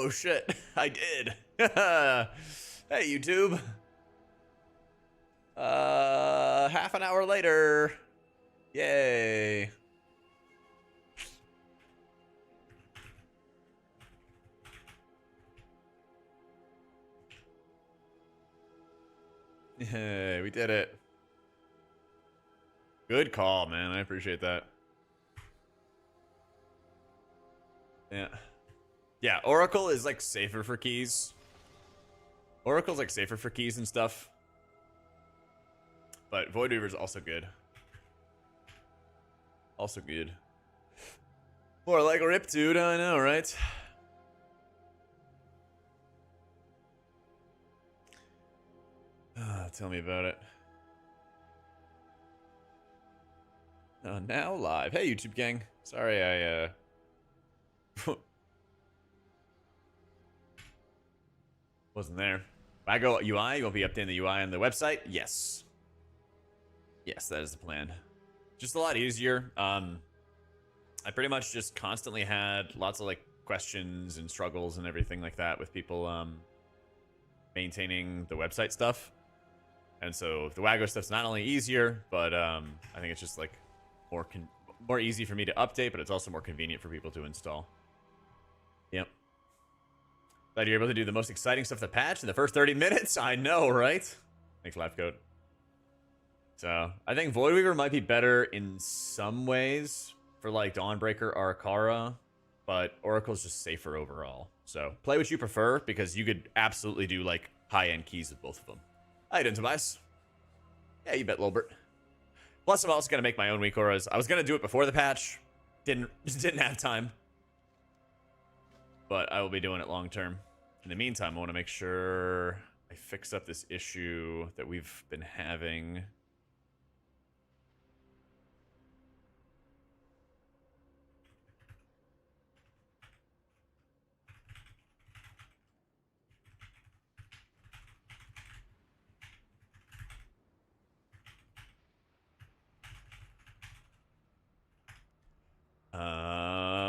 Oh shit, I did. Hey YouTube. Half an hour later. Yay. Hey, we did it. Good call, man. I appreciate that. Yeah. Yeah, Oracle is like safer for keys. Oracle's like safer for keys and stuff. But Voidweaver is also good. Also good. More like a rip, dude. I know, right? Tell me about it. Now live. Hey, YouTube gang. Sorry, I wasn't there. Waggo UI, you will be updating the UI on the website? Yes. Yes, that is the plan. Just a lot easier. I pretty much just constantly had lots of like questions and struggles and everything like that with people maintaining the website stuff. And so the Waggo stuff's not only easier, but I think it's just like more easy for me to update, but it's also more convenient for people to install. Yep. Glad you're able to do the most exciting stuff to patch in the first 30 minutes. I know, right? Thanks, LifeCode. So I think Voidweaver might be better in some ways for like Dawnbreaker or Akara, but Oracle's just safer overall. So play what you prefer, because you could absolutely do like high-end keys with both of them. How you doing, Tobias? Yeah, you bet, Lilbert. Plus, I'm also gonna make my own weak auras. I was gonna do it before the patch, just didn't have time. But I will be doing it long term. In the meantime, I want to make sure I fix up this issue that we've been having.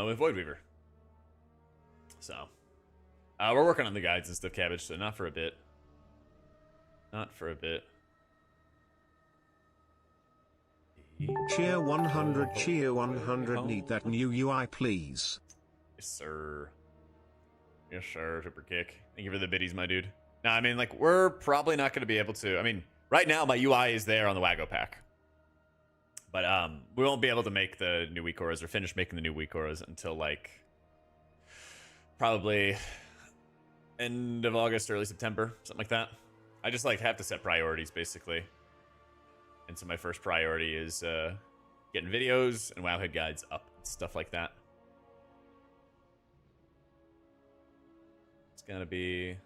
With Voidweaver. So, we're working on the guides and stuff, Cabbage, so not for a bit. Not for a bit. Cheer 100, cheer 100, need that new UI, please. Yes, sir. Yes, sir, super kick. Thank you for the biddies, my dude. Now, I mean, like, we're probably not going to be able to... I mean, right now, my UI is there on the Waggo pack. But we won't be able to make the new weak auras or finish making the new weak auras until, like, probably end of August, early September, something like that. I just, like, have to set priorities, basically. And so my first priority is getting videos and Wowhead guides up, stuff like that. It's gonna be...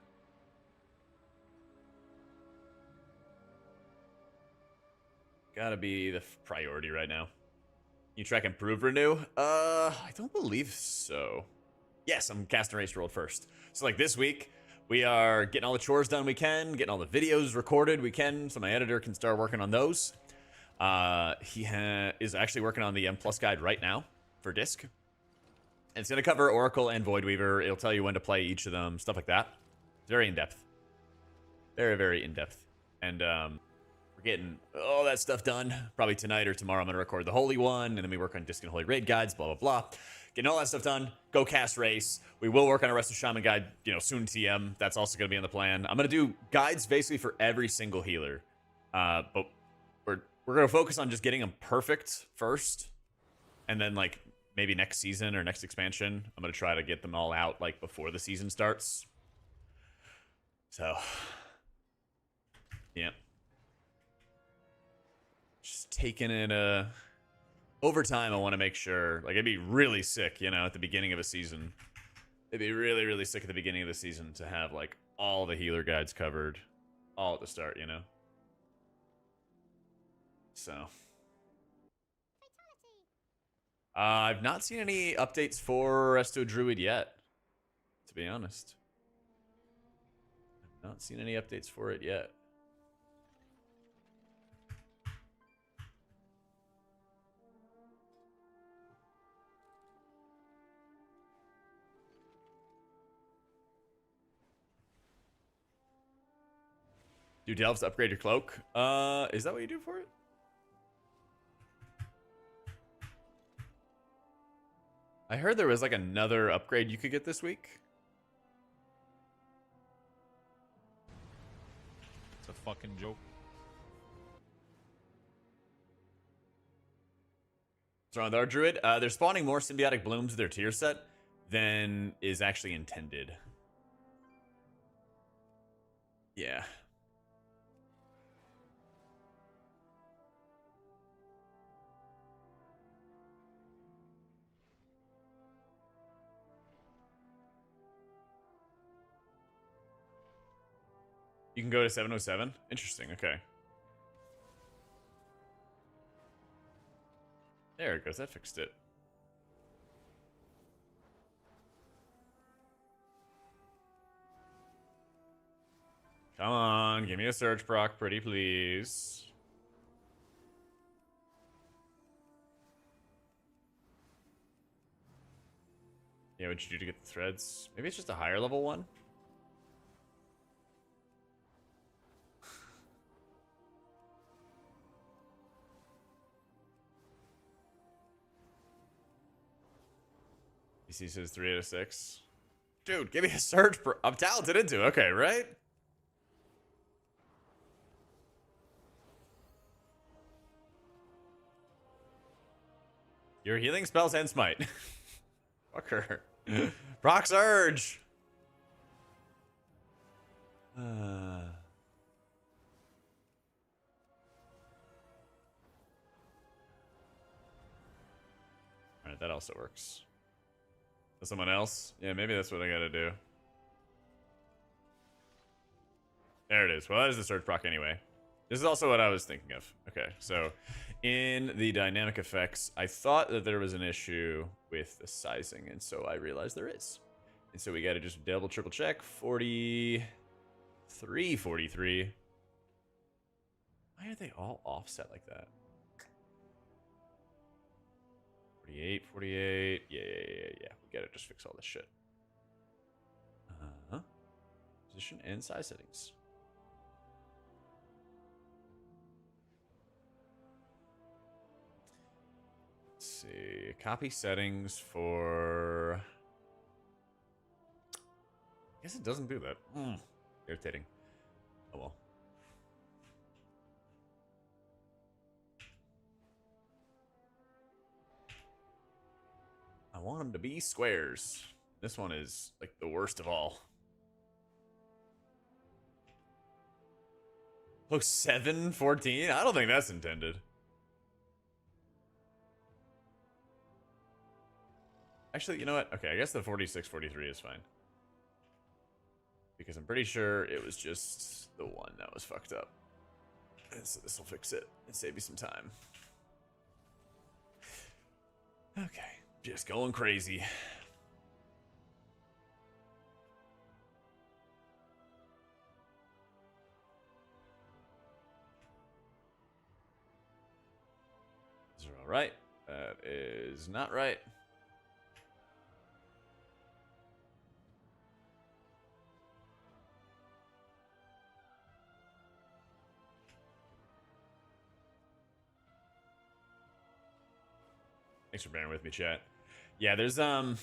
gotta be the priority right now. You track improve renew? I don't believe so. Yes, I'm casting race rolled first. So like this week, we are getting all the chores done we can, getting all the videos recorded we can, so my editor can start working on those. He is actually working on the M+ guide right now for disc. And it's going to cover Oracle and Voidweaver. It'll tell you when to play each of them, stuff like that. It's very in-depth. Very, very in-depth. And we're getting all that stuff done. Probably tonight or tomorrow I'm going to record the Holy one, and then we work on disc and Holy Raid guides, blah, blah, blah. Getting all that stuff done. Go cast race. We will work on a Rest of Shaman guide, you know, soon TM. That's also going to be on the plan. I'm going to do guides basically for every single healer. But we're going to focus on just getting them perfect first. And then, like, maybe next season or next expansion, I'm going to try to get them all out, like, before the season starts. So, yeah. Just taking it, over time, I want to make sure, like, it'd be really sick, you know, at the beginning of a season. It'd be really, really sick at the beginning of the season to have, like, all the healer guides covered all at the start, you know? So. I've not seen any updates for Resto Druid yet, to be honest. I've not seen any updates for it yet. Do delves to upgrade your cloak? Is that what you do for it? I heard there was like another upgrade you could get this week. It's a fucking joke. What's wrong with our Druid? They're spawning more symbiotic blooms with their tier set than is actually intended. Yeah. You can go to 707? Interesting, okay. There it goes, that fixed it. Come on, give me a surge proc, pretty please. Yeah, what'd you do to get the threads? Maybe it's just a higher level one? DC says 3 out of 6. Dude, give me a surge proc. I'm talented into, okay, right? Your healing spells and smite. Fuck her. Proc surge. Alright, that also works. Someone else? Yeah, maybe that's what I gotta do. There it is. Well, that is the surge proc anyway. This is also what I was thinking of. Okay, so in the dynamic effects, I thought that there was an issue with the sizing, and so I realized there is. And so we gotta just double triple check. 43, 43. Why are they all offset like that? 48, 48. Yeah. We gotta just fix all this shit. Position and size settings. Let's see. Copy settings for... I guess it doesn't do that. Irritating. Oh well. I want them to be squares. This one is like the worst of all. Oh, 7, 14? I don't think that's intended. Actually, you know what? Okay, I guess the 46, 43 is fine. Because I'm pretty sure it was just the one that was fucked up. And so this will fix it and save you some time. Okay. Just going crazy. These are all right. That is not right. Thanks for bearing with me, chat. Yeah, there's a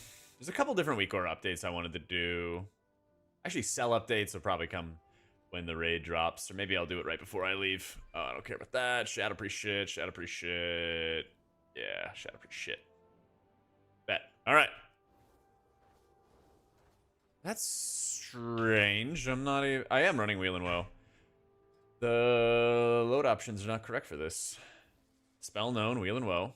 couple different week core updates I wanted to do. Actually, sell updates will probably come when the raid drops, or maybe I'll do it right before I leave. I don't care about that. Shadow Priest shit. Shadow Priest shit. Yeah, Shadow Priest shit. Bet. All right. That's strange. I'm not even... I am running Wheel and Woe. The load options are not correct for this. Spell known, Wheel and Woe.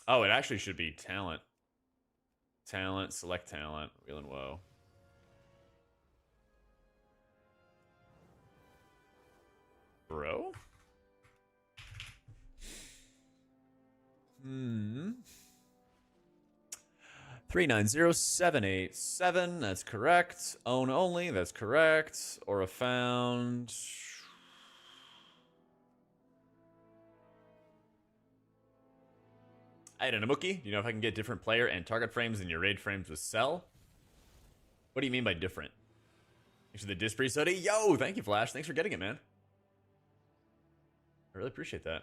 Oh, it actually should be talent. Talent, select talent, Wheel and Woe. Bro? 390787, that's correct. Own only, that's correct. Aura found. I had an Amuki. Do you know if I can get different player and target frames than your raid frames with Cell? What do you mean by different? Thanks for the Dispree study. Yo, thank you, Flash. Thanks for getting it, man. I really appreciate that.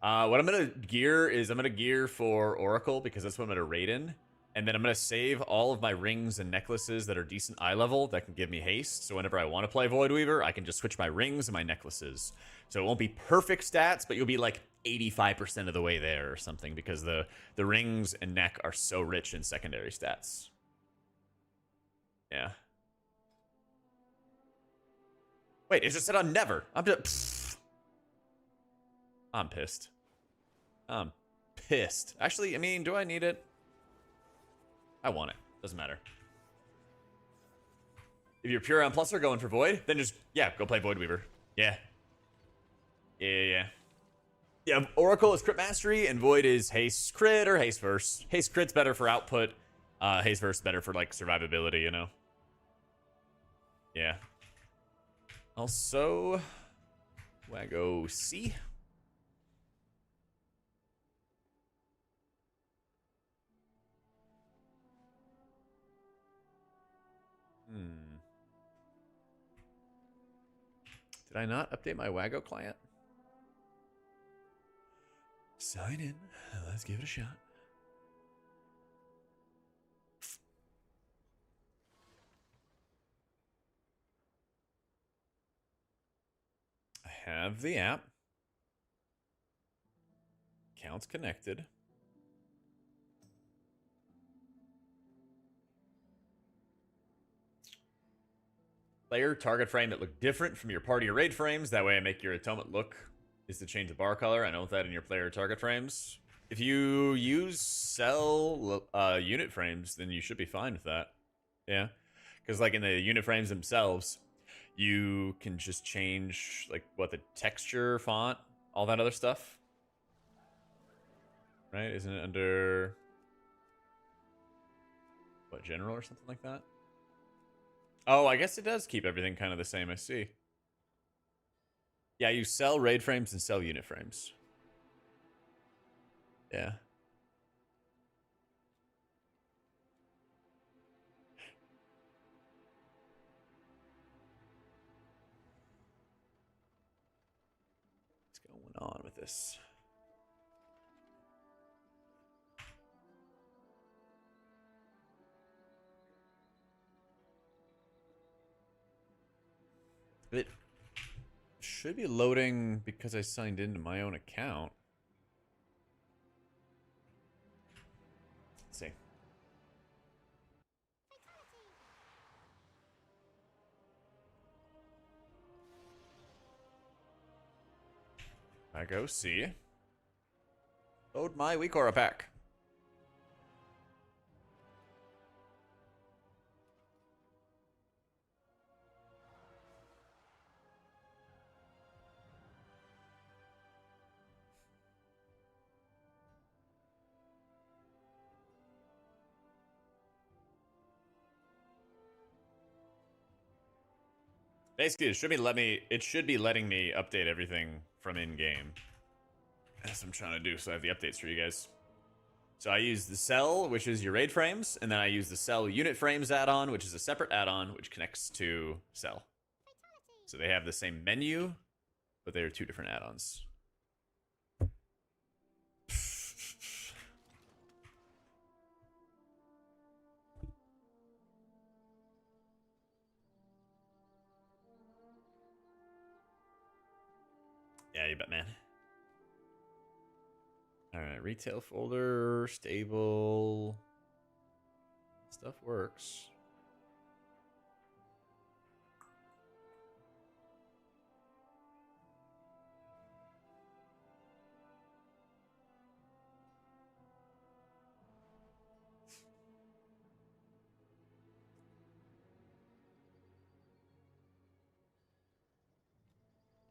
What I'm going to gear is I'm going to gear for Oracle because that's what I'm going to raid in. And then I'm going to save all of my rings and necklaces that are decent eye level that can give me haste. So whenever I want to play Voidweaver, I can just switch my rings and my necklaces. So it won't be perfect stats, but you'll be like 85% of the way there or something because the rings and neck are so rich in secondary stats. Yeah. Wait, it just said on never. I'm pissed. I'm pissed. Actually, I mean, do I need it? I want it. Doesn't matter. If you're pure on pluser going for Void, then just, yeah, go play Voidweaver. Yeah. Yeah. Oracle is crit mastery, and Void is haste crit or haste verse. Haste crit's better for output. Haste verse better for, like, survivability, you know? Yeah. Also, Waggo C. Did I not update my Waggo client? Sign in. Let's give it a shot. I have the app. Account's connected. Player target frame that look different from your party or raid frames. That way I make your atonement look is to change the bar color. I know that in your player target frames. If you use cell unit frames, then you should be fine with that. Yeah. Because like in the unit frames themselves, you can just change like what the texture, font, all that other stuff. Right? Isn't it under what, general or something like that? Oh, I guess it does keep everything kind of the same. I see. Yeah, you sell raid frames and sell unit frames. Yeah. What's going on with this? It should be loading because I signed into my own account. Let's see. I go see. Load my weak aura pack. Basically, it should be letting me update everything from in-game. That's what I'm trying to do, so I have the updates for you guys. So I use the cell, which is your raid frames, and then I use the cell unit frames add-on, which is a separate add-on, which connects to cell. So they have the same menu, but they are two different add-ons. Yeah, you bet, man. Alright, retail folder, stable. Stuff works.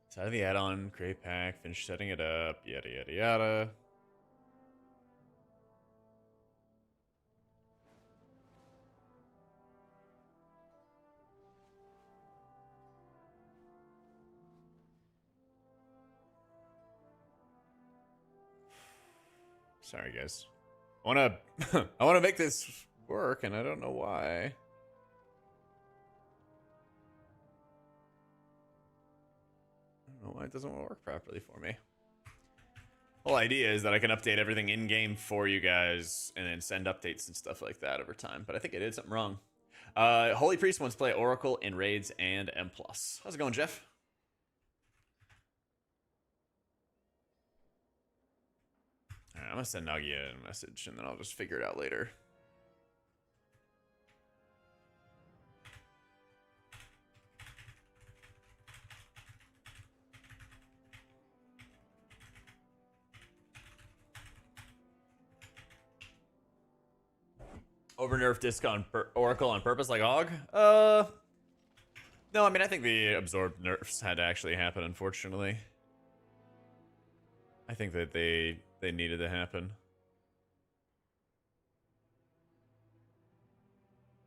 Side of the add-on, create pack, finish setting it up, yada yada yada. Sorry, guys. I wanna I wanna make this work, and I don't know why. I don't know why it doesn't want to work properly for me. Whole idea is that I can update everything in game for you guys and then send updates and stuff like that over time. But I think I did something wrong. Holy Priest wants to play Oracle in raids and M+. How's it going, Jeff? All right, I'm gonna send Nagia a message and then I'll just figure it out later. Over nerf disc on Oracle on purpose, like Og? No, I mean I think the absorbed nerfs had to actually happen. Unfortunately, I think that they needed to happen.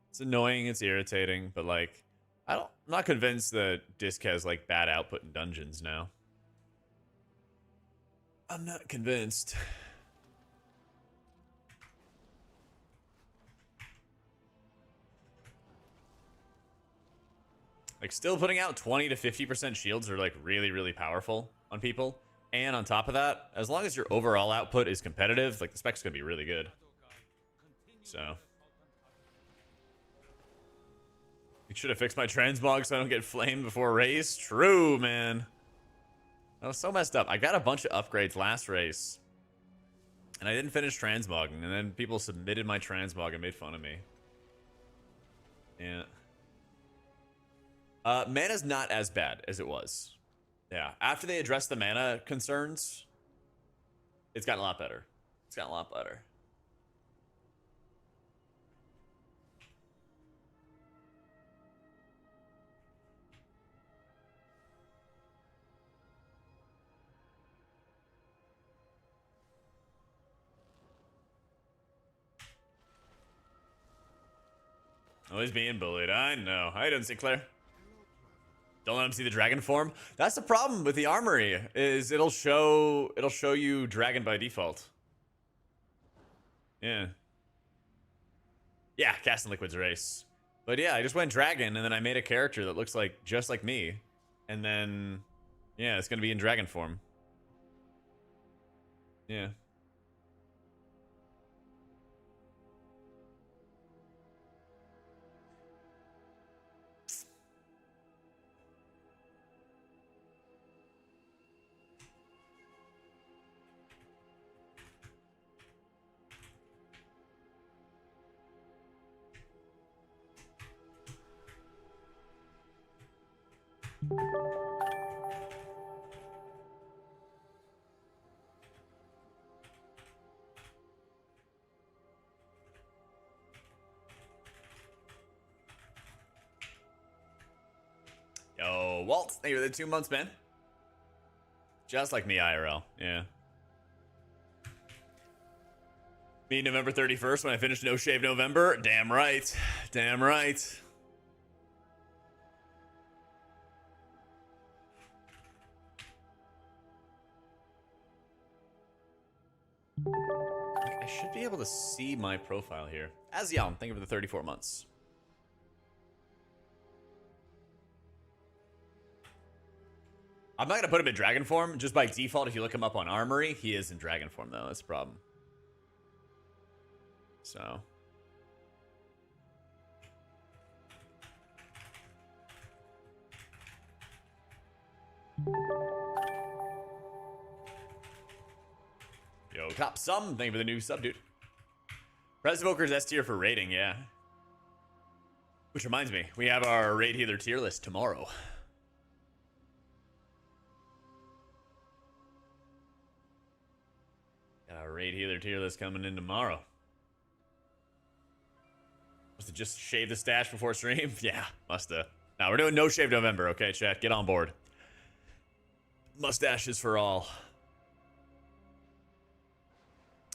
It's annoying, it's irritating, but like I'm not convinced that disc has like bad output in dungeons now. I'm not convinced. Like, still putting out 20 to 50% shields are, like, really, really powerful on people. And on top of that, as long as your overall output is competitive, like, the spec's gonna be really good. So. You should have fixed my transmog so I don't get flamed before race. True, man. That was so messed up. I got a bunch of upgrades last race. And I didn't finish transmogging. And then people submitted my transmog and made fun of me. Yeah. Mana's not as bad as it was. Yeah, after they addressed the mana concerns, it's gotten a lot better. It's gotten a lot better. Always being bullied. I know. How you doing, Sinclair? Don't let him see the dragon form. That's the problem with the armory, is it'll show you dragon by default. Yeah. Yeah, casting liquid's race. But yeah, I just went dragon and then I made a character that looks like just like me. And then yeah, it's gonna be in dragon form. Yeah. Yo, Walt, thank you for the 2 months, man. Just like me, IRL. Yeah. Me, November 31st, when I finished No Shave November. Damn right. Damn right. I should be able to see my profile here. As Yalm, thank you for the 34 months. I'm not going to put him in dragon form. Just by default, if you look him up on Armory, he is in dragon form, though. That's a problem. So. Yo, Cop Some, thank you for the new sub, dude. Press Evoker's S tier for rating, yeah. Which reminds me, we have our raid healer tier list tomorrow. Got our raid healer tier list coming in tomorrow. Must have just shaved the stash before stream? Yeah, must have. Now we're doing No Shave November, okay, chat? Get on board. Mustaches for all.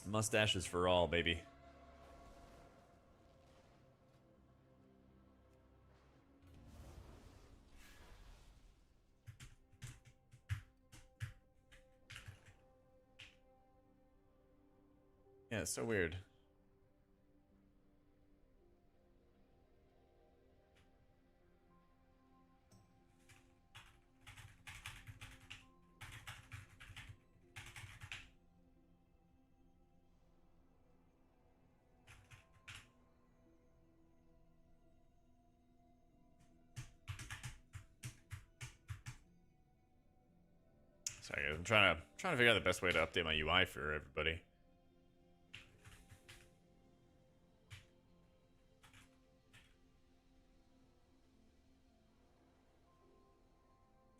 Mustaches for all, baby. Yeah, it's so weird. Sorry, guys. I'm trying to figure out the best way to update my UI for everybody.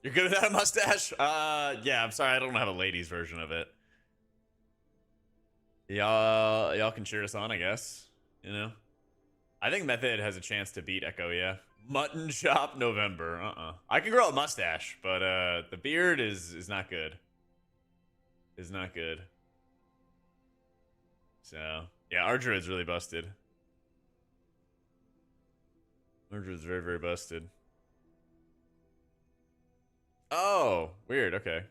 You're good without a mustache? Yeah, I'm sorry, I don't have a ladies version of it. Y'all can cheer us on, I guess. You know? I think Method has a chance to beat Echo, yeah. Mutton Chop November. I can grow a mustache, but the beard is not good. Is not good. So, yeah, our Druid's really busted. Our Druid's very, very busted. Oh, weird, okay.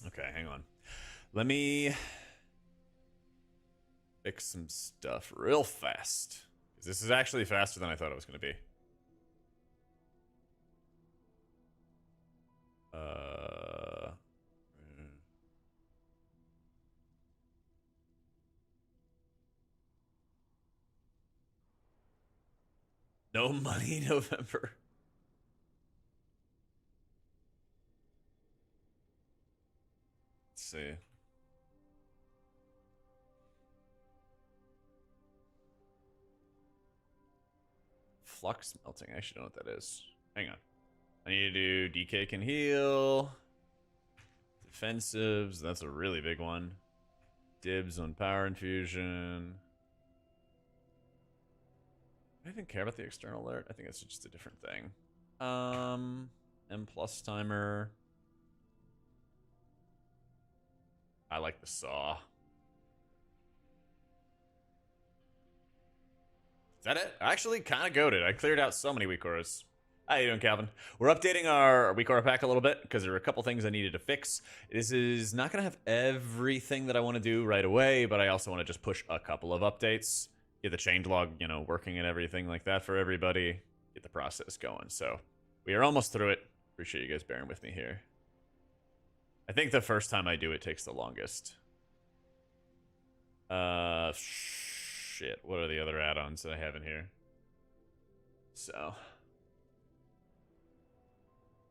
Okay, hang on. Let me fix some stuff real fast. Because this is actually faster than I thought it was going to be. No money November. Let's see. Flux melting. I actually don't know what that is. Hang on. I need to do DK can heal. Defensives. That's a really big one. Dibs on power infusion. Do I even care about the external alert? I think it's just a different thing. M plus timer. I like the saw. Is that it? Actually, kind of goated. I cleared out so many weak auras. How you doing, Calvin? We're updating our weak aura pack a little bit because there were a couple things I needed to fix. This is not going to have everything that I want to do right away, but I also want to just push a couple of updates. Get the changelog, you know, working and everything like that for everybody. Get the process going. So we are almost through it. Appreciate you guys bearing with me here. I think the first time I do it takes the longest. Shit. What are the other add-ons that I have in here? So.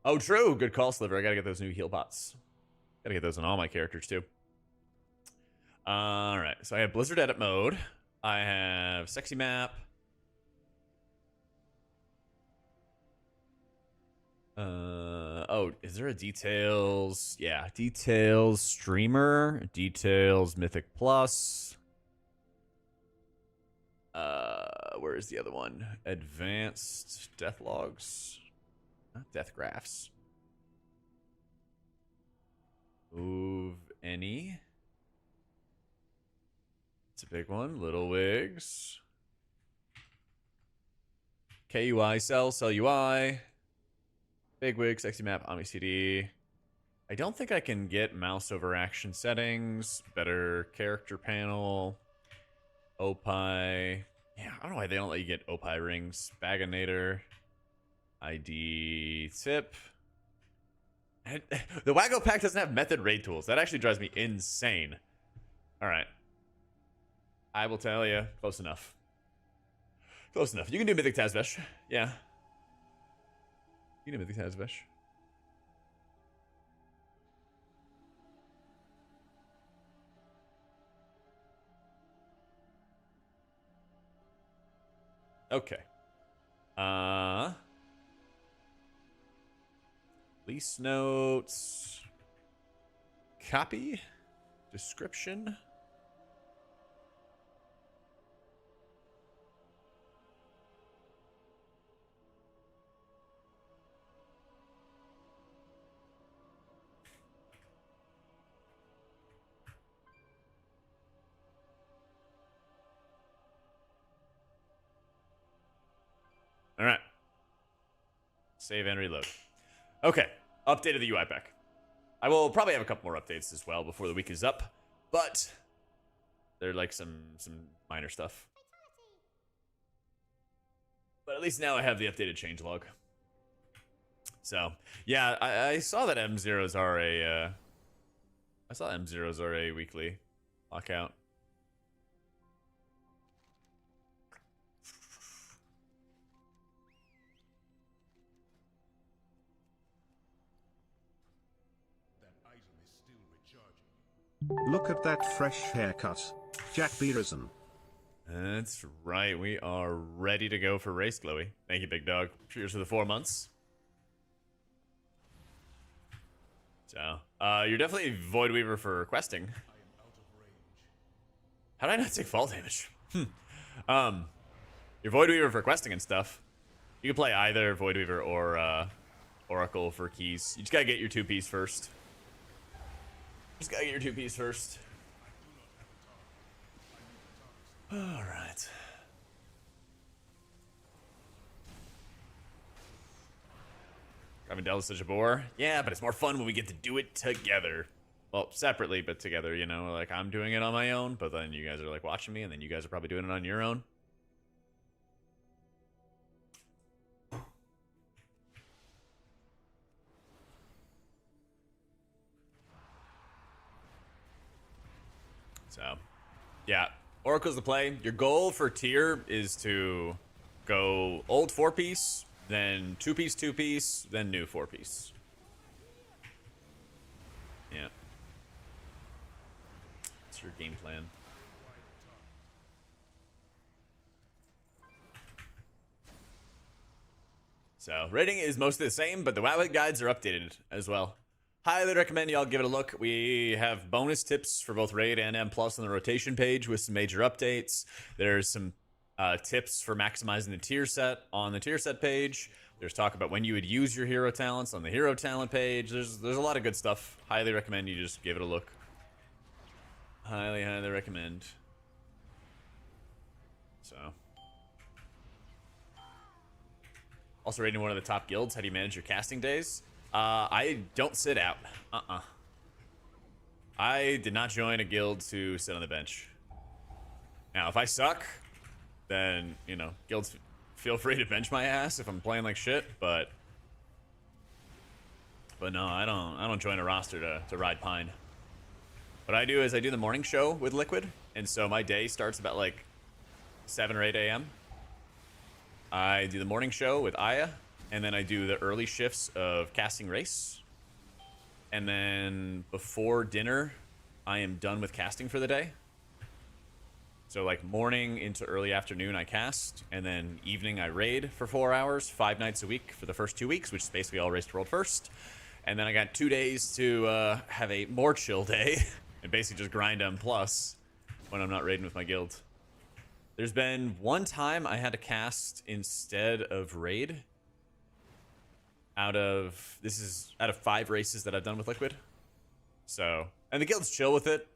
Oh, true. Good call, Sliver. I gotta get those new heal pots. Gotta get those on all my characters, too. Alright. So I have Blizzard edit mode. I have sexy map. Oh, is there a details? Yeah, details streamer, details mythic plus. Where is the other one? Advanced death logs, not death graphs. Move any. It's a big one. Little wigs. KUI sell UI. Big wig, sexy map, Omni CD. I don't think I can get mouse over action settings. Better character panel. Opie. Yeah, I don't know why they don't let you get Opie rings. Baginator. ID tip. The Waggo pack doesn't have method raid tools. That actually drives me insane. Alright. I will tell you. Close enough. Close enough. You can do Mythic Tazvesh. Yeah. You can do Mythic Tazvesh. Okay. Lease notes. Copy. Description. All right. Save and reload. Okay. Updated the UI pack. I will probably have a couple more updates as well before the week is up, but they're like some minor stuff. But at least now I have the updated changelog. So yeah, I saw that M0s are a M0s are a weekly lockout. Look at that fresh haircut. Jak be risen. That's right. We are ready to go for race, Chloe. Thank you, big dog. Cheers for the 4 months. So, you're definitely Voidweaver for questing. How did I not take fall damage? You're Voidweaver for questing and stuff. You can play either Voidweaver or Oracle for keys. You just gotta get your 2-piece first. Just gotta get your 2-piece first. Alright. Driving Dell is such a bore. Yeah, but it's more fun when we get to do it together. Well, separately, but together, you know? Like, I'm doing it on my own, but then you guys are, like, watching me, and then you guys are probably doing it on your own. So, yeah. Oracle's the play. Your goal for tier is to go old 4-piece, then 2-piece, 2-piece, then new 4-piece. Yeah. That's your game plan. So, rating is mostly the same, but the Waggo guides are updated as well. Highly recommend y'all give it a look. We have bonus tips for both Raid and M+ on the rotation page with some major updates. There's some tips for maximizing the tier set on the tier set page. There's talk about when you would use your hero talents on the hero talent page. There's a lot of good stuff. Highly recommend you just give it a look. Highly recommend. So. Also rating one of the top guilds. How do you manage your casting days? I don't sit out. I did not join a guild to sit on the bench. Now, if I suck, then, you know, guilds feel free to bench my ass if I'm playing like shit, but no, I don't join a roster to ride Pine. What I do is I do the morning show with Liquid, and so my day starts about like 7 or 8 a.m. I do the morning show with Aya, and then I do the early shifts of casting race. And then before dinner, I am done with casting for the day. So like morning into early afternoon, I cast. And then evening, I raid for 4 hours, 5 nights a week for the first 2 weeks, which is basically all race to world first. And then I got 2 days to have a more chill day and basically just grind M+ when I'm not raiding with my guild. There's been one time I had to cast instead of raid. Out of 5 races that I've done with Liquid. So, and the guild's chill with it.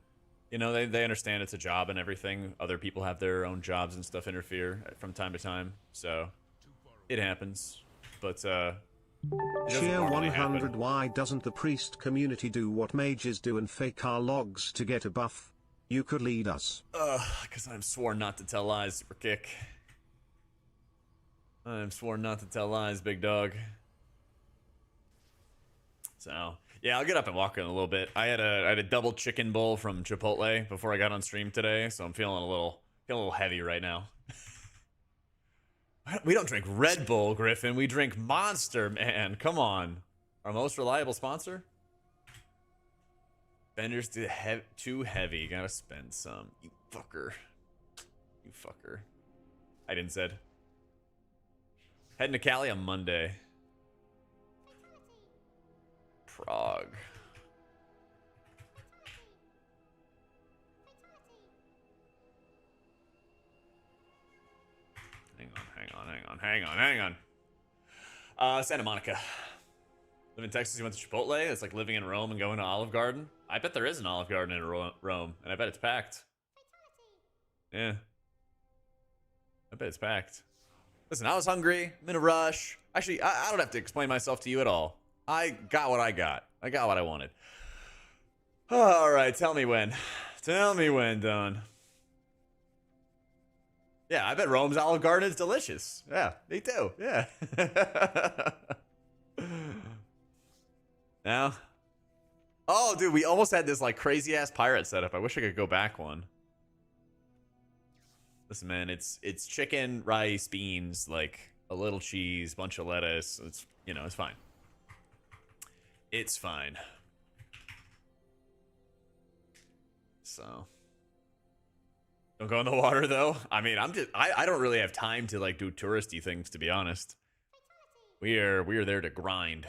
You know, they understand it's a job and everything. Other people have their own jobs and stuff interfere from time to time. So, it happens. But, Cheer 100. Why doesn't the priest community do what mages do and fake our logs to get a buff? You could lead us. Because I'm sworn not to tell lies, Super Kick. I'm sworn not to tell lies, big dog. So, yeah, I'll get up and walk in a little bit. I had a double chicken bowl from Chipotle before I got on stream today, so I'm feeling a little heavy right now. We don't drink Red Bull, Griffin. We drink Monster, man. Come on. Our most reliable sponsor? Bender's too heavy. Gotta spend some. You fucker. You fucker. I didn't said. Heading to Cali on Monday. Prague. Hang on. Santa Monica. Live in Texas, you went to Chipotle? It's like living in Rome and going to Olive Garden? I bet there is an Olive Garden in Rome, and I bet it's packed. Yeah. I bet it's packed. Listen, I was hungry. I'm in a rush. Actually, I don't have to explain myself to you at all. I got what I got. I got what I wanted. All right, tell me when. Tell me when, Don. Yeah, I bet Rome's Olive Garden is delicious. Yeah, me too. Yeah. Now. Oh, dude, we almost had this like crazy ass pirate setup. I wish I could go back one. Listen, man, it's chicken, rice, beans, like a little cheese, bunch of lettuce. It's, you know, it's fine. It's fine. So, don't go in the water though. I mean, I don't really have time to like do touristy things, to be honest. We are there to grind.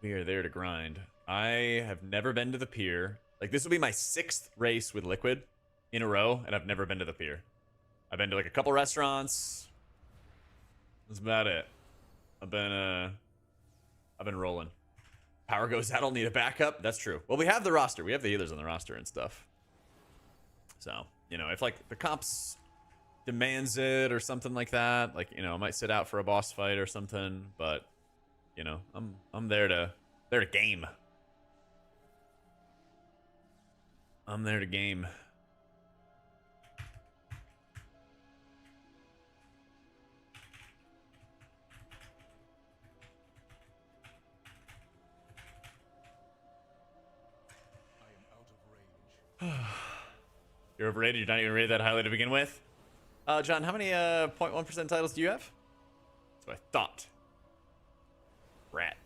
We are there to grind. I have never been to the pier. Like, this will be my 6th race with Liquid in a row, and I've never been to the pier. I've been to like a couple restaurants. That's about it. I've been rolling. Power goes out, I'll need a backup. That's true. Well, we have the roster. We have the healers on the roster and stuff. So, you know, if like the comps demands it or something like that, like, you know, I might sit out for a boss fight or something, but you know, I'm there to game. I'm there to game. You're overrated. You're not even rated that highly to begin with. John, how many 0.1% titles do you have? That's what I thought. Rat.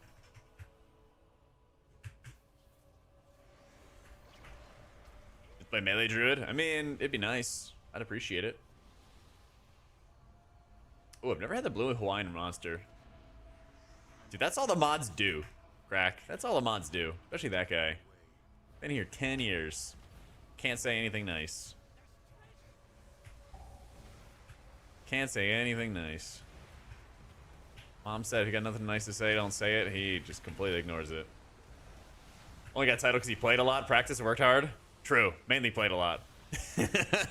Just play melee druid. I mean, it'd be nice. I'd appreciate it. Oh, I've never had the blue Hawaiian monster. Dude, that's all the mods do. Crack. That's all the mods do. Especially that guy. Been here 10 years. Can't say anything nice. Can't say anything nice. Mom said if you got nothing nice to say, don't say it. He just completely ignores it. Only got title because he played a lot, practiced, and worked hard. True. Mainly played a lot.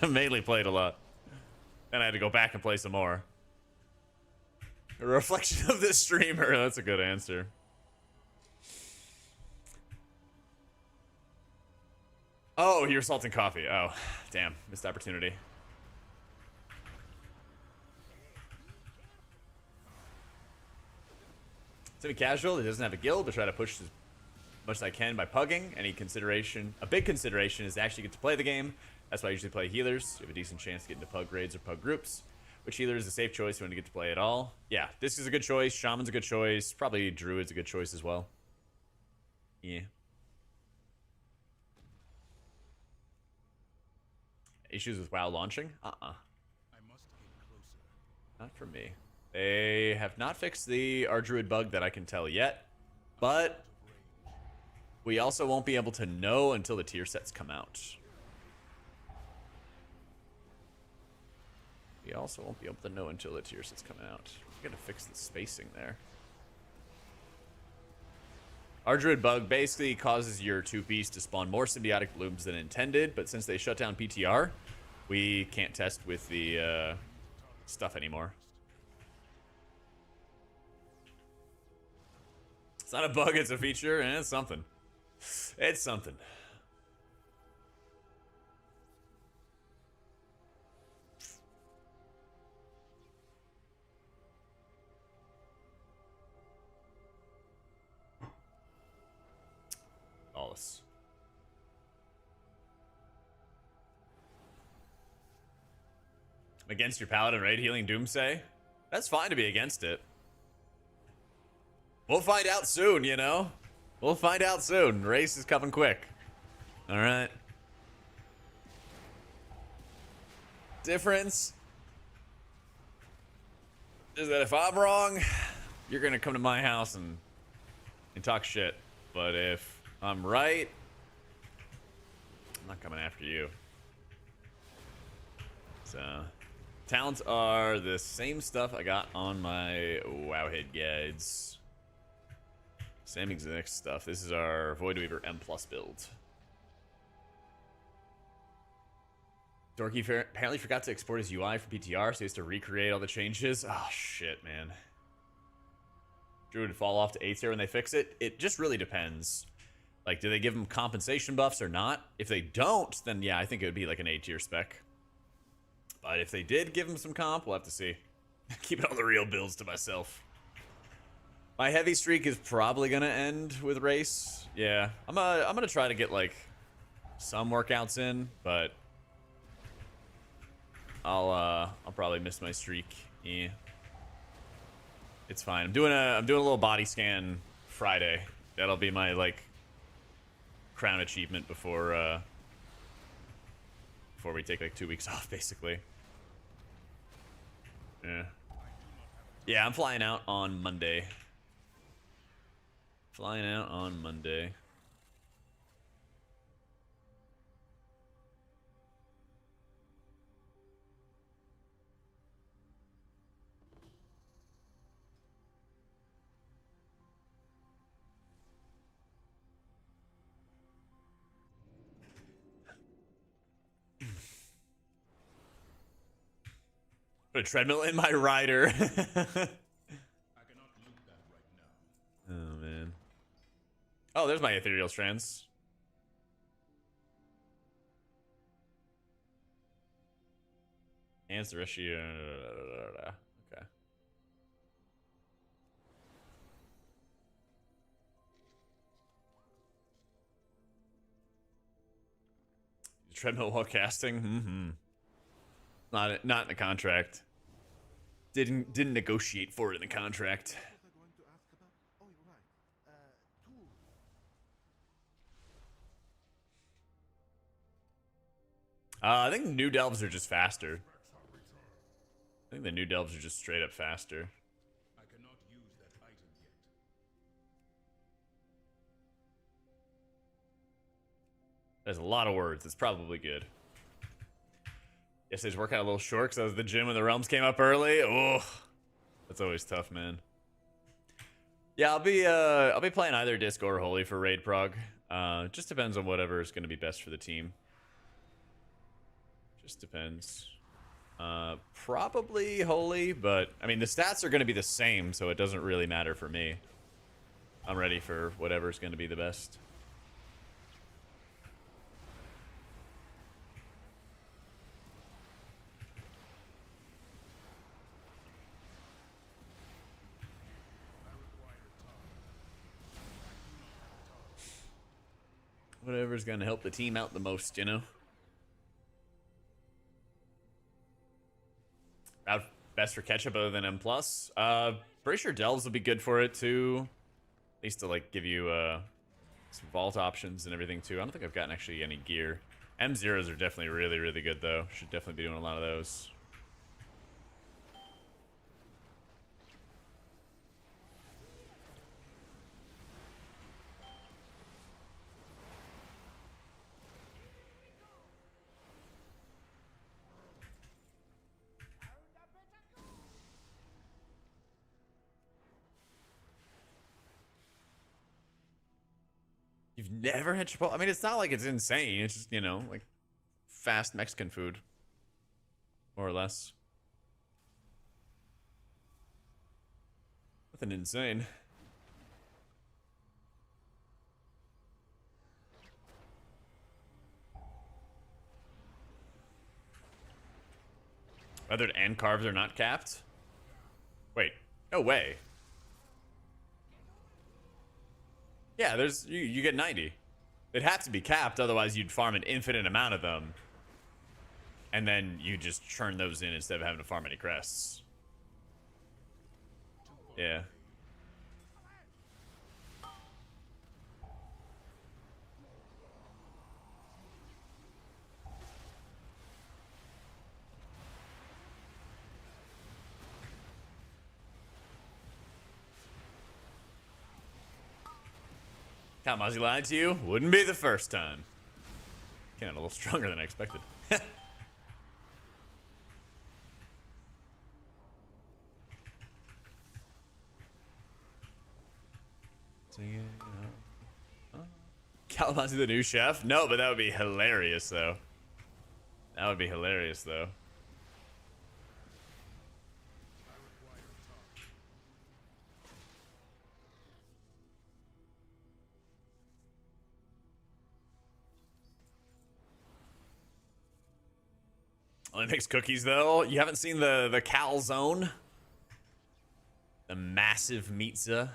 Mainly played a lot. Then I had to go back and play some more. A reflection of this streamer. That's a good answer. Oh, you're salting coffee. Oh, damn. Missed opportunity. Semi-casual. It doesn't have a guild, but try to push as much as I can by pugging. Any consideration, a big consideration, is to actually get to play the game. That's why I usually play healers. You have a decent chance to get into pug raids or pug groups. Which healer is a safe choice when you get to play at all? Yeah, this is a good choice. Shaman's a good choice. Probably Druid's a good choice as well. Yeah. Issues with WoW launching? Not for me. They have not fixed the our Druid bug that I can tell yet, but we also won't be able to know until the tier sets come out. We also won't be able to know until the tier sets come out. I'm gonna fix the spacing there. Our Druid bug basically causes your 2-piece to spawn more symbiotic blooms than intended, but since they shut down PTR, we can't test with the stuff anymore. It's not a bug, it's a feature, and it's something. It's something. Lawless. Against your paladin raid healing Doomsday? That's fine to be against it. We'll find out soon, you know? We'll find out soon. Race is coming quick. Alright. Difference is that if I'm wrong, you're gonna come to my house and talk shit. But if I'm right, I'm not coming after you. So, talents are the same stuff I got on my Wowhead guides. Same exact stuff. This is our Voidweaver M+ build. Dorky apparently forgot to export his UI for PTR, so he has to recreate all the changes. Oh, shit, man. Druid would fall off to A tier when they fix it. It just really depends. Like, do they give him compensation buffs or not? If they don't, then yeah, I think it would be like an A tier spec. But if they did give him some comp, we'll have to see. Keeping all the real builds to myself. My heavy streak is probably gonna end with race. Yeah, I'm gonna try to get like some workouts in, but I'll probably miss my streak. Yeah, it's fine. I'm doing a little body scan Friday. That'll be my like crown achievement before we take like 2 weeks off, basically. Yeah, I'm flying out on Monday. Flying out on Monday. Put a treadmill in my rider. Oh, man. Oh, there's my ethereal strands. Answer issue. Okay. Treadmill while casting? Not in the contract. Didn't negotiate for it in the contract. I think new delves are just faster. I think the new delves are just straight up faster. I cannot use that item yet. There's a lot of words. It's probably good. Yesterday's workout a little short because I was at the gym when the realms came up early. Oh, that's always tough, man. Yeah, I'll be playing either Disc or Holy for raid prog. Just depends on whatever is going to be best for the team. Just depends. Probably Holy, but I mean the stats are going to be the same, so it doesn't really matter for me. I'm ready for whatever's going to be the best. Whatever's going to help the team out the most, you know? Best for ketchup other than M+. Pretty sure delves will be good for it too. At least to like give you some vault options and everything too. I don't think I've gotten actually any gear. M0s are definitely really, really good though. Should definitely be doing a lot of those. You've never had Chipotle? I mean, it's not like it's insane. It's just, you know, like fast Mexican food. More or less. Nothing insane. Weathered and carved are not capped? Wait, no way. Yeah, there's you get 90. It'd have to be capped, otherwise you'd farm an infinite amount of them. And then you just churn those in instead of having to farm any crests. Yeah. Kamazzi lied to you? Wouldn't be the first time. Came out a little stronger than I expected. Kalamazzi the new chef? No, but that would be hilarious though. That would be hilarious, though. Only makes cookies, though. You haven't seen the calzone? The massive pizza.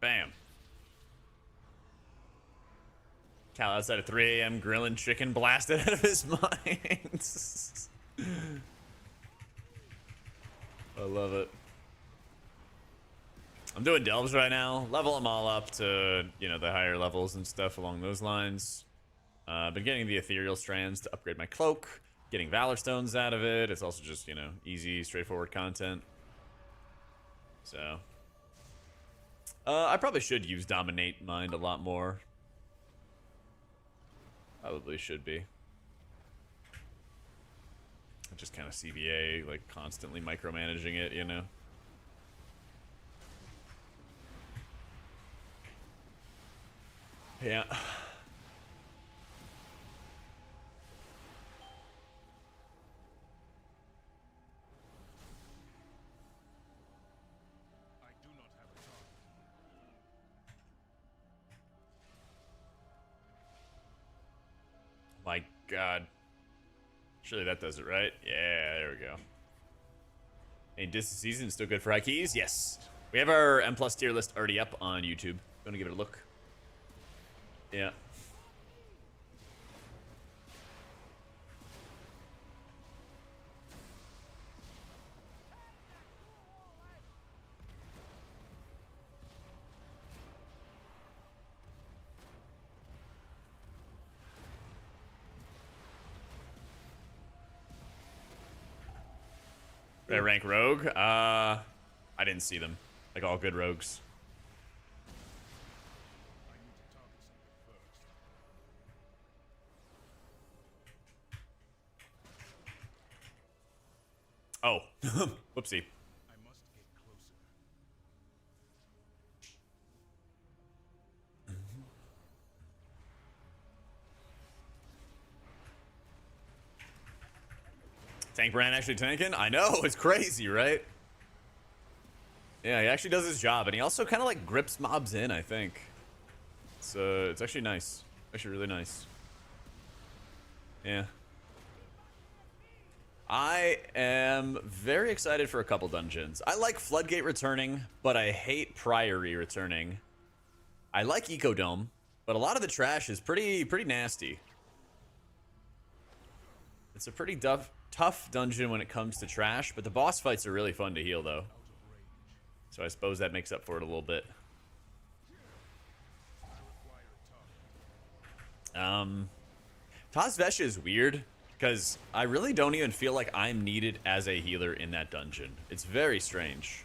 Bam. Cal outside at 3 a.m. grilling chicken blasted out of his mind. I love it. I'm doing delves right now. Level them all up to, you know, the higher levels and stuff along those lines. Been getting the ethereal strands to upgrade my cloak. Getting valor stones out of it. It's also just, you know, easy, straightforward content. So... I probably should use Dominate Mind a lot more. Probably should be. Just kind of CBA, like constantly micromanaging it, you know? Yeah. My God. Surely that does it, right? Yeah, there we go. Hey, distance season still good for high keys? Yes. We have our M+ tier list already up on YouTube. Gonna give it a look. Yeah. Did I rank rogue? I didn't see them. Like all good rogues. Oh, whoopsie. Tank Brand actually tanking? I know, it's crazy, right? Yeah, he actually does his job, and he also kind of like grips mobs in, I think. It's actually nice. Actually really nice. Yeah. I am very excited for a couple dungeons. I like Floodgate returning, but I hate Priory returning. I like Ecodome, but a lot of the trash is pretty nasty. It's a pretty tough dungeon when it comes to trash, but the boss fights are really fun to heal, though. So I suppose that makes up for it a little bit. Tazvesha is weird, because I really don't even feel like I'm needed as a healer in that dungeon. It's very strange.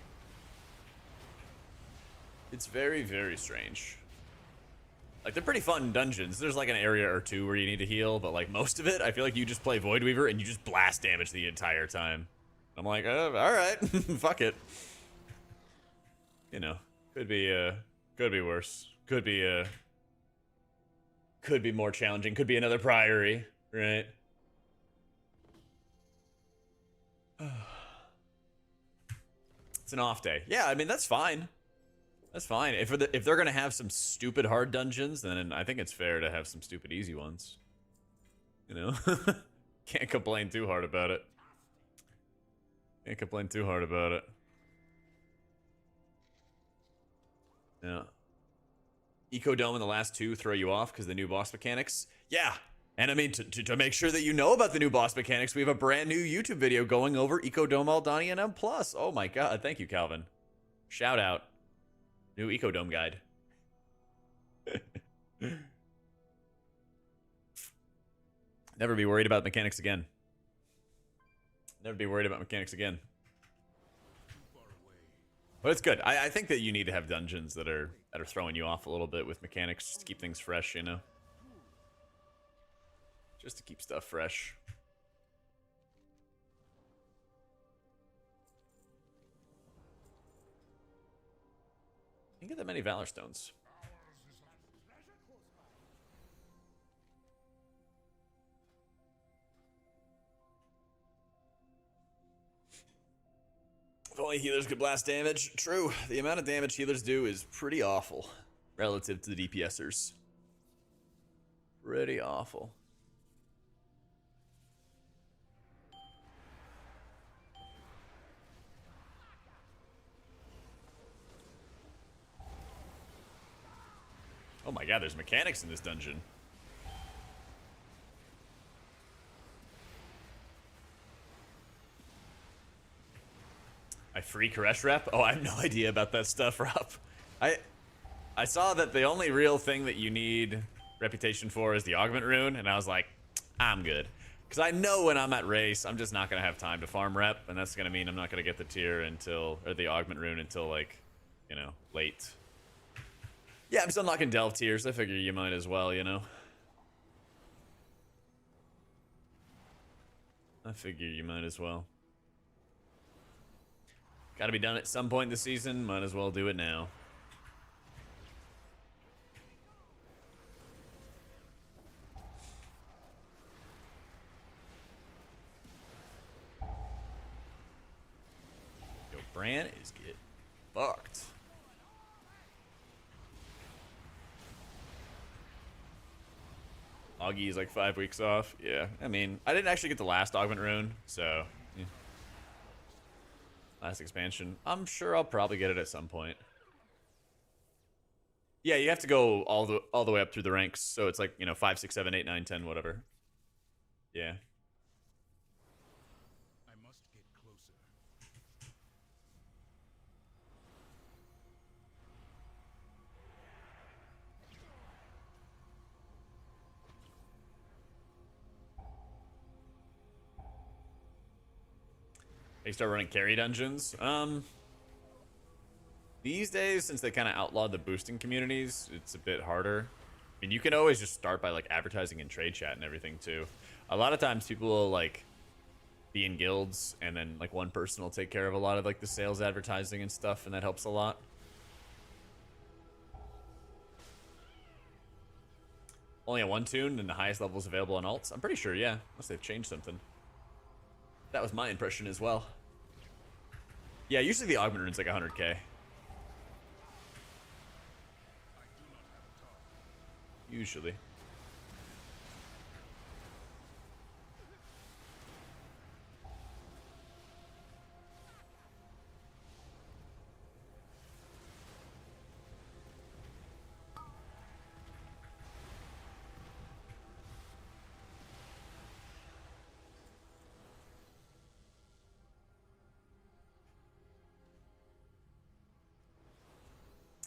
It's very, very strange. Like, they're pretty fun dungeons. There's like an area or two where you need to heal, but like most of it, I feel like you just play Voidweaver and you just blast damage the entire time. I'm like, alright, fuck it. You know, could be worse. Could be more challenging. Could be another Priory, right? It's an off day. Yeah, I mean, that's fine. That's fine. If they're gonna have some stupid hard dungeons, then I think it's fair to have some stupid easy ones. You know? Can't complain too hard about it. Can't complain too hard about it. Yeah. Ecodome in the last two throw you off because the new boss mechanics? Yeah. And I mean, to make sure that you know about the new boss mechanics, we have a brand new YouTube video going over Ecodome Aldani and M+. Oh my god. Thank you, Calvin. Shout out. New Ecodome guide. Never be worried about mechanics again. Never be worried about mechanics again. But it's good. I think that you need to have dungeons that are throwing you off a little bit with mechanics just to keep things fresh, you know? Just to keep stuff fresh. Didn't get that many Valor Stones. If only healers could blast damage. True, the amount of damage healers do is pretty awful relative to the DPSers. Pretty awful. Oh my god, there's mechanics in this dungeon. I free Koresh rep? Oh, I have no idea about that stuff, Rob. I saw that the only real thing that you need reputation for is the augment rune, and I was like, I'm good. Because I know when I'm at race, I'm just not going to have time to farm rep, and that's going to mean I'm not going to get the tier until, or the augment rune until, like, you know, late. Yeah, I'm still unlocking delve tiers. I figure you might as well, you know. I figure you might as well. Gotta be done at some point this season. Might as well do it now. Yo, Bran is get fucked. Augie is like 5 weeks off. Yeah, I mean, I didn't actually get the last augment rune, so yeah. Last expansion. I'm sure I'll probably get it at some point. Yeah, you have to go all the way up through the ranks, so it's like, you know, 5, 6, 7, 8, 9, 10, whatever. Yeah. I must get closer. They start running carry dungeons. These days, since they kind of outlawed the boosting communities, it's a bit harder. I mean, you can always just start by like advertising in trade chat and everything too. A lot of times people will like be in guilds and then like one person will take care of a lot of like the sales advertising and stuff, and that helps a lot. Only at one tune and the highest levels available on alts? I'm pretty sure, yeah. Unless they've changed something. That was my impression as well. Yeah, usually the augment rune's like 100k. Usually.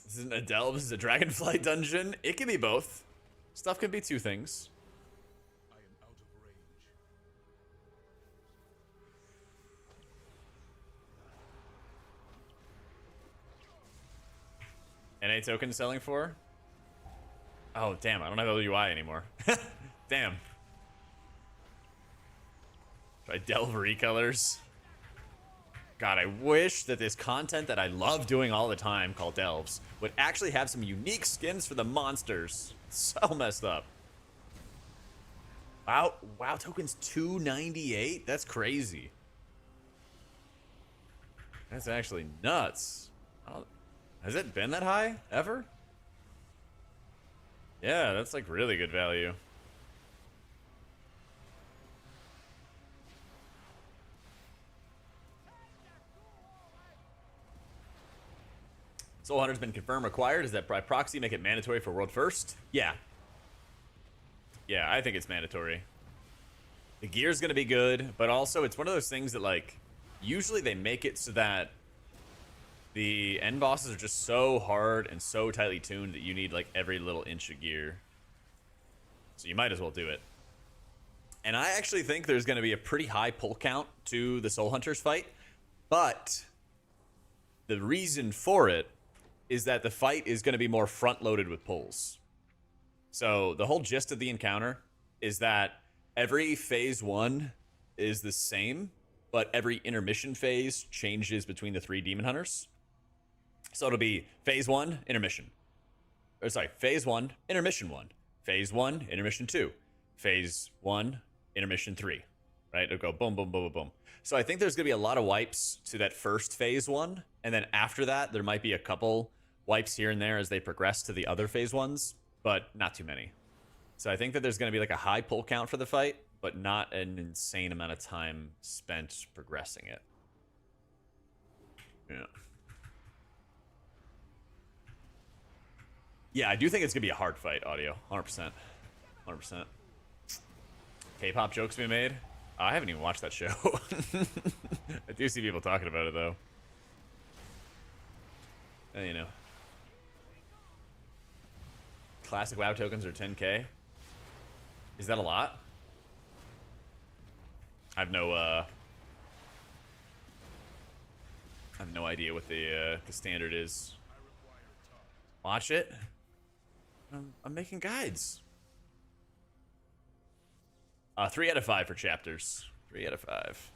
This isn't a delve, this is a dragonfly dungeon. It can be both. Stuff can be two things. I am out of range. NA token selling for? Oh, damn, I don't have UI anymore. Damn. Try delve recolors. God, I wish that this content that I love doing all the time, called delves, would actually have some unique skins for the monsters. It's so messed up. Wow, wow, token's 298? That's crazy. That's actually nuts. Has it been that high ever? Yeah, that's like really good value. Soul Hunter's been confirmed required. Does that by proxy make it mandatory for World First? Yeah. Yeah, I think it's mandatory. The gear's gonna be good, but also it's one of those things that like usually they make it so that the end bosses are just so hard and so tightly tuned that you need like every little inch of gear. So you might as well do it. And I actually think there's gonna be a pretty high pull count to the Soul Hunters fight, but the reason for it is that the fight is going to be more front-loaded with pulls. So the whole gist of the encounter is that every phase 1 is the same, but every intermission phase changes between the 3 demon hunters. So it'll be phase 1, intermission. Or sorry, phase 1, intermission 1. Phase 1, intermission 2. Phase 1, intermission 3. Right? It'll go boom, boom, boom, boom, boom. So I think there's going to be a lot of wipes to that first phase 1. And then after that, there might be a couple wipes here and there as they progress to the other phase 1s. But not too many. So I think that there's going to be like a high pull count for the fight, but not an insane amount of time spent progressing it. Yeah. Yeah, I do think it's going to be a hard fight, audio. 100%. 100%. K-pop jokes being made? I haven't even watched that show. I do see people talking about it, though. You know. Classic WoW tokens are 10k. Is that a lot? I have no idea what the standard is. Watch it. I'm making guides. 3 out of 5 for chapters. 3 out of 5.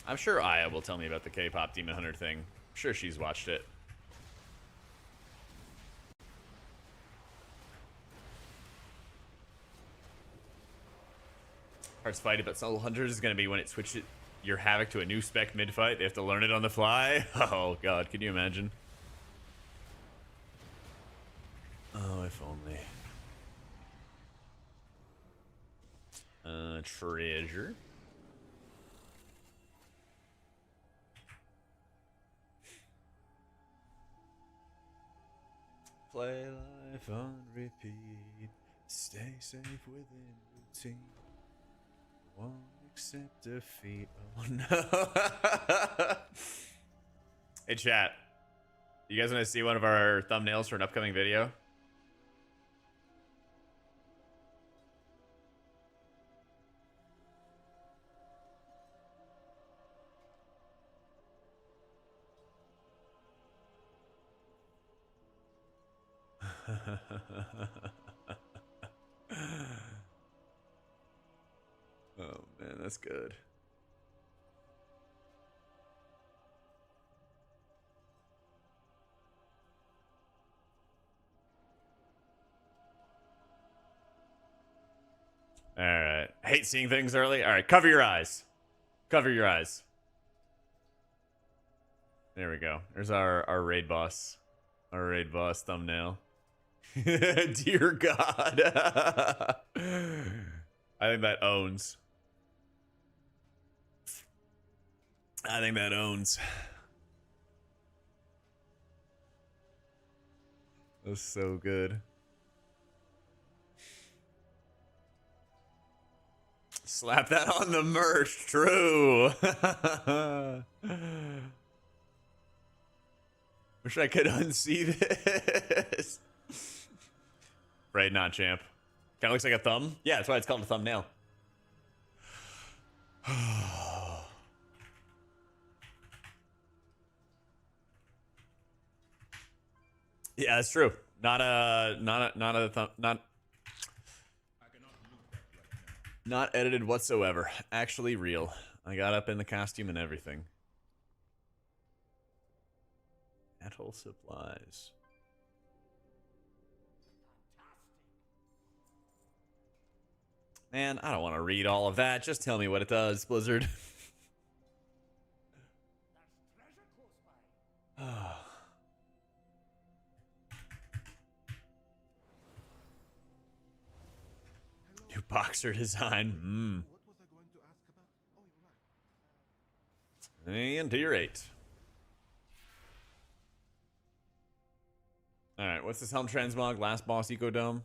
I'm sure Aya will tell me about the K-pop Demon Hunter thing. I'm sure she's watched it. Hardest fight about Soul Hunters is going to be when it switches your Havoc to a new spec mid-fight. They have to learn it on the fly. Oh, God. Can you imagine? Oh, if only. Treasure. Play life on repeat. Stay safe within routine. Won't accept defeat. Oh no. Hey chat. You guys want to see one of our thumbnails for an upcoming video? Oh man, that's good. All right. I hate seeing things early. All right, cover your eyes. Cover your eyes. There we go. There's our raid boss. Our raid boss thumbnail. Dear God. I think that owns. I think that owns. That's so good. Slap that on the merch. True. Wish I could unsee this. Right, not champ. Kind of looks like a thumb. Yeah, that's why it's called a thumbnail. Yeah, that's true. Not edited whatsoever. Actually real. I got up in the costume and everything. Metal supplies. Man, I don't want to read all of that. Just tell me what it does, Blizzard. New boxer design. And tier 8. Alright, what's this helm transmog? Last boss Ecodome?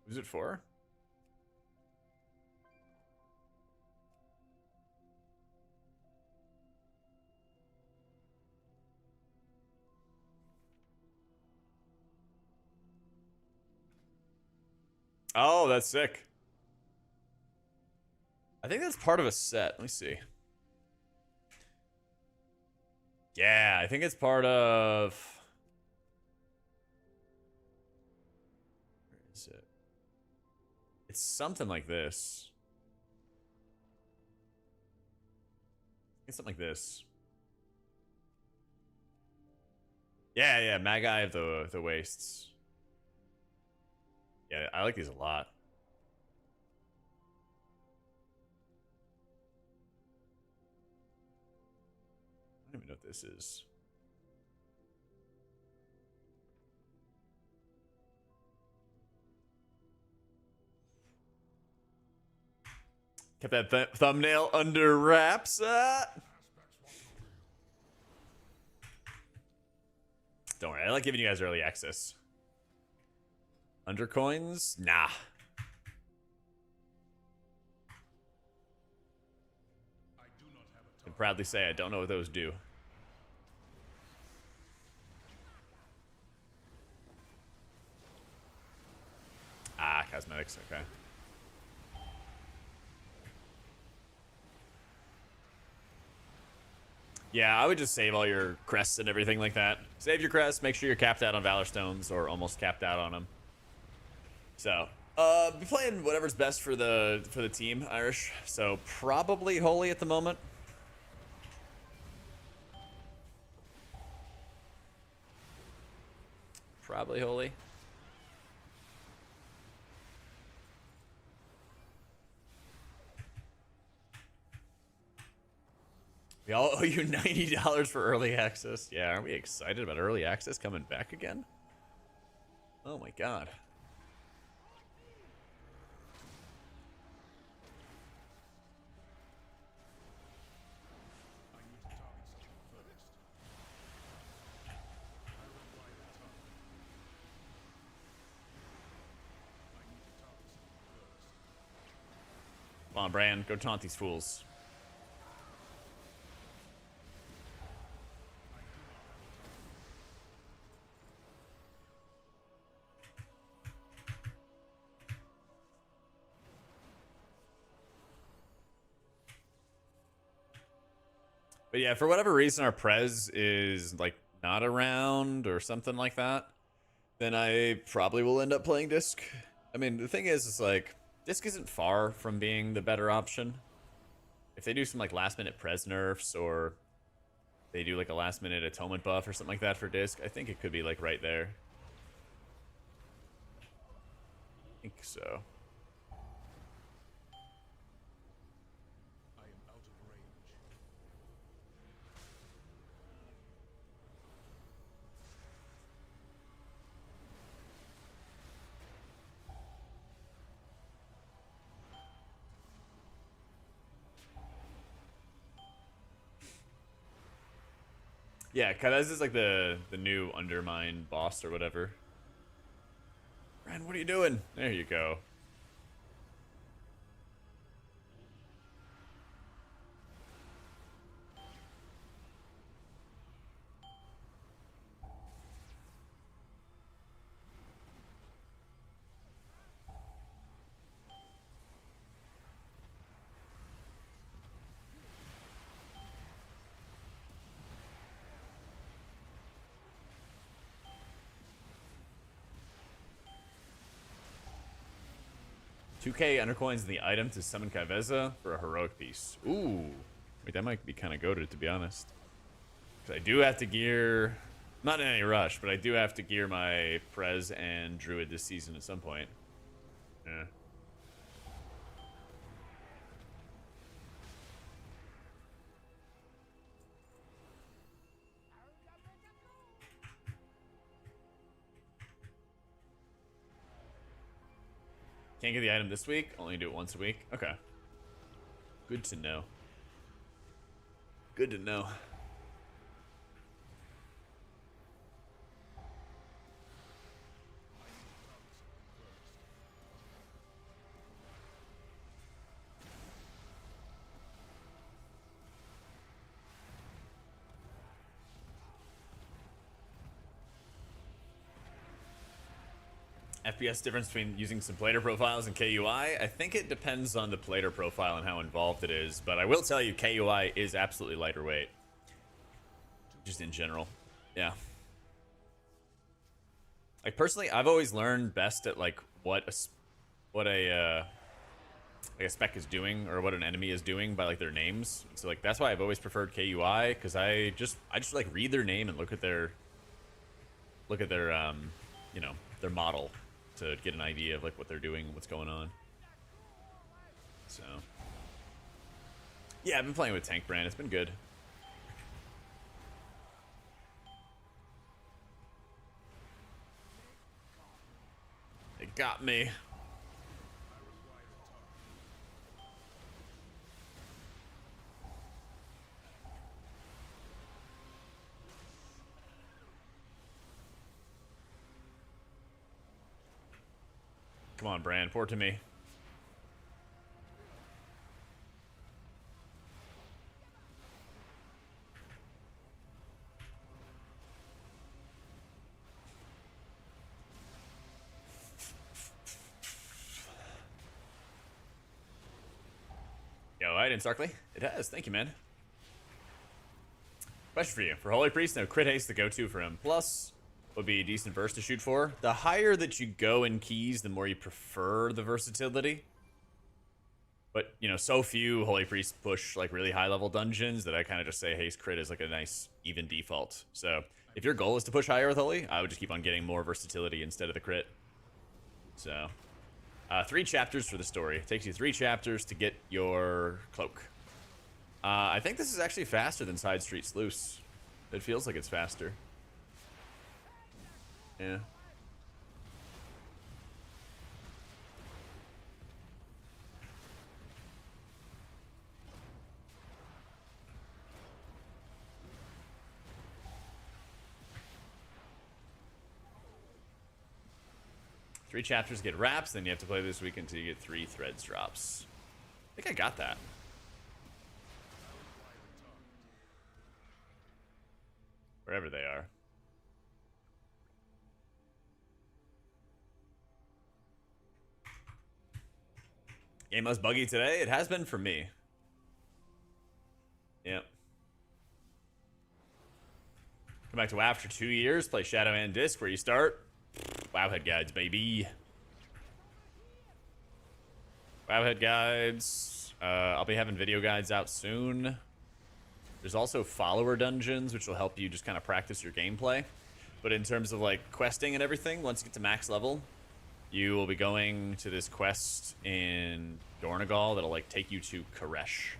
Who's it for? Oh, that's sick. I think that's part of a set. Let me see. Yeah, I think it's part of... Where is it? It's something like this. It's something like this. Yeah, yeah, Magi of the Wastes. Yeah, I like these a lot. I don't even know what this is. Kept that thumbnail under wraps. Don't worry, I like giving you guys early access. Undercoins? Nah. I can proudly say I don't know what those do. Ah, cosmetics, okay. Yeah, I would just save all your crests and everything like that. Save your crests, make sure you're capped out on Valor Stones or almost capped out on them. So, be playing whatever's best for the team, Irish. So probably Holy at the moment. Probably Holy. We all owe you $90 for early access. Yeah, aren't we excited about early access coming back again? Oh my god. Come on, Bran, go taunt these fools. But yeah, for whatever reason our Prez is like not around or something like that, then I probably will end up playing Disc. I mean, the thing is like, Disc isn't far from being the better option. If they do some like last minute Prez nerfs or they do like a last minute atonement buff or something like that for Disc, I think it could be like right there. I think so. Yeah, Kadez is like the new Undermine boss or whatever. Ren, what are you doing? There you go. 2k undercoins in the item to summon Kaveza for a heroic piece. Ooh. Wait, that might be kind of goated, to be honest. Because I do have to gear... Not in any rush, but I do have to gear my Prez and Druid this season at some point. Yeah. Can't get the item this week? Only do it once a week? Okay. Good to know. Good to know. FPS difference between using some plater profiles and KUI? I think it depends on the plater profile and how involved it is, but I will tell you KUI is absolutely lighter weight. just in general. Yeah. Like personally, I've always learned best at like what a like a spec is doing or what an enemy is doing by like their names. So like that's why I've always preferred KUI, because I just like read their name and look at their you know, their model to get an idea of like what they're doing, what's going on. So yeah, I've been playing with Tank Brand. It's been good. It got me. Come on, Brand, pour it to me. Yo, I didn't Starkly. It has. Thank you, man. Question for you. For Holy Priest, no crit haste the go-to for him. Plus, would be a decent verse to shoot for. The higher that you go in keys, the more you prefer the versatility. But, you know, so few Holy Priests push, like, really high-level dungeons that I kind of just say haste crit is, like, a nice, even default. So, if your goal is to push higher with Holy, I would just keep on getting more versatility instead of the crit. So, 3 chapters for the story. It takes you 3 chapters to get your cloak. I think this is actually faster than Side Street Sluice. It feels like it's faster. Yeah. Three chapters get wraps, then you have to play this week until you get 3 threads drops. I think I got that. Wherever they are. Game was buggy today. It has been for me. Yep. Come back to WoW after 2 years. Play Shadow and Disc where you start. Wowhead guides, baby. Wowhead guides. I'll be having video guides out soon. There's also follower dungeons, which will help you just kind of practice your gameplay. But in terms of like questing and everything, once you get to max level, you will be going to this quest in Dornegal that'll like take you to Koresh.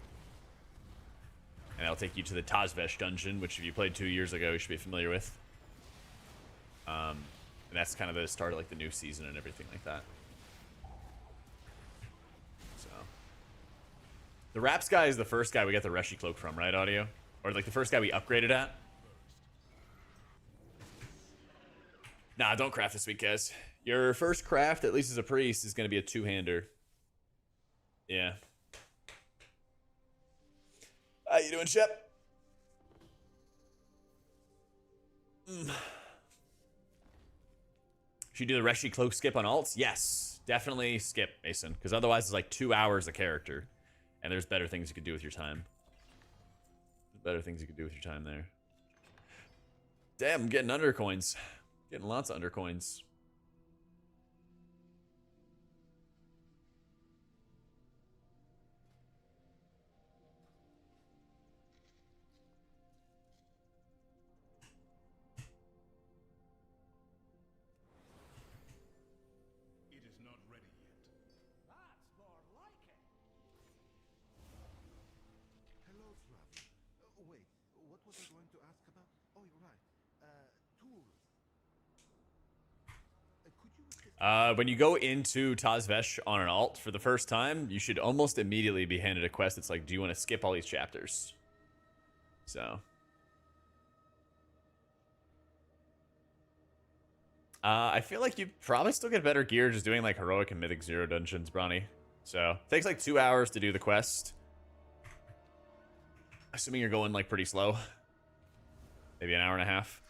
And that'll take you to the Tazvesh dungeon, which if you played 2 years ago, you should be familiar with. And that's kind of the start of like the new season and everything like that. So the Raps guy is the first guy we got the Reshi cloak from, right, Audio? Or like the first guy we upgraded at? Nah, don't craft this week, guys. Your first craft, at least as a priest, is going to be a 2-hander. Yeah. How you doing, Shep? Should you do the Reshi cloak skip on alts? Yes, definitely skip, Mason, because otherwise it's like 2 hours a character, and there's better things you could do with your time. Better things you could do with your time there. Damn, I'm getting undercoins. Getting lots of undercoins. It is not ready yet. That's more like it. Hello, Slav. Wait, what was I going to ask about? Oh, you're right. Tools. Could you assist When you go into Tazvesh on an alt for the first time, you should almost immediately be handed a quest that's like, do you want to skip all these chapters? So. I feel like you probably still get better gear just doing like heroic and mythic 0 dungeons, Bronny. So, it takes like 2 hours to do the quest. Assuming you're going like pretty slow. Maybe an hour and a half.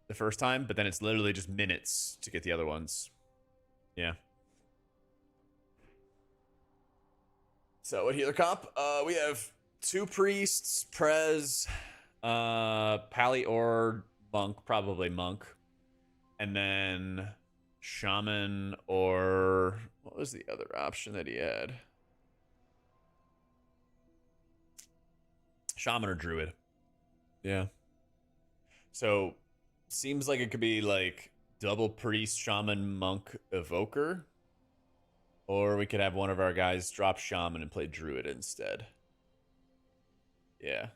The first time, but then it's literally just minutes to get the other ones. Yeah. So, what healer comp? We have 2 priests, Prez, Pally or monk, probably monk. And then shaman or what was the other option that he had? Shaman or druid. Yeah. So seems like it could be like double priest, shaman, monk, evoker. Or we could have one of our guys drop shaman and play druid instead. Yeah.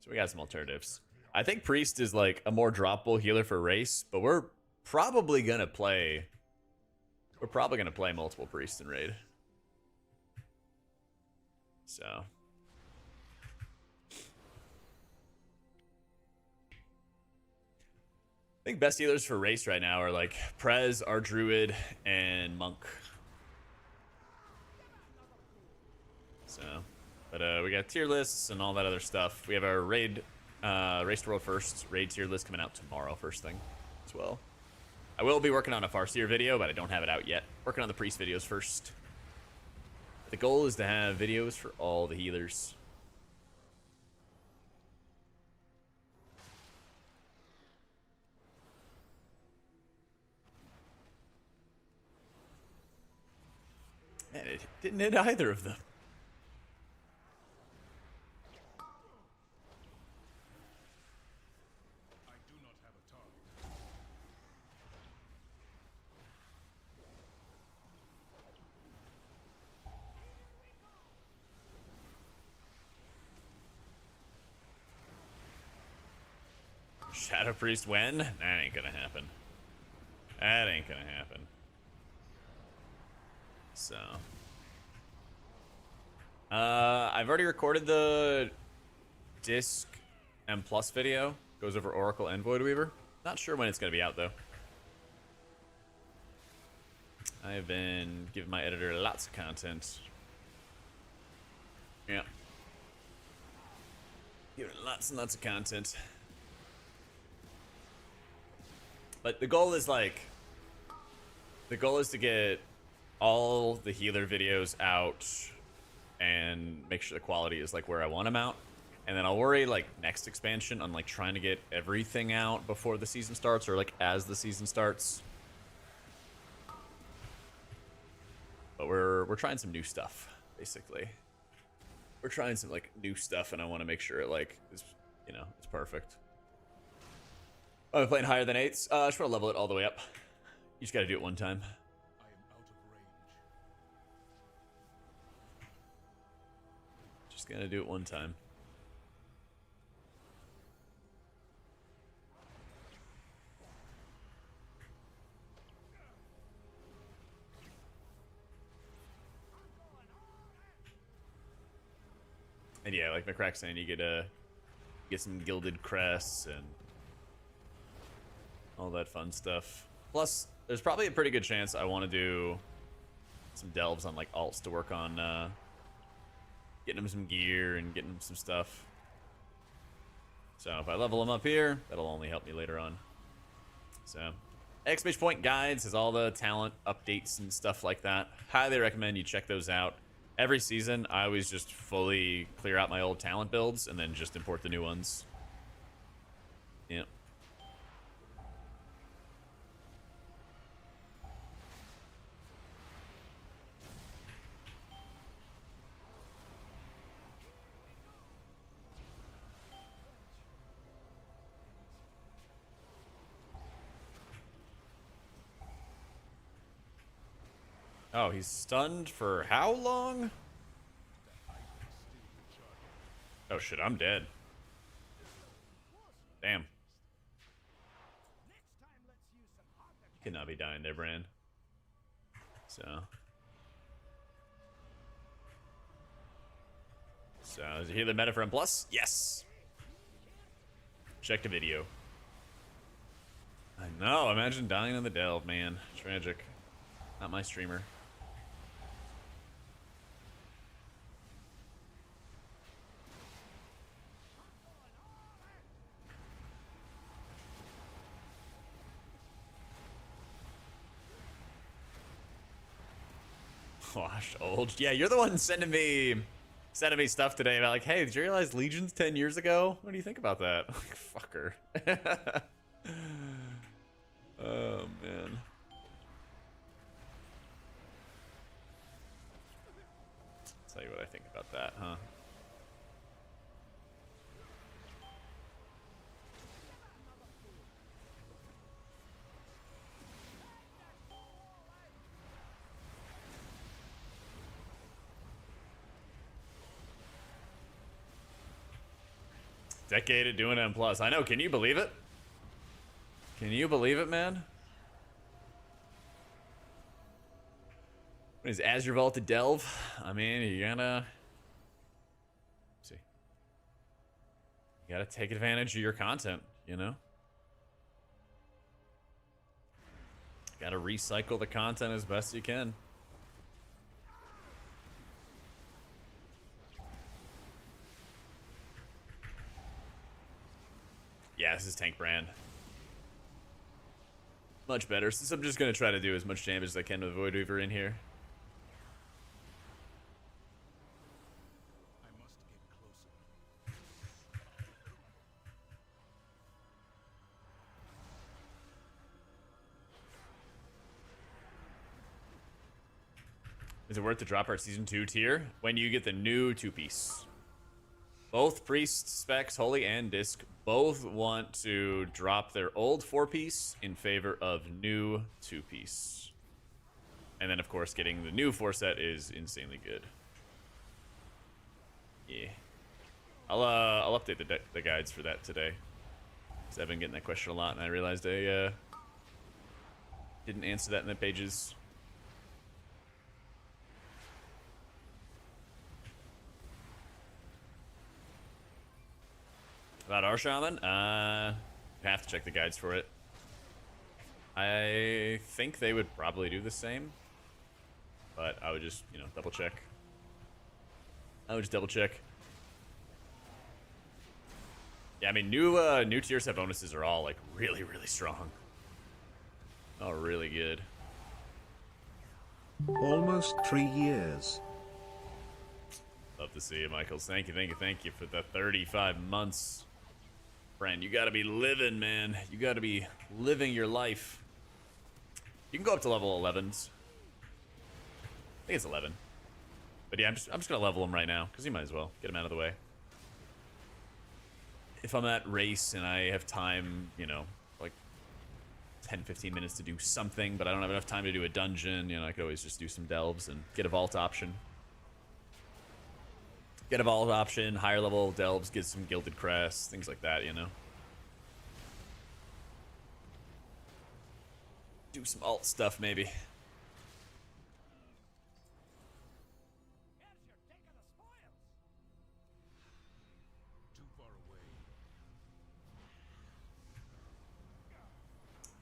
So we got some alternatives. I think priest is like a more droppable healer for race, but we're probably gonna play multiple priests in raid. So I think best healers for race right now are like Prez, our druid, and monk. So, but we got tier lists and all that other stuff. We have our raid, race to world first raid tier list coming out tomorrow, first thing, as well. I will be working on a Farseer video, but I don't have it out yet. Working on the priest videos first. The goal is to have videos for all the healers. And it didn't hit either of them. I do not have a target. Shadow Priest when? That ain't gonna happen. That ain't gonna happen. So I've already recorded the disc M plus video. Goes over Oracle and Voidweaver. Not sure when it's gonna be out though. I have been giving my editor lots of content. Yeah. Giving lots and lots of content. But the goal is like, the goal is to get all the healer videos out and make sure the quality is like where I want them out. And then I'll worry like next expansion on like trying to get everything out before the season starts or like as the season starts. But we're trying some new stuff, basically. We're trying some like new stuff and I want to make sure it like is, you know, it's perfect. Oh, I'm playing higher than 8s. I just want to level it all the way up. You just got to do it one time. I am out of range. Just got to do it one time. And yeah, like McCrack's saying, you get some gilded crests and all that fun stuff. Plus, there's probably a pretty good chance I want to do some delves on like alts to work on getting them some gear and getting them some stuff. So if I level them up here, that'll only help me later on. So exclamation point guides has all the talent updates and stuff like that. Highly recommend you check those out. Every season, I always just fully clear out my old talent builds and then just import the new ones. Yep. Oh, he's stunned for how long? Oh shit, I'm dead. Damn. Could not be dying there, Bran. So is it healer meta for M plus? Yes. Check the video. I know, imagine dying in the delve, man. Tragic. Not my streamer. Washed old. Yeah, you're the one sending me stuff today about like, hey, did you realize Legion's 10 years ago? What do you think about that? Like, fucker. Oh man. Tell you what I think about that, huh? Decade of doing M+. I know, can you believe it? Can you believe it, man? What is Azure Vault to delve? I mean, you gotta... see. You gotta take advantage of your content, you know? You gotta recycle the content as best you can. Yeah, this is tank brand. Much better, since I'm just gonna try to do as much damage as I can with Voidweaver in here. I must get closer. Is it worth to drop our season 2 tier when you get the new 2-piece? Both priests, specs, holy and disc both want to drop their old 4-piece in favor of new 2-piece. And then of course getting the new 4-set is insanely good. Yeah. I'll update the guides for that today. Because I've been getting that question a lot and I realized I didn't answer that in the pages. About our shaman? I have to check the guides for it. I think they would probably do the same. But I would just, you know, double check. I would just double check. Yeah, I mean, new tier set bonuses are all, like, really, really strong. Oh, really good. Almost 3 years. Love to see it, Michaels. Thank you for the 35 months. Friend, you gotta be living, man. You gotta be living your life. You can go up to level 11s. I think it's 11. But yeah, I'm just gonna level them right now, because you might as well. Get them out of the way. If I'm at race and I have time, you know, like 10-15 minutes to do something, but I don't have enough time to do a dungeon, you know, I could always just do some delves and get a vault option. Get a vault option, higher level delves, get some gilded crest, things like that, you know. Do some alt stuff, maybe. Here's your take of the spoils. Too far away.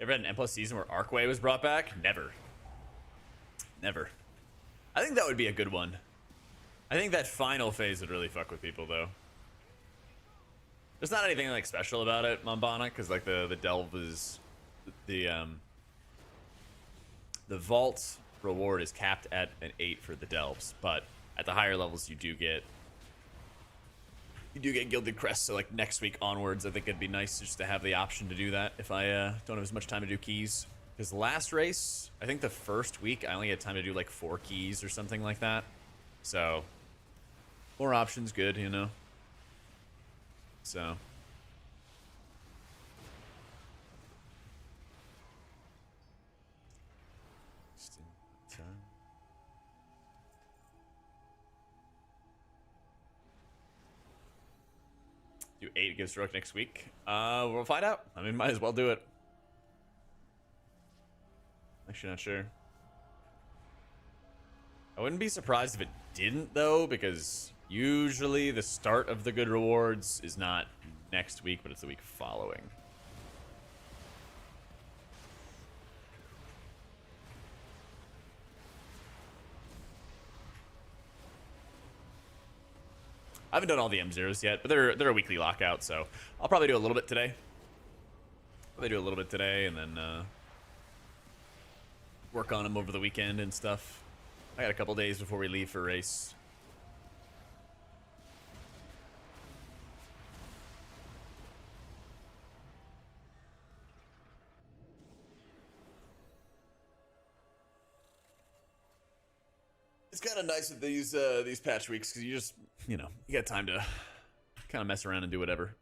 Ever had an M+ season where Arcway was brought back? Never. Never. I think that would be a good one. I think that final phase would really fuck with people, though. There's not anything like special about it, Mombana, because like the delve is the vault reward is capped at an 8 for the delves, but at the higher levels you do get gilded crests. So like next week onwards, I think it'd be nice just to have the option to do that if I don't have as much time to do keys. Because last race, I think the first week I only had time to do like 4 keys or something like that. So more options, good, you know. So just in time. Do 8 against Rook next week. We'll find out. I mean, might as well do it. Actually, not sure. I wouldn't be surprised if it didn't, though, because usually the start of the good rewards is not next week, but it's the week following. I haven't done all the M0s yet, but they're a weekly lockout, so I'll probably do a little bit today. Probably do a little bit today, and then work on them over the weekend and stuff. I got a couple days before we leave for a race. It's kind of nice with these patch weeks because you just, you know, you got time to kind of mess around and do whatever.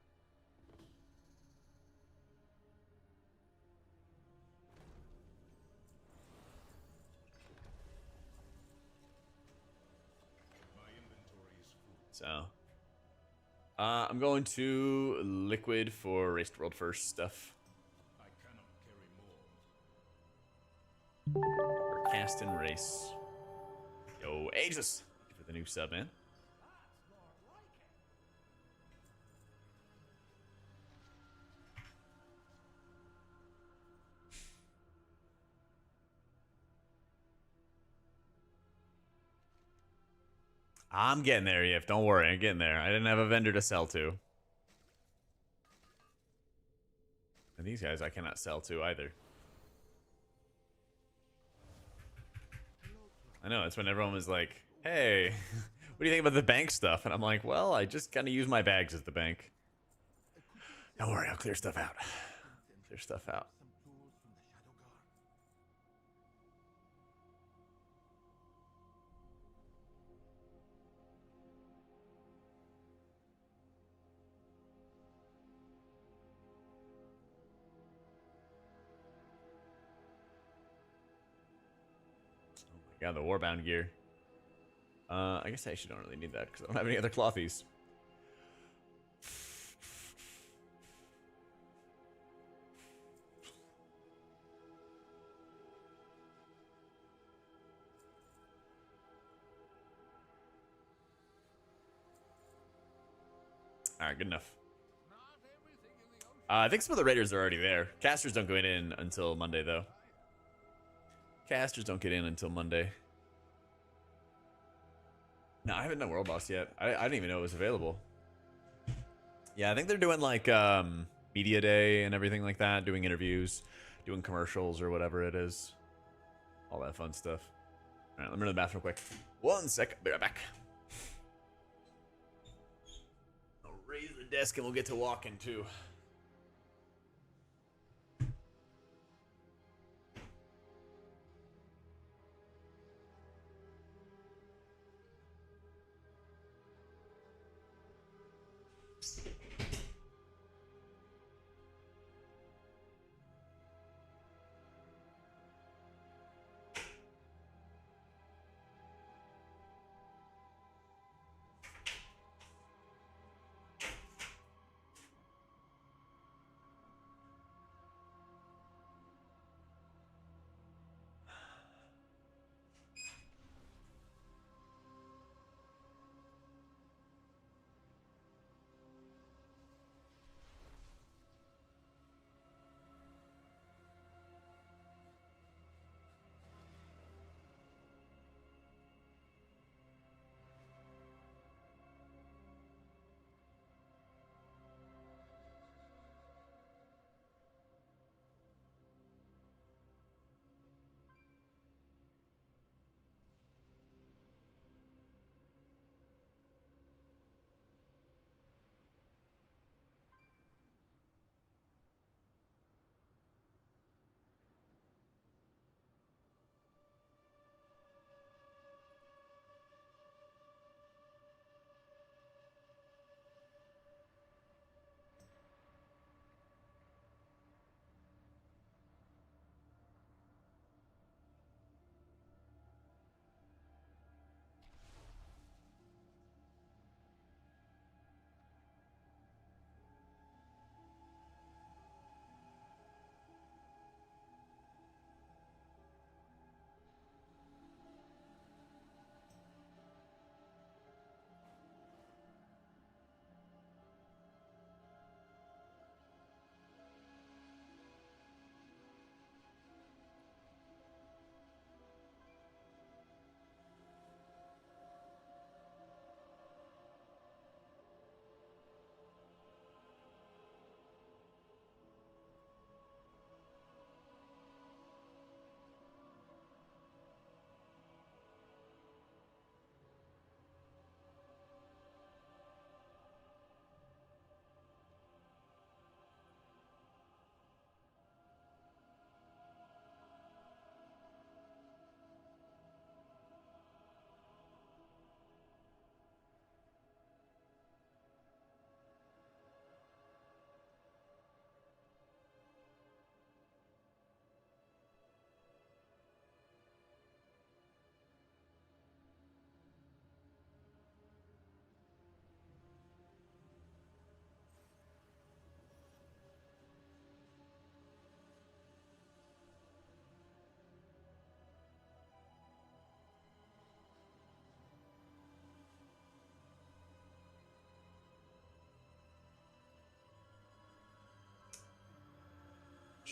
My inventory is full. So, I'm going to Liquid for Race to World first stuff. I cannot carry more. Or cast and race. Yo, Aegis! Thank you for the new sub, man. That's more like it. I'm getting there, Yif. Don't worry, I'm getting there. I didn't have a vendor to sell to. And these guys I cannot sell to either. I know, it's when everyone was like, hey, what do you think about the bank stuff? And I'm like, well, I just kind of use my bags as the bank. Don't worry, I'll clear stuff out. Clear stuff out. Some tools from the Shadow Guard. Oh my god, the Warbound gear. I guess I actually don't really need that because I don't have any other clothies. Alright, good enough. Not everything in the ocean. I think some of the raiders are already there. Casters don't go in until Monday, though. Casters don't get in until Monday. No, I haven't done World Boss yet. I didn't even know it was available. Yeah, I think they're doing like media day and everything like that, doing interviews, doing commercials or whatever it is. All that fun stuff. All right, let me run to the bathroom quick. 1 sec, I'll be right back. I'll raise the desk and we'll get to walking too.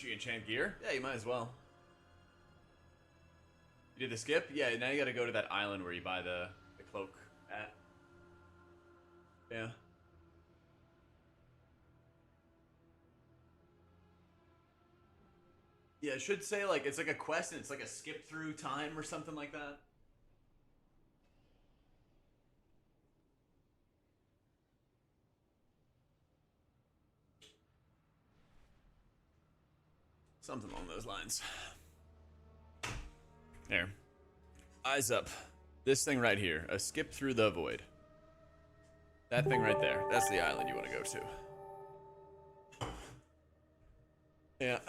Should you enchant gear? Yeah, you might as well. You did the skip? Yeah, now you gotta go to that island where you buy the cloak at. Yeah. Yeah, it should say like it's like a quest and it's like a skip through time or something like that. Something along those lines. There. Eyes up. This thing right here. A skip through the void. That thing right there. That's the island you want to go to. Yeah.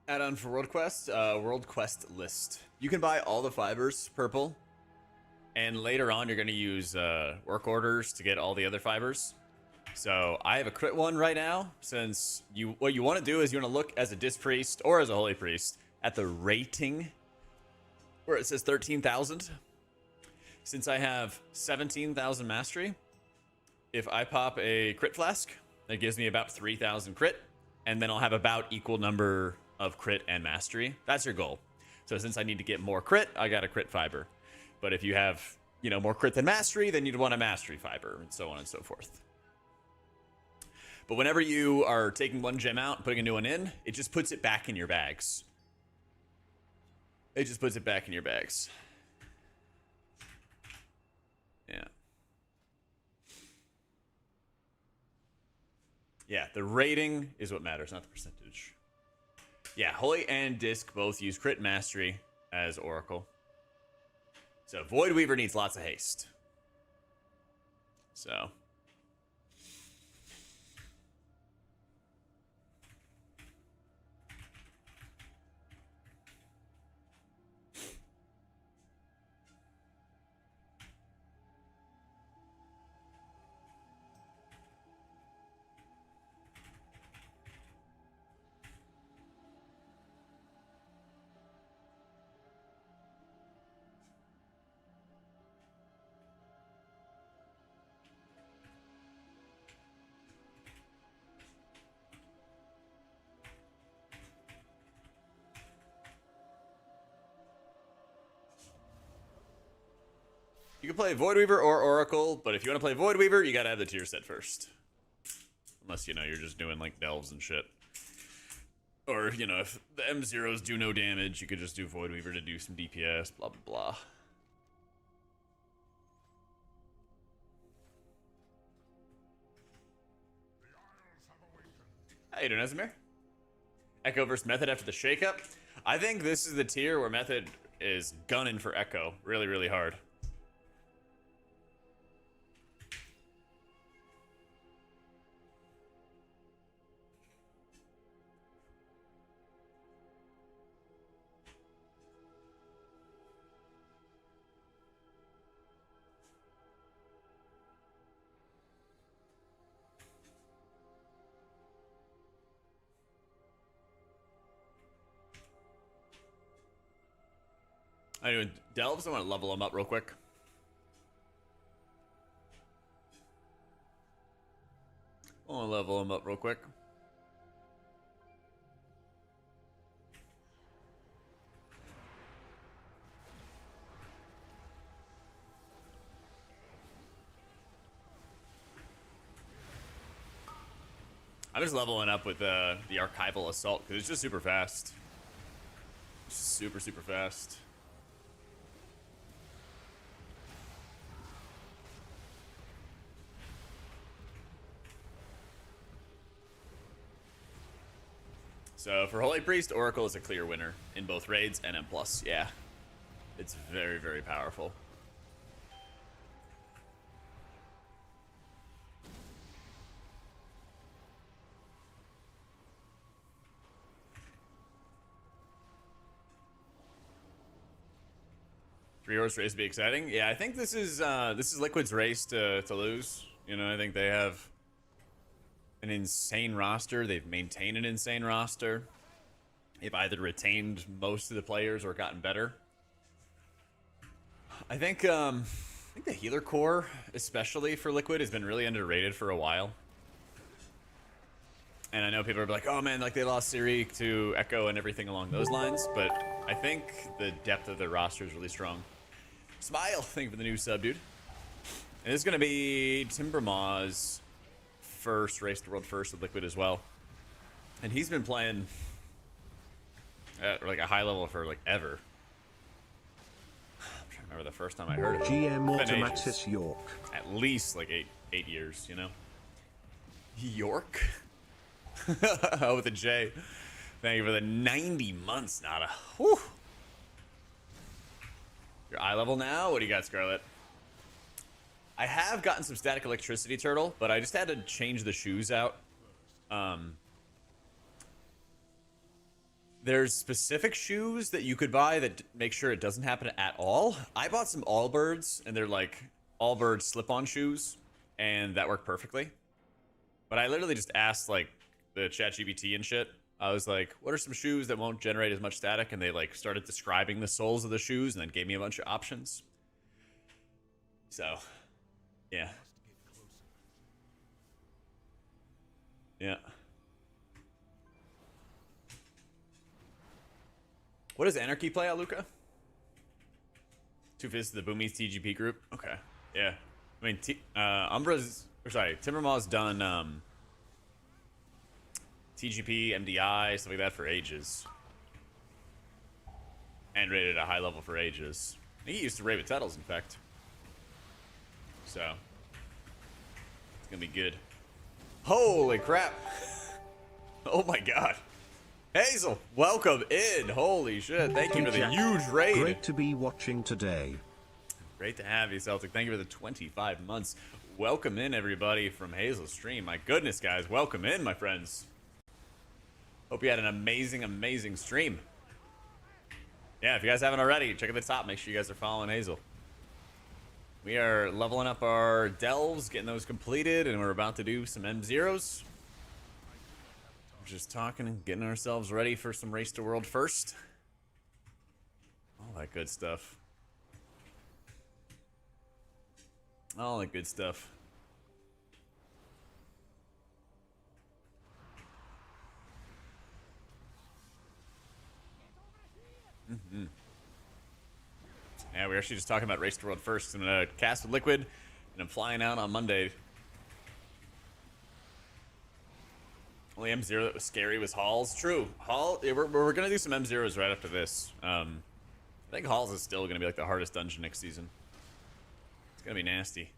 Add-on for World Quest list. You can buy all the fibers, purple, and later on you're going to use work orders to get all the other fibers. So I have a crit one right now, since what you want to do is you want to look as a disc priest or as a holy priest at the rating where it says 13,000. Since I have 17,000 mastery, if I pop a crit flask, that gives me about 3,000 crit, and then I'll have about equal number of crit and mastery. That's your goal. So since I need to get more crit, I got a crit fiber. But if you have, more crit than mastery, then you'd want a mastery fiber, and so on and so forth. But whenever you are taking one gem out and putting a new one in, it just puts it back in your bags. It just puts it back in your bags. Yeah. Yeah, the rating is what matters, not the percentage. Yeah, Holy and Disc both use crit mastery as Oracle. So Voidweaver needs lots of haste. So. You can play Voidweaver or Oracle, but if you want to play Voidweaver, you gotta have the tier set first. Unless, you're just doing, like, delves and shit. Or, if the M0s do no damage, you could just do Voidweaver to do some DPS, blah, blah, blah. How you doing, Esamir? Echo versus Method after the shakeup? I think this is the tier where Method is gunning for Echo really, really hard. I do delves. I want to level them up real quick. I want to level them up real quick. I'm just leveling up with the archival assault because it's just super fast. It's just super, super fast. So for Holy Priest, Oracle is a clear winner in both raids and M+. Yeah, it's very, very powerful. Three-horse race would be exciting. Yeah, I think this is Liquid's race to lose. You know, I think they have an insane roster. They've maintained an insane roster. They've either retained most of the players or gotten better. I think the healer core, especially for Liquid, has been really underrated for a while. And I know people are like, oh man, like they lost Siri to Echo and everything along those lines, but I think the depth of their roster is really strong. Smile, thank you for the new sub, dude. And this is going to be Timbermaw's first race to world first with Liquid as well. And he's been playing at like a high level for like ever. I'm trying to remember the first time I heard of him. GM Automatis York. At least like eight years, you know? York? Oh, with a J. Thank you for the 90 months, Nada. Whew. Your eye level now? What do you got, Scarlet? I have gotten some static electricity turtle, but I just had to change the shoes out. There's specific shoes that you could buy that make sure it doesn't happen at all. I bought some Allbirds, and they're like Allbird slip-on shoes, and that worked perfectly. But I literally just asked like the ChatGPT and shit. I was like, what are some shoes that won't generate as much static? And they like started describing the soles of the shoes and then gave me a bunch of options. So, yeah. Yeah. What does Anarchy play at, Luca? Two Fists to the Boomies TGP group? Okay. Yeah. I mean, Timbermaw's done TGP, MDI, stuff like that for ages. And rated at a high level for ages. I think he used to raid with Tettles, in fact. So, it's gonna be good. Holy crap! Oh my god. Hazel, welcome in. Holy shit. Thank you for the huge raid. Great to be watching today. Great to have you, Celtic. Thank you for the 25 months. Welcome in, everybody, from Hazel's stream. My goodness, guys. Welcome in, my friends. Hope you had an amazing, amazing stream. Yeah, if you guys haven't already, check at the top. Make sure you guys are following Hazel. We are leveling up our delves, getting those completed, and we're about to do some M0s. Just talking and getting ourselves ready for some race to world first. All that good stuff. All that good stuff. Yeah, we're actually just talking about race to world first. I'm gonna cast with Liquid, and I'm flying out on Monday. Only M0 that was scary was Halls. True. Hall. Yeah, we're gonna do some M0s right after this. I think Halls is still gonna be like the hardest dungeon next season. It's gonna be nasty.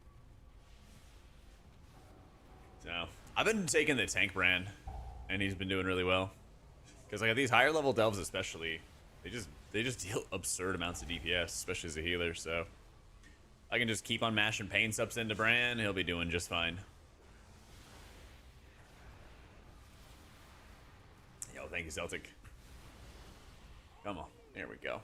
So I've been taking the tank brand, and he's been doing really well. Because like these higher level delves, especially, they just deal absurd amounts of DPS, especially as a healer. So I can just keep on mashing pain subs into Bran. He'll be doing just fine. Yo, thank you, Celtic. Come on, there we go.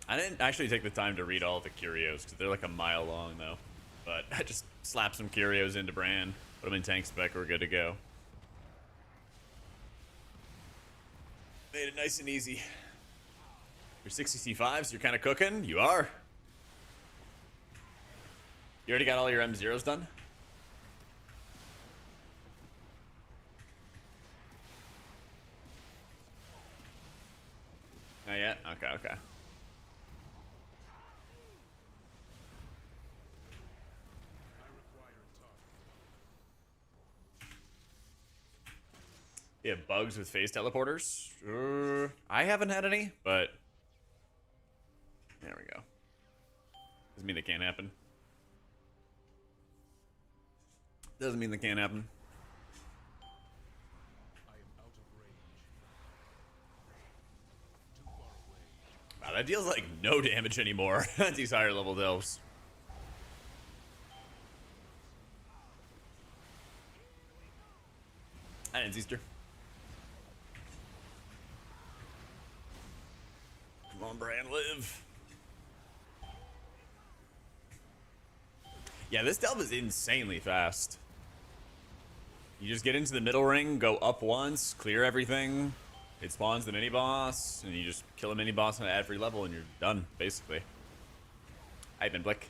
I didn't actually take the time to read all the curios because they're like a mile long though. But I just slapped some curios into Bran, put them in tank spec, we're good to go. Made it nice and easy. You're 60 C5s, you're kind of cooking. You are. You already got all your M0s done? Not yet? Okay, okay. You have bugs with phase teleporters? I haven't had any, but there we go. Doesn't mean they can't happen. Doesn't mean they can't happen. Wow, that deals like no damage anymore at these higher level delves. Hi, it's Easter. Come on, Bran, live. Yeah, this delve is insanely fast. You just get into the middle ring, go up once, clear everything. It spawns the mini boss, and you just kill a mini boss on every level, and you're done, basically. Hi, Ben Blick.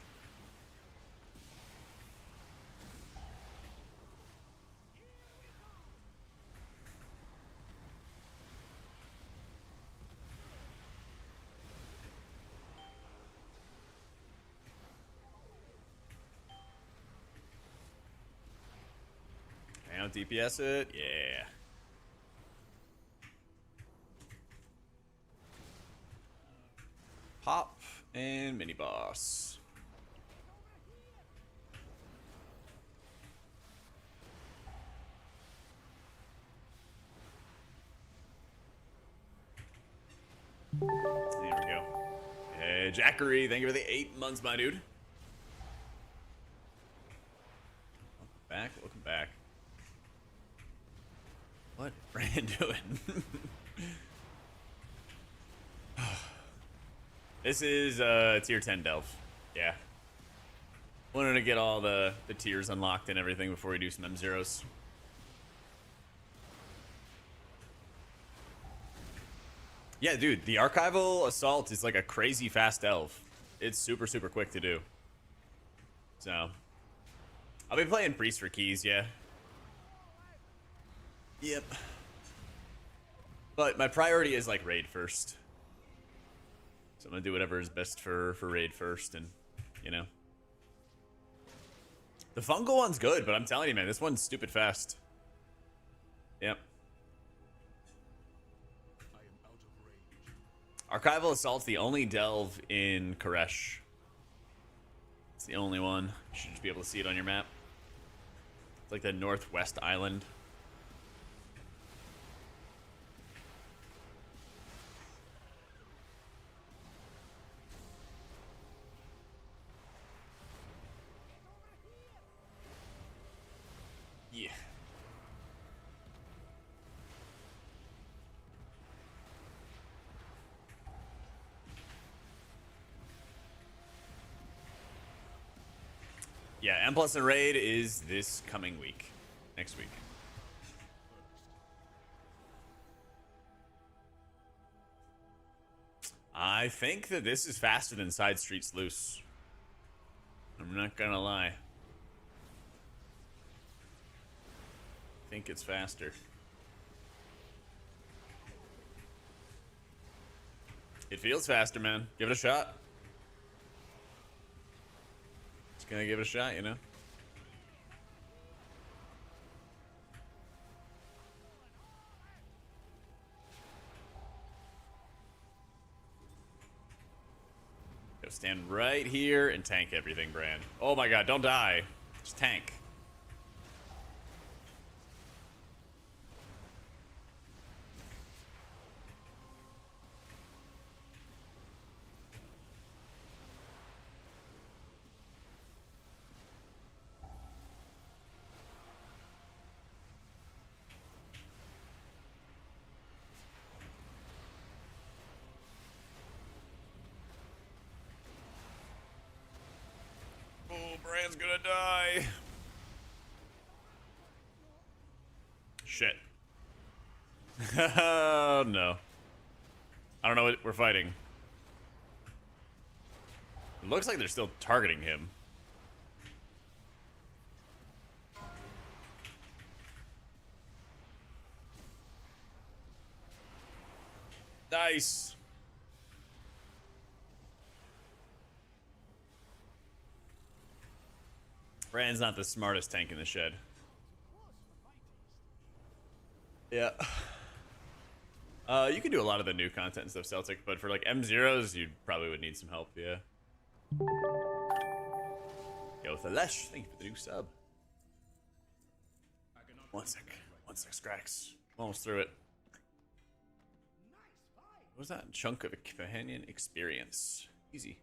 Now DPS it, yeah. Pop and mini boss. There we go. Hey, Jackery, thank you for the 8 months, my dude. Welcome back, welcome back. What is Bran doing? This is tier 10 delve. Yeah. Wanted to get all the tiers unlocked and everything before we do some M0s. Yeah, dude, the archival assault is like a crazy fast delve. It's super, super quick to do. So, I'll be playing priest for keys, yeah. Yep. But my priority is like raid first. So I'm gonna do whatever is best for raid first, and you know. The fungal one's good, but I'm telling you, man, this one's stupid fast. Yep. Archival Assault's the only delve in Koresh. It's the only one. You should just be able to see it on your map. It's like the northwest island. Yeah. Yeah, M plus and raid is this coming week. Next week. I think that this is faster than Side Streets Loose. I'm not gonna lie. I think it's faster. It feels faster, man. Give it a shot. Just gonna give it a shot, you know? Go stand right here and tank everything, Bran. Oh my god, don't die. Just tank. Brian's gonna die. Shit. Oh, no. I don't know what we're fighting. It looks like they're still targeting him. Nice. Brand's not the smartest tank in the shed. Yeah. You can do a lot of the new content and stuff, Celtic, but for like M0s, you probably would need some help, yeah. Yo, Thalesh, thank you for the new sub. 1 sec. 1 sec, Scrax. Almost through it. What was that? Chunk of a companion experience. Easy.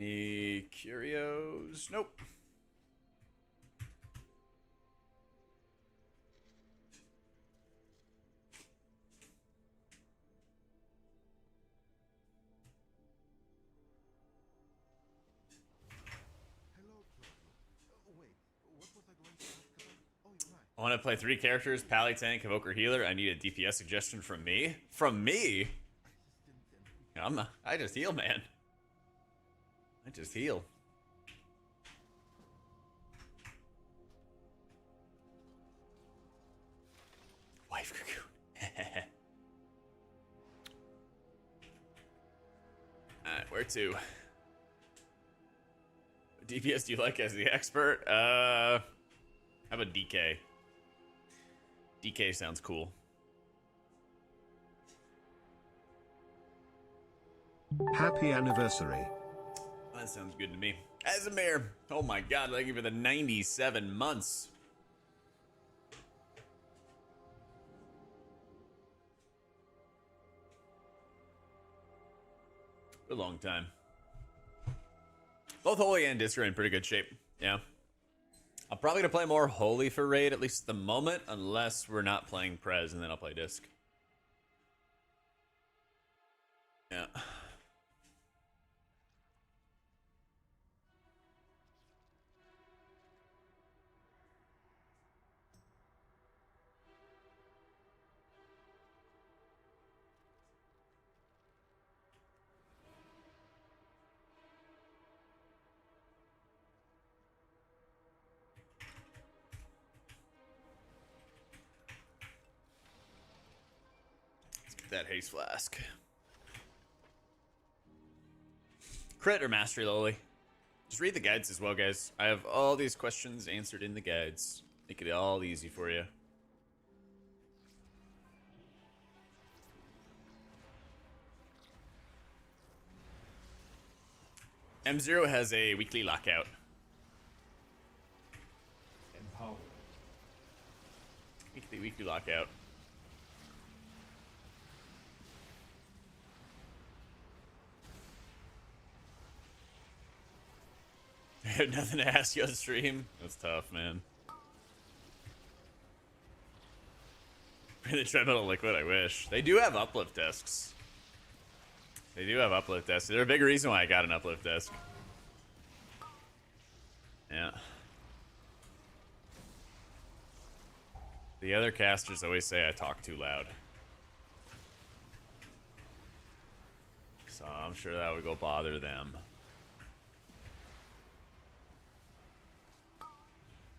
Any curios? Nope. Hello, traveler. Wait, what was I going to ask about? Oh, you're right. I want to play 3 characters, Pally Tank, Evoker Healer. I need a DPS suggestion from me? From me? I'm not, I just heal, man. I just heal. Wife cocoon. Alright, where to? What DPS do you like as the expert? How about DK? DK sounds cool. Happy anniversary. That sounds good to me. Azamir! Oh my god, thank you for the 97 months. A long time. Both Holy and Disc are in pretty good shape. Yeah. I'm probably gonna play more Holy for Raid, at least at the moment, unless we're not playing Prez, and then I'll play Disc. Yeah. That haste flask. Crit or mastery, lowly. Just read the guides as well, guys. I have all these questions answered in the guides. Make it all easy for you. M0 has a weekly lockout. Empower. Weekly lockout. I have nothing to ask you on stream. That's tough, man. Really try metal liquid, I wish. They do have uplift discs. They do have uplift discs. They're a big reason why I got an uplift disc. Yeah. The other casters always say I talk too loud. So I'm sure that would go bother them.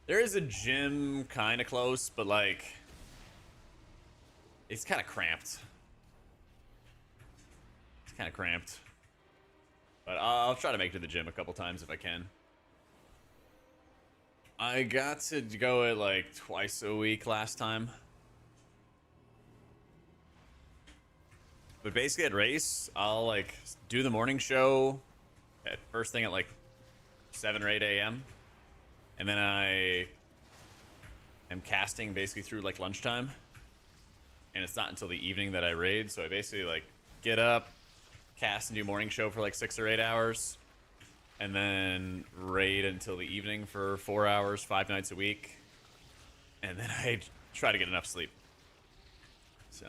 There is a gym kind of close, but like, it's kind of cramped. It's kind of cramped. But I'll try to make it to the gym a couple times if I can. I got to go at like twice a week last time. But basically at race, I'll like do the morning show at first thing at like 7 or 8 a.m. And then I am casting basically through like lunchtime. And it's not until the evening that I raid. So I basically like get up, cast and do morning show for like 6 or 8 hours. And then raid until the evening for 4 hours, 5 nights a week. And then I try to get enough sleep. So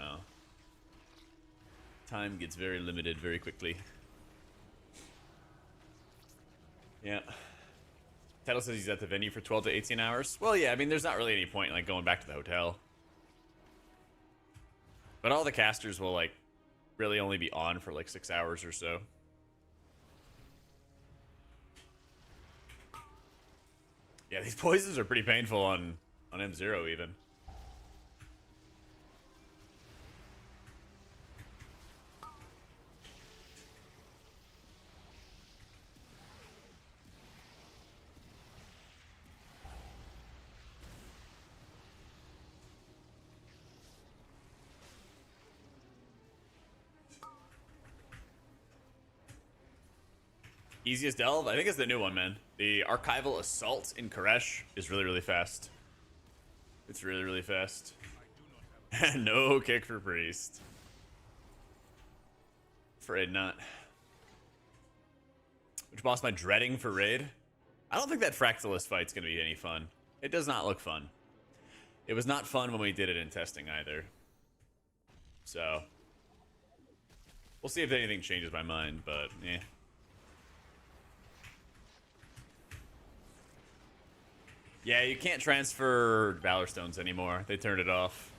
time gets very limited very quickly. Yeah. Title says he's at the venue for 12 to 18 hours. Well, yeah, I mean, there's not really any point in, like, going back to the hotel. But all the casters will, like, really only be on for, like, 6 hours or so. Yeah, these poisons are pretty painful on M0 even. Easiest delve? I think it's the new one, man. The Archival Assault in Koresh is really, really fast. It's really, really fast. No kick for Priest. Afraid not. Which boss am I dreading for Raid? I don't think that Fractalist fight's gonna be any fun. It does not look fun. It was not fun when we did it in testing either. So we'll see if anything changes my mind, but yeah. Yeah, you can't transfer Valor Stones anymore. They turned it off.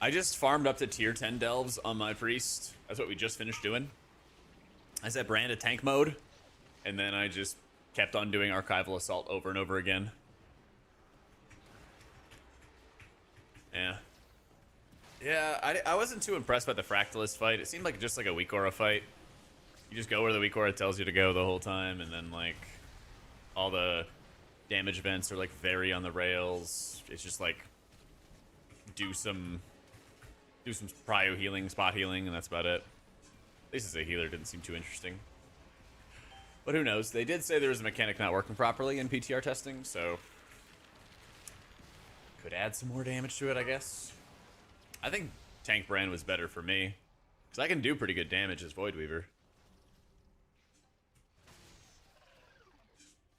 I just farmed up to tier 10 delves on my Priest. That's what we just finished doing. I set Brand to tank mode, and then I just kept on doing Archival Assault over and over again. Yeah. Yeah, I wasn't too impressed by the Fractalist fight. It seemed like just like a weak aura fight. You just go where the weak aura tells you to go the whole time, and then like all the damage events are like very on the rails. It's just like do some prio healing, spot healing, and that's about it. At least as a healer, didn't seem too interesting. But who knows? They did say there was a mechanic not working properly in PTR testing, so could add some more damage to it, I guess. I think Tank Brand was better for me, because I can do pretty good damage as Voidweaver.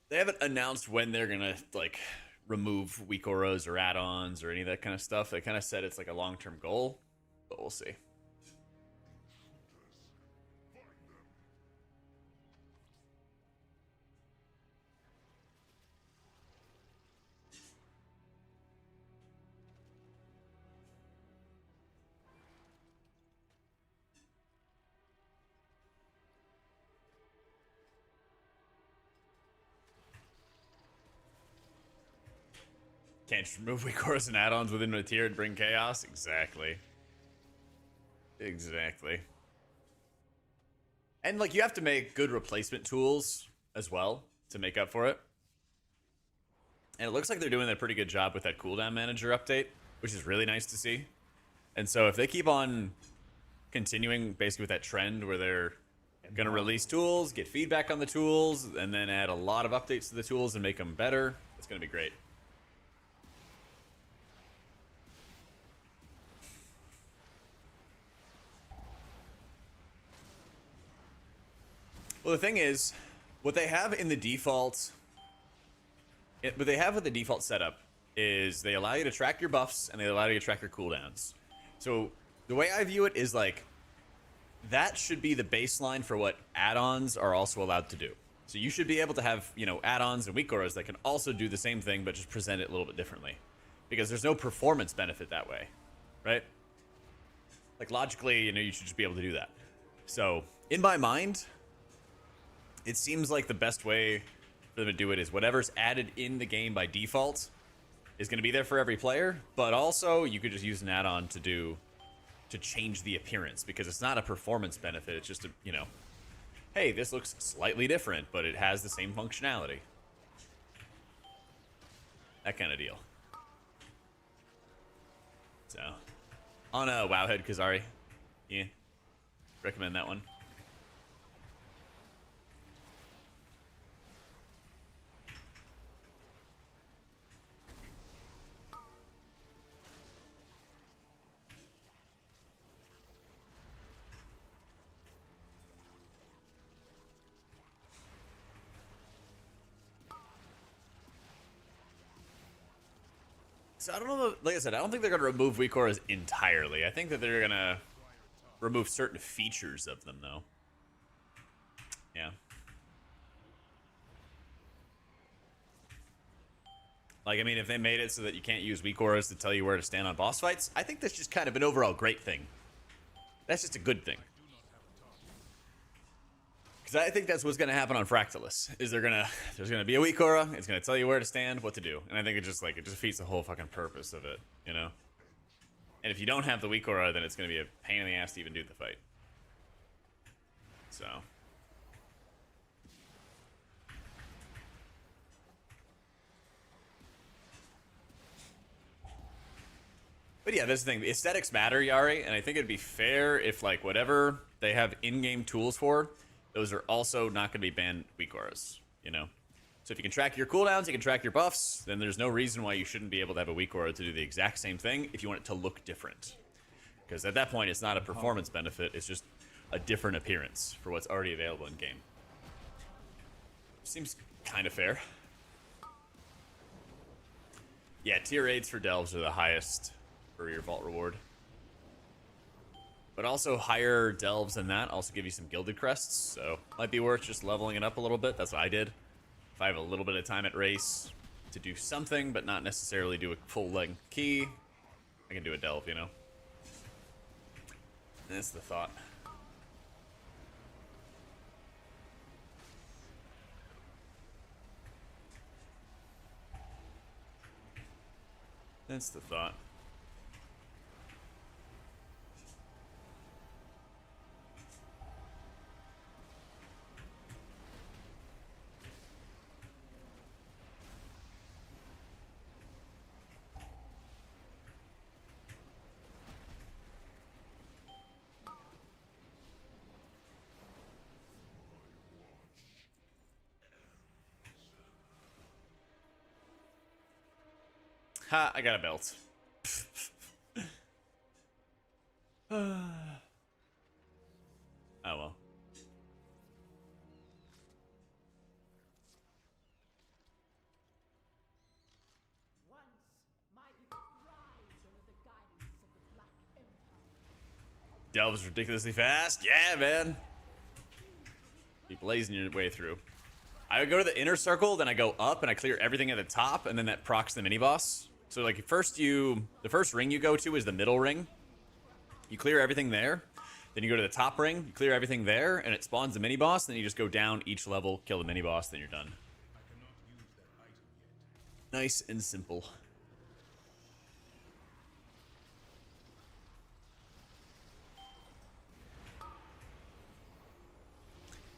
They haven't announced when they're gonna like remove weak auras or add-ons or any of that kind of stuff. They kind of said it's like a long-term goal, but we'll see. Can't just remove weak auras and add-ons within a tier and bring chaos? Exactly. Exactly. And like you have to make good replacement tools as well to make up for it. And it looks like they're doing a pretty good job with that cooldown manager update, which is really nice to see. And so if they keep on continuing basically with that trend where they're gonna release tools, get feedback on the tools, and then add a lot of updates to the tools and make them better, it's gonna be great. Well, the thing is, what they have in the default, what they have with the default setup is they allow you to track your buffs and they allow you to track your cooldowns. So the way I view it is like, that should be the baseline for what add-ons are also allowed to do. So you should be able to have, you know, add-ons and weak auras that can also do the same thing, but just present it a little bit differently. Because there's no performance benefit that way, right? Like logically, you know, you should just be able to do that. So in my mind, it seems like the best way for them to do it is whatever's added in the game by default is going to be there for every player, but also you could just use an add-on to change the appearance, because it's not a performance benefit. It's just a, you know, hey, this looks slightly different, but it has the same functionality. That kind of deal. So, on a Wowhead Kazari, yeah, recommend that one. So I don't know, like I said, I don't think they're going to remove weak auras entirely. I think that they're going to remove certain features of them, though. Yeah. Like, I mean, if they made it so that you can't use weak auras to tell you where to stand on boss fights, I think that's just kind of an overall great thing. That's just a good thing. Because I think that's what's going to happen on Fractalus, is there's going to be a weak aura, it's going to tell you where to stand, what to do. And I think it just defeats the whole fucking purpose of it, you know? And if you don't have the weak aura, then it's going to be a pain in the ass to even do the fight. So... But yeah, that's the thing. The aesthetics matter, Yari, and I think it'd be fair if, like, whatever they have in-game tools for, those are also not going to be banned weak auras, you know? So if you can track your cooldowns, you can track your buffs, then there's no reason why you shouldn't be able to have a weak aura to do the exact same thing if you want it to look different. Because at that point, it's not a performance benefit, it's just a different appearance for what's already available in-game. Seems kind of fair. Yeah, tier 8s for delves are the highest for your vault reward. But also higher delves than that also give you some gilded crests, so might be worth just leveling it up a little bit. That's what I did. If I have a little bit of time at race to do something, but not necessarily do a full length key, I can do a delve, you know? That's the thought. That's the thought. Ha, I got a belt. Oh well. Once my people rise under the guidance of the Black Empire. Delves ridiculously fast. Yeah, man. Be blazing your way through. I would go to the inner circle, then I go up and I clear everything at the top, and then that procs the mini boss. So like the first ring you go to is the middle ring. You clear everything there. Then you go to the top ring, you clear everything there, and it spawns the mini boss. Then you just go down each level, kill the mini boss, then you're done. Nice and simple.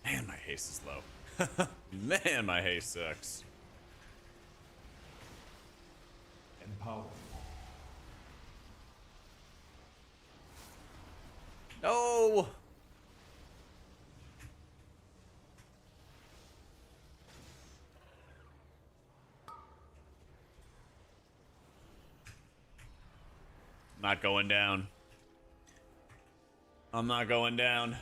Man, my haste is low. Man, my haste sucks. Empower. No! Not going down. I'm not going down.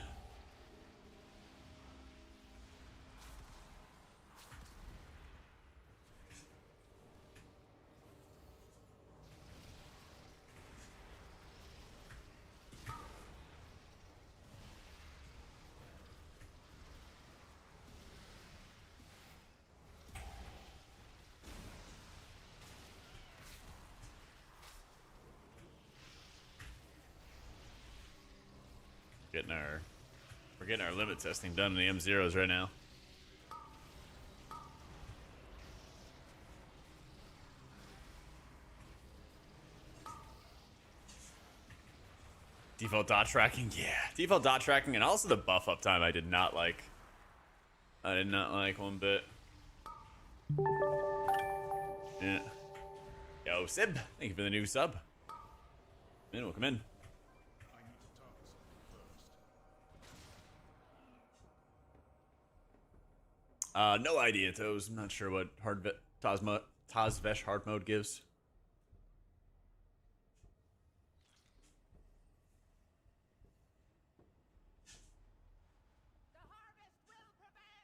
We're getting our limit testing done in the M0s right now. Default dot tracking, yeah. Default dot tracking and also the buff uptime I did not like. I did not like one bit. Yeah. Yo, Sib, thank you for the new sub. Welcome in. No idea, Toes. I'm not sure what Tazvesh hard mode gives. The harvest will prevail.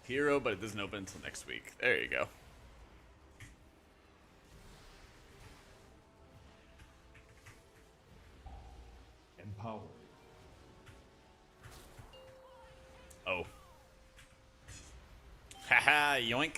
Hero, but it doesn't open until next week. There you go. Haha, yoink.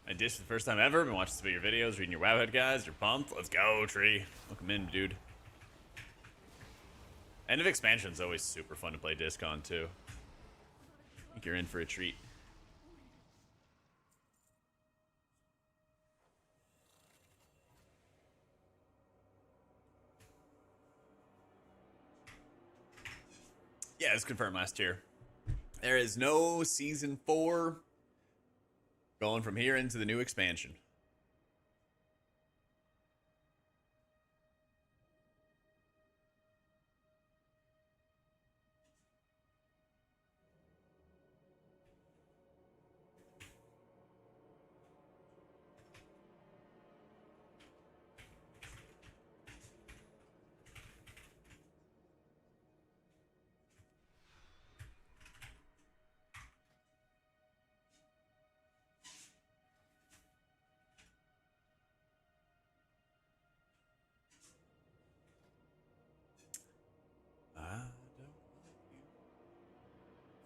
I dished for the first time ever. Been watching some of your videos, reading your Wowhead guys. You're pumped. Let's go, Tree. Welcome in, dude. End of expansion is always super fun to play disc on, too. I think you're in for a treat. Yeah, it's confirmed last year. There is no Season 4 going from here into the new expansion.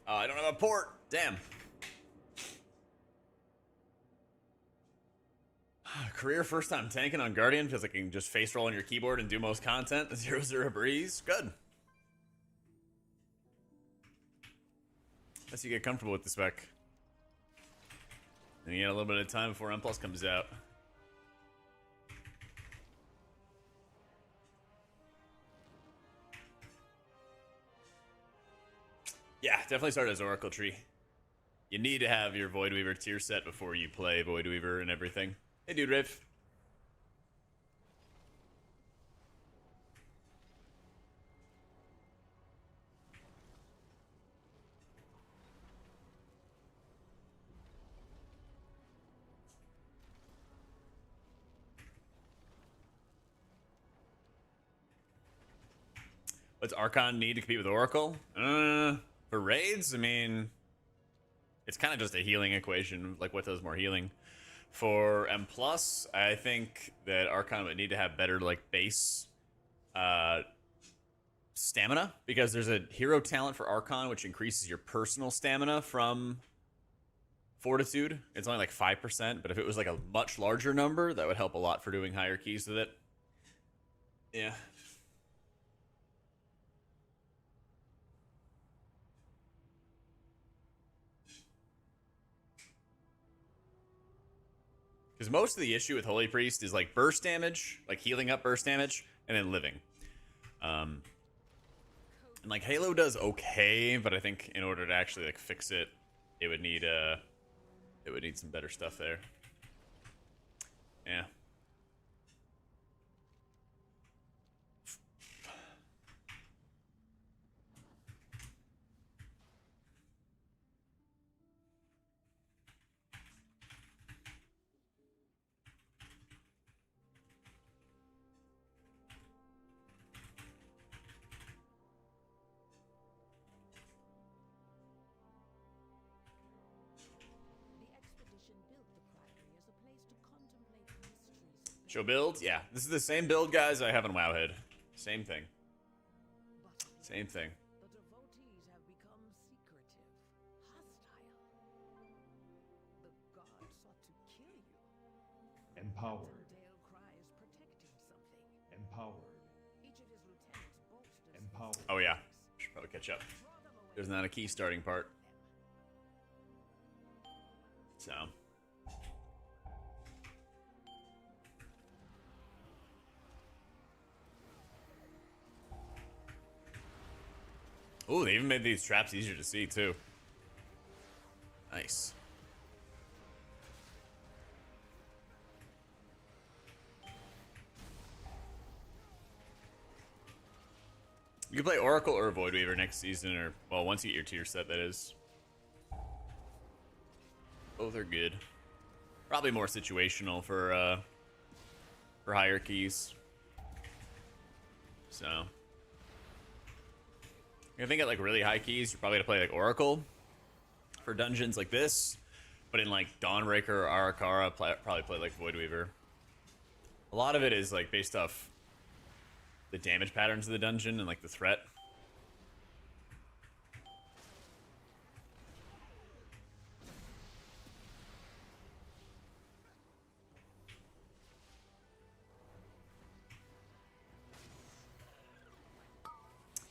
Oh, I don't have a port. Damn. Career first time tanking on Guardian. Feels like you can just face roll on your keyboard and do most content. 0-0 breeze. Good. Unless you get comfortable with the spec. And you get a little bit of time before M+ comes out. Yeah, definitely start as Oracle Tree. You need to have your Voidweaver tier set before you play Voidweaver and everything. Hey, dude, Riv. What's Archon need to compete with Oracle? For raids, I mean, it's kind of just a healing equation. Like, what does more healing? For M+, I think that Archon would need to have better, like, base stamina. Because there's a hero talent for Archon, which increases your personal stamina from Fortitude. It's only like 5%, but if it was like a much larger number, that would help a lot for doing higher keys with it. Yeah. Because most of the issue with Holy Priest is like burst damage, like healing up burst damage, and then living. And like Halo does okay, but I think in order to actually like fix it, it would need some better stuff there. Yeah. Show build? Yeah. This is the same build, guys, I have on Wowhead. Same thing. Same thing. The devotees have become secretive, hostile. The gods sought to kill you. Empowered. Dale cries protecting something. Empowered. Each of his lieutenants boasts Empowered. Oh, yeah. Should probably catch up. There's not a key starting part. So. Ooh, they even made these traps easier to see, too. Nice. You can play Oracle or Voidweaver next season, or, well, once you get your tier set, that is. Both are good. Probably more situational for higher keys. So I think at like really high keys, you're probably gonna play like Oracle for dungeons like this. But in like Dawnbreaker or Arakara, probably play like Voidweaver. A lot of it is like based off the damage patterns of the dungeon and like the threat.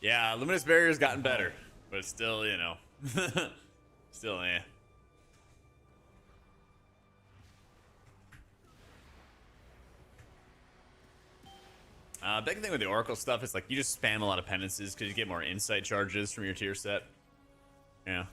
Yeah, Luminous Barrier's gotten better, but still, you know, still, eh. Big thing with the Oracle stuff is like you just spam a lot of penances because you get more insight charges from your tier set. Yeah.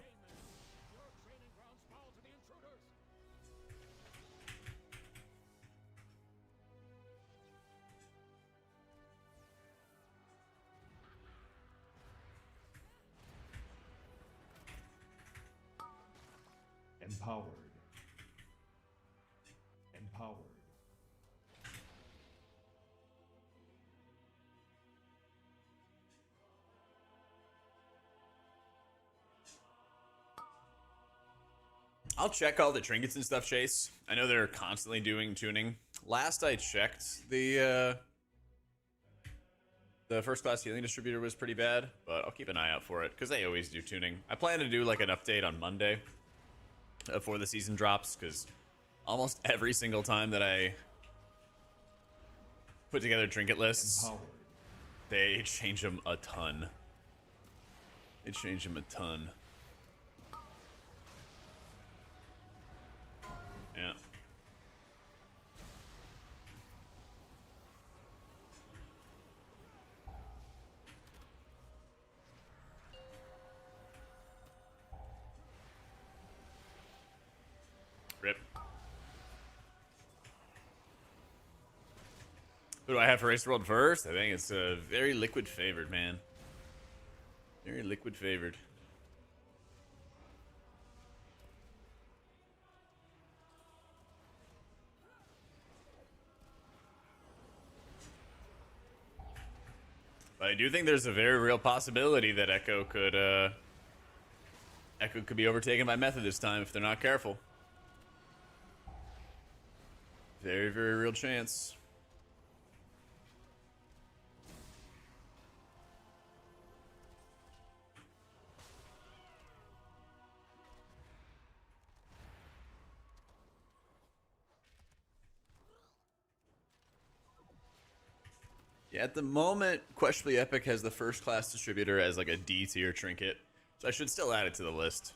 Empowered. Empowered. I'll check all the trinkets and stuff, Chase. I know they're constantly doing tuning. Last I checked, the first class healing distributor was pretty bad, but I'll keep an eye out for it because they always do tuning. I plan to do like an update on Monday before the season drops because almost every single time that I put together trinket lists, Empowered. they change them a ton. They change them a ton. Yeah. Rip. Who do I have for Race World first? I think it's very liquid favored, man. Very liquid favored. But I do think there's a very real possibility that Echo could be overtaken by Method this time if they're not careful. Very, very real chance. Yeah, at the moment, questionably Epic has the first class distributor as like a D tier trinket. So I should still add it to the list.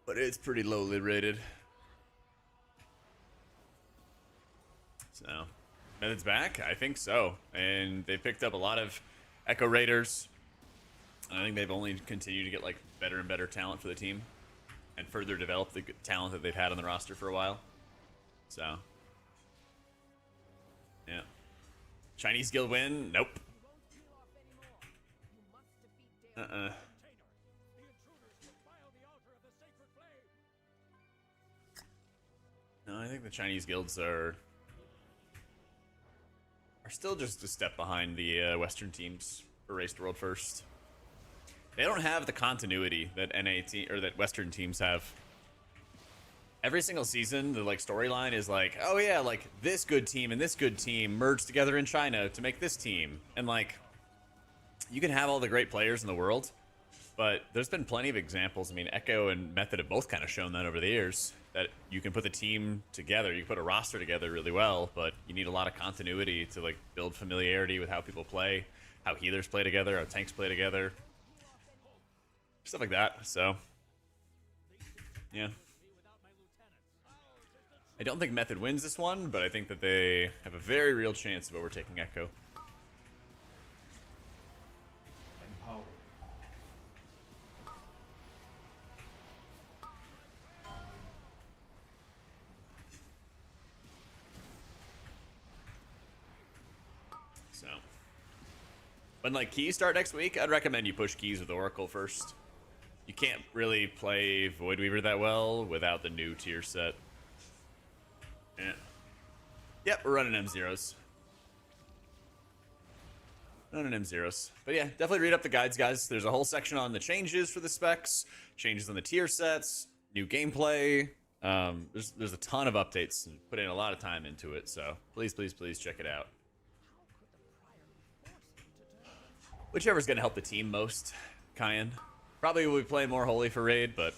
But it's pretty lowly rated. So, Method's back? I think so. And they picked up a lot of Echo Raiders. I think they've only continued to get like better and better talent for the team. And further develop the good talent that they've had on the roster for a while. So, yeah. Chinese guild win? Nope. No, I think the Chinese guilds are still just a step behind the Western teams for Race to World first. They don't have the continuity that that Western teams have. Every single season, the like storyline is like, oh yeah, like this good team and this good team merged together in China to make this team, and like you can have all the great players in the world, but there's been plenty of examples. I mean, Echo and Method have both kind of shown that over the years, that you can put the team together, you can put a roster together really well, but you need a lot of continuity to like build familiarity with how people play, how healers play together, how tanks play together, stuff like that. So, yeah. I don't think Method wins this one, but I think that they have a very real chance of overtaking Echo. Empowered. So, when like keys start next week, I'd recommend you push keys with Oracle first. You can't really play Voidweaver that well without the new tier set. Yeah. Yep, we're running M0s. Running M0s. But yeah, definitely read up the guides, guys. There's a whole section on the changes for the specs, changes on the tier sets, new gameplay. There's a ton of updates and put in a lot of time into it, so please, please, please check it out. Whichever's gonna help the team most, Kyan. Probably we'll be playing more Holy for Raid, but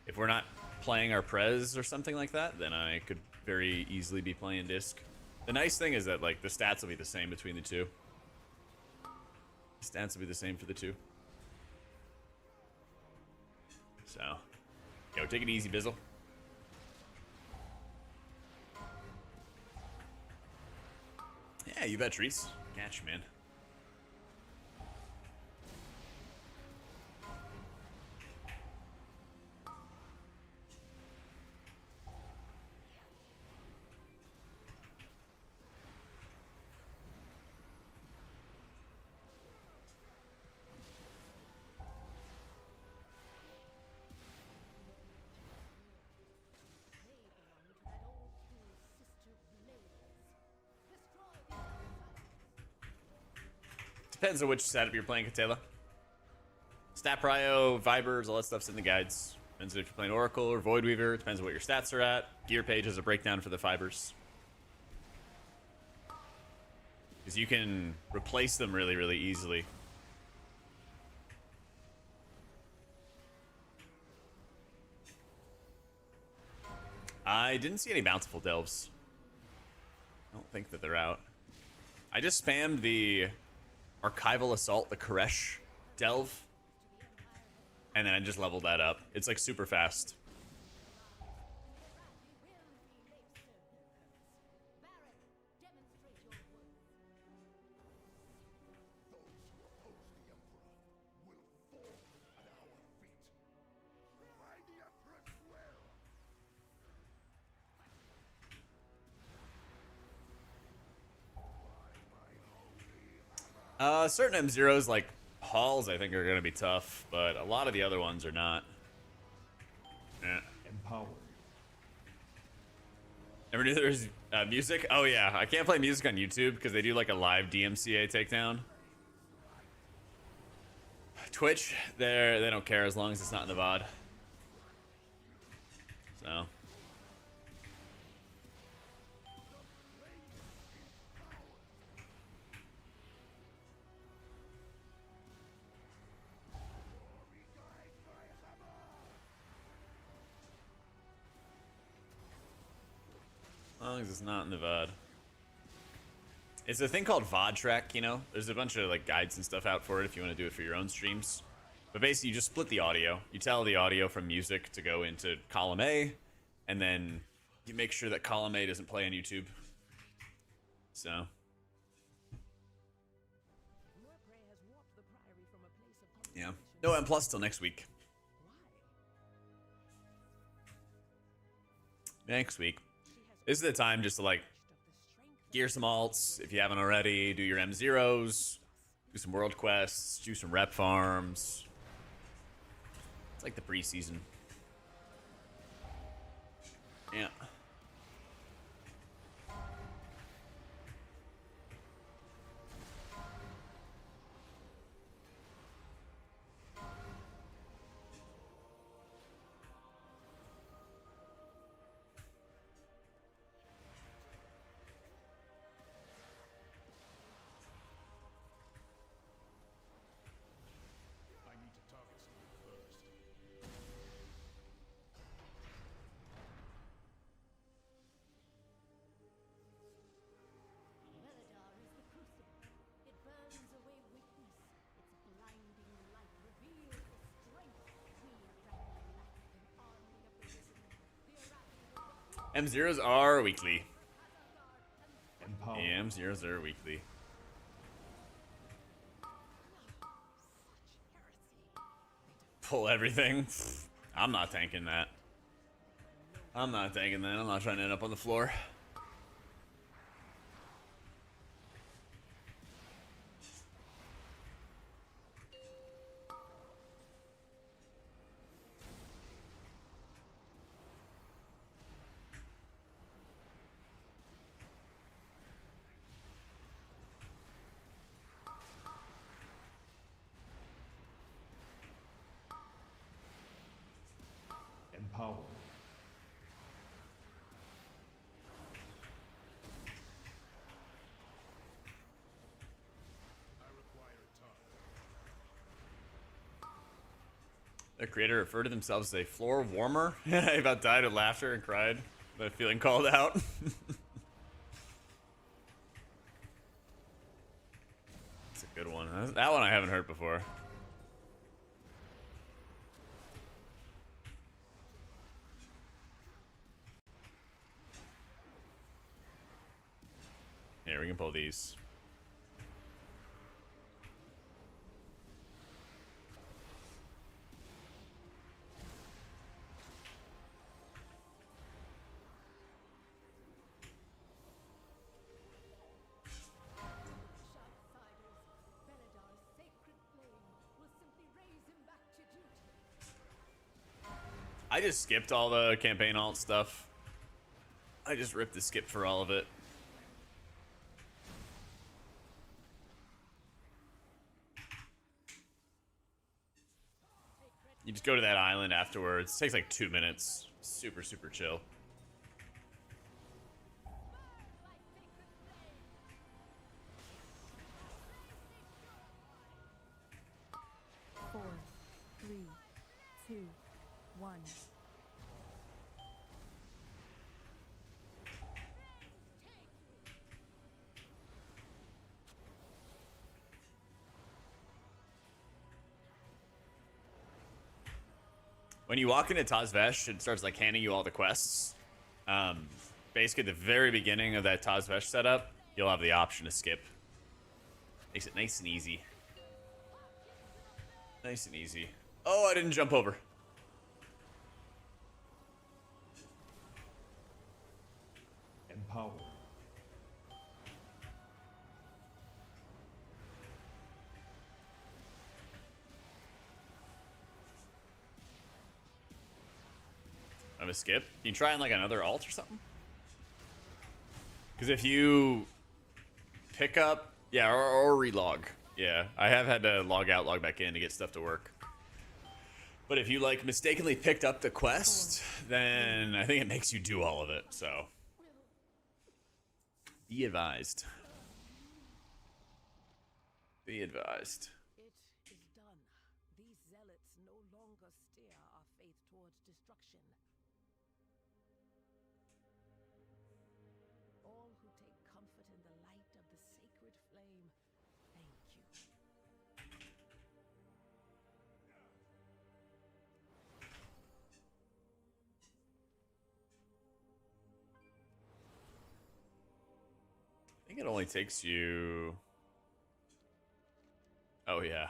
if we're not playing our Prez or something like that, then I could very easily be playing Disc. The nice thing is that like the stats will be the same between the two. The stats will be the same for the two. So, yo, take it easy, Bizzle. Yeah, you bet, Reese. Catch, man. Depends on which setup you're playing, Katela. Stat prio, Vibers, all that stuff's in the guides. Depends if you're playing Oracle or Voidweaver. Depends on what your stats are at. Gear page has a breakdown for the fibers. Because you can replace them really, really easily. I didn't see any bountiful delves. I don't think that they're out. I just spammed the Archival Assault, the Koresh delve, and then I just leveled that up. It's like super fast. Certain M0s like Halls I think are gonna be tough, but a lot of the other ones are not. Yeah. Empowered. Ever knew there was music? Oh yeah, I can't play music on YouTube because they do like a live DMCA takedown. Twitch, they don't care as long as it's not in the VOD. So. As long as it's not in the VOD. It's a thing called VOD track, you know? There's a bunch of like guides and stuff out for it if you want to do it for your own streams. But basically you just split the audio. You tell the audio from music to go into column A, and then you make sure that column A doesn't play on YouTube. So. Yeah. No M+ till next week. Next week. This is the time just to like gear some alts if you haven't already, do your M0s, do some world quests, do some rep farms. It's like the preseason. Yeah. I need to target someone first. Meladar is the crucible. It burns away weakness. Its blinding light reveals the strength. We of Dragon lack an army of the risen. The Arathi M0s are weekly. Empowered. Yeah, M0s are weekly. Pull everything. I'm not tanking that. I'm not tanking that. I'm not trying to end up on the floor. The creator referred to themselves as a floor warmer. I about died of laughter and cried, but feeling called out. That's a good one. That one I haven't heard before. Here, we can pull these. I just skipped all the campaign alt stuff. I just ripped the skip for all of it. You just go to that island afterwards. It takes like 2 minutes. Super, super chill. Four, three, two, one. When you walk into Tazvesh, it starts like handing you all the quests. Basically, at the very beginning of that Tazvesh setup, you'll have the option to skip. Makes it nice and easy. Nice and easy. Oh, I didn't jump over. Empower. I'm gonna skip. Can you try on like another alt or something? Because if you pick up, yeah, or relog. Yeah, I have had to log out, log back in to get stuff to work. But if you like mistakenly picked up the quest, then I think it makes you do all of it. So be advised. Be advised. It is done. These zealots no longer steer our faith towards destruction. All who take comfort in the light of the sacred flame, thank you. I think it only takes you... Oh, yeah.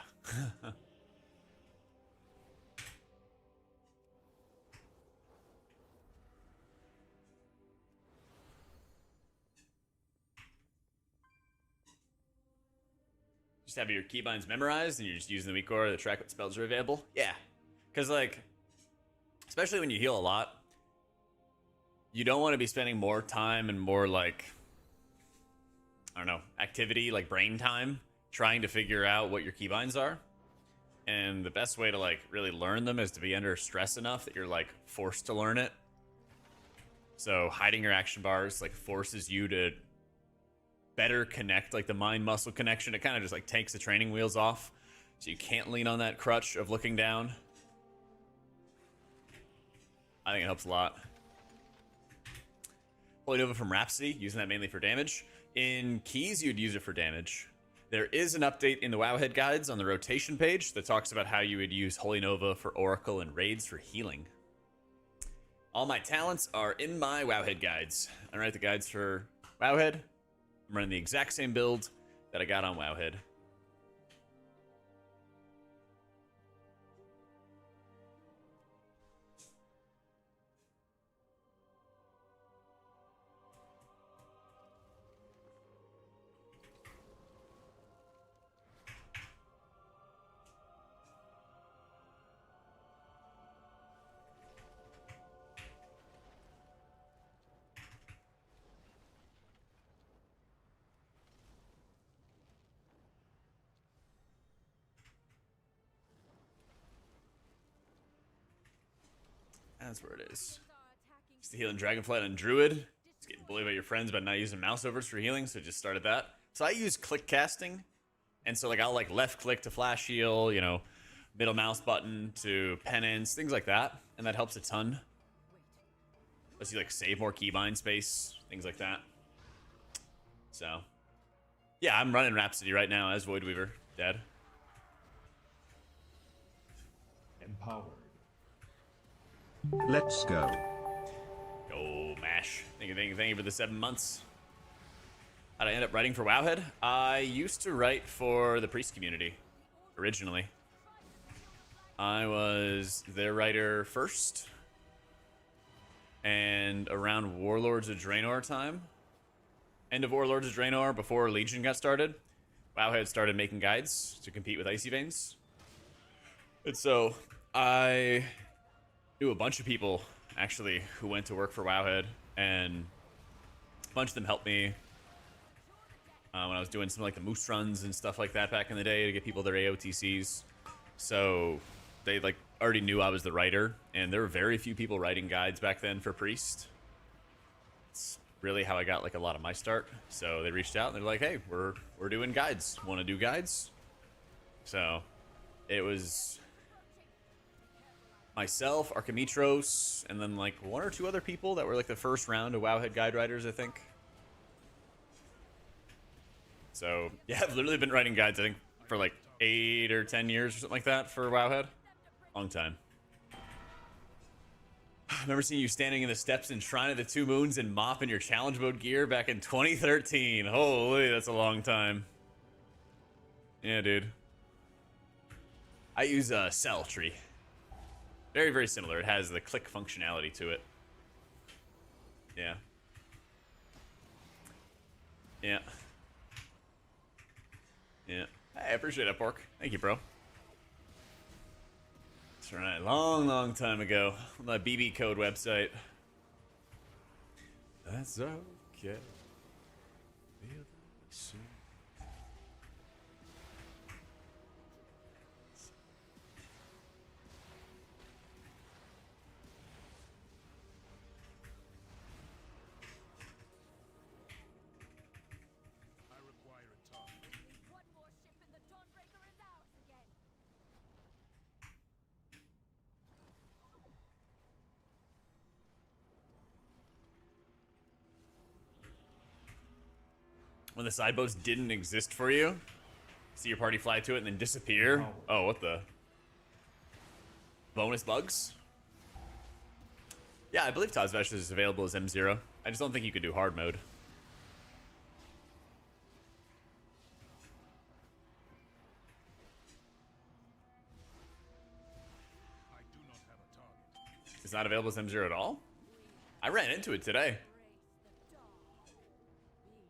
Just have your keybinds memorized and you're just using the weak core to track what spells are available? Yeah. Because, like, especially when you heal a lot, you don't want to be spending more time and more, like, I don't know, activity, like brain time, trying to figure out what your keybinds are. And the best way to like really learn them is to be under stress enough that you're like forced to learn it. So hiding your action bars like forces you to better connect like the mind muscle connection. It kind of just like takes the training wheels off. So you can't lean on that crutch of looking down. I think it helps a lot. Holy Nova from Rhapsody, using that mainly for damage. In keys, you'd use it for damage. There is an update in the Wowhead guides on the rotation page that talks about how you would use Holy Nova for Oracle and Raids for healing. All my talents are in my Wowhead guides. I write the guides for Wowhead. I'm running the exact same build that I got on Wowhead. That's where it is. It's the healing Dragonflight on Druid. It's getting bullied by your friends about not using mouse overs for healing, so just started that. So I use click casting, and so like I'll like left click to flash heal, you know, middle mouse button to penance, things like that, and that helps a ton. Lets you like save more keybind space, things like that. So, yeah, I'm running Rhapsody right now as Voidweaver, dead. Empowered. Let's go. Go Mash. Thank you for the 7 months. How'd I end up writing for Wowhead? I used to write for the Priest community, originally. I was their writer first. And around Warlords of Draenor time, end of Warlords of Draenor, before Legion got started, Wowhead started making guides to compete with Icy Veins. And so I knew a bunch of people, actually, who went to work for Wowhead, and a bunch of them helped me when I was doing some like the moose runs and stuff like that back in the day to get people their AOTCs. So they like already knew I was the writer, and there were very few people writing guides back then for Priest. It's really how I got like a lot of my start. So they reached out and they're like, hey, we're doing guides. Want to do guides? So it was myself, Archimetros, and then like 1 or 2 other people that were like the first round of Wowhead guide writers, I think. So yeah, I've literally been writing guides, I think, for like 8 or 10 years or something like that for Wowhead. Long time. I remember seeing you standing in the steps in Shrine of the Two Moons and mopping your challenge mode gear back in 2013. Holy, that's a long time. Yeah, dude. I use a cell tree. Very, very similar. It has the click functionality to it. Yeah. Yeah. Yeah. Hey, I appreciate that, Pork. Thank you, bro. That's right. Long time ago on the BB Code website. That's okay. Feel soon. One more ship and the Dawnbreaker is ours again. When the side boats didn't exist for you, see your party fly to it and then disappear. Oh, what the? Bonus bugs? Yeah, I believe Tazvesh is available as M0. I just don't think you could do hard mode. It's not available as M0 at all? I ran into it today.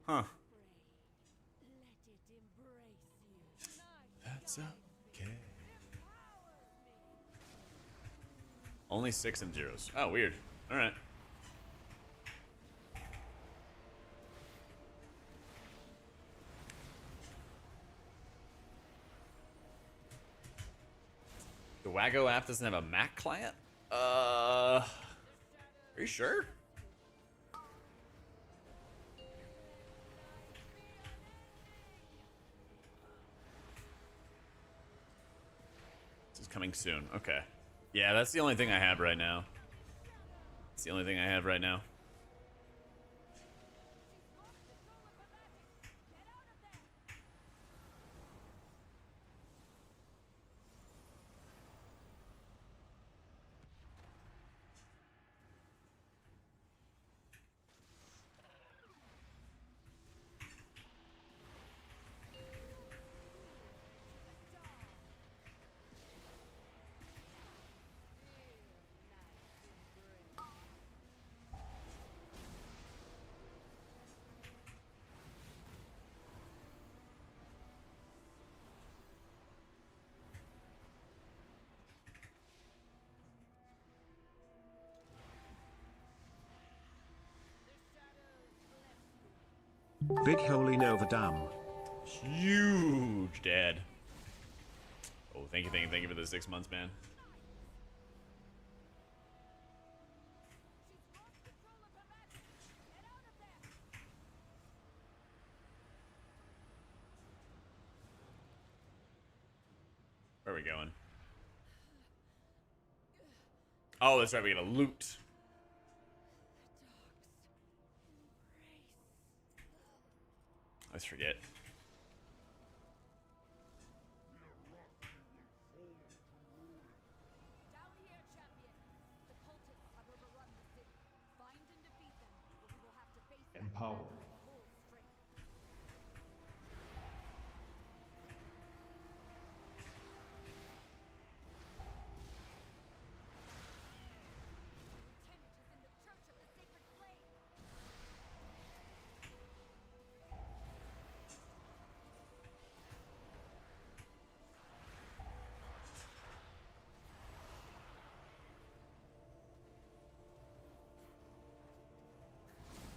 Huh. That's okay. Only 6 M0s. Oh, weird. Alright. The Waggo app doesn't have a Mac client? Are you sure? This is coming soon. Okay. Yeah, that's the only thing I have right now. It's the only thing I have right now. Big Holy Nova Dam. Huge, Dad. Oh, thank you for the 6 months, man. Where are we going? Oh, that's right. We got to loot. I always forget. Down here, champion. The cultists have overrun the city. Find and defeat them, or we will have to face that Empower. at full strength. Lieutenant is in the Church of the Sacred Flame.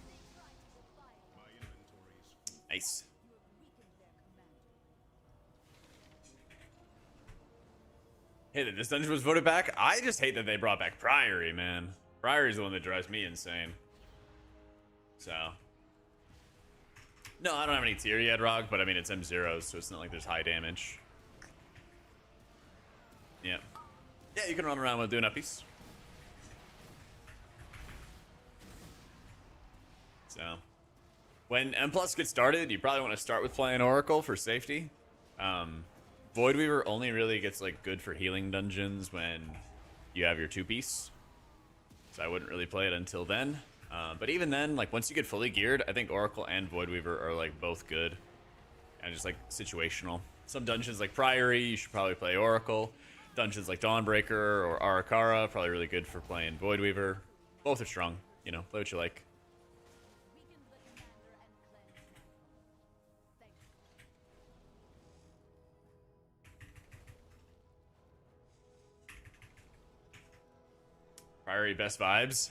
They try to defy us. Nice. You have weakened their commander. Hey, that this dungeon was voted back. I just hate that they brought back Priory, man. Priory's the one that drives me insane. So. No, I don't have any tier yet, Rog, but I mean, it's M0s, so it's not like there's high damage. Yeah. Yeah, you can run around with doing uppies. So. When M+ gets started, you probably want to start with playing Oracle for safety. Voidweaver only really gets like good for healing dungeons when you have your 2-piece. So I wouldn't really play it until then. But even then, like once you get fully geared, I think Oracle and Voidweaver are like both good. And just like situational. Some dungeons like Priory, you should probably play Oracle. Dungeons like Dawnbreaker or Arakara, probably really good for playing Voidweaver. Both are strong, you know, play what you like. Weakened the commander and cleansed my foe. Thank you. Priory best vibes.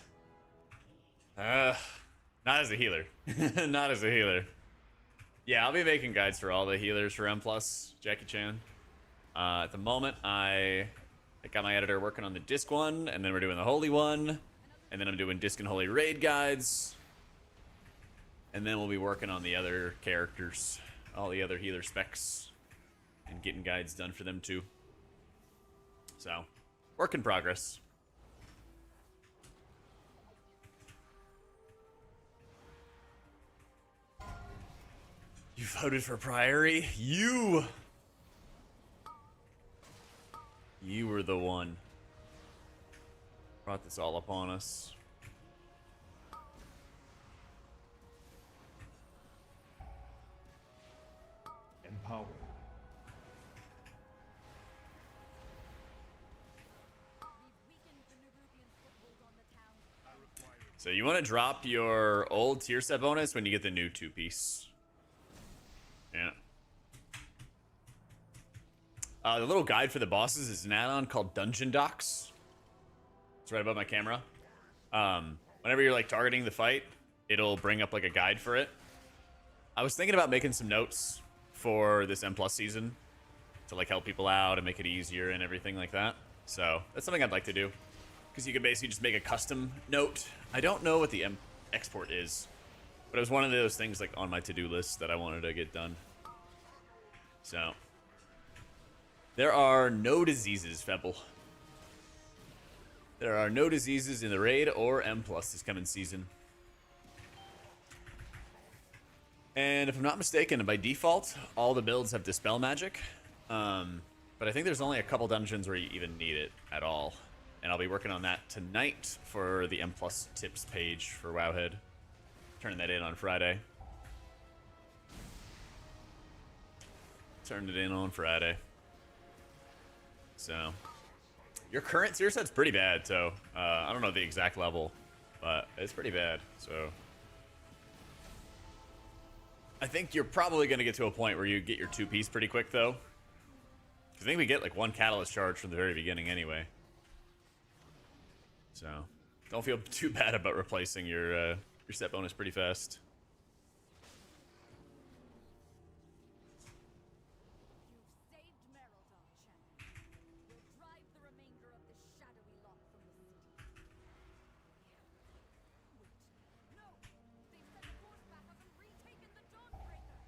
Not as a healer. Not as a healer. Yeah, I'll be making guides for all the healers for M+, Jackie Chan. At the moment, I got my editor working on the disc one, and then we're doing the holy one, and then I'm doing disc and holy raid guides. And then we'll be working on the other characters, all the other healer specs, and getting guides done for them too. So, work in progress. You voted for Priory? You were the one. Brought this all upon us. Empower. We've weakened the Nerubian foothold on the town. So you want to drop your old tier set bonus when you get the new 2-piece. Yeah. The little guide for the bosses is an add-on called Dungeon Docs. It's right above my camera. Whenever you're like targeting the fight, it'll bring up like a guide for it. I was thinking about making some notes for this M+ season to like help people out and make it easier and everything like that. So that's something I'd like to do, because you can basically just make a custom note. I don't know what the export is, but it was one of those things like on my to-do list that I wanted to get done. So there are no diseases, Febble. There are no diseases in the raid or M+ this coming season. And if I'm not mistaken, by default, all the builds have Dispel Magic. But I think there's only a couple dungeons where you even need it at all. And I'll be working on that tonight for the M+ tips page for Wowhead. Turning that in on Friday. Turned it in on Friday. So, your current tier set's pretty bad, so I don't know the exact level, but it's pretty bad, so. I think you're probably going to get to a point where you get your 2-piece pretty quick, though. I think we get like 1 catalyst charge from the very beginning anyway. So, don't feel too bad about replacing your set bonus pretty fast. You've saved Merildon, champion. We'll drive the remainder of this shadowy lot from the city. Wait. No! They've set the force back up and retaken the Dawnbreaker!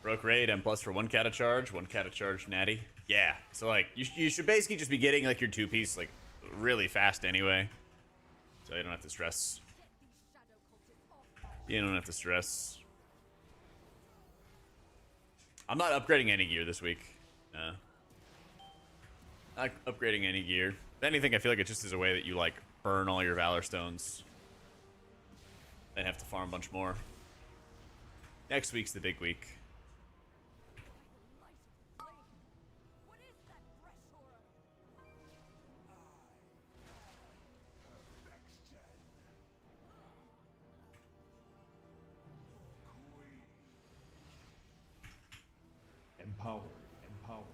Broke raid, M+ for 1 cata charge, 1 cata charge natty. Yeah, so like you should basically just be getting like your 2-piece like really fast anyway, so you don't have to stress. You don't have to stress. I'm not upgrading any gear this week. Not upgrading any gear. If anything, I feel like it just is a way that you like burn all your Valor Stones and have to farm a bunch more. Next week's the big week. What is that fresh horror? Empowered. Empowered.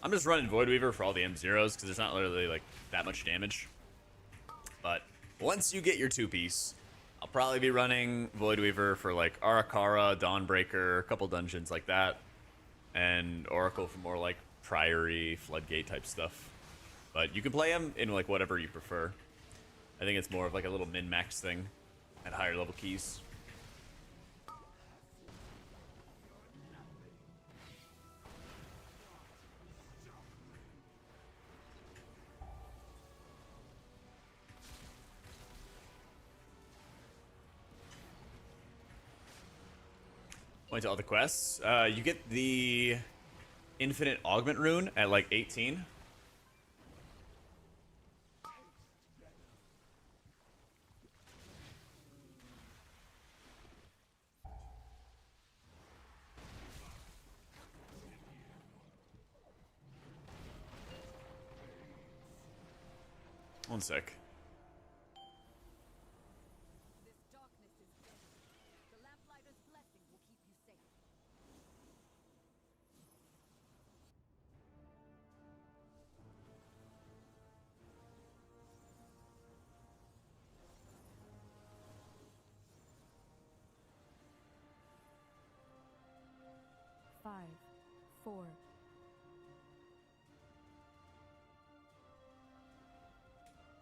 I'm just running Voidweaver for all the M0s because there's not literally like that much damage. But once you get your 2-piece, I'll probably be running Voidweaver for like Arakara, Dawnbreaker, a couple dungeons like that, and Oracle for more like Priory, Floodgate type stuff. But you can play them in like whatever you prefer. I think it's more of like a little min-max thing at higher level keys. Point to all the quests. You get the Infinite Augment Rune at like 18. One sec. This darkness is deadly. The lamplighter's blessing will keep you safe. Five, four.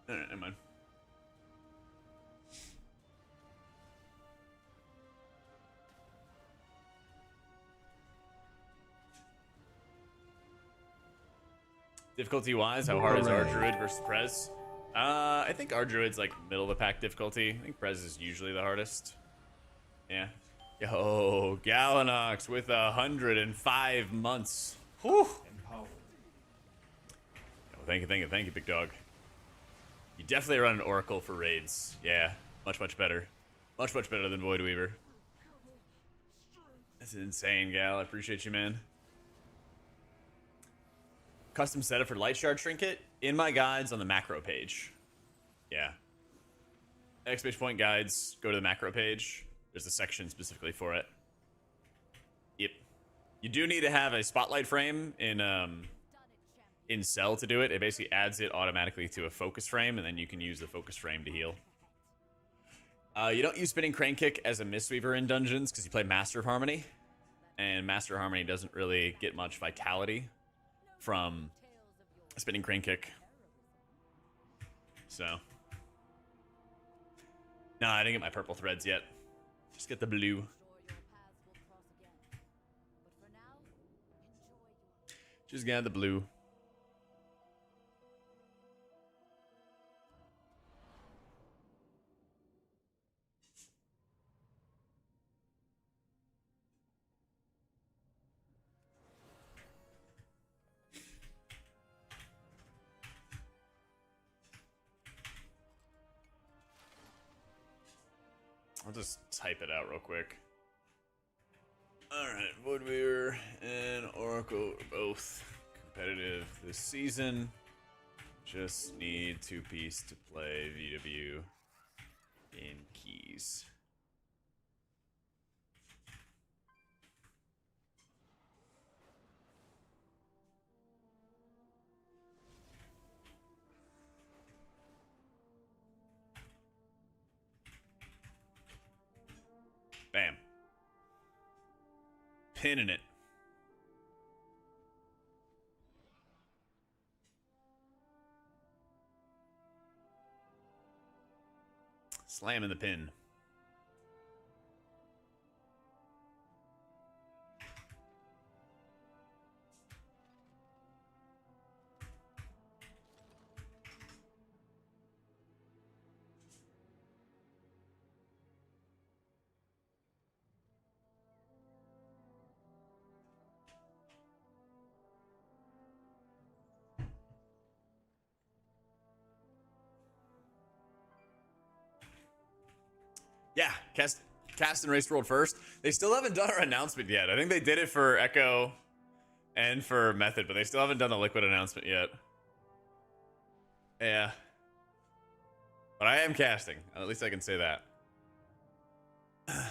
No, never mind. Difficulty wise, how hard is our Druid versus Prez? I think our Druid's like middle of the pack difficulty. I think Prez is usually the hardest. Yeah. Yo, Galanox with 105 months. Whew. Empowered. Oh, thank you, big dog. You definitely run an Oracle for raids. Yeah, much better. Much better than Voidweaver. That's insane, Gal. I appreciate you, man. Custom setup for Light Shard Trinket in my guides on the macro page. Yeah. Exclamation point guides, go to the macro page. There's a section specifically for it. Yep. You do need to have a spotlight frame in Cell to do it. It basically adds it automatically to a focus frame, and then you can use the focus frame to heal. You don't use Spinning Crane Kick as a Mistweaver in dungeons because you play Master of Harmony, and Master of Harmony doesn't really get much vitality from Spinning Crane Kick. So, no, I didn't get my purple threads yet. Just get the blue. Sure your paths will cross again. But for now, enjoy your Just got the blue. I'll just type it out real quick. Alright, Voidweaver and Oracle are both competitive this season. Just need 2-piece to play VW in keys. Bam. Pinning it. Slamming the pin. Yeah, cast and race world first. They still haven't done our announcement yet. I think they did it for Echo and for Method, but they still haven't done the Liquid announcement yet. Yeah. But I am casting. At least I can say that. At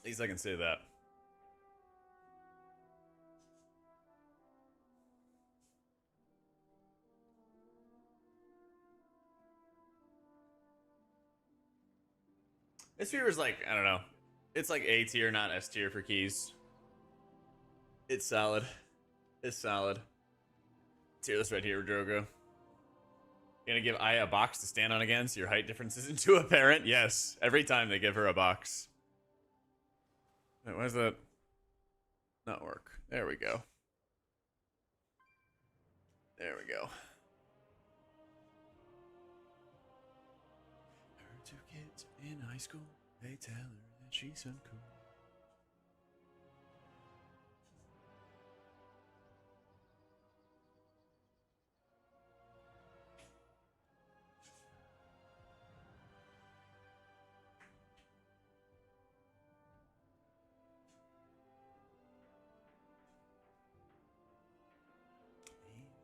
least I can say that. This viewer's like, I don't know. It's like A tier, not S tier for keys. It's solid. It's solid. Tier this right here, Drogo. Gonna give Aya a box to stand on again so your height difference isn't too apparent? Yes. Every time they give her a box. Wait, why does that not work? There we go. There we go. Her two kids in high school, they tell her that she's uncool.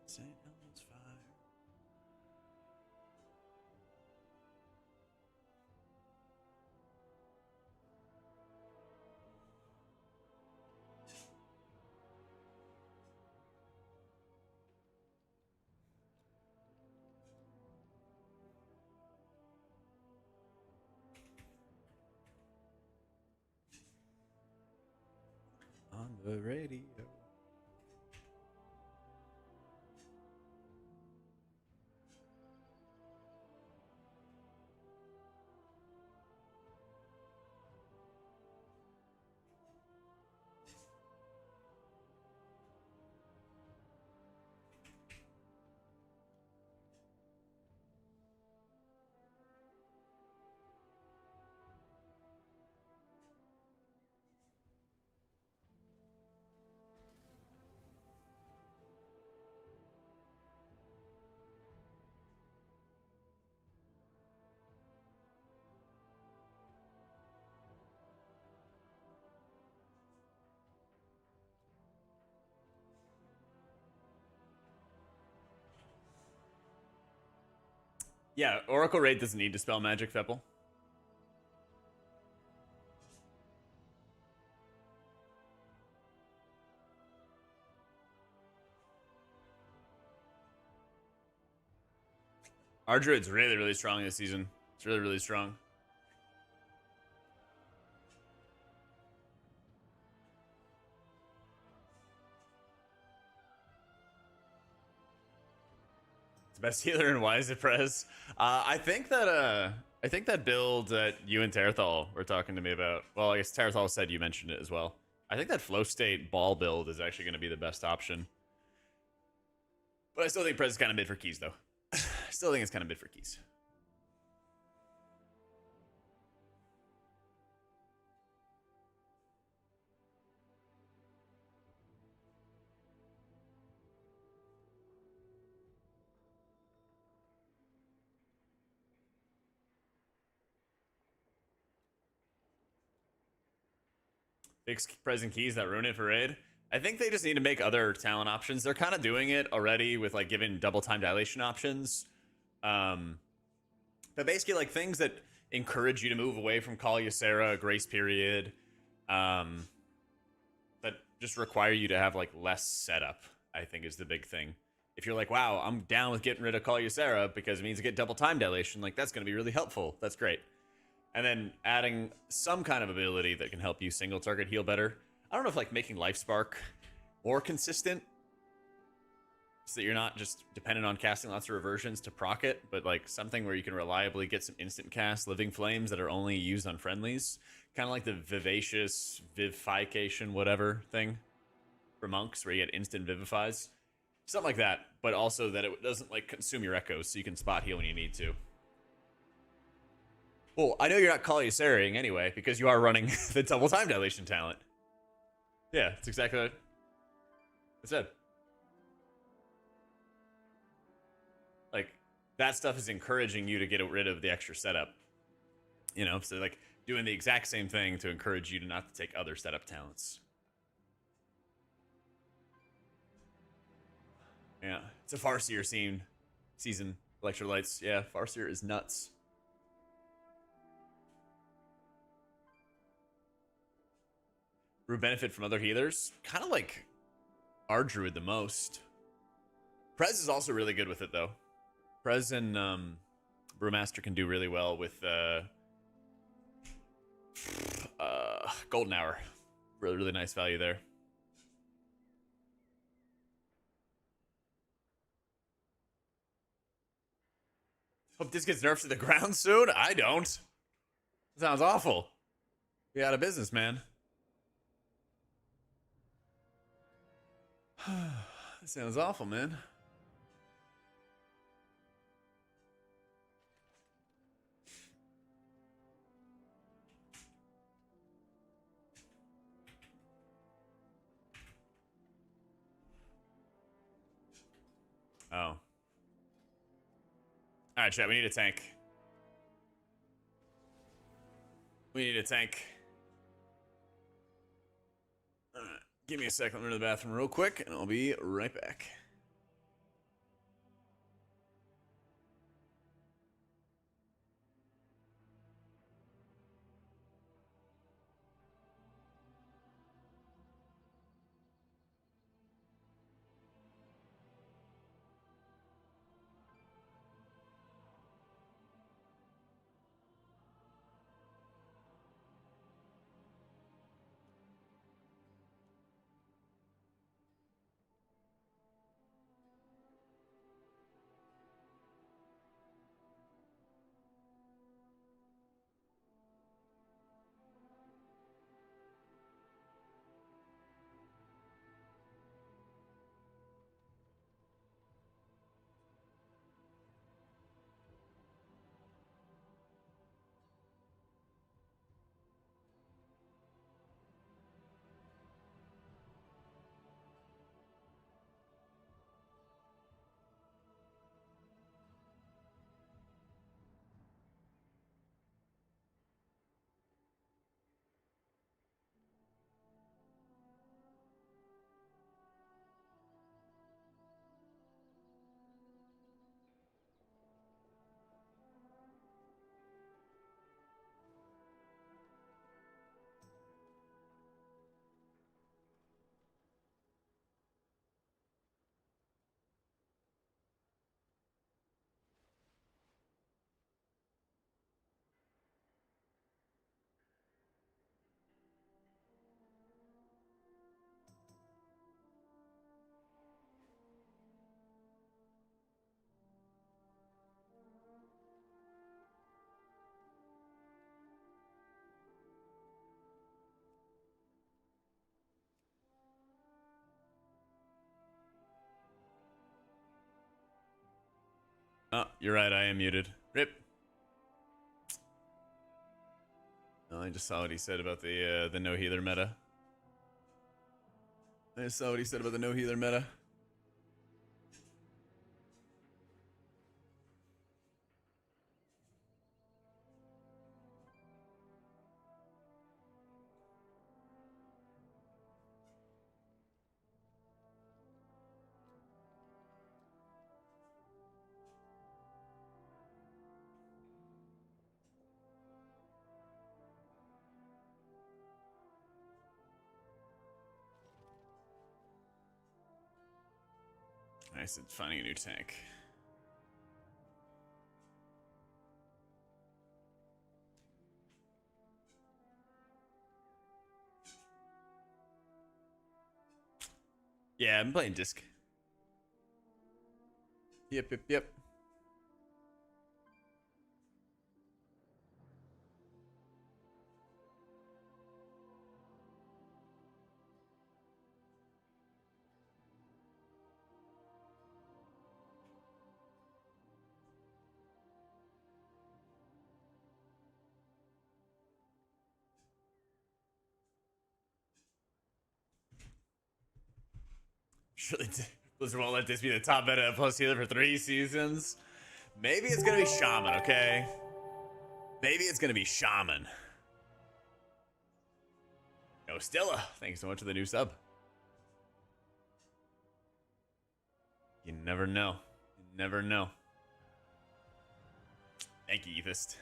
St. Elmo's fire. On the radio. Yeah, Oracle Raid doesn't need to spell magic, Fepple. Our Druid's really, really strong this season. It's really, really strong. It's the best healer in Wise Prez. I think that build that you and Terethal were talking to me about. Well, I guess Terethal said you mentioned it as well. I think that flow state ball build is actually going to be the best option. But I still think Prez is kind of mid for keys, though. I still think it's kind of mid for keys. Fix present keys that ruin it for raid. I think they just need to make other talent options. They're kind of doing it already with like giving double time dilation options. But basically like things that encourage you to move away from Call Ysera, Grace Period, that just require you to have like less setup, I think is the big thing. If you're like, wow, I'm down with getting rid of Call Ysera because it means I get double time dilation, like that's going to be really helpful. That's great. And then adding some kind of ability that can help you single target heal better. I don't know if like making Life Spark more consistent so that you're not just dependent on casting lots of reversions to proc it, but like something where you can reliably get some instant cast Living Flames that are only used on friendlies. Kind of like the Vivacious Vivification whatever thing for monks where you get instant Vivifies. Something like that, but also that it doesn't like consume your echoes so you can spot heal when you need to. Well, I know you're not Call Yseraing anyway, because you are running the double time dilation talent. Yeah, that's exactly what I said. Like, that stuff is encouraging you to get rid of the extra setup. You know, so like doing the exact same thing to encourage you to not to take other setup talents. Yeah, it's a Farseer season. Electrolytes. Yeah, Farseer is nuts. Brew benefit from other healers? Kind of like our Druid the most. Prez is also really good with it, though. Prez and Brewmaster can do really well with Golden Hour. Really, really nice value there. Hope this gets nerfed to the ground soon. I don't. Sounds awful. Be out of business, man. That sounds awful, man. Oh. Alright, chat, we need a tank. We need a tank. Alright, give me a second. Let me go to the bathroom real quick, and I'll be right back. Oh, you're right. I am muted. Rip. Oh, I just saw what he said about the no healer meta. I just saw what he said about the no healer meta. I said finding a new tank. Yeah, I'm playing disc. Yep. Surely Blizzard won't let this be the top meta plus healer for 3 seasons. Maybe it's gonna be Shaman, okay? Maybe it's gonna be Shaman. Yo, Stella, thank you so much for the new sub. You never know. You never know. Thank you, Ethist.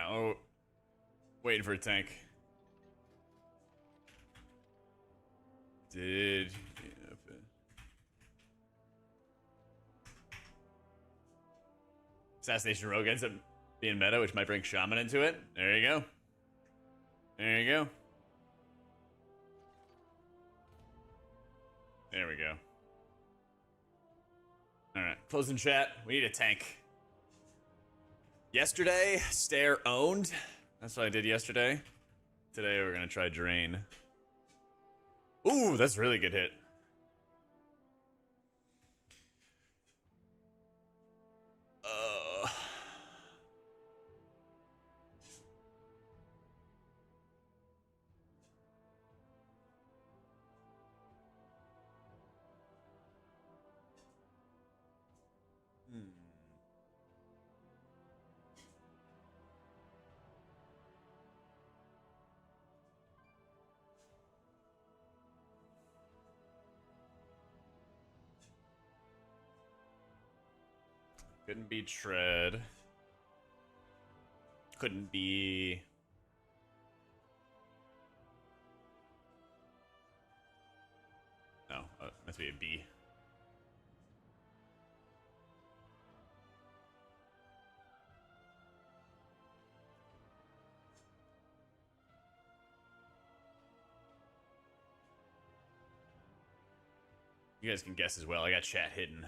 Oh, waiting for a tank. Did Assassination Rogue ends up being meta, which might bring Shaman into it? There you go. There you go. There we go. Alright, closing chat. We need a tank. Yesterday, Stare owned. That's what I did yesterday. Today we're gonna try Drain. Ooh, that's a really good hit. Couldn't be Tread. Couldn't be... No, must be a B. You guys can guess as well. I got chat hidden.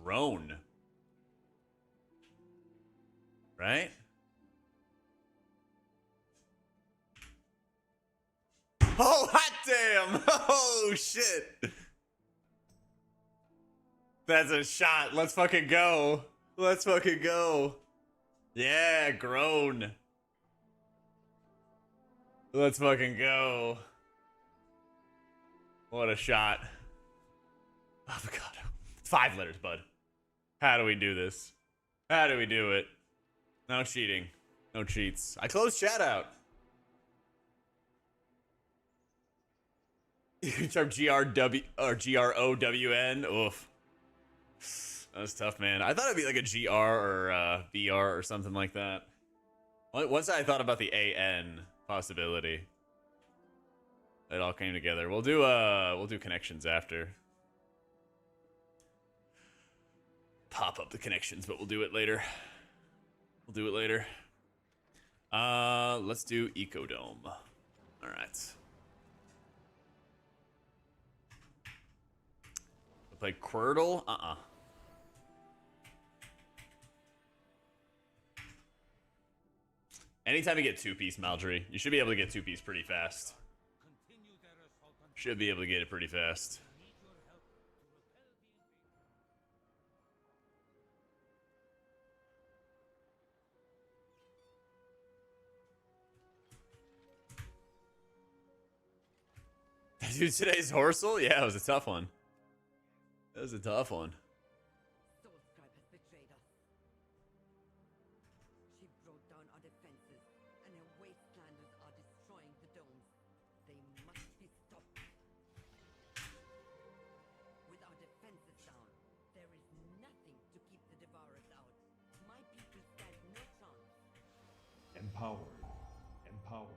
Grown. Right? Oh, hot damn! Oh, shit! That's a shot. Let's fucking go. Let's fucking go. Yeah, grown. Let's fucking go. What a shot. Avocado. 5 letters, bud. How do we do this? How do we do it? No cheating. No cheats. I closed chat out. You can type GRW or GROWN. Oof. That was tough, man. I thought it'd be like a GR or BR or something like that. Once I thought about the AN possibility, it all came together. We'll do connections after. Pop up the connections, but we'll do it later. We'll do it later. Let's do Ecodome. All right. We'll play Quirtle. Anytime you get 2-piece Maldry, you should be able to get 2-piece pretty fast. Should be able to get it pretty fast. Dude, today's Horsel? Yeah, it was a tough one. That was a tough one. Soulscribe has betrayed us. She broke down our defenses, and her wastelanders are destroying the domes. They must be stopped. With our defenses Empowered. Empowered.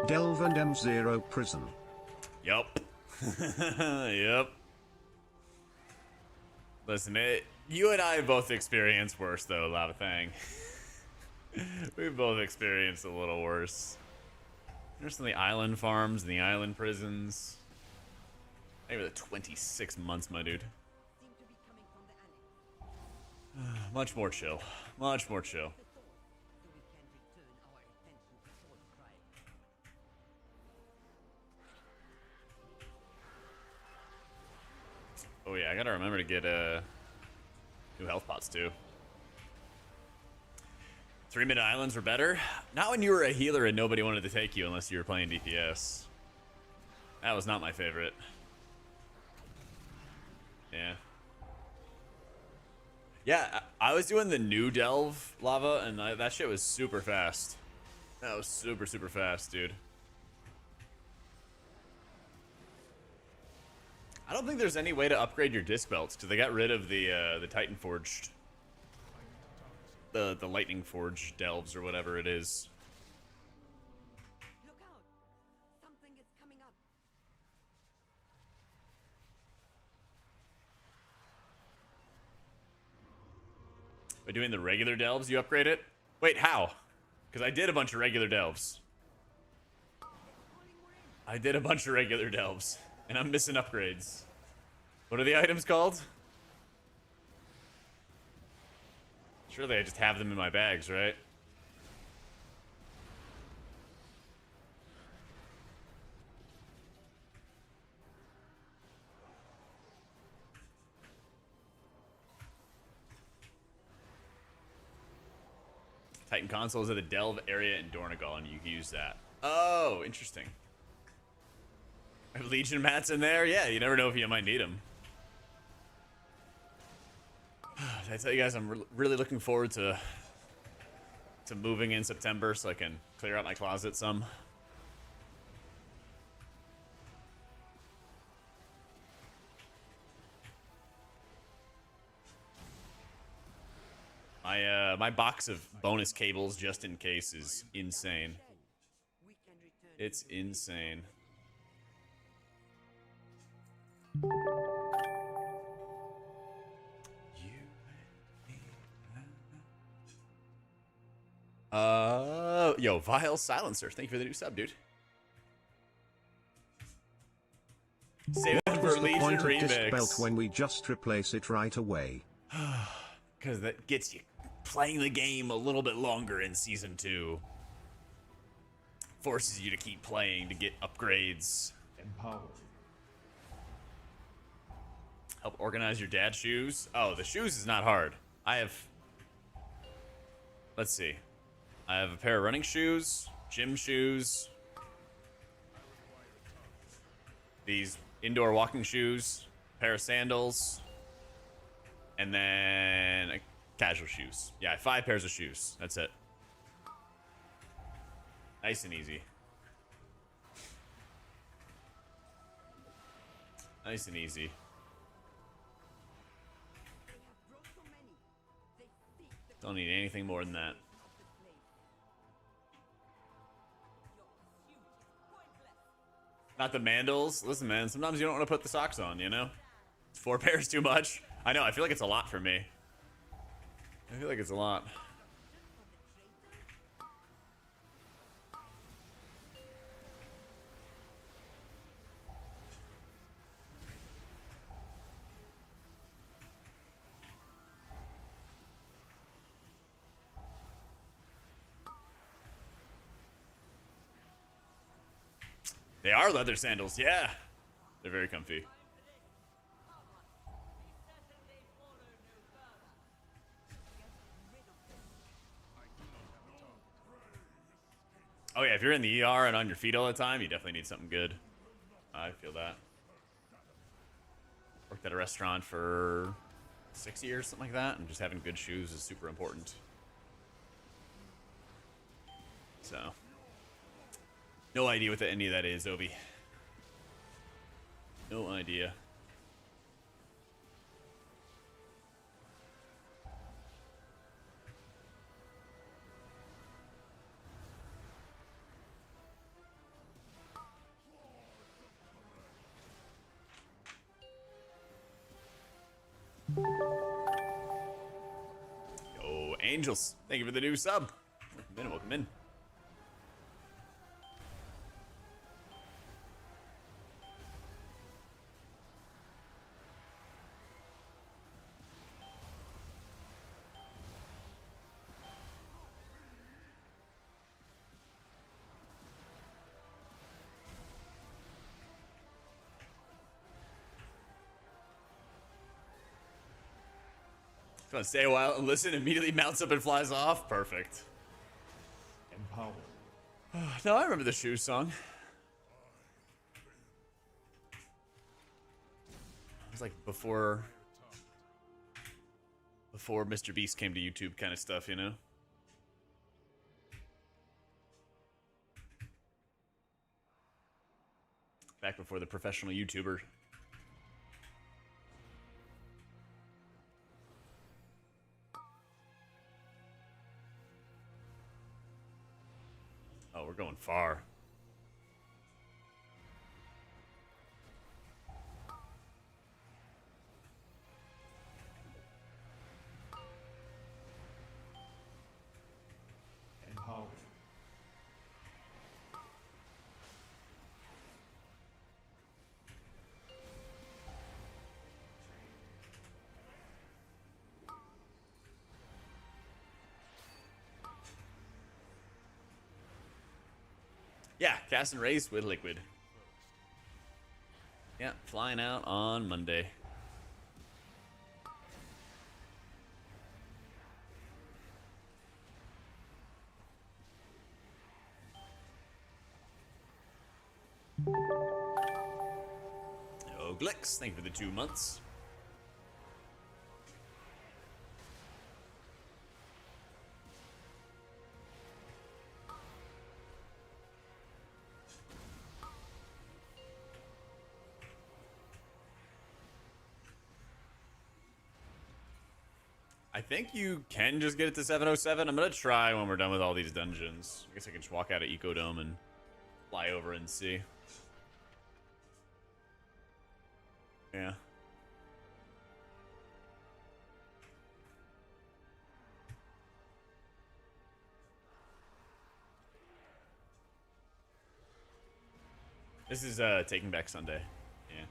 Delve and M0 prison. Yup. Yep. Listen, you and I both experienced worse, though, Lava Thang. We both experienced a little worse. There's some of the island farms and the island prisons. Maybe the 26 months, my dude. Seem to be coming from the annex. Much more chill. Much more chill. So we can return our attention to sword crime. Oh yeah, I gotta remember to get new health pots too. 3-minute islands were better. Not when you were a healer and nobody wanted to take you unless you were playing DPS. That was not my favorite. Yeah. Yeah, I was doing the new delve lava, and that shit was super fast. That was super, super fast, dude. I don't think there's any way to upgrade your disc belts because they got rid of the Titan Forged, the Lightning Forge delves or whatever it is. Look out! Something is coming up. By doing the regular delves, you upgrade it? Wait, how? Because I did a bunch of regular delves. I did a bunch of regular delves, and I'm missing upgrades. What are the items called? Surely I just have them in my bags, right? Titan consoles are the delve area in Dornegal, and you can use that. Oh, interesting. Have Legion mats in there? Yeah, you never know if you might need them. Did I tell you guys I'm really looking forward to moving in September so I can clear out my closet some? My box of bonus cables just in case is insane. We can return. It's insane. Yo, Vile Silencer, thank you for the new sub, dude. Save it for What's the Legion point of disc Remix. belt when we just replace it right away? Because that gets you playing the game a little bit longer in Season 2. Forces you to keep playing to get upgrades. Empowered. Help organize your dad's shoes. Oh, the shoes is not hard. I have... Let's see. I have a pair of running shoes, gym shoes, these indoor walking shoes, pair of sandals, and then casual shoes. Yeah, 5 pairs of shoes. That's it. Nice and easy. Nice and easy. They have brought so many. They seek the Don't need anything more than that. of the place. Your suit is pointless. Not the mandals. Listen, man, sometimes you don't want to put the socks on, you know? 4 pairs too much. I know, I feel like it's a lot for me. I feel like it's a lot. They are leather sandals, yeah. They're very comfy. Oh yeah, if you're in the ER and on your feet all the time, you definitely need something good. I feel that. Worked at a restaurant for 6 years, something like that, and just having good shoes is super important. So, No idea what any of that is, Obi. No idea. Yo, Angels. Thank you for the new sub. Welcome in, welcome in. Just want to stay a while and listen, immediately mounts up and flies off. Perfect. Empower. No, I remember the shoe song. It was like before Mr. Beast came to YouTube kind of stuff, you know? Back before the professional YouTuber. Oh, we're going far. Empower. Yeah, cast and race with liquid. Yeah, flying out on Monday. Oh, Glix, thank you for the 2 months. I think you can just get it to 707. I'm gonna try when we're done with all these dungeons. I guess I can just walk out of Ecodome and fly over and see. Yeah. This is Taking Back Sunday. Yeah.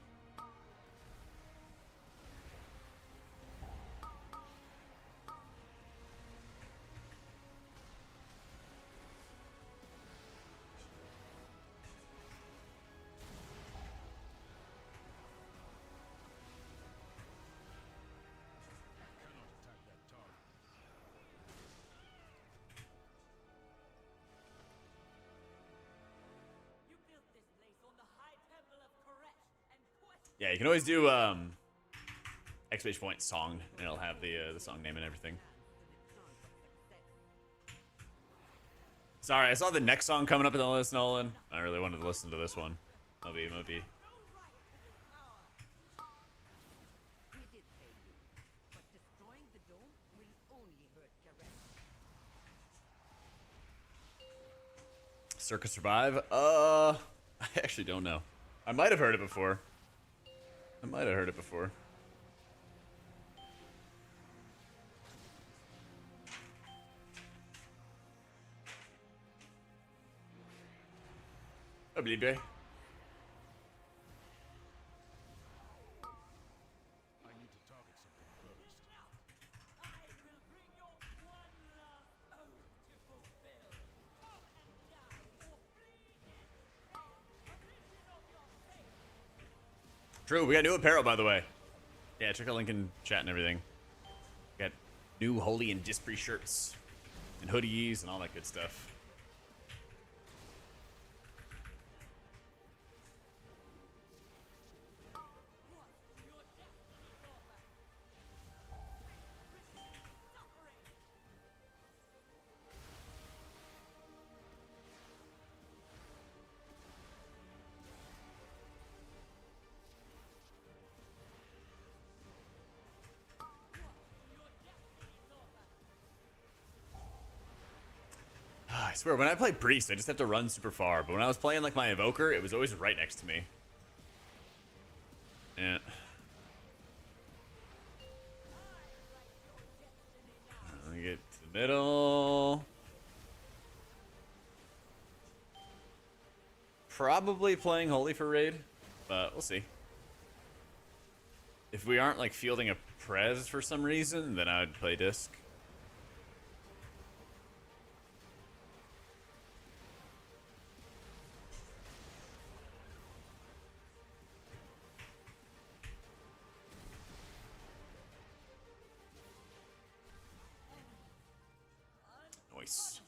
Yeah, you can always do exclamation point song, and it'll have the song name and everything. Sorry, I saw the next song coming up in the list, Nolan. I really wanted to listen to this one. Moby. Circus Survive? I actually don't know. I might have heard it before. I believe it. True, we got new apparel, by the way. Yeah, check out link in chat and everything. We got new Holy and Dispree shirts and hoodies and all that good stuff. swear, when I play Priest, I just have to run super far. But when I was playing like my Evoker, it was always right next to me. Yeah. Let me get to the middle. Probably playing Holy for raid, but we'll see. If we aren't like fielding a Prez for some reason, then I would play Disc. Nice.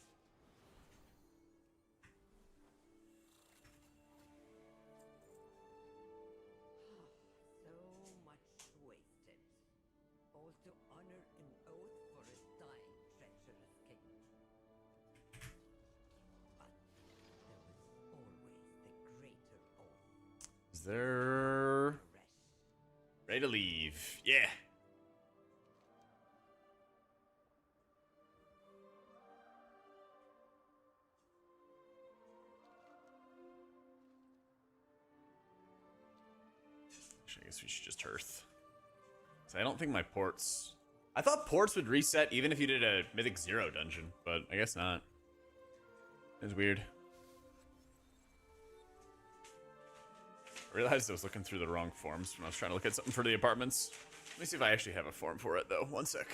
So much wasted. All to honor an oath for a dying, treacherous king. But there was always the greater oath. Is there... Ready to leave. Yeah. Actually, I guess we should just Hearth. So I don't think my ports... I thought ports would reset even if you did a Mythic 0 dungeon, but I guess not. It's weird. I realized I was looking through the wrong forms when I was trying to look at something for the apartments. Let me see if I actually have a form for it, though. One sec.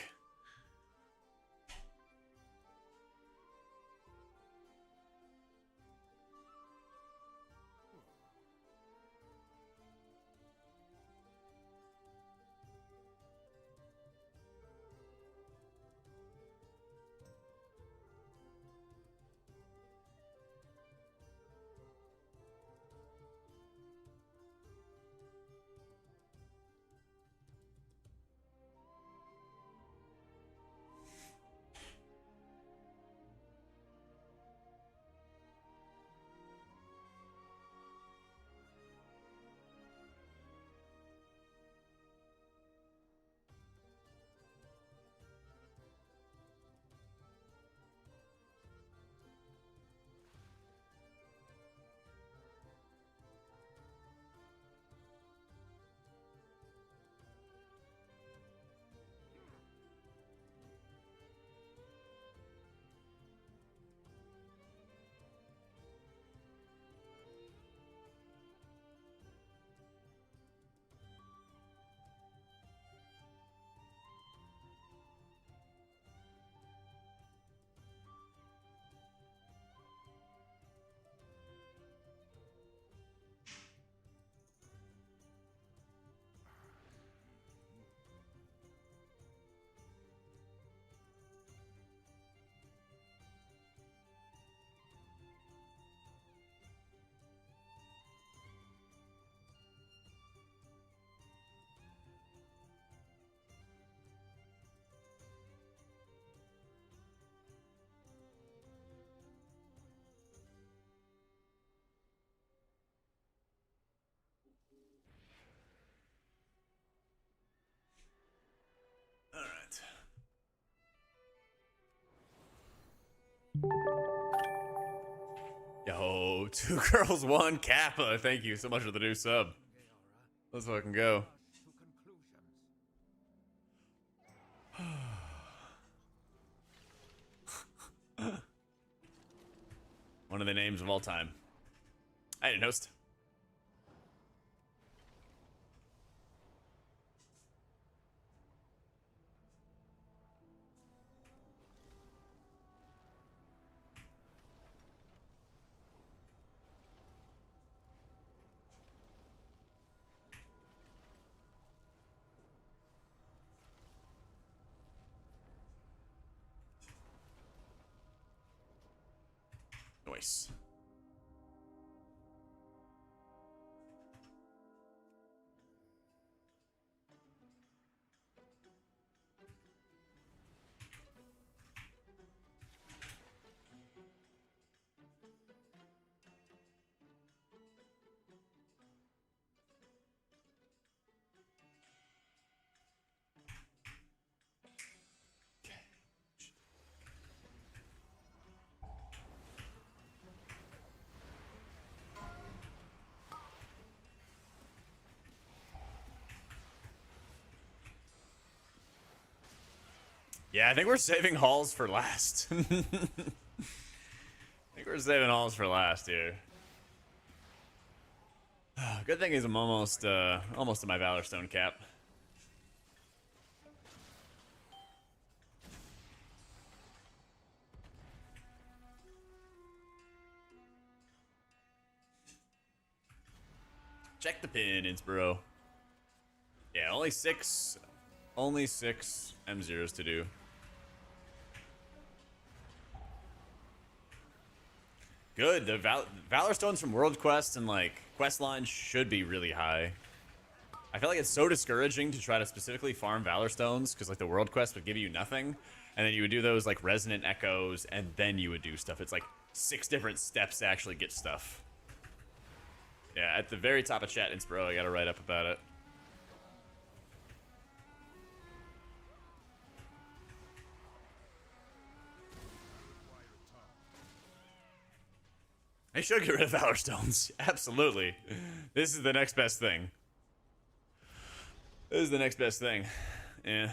Yo, 2 girls, 1 Kappa. Thank you so much for the new sub. Let's fucking go. One of the names of all time. I didn't host. Nice. Yeah, I think we're saving hauls for last. I think we're saving hauls for last here. Good thing is I'm almost almost to my Valor Stone cap. Check the pin, Innsbro. Yeah, only six M0s to do. Good. The Valor Stones from World Quest and like quest lines should be really high. I feel like it's so discouraging to try to specifically farm Valor Stones because like the World Quest would give you nothing, and then you would do those like Resonant Echoes, and then you would do stuff. It's like 6 different steps to actually get stuff. Yeah, at the very top of chat, Inspiro, I gotta write up about it. I should get rid of Valor Stones. Absolutely. This is the next best thing. This is the next best thing. Yeah.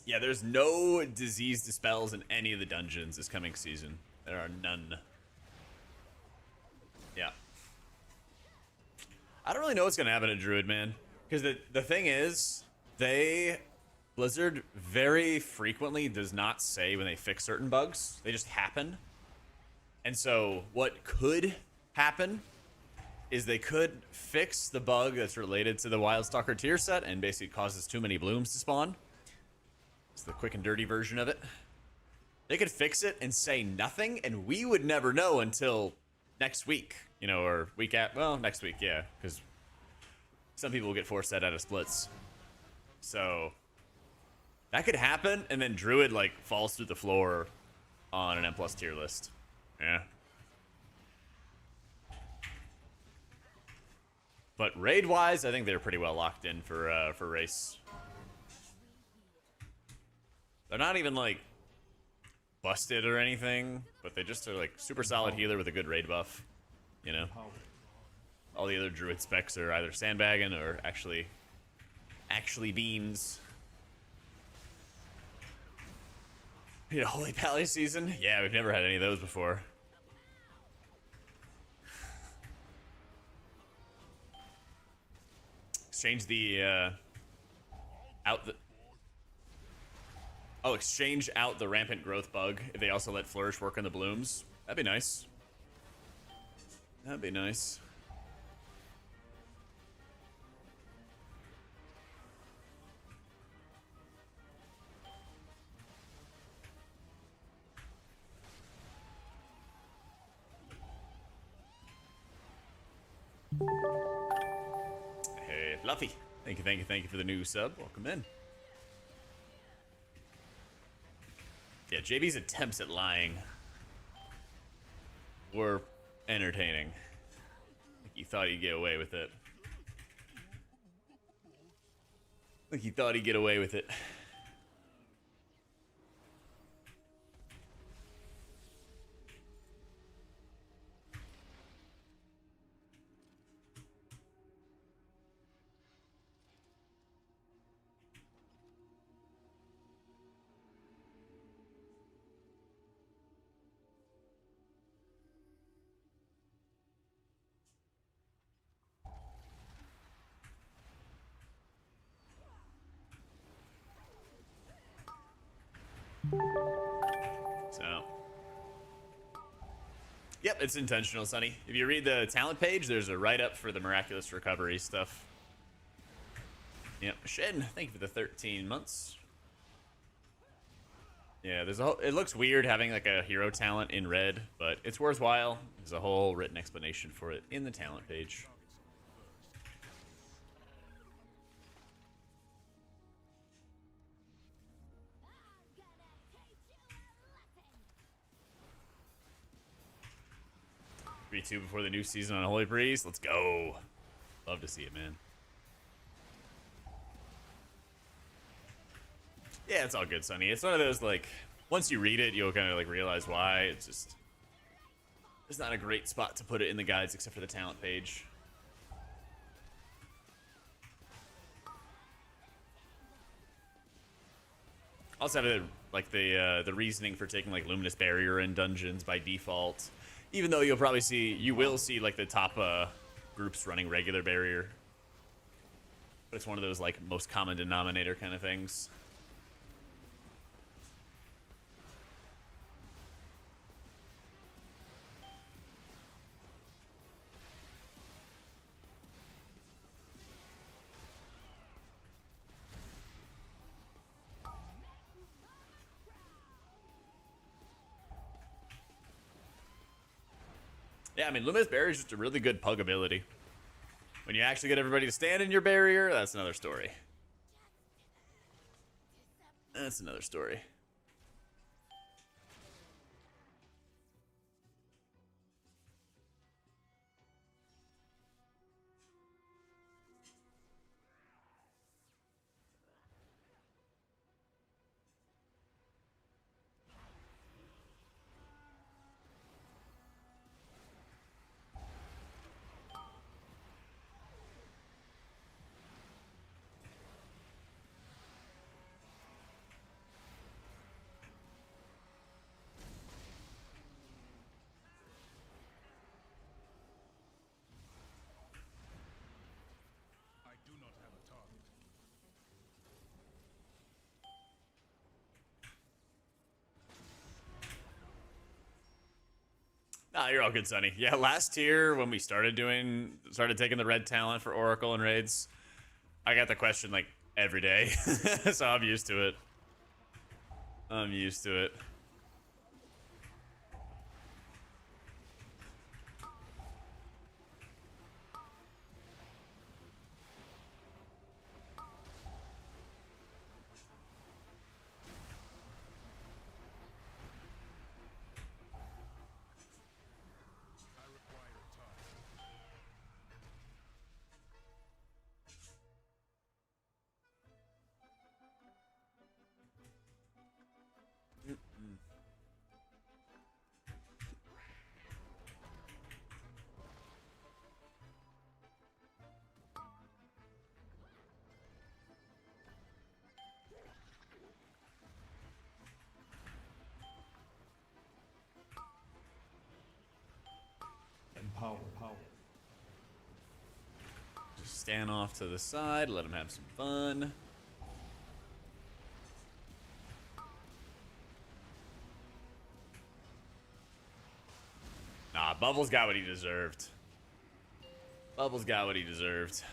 Yeah, there's no disease dispels in any of the dungeons this coming season. There are none. Yeah. I don't really know what's going to happen to Druid, man. Because the thing is, Blizzard very frequently does not say when they fix certain bugs. They just happen. And so what could happen is they could fix the bug that's related to the Wildstalker tier set and basically causes too many blooms to spawn. It's the quick and dirty version of it. They could fix it and say nothing, and we would never know until next week, you know, or week at, well, next week, yeah, because some people will get forced out of splits. So that could happen, and then Druid like falls through the floor on an M+ tier list. Yeah. But raid-wise, I think they're pretty well locked in for race. They're not even, like, busted or anything, but they just are, like, super solid healer with a good raid buff, you know? All the other Druid specs are either sandbagging or actually beans. You know, Holy Pally season? Yeah, we've never had any of those before. Exchange the, exchange out the rampant growth bug if they also let flourish work on the blooms. That'd be nice. That'd be nice. Hey, Fluffy. Thank you for the new sub. Welcome in. Yeah, JB's attempts at lying were entertaining. Like he thought he'd get away with it. Like he thought he'd get away with it. So, yep, it's intentional, Sonny. If you read the talent page, there's a write-up for the miraculous recovery stuff. Yep, Shin, thank you for the 13 months. Yeah, there's a whole, it looks weird having like a hero talent in red, but it's worthwhile. There's a whole written explanation for it in the talent page. 3-2 before the new season on Holy Breeze. Let's go. Love to see it, man. Yeah, it's all good, Sonny. It's one of those, like, once you read it, you'll kind of, like, realize why. It's just... There's not a great spot to put it in the guides except for the talent page. Also have the reasoning for taking like Luminous Barrier in dungeons by default, even though you will see like the top groups running regular barrier, but it's one of those like most common denominator kind of things. Yeah, I mean, Luminous Barrier is just a really good pug ability. When you actually get everybody to stand in your barrier, that's another story. That's another story. Nah, you're all good, Sonny. Yeah, last tier when we started taking the red talent for Oracle and raids, I got the question like every day, so I'm used to it. I'm used to it. Empower. Just stand off to the side, let him have some fun. Nah, Bubbles got what he deserved. Bubbles got what he deserved.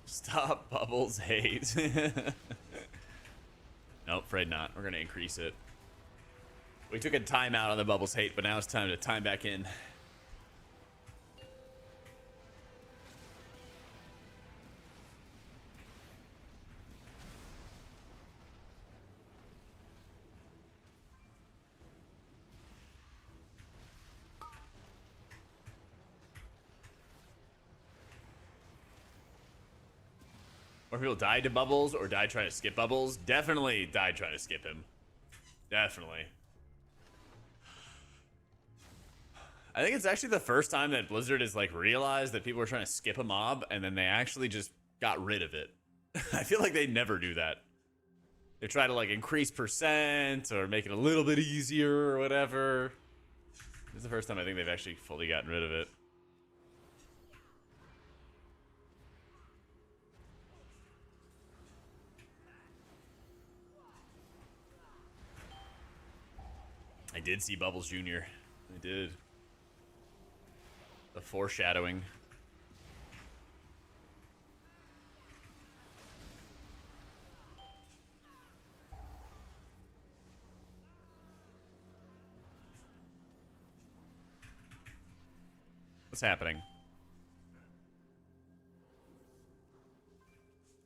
Stop Bubbles hate. Nope, afraid not. We're gonna increase it. We took a timeout on the Bubbles hate, but now it's time to time back in. More people died to Bubbles or died trying to skip Bubbles? Definitely died trying to skip him. Definitely. I think it's actually the first time that Blizzard has like realized that people were trying to skip a mob and then they actually just got rid of it. I feel like they never do that. They try to like increase percent or make it a little bit easier or whatever. This is the first time I think they've actually fully gotten rid of it. I did see Bubbles Jr. I did. The foreshadowing. What's happening?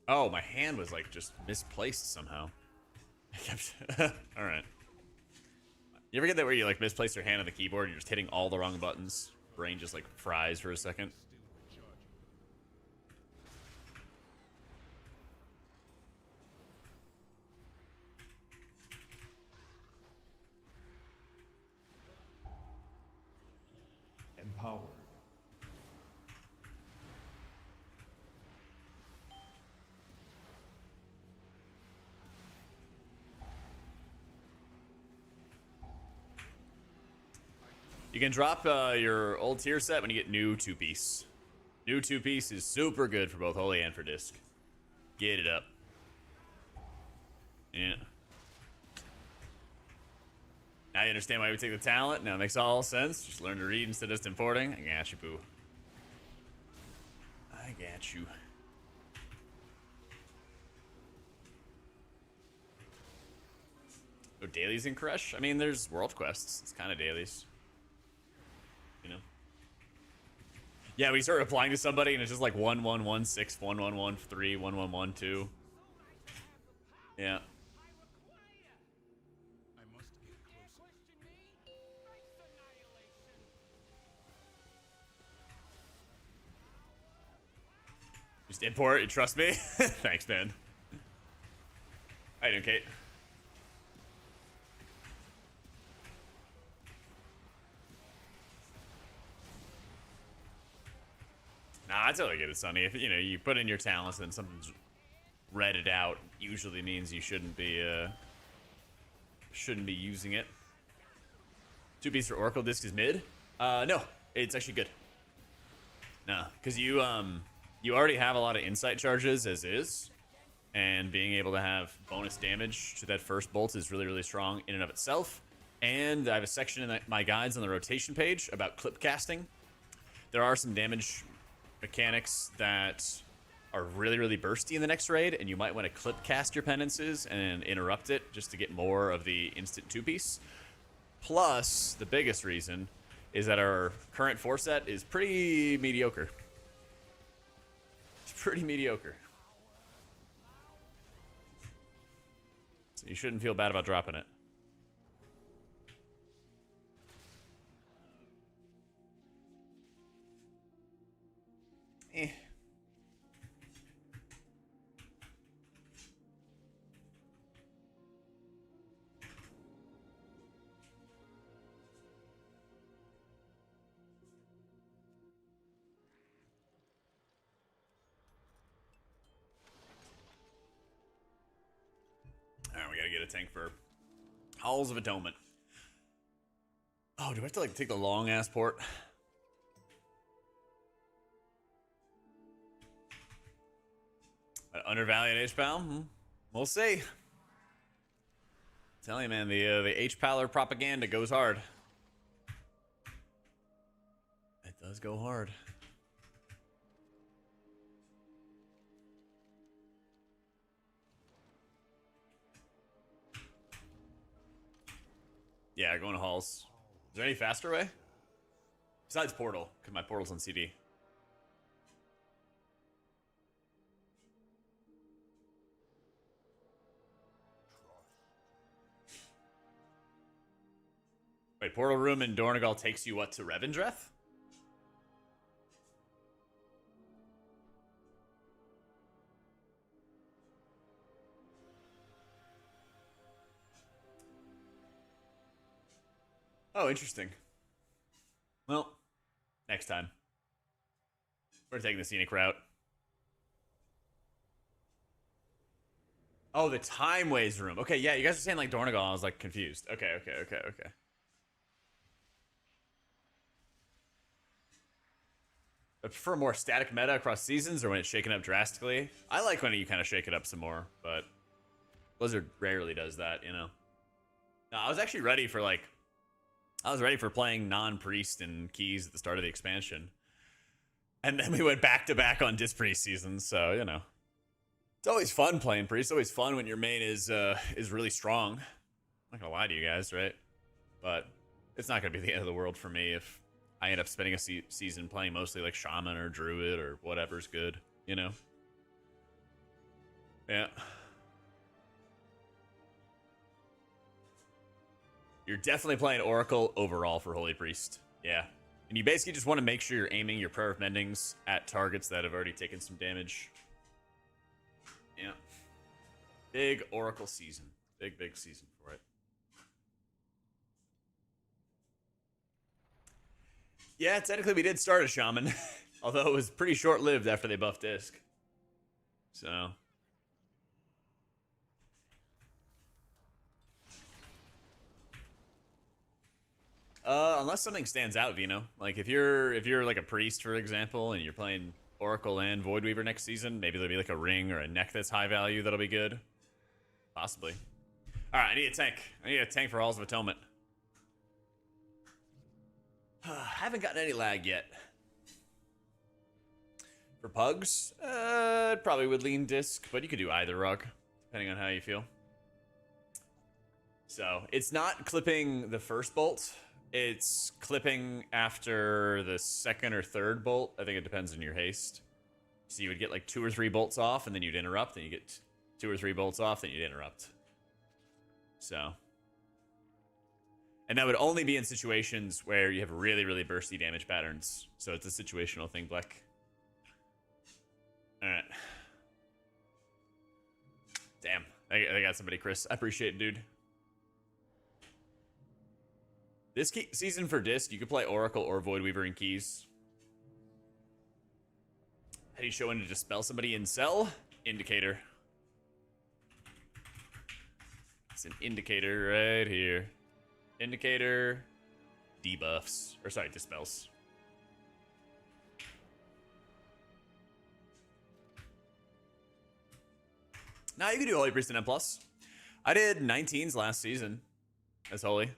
Oh, my hand was like just misplaced somehow. All right. You ever get that where you like misplace your hand on the keyboard and you're just hitting all the wrong buttons? Brain just like fries for a second. Empowered. You can drop your old tier set when you get new 2-piece. New 2-piece is super good for both Holy and for Disc. Get it up. Yeah. Now you understand why we take the talent. Now it makes all sense. Just learn to read instead of just importing. I got you, boo. I got you. Oh, dailies in Crush? I mean, there's world quests. It's kind of dailies. You know? Yeah, we start replying to somebody and it's just like 1116, 1113, 1112. Yeah. Just import, you trust me? Thanks, man. How you doing, Kate? Nah, I totally get it, Sonny. If you know you put in your talents and something's redded out, usually means you shouldn't be using it. 2-piece for Oracle Disc is mid. No, it's actually good. No, because you already have a lot of insight charges as is, and being able to have bonus damage to that first bolt is really, really strong in and of itself. And I have a section in my guides on the rotation page about clip casting. There are some damage mechanics that are really, really bursty in the next raid, and you might want to clip cast your penances and interrupt it just to get more of the instant 2-piece. Plus, the biggest reason is that our current 4 set is pretty mediocre. It's pretty mediocre. So you shouldn't feel bad about dropping it. Eh. Alright, we gotta get a tank for Halls of Atonement. Oh, do I have to like take the long ass port? Undervalued H-Pal? We'll see. Tell you, man, the H-Paler propaganda goes hard. It does go hard. Yeah, going to Halls. Is there any faster way? Besides Portal, because my Portal's on CD. Wait, Portal Room in Dornegal takes you what, to Revendreth? Oh, interesting. Well, next time. We're taking the scenic route. Oh, the Time Ways room. Okay, yeah, you guys are saying like Dornegal. I was like confused. Okay. I prefer more static meta across seasons or when it's shaken up drastically. I like when you kind of shake it up some more, but Blizzard rarely does that, you know. No, I was actually ready for like... I was ready for playing non-priest and keys at the start of the expansion. And then we went back-to-back on Dispriest seasons, so, you know. It's always fun playing priest. It's always fun when your main is really strong. I'm not gonna lie to you guys, right? But it's not gonna be the end of the world for me if I end up spending a season playing mostly like Shaman or Druid or whatever's good, you know? Yeah. You're definitely playing Oracle overall for Holy Priest. Yeah. And you basically just want to make sure you're aiming your Prayer of Mendings at targets that have already taken some damage. Yeah. Big Oracle season. Big season for it. Yeah, technically we did start a Shaman. Although it was pretty short-lived after they buffed Disc. So... unless something stands out, Vino. Like if you're like a priest, for example, and you're playing Oracle and Voidweaver next season, maybe there'll be like a ring or a neck that's high value that'll be good. Possibly. All right, I need a tank. I need a tank for Halls of Atonement. Haven't gotten any lag yet. For pugs, probably would lean Disc, but you could do either rug, depending on how you feel. So it's not clipping the first bolt. It's clipping after the second or third bolt. I think it depends on your haste. So you would get like 2 or 3 bolts off, and then you'd interrupt, and you get 2 or 3 bolts off, then you'd interrupt. So. And that would only be in situations where you have really, really bursty damage patterns. So it's a situational thing, Black. Alright. Damn. I got somebody, Chris. I appreciate it, dude. This season for Disc, you could play Oracle or Voidweaver in keys. How do you show when to dispel somebody in cell? Indicator. It's an indicator right here. Indicator. Debuffs. Or sorry, dispels. Now you can do Holy Priest and M+. I did 19s last season as Holy.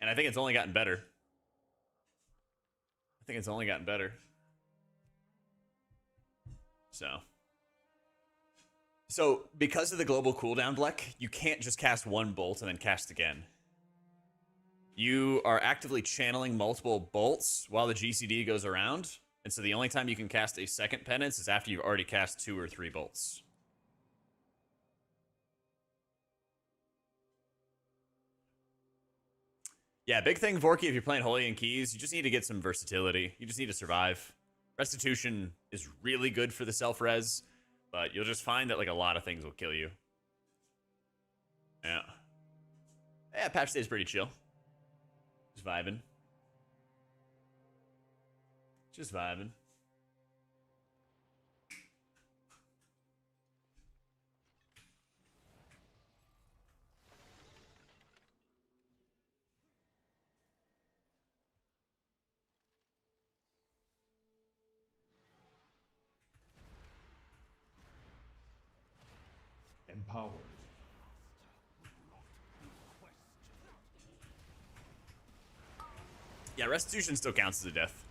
And I think it's only gotten better. So because of the global cooldown, Bleck, you can't just cast 1 bolt and then cast again. You are actively channeling multiple bolts while the GCD goes around. And so the only time you can cast a second penance is after you've already cast 2 or 3 bolts. Yeah, big thing, Vorky, if you're playing Holy and Keys, you just need to get some versatility. You just need to survive. Restitution is really good for the self-res, but you'll just find that like a lot of things will kill you. Yeah. Yeah, patch day is pretty chill. Just vibing. Just vibing. Empowered. Yeah, restitution still counts as a death.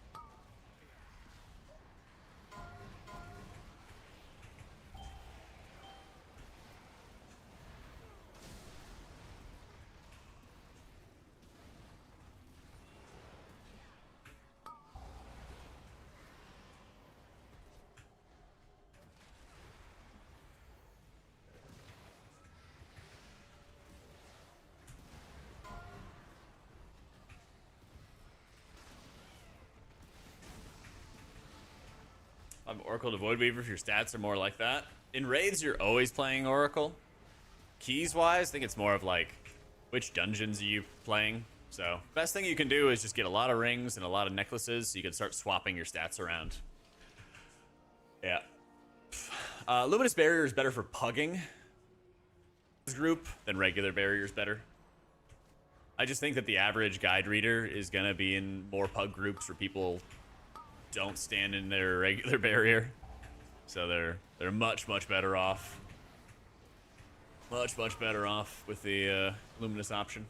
I'm Oracle to Voidweaver if your stats are more like that. In raids, you're always playing Oracle. Keys-wise, I think it's more of like, which dungeons are you playing? So, best thing you can do is just get a lot of rings and a lot of necklaces so you can start swapping your stats around. Yeah. Luminous Barrier is better for pugging this group than regular barrier is better. I just think that the average guide reader is going to be in more pug groups where people don't stand in their regular barrier. So they're much better off. Much better off with the luminous option.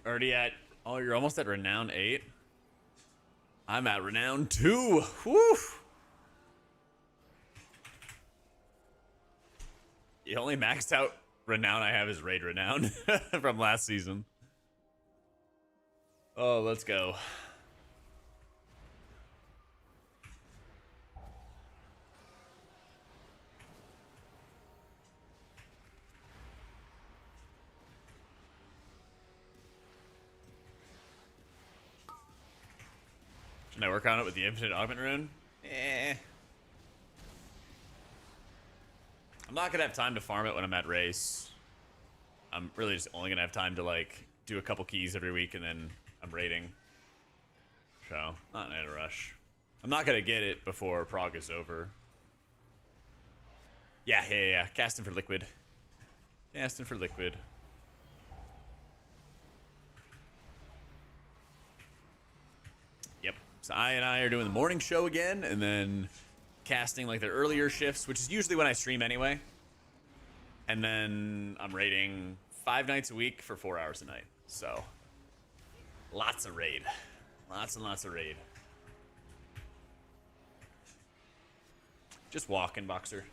Already at... Oh, you're almost at Renown 8? I'm at Renown 2. Whew. The only maxed out Renown I have is Raid Renown from last season. Oh, let's go. Should I work on it with the Infinite Augment Rune? Eh. I'm not gonna have time to farm it when I'm at race. I'm really just only gonna have time to like do a couple keys every week and then I'm raiding. So, not in a rush. I'm not gonna get it before Prague is over. Yeah. Casting for liquid. Casting for liquid. Yep. So I and I are doing the morning show again, and then casting like the earlier shifts, which is usually when I stream anyway. And then I'm raiding 5 nights a week for 4 hours a night. So lots of raid. Lots and lots of raid. Just walking, Boxer.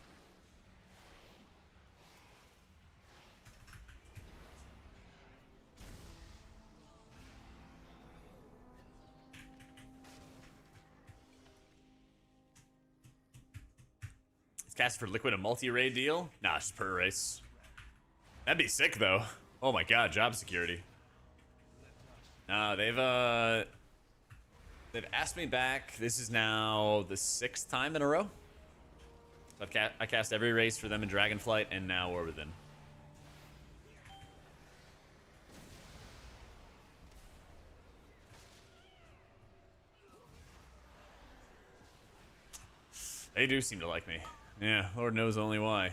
Is Cast for Liquid a multi-raid deal? Nah, it's just per race. That'd be sick, though. Oh my god, job security. Nah, they've asked me back. This is now the 6th time in a row. So I cast every race for them in Dragonflight, and now War Within. They do seem to like me. Yeah, Lord knows only why. Am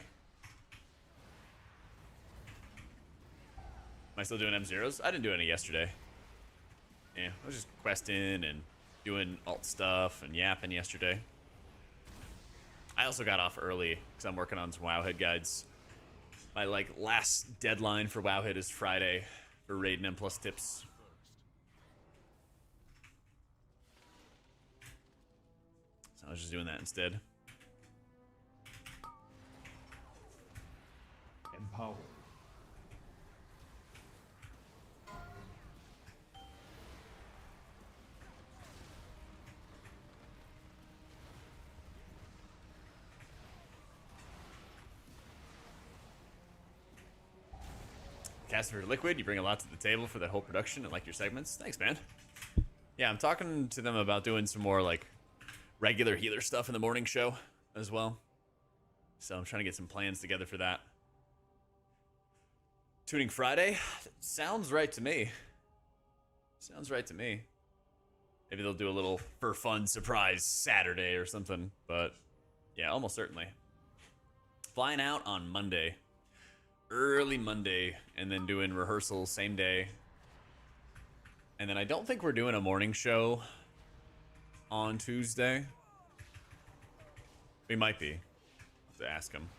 I still doing M0s? I didn't do any yesterday. Yeah, I was just questing and doing alt stuff and yapping yesterday. I also got off early because I'm working on some Wowhead guides. My like last deadline for Wowhead is Friday for Raid and M+ tips. So I was just doing that instead. Empower. Cast for Liquid, you bring a lot to the table for that whole production and like your segments. Thanks, man. Yeah, I'm talking to them about doing some more like regular healer stuff in the morning show as well. So I'm trying to get some plans together for that. Tuning Friday? Sounds right to me. Sounds right to me. Maybe they'll do a little for fun surprise Saturday or something. But yeah, almost certainly. Flying out on Monday. Early Monday. And then doing rehearsals same day. And then I don't think we're doing a morning show on Tuesday. We might be. I'll have to ask him.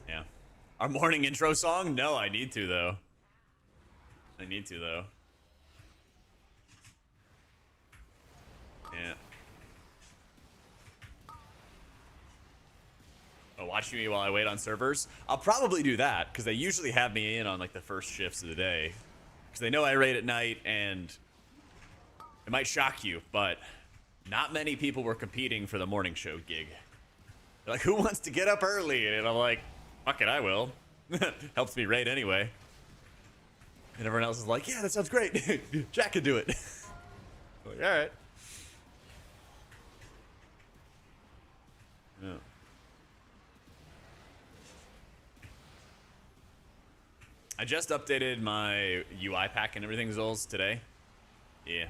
Yeah. Our morning intro song? No, I need to, though. I need to, though. Yeah. Oh, watch me while I wait on servers? I'll probably do that, because they usually have me in on, like, the first shifts of the day. Because they know I raid at night, and it might shock you, but not many people were competing for the morning show gig. They're like, who wants to get up early? And I'm like, fuck it, I will. Helps me raid anyway. And everyone else is like, yeah, that sounds great. Jack can do it. I'm like, all right. Yeah. I just updated my UI pack and everything, Zols, today. Yeah.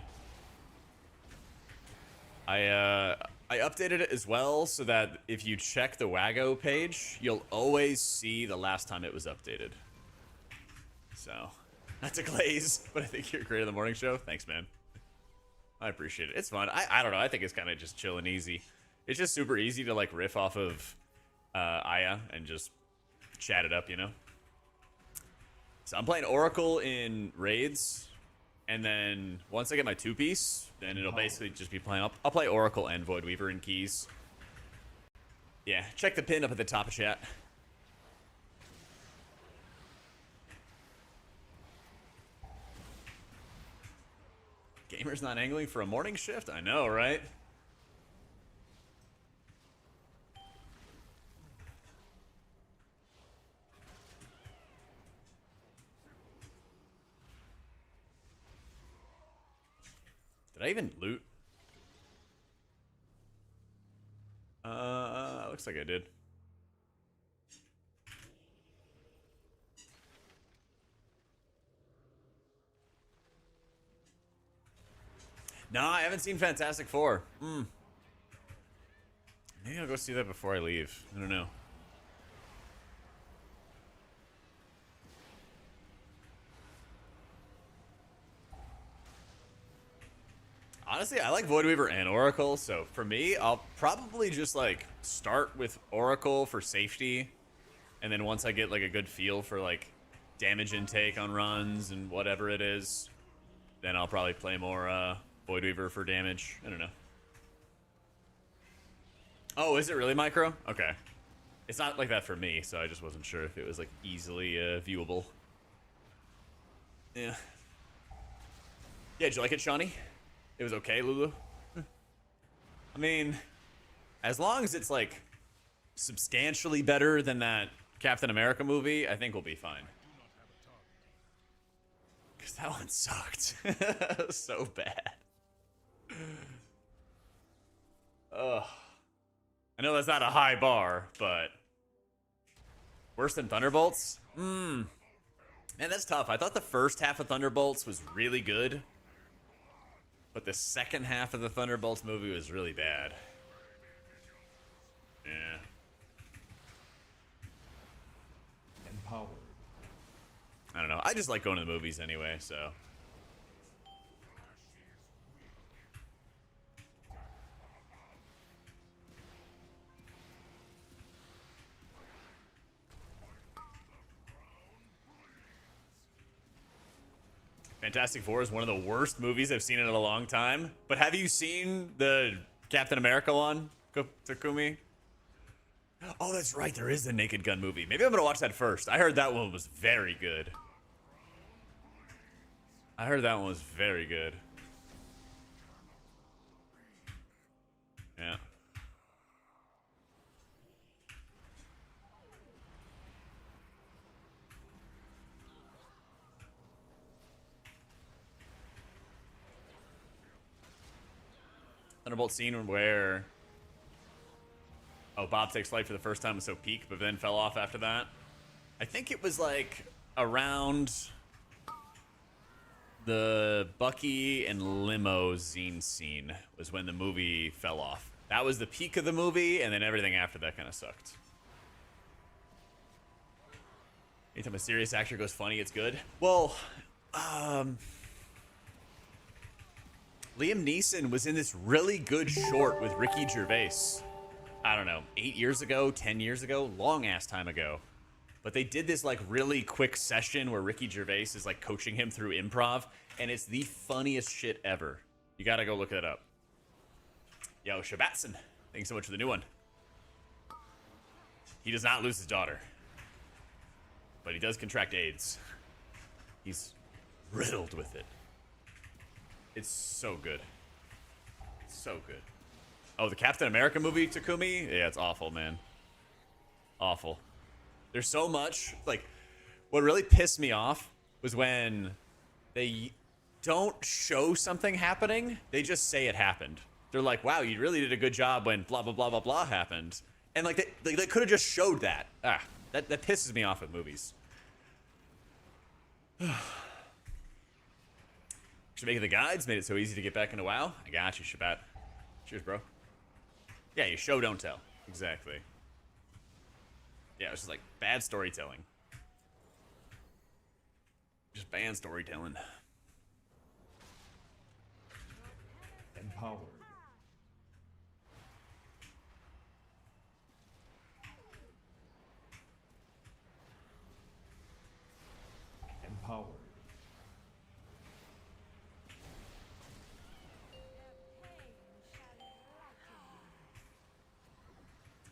I updated it as well so that if you check the Waggo page, you'll always see the last time it was updated. So, that's a glaze, but I think you're great at the morning show. Thanks, man. I appreciate it. It's fun. I don't know. I think it's kind of just chill and easy. It's just super easy to like riff off of Aya and just chat it up, you know? So I'm playing Oracle in raids, and then once I get my 2-piece, then it'll basically just be playing. I'll play Oracle and Voidweaver in keys. Yeah, check the pin up at the top of chat. Gamer's not angling for a morning shift? I know, right? Did I even loot? Looks like I did. No, I haven't seen Fantastic Four. Maybe I'll go see that before I leave. I don't know. Honestly, I like Voidweaver and Oracle, so for me, I'll probably just like start with Oracle for safety, and then once I get like a good feel for like damage intake on runs and whatever it is, then I'll probably play more Voidweaver for damage. I don't know. Oh, is it really micro? Okay. It's not like that for me, so I just wasn't sure if it was like easily viewable. Yeah. Yeah, did you like it, Shawnee? It was okay, Lulu? I mean, as long as it's like substantially better than that Captain America movie, I think we'll be fine. Because that one sucked. So bad. Ugh. I know that's not a high bar, but worse than Thunderbolts? Man, that's tough. I thought the first half of Thunderbolts was really good, but the second half of the Thunderbolts movie was really bad. Yeah. Empowered. I don't know. I just like going to the movies anyway, so. Fantastic Four is one of the worst movies I've seen in a long time. But have you seen the Captain America one, Takumi? Oh, that's right. There is the Naked Gun movie. Maybe I'm going to watch that first. I heard that one was very good. I heard that one was very good. Yeah. Thunderbolt scene where Bob takes flight for the first time was so peak, but then fell off after that. I think it was like around the Bucky and limousine scene was when the movie fell off. That was the peak of the movie, and then everything after that kind of sucked. Anytime a serious actor goes funny, it's good. Well, Liam Neeson was in this really good short with Ricky Gervais. I don't know, 8 years ago, 10 years ago, long ass time ago. But they did this like really quick session where Ricky Gervais is like coaching him through improv, and it's the funniest shit ever. You gotta go look that up. Yo, Shabatson, thanks so much for the new one. He does not lose his daughter, but he does contract AIDS. He's riddled with it. It's so good. So good. Oh, the Captain America movie, Takumi? Yeah, it's awful, man. Awful. There's so much. Like, what really pissed me off was when they don't show something happening. They just say it happened. They're like, wow, you really did a good job when blah, blah, blah, blah, blah happened. And, like, they could have just showed that. That pisses me off at movies. Should make the guides made it so easy to get back into WoW. I got you, Shabbat. Cheers, bro. Yeah, you show, don't tell. Exactly. Yeah, it's just like bad storytelling. Just bad storytelling. Empowered. Empower.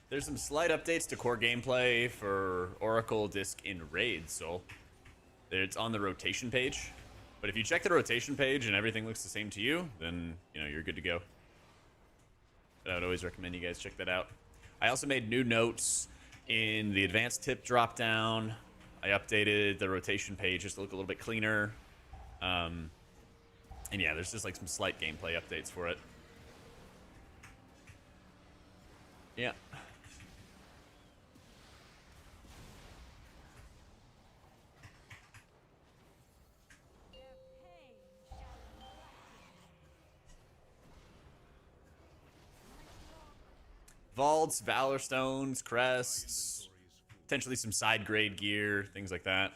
There's some slight updates to core gameplay for Oracle Disc in Raid, so it's on the rotation page. But if you check the rotation page and everything looks the same to you, then, you know, you're good to go. But I would always recommend you guys check that out. I also made new notes in the advanced tip dropdown. I updated the rotation page just to look a little bit cleaner. And yeah, there's just like some slight gameplay updates for it. Yeah. Vaults, Valor Stones, Crests, potentially some side grade gear, things like that.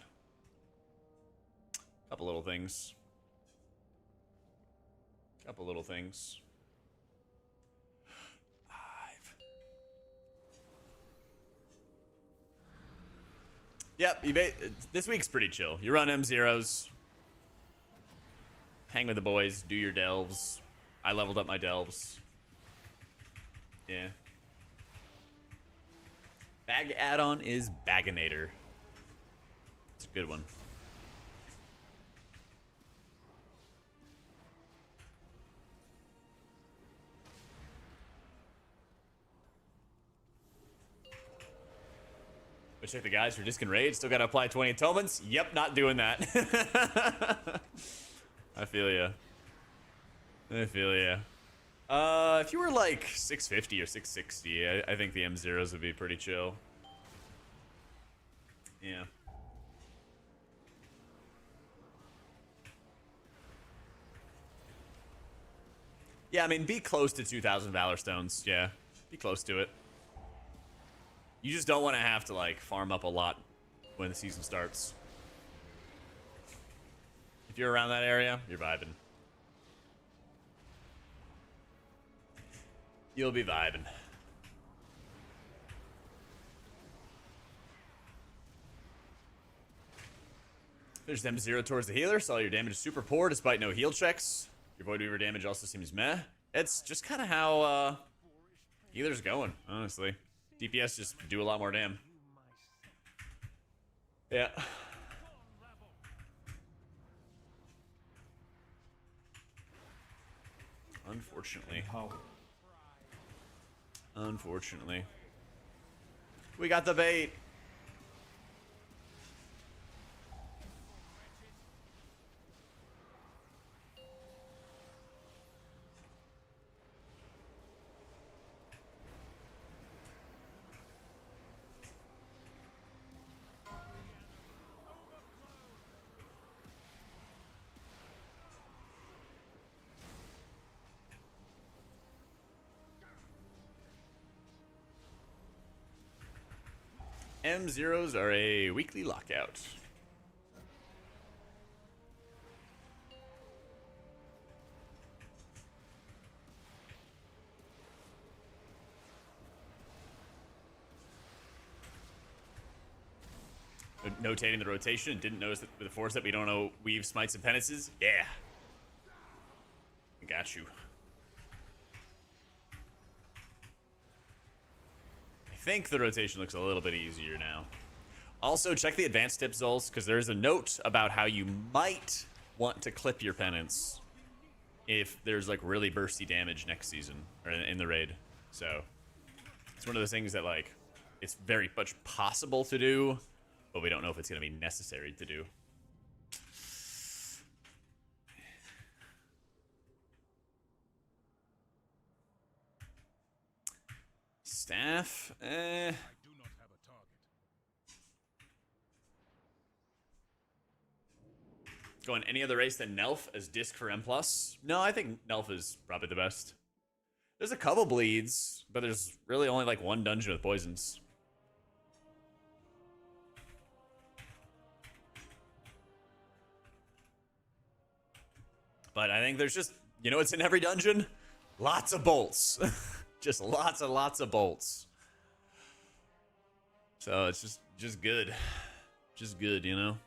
Couple little things. Couple little things. 5. Yep, this week's pretty chill. You run M0s, hang with the boys, do your delves. I leveled up my delves. Yeah. Bag add-on is Baginator. It's a good one. Looks like the guys for Disc and Raid still gotta apply 20 atonements. Yep, not doing that. I feel ya. I feel ya. If you were like 650 or 660, I think the M0s would be pretty chill. Yeah. Yeah, I mean, be close to 2,000 Valor Stones. Yeah, be close to it. You just don't want to have to, like, farm up a lot when the season starts. If you're around that area, you're vibing. You'll be vibing. There's M0 towards the healer, so all your damage is super poor despite no heal checks. Your Voidweaver damage also seems meh. It's just kind of how healer's going, honestly. DPS just do a lot more damn. Yeah. Unfortunately. Empower. Unfortunately. We got the bait. M0s are a weekly lockout. Notating the rotation. Didn't notice that with the force that we don't know weave smites and penances. Yeah. I got you. I think the rotation looks a little bit easier now. Also, check the advanced tip, Zols, because there's a note about how you might want to clip your penance if there's like really bursty damage next season or in the raid. So it's one of those things that like it's very much possible to do, but we don't know if it's going to be necessary to do. Staff, Going any other race than Nelf as disc for M+? No, I think Nelf is probably the best. There's a couple bleeds, but there's really only like one dungeon with poisons. But I think there's just, you know what's in every dungeon? Lots of bolts. Just lots and lots of bolts. So it's just good. Just good, you know?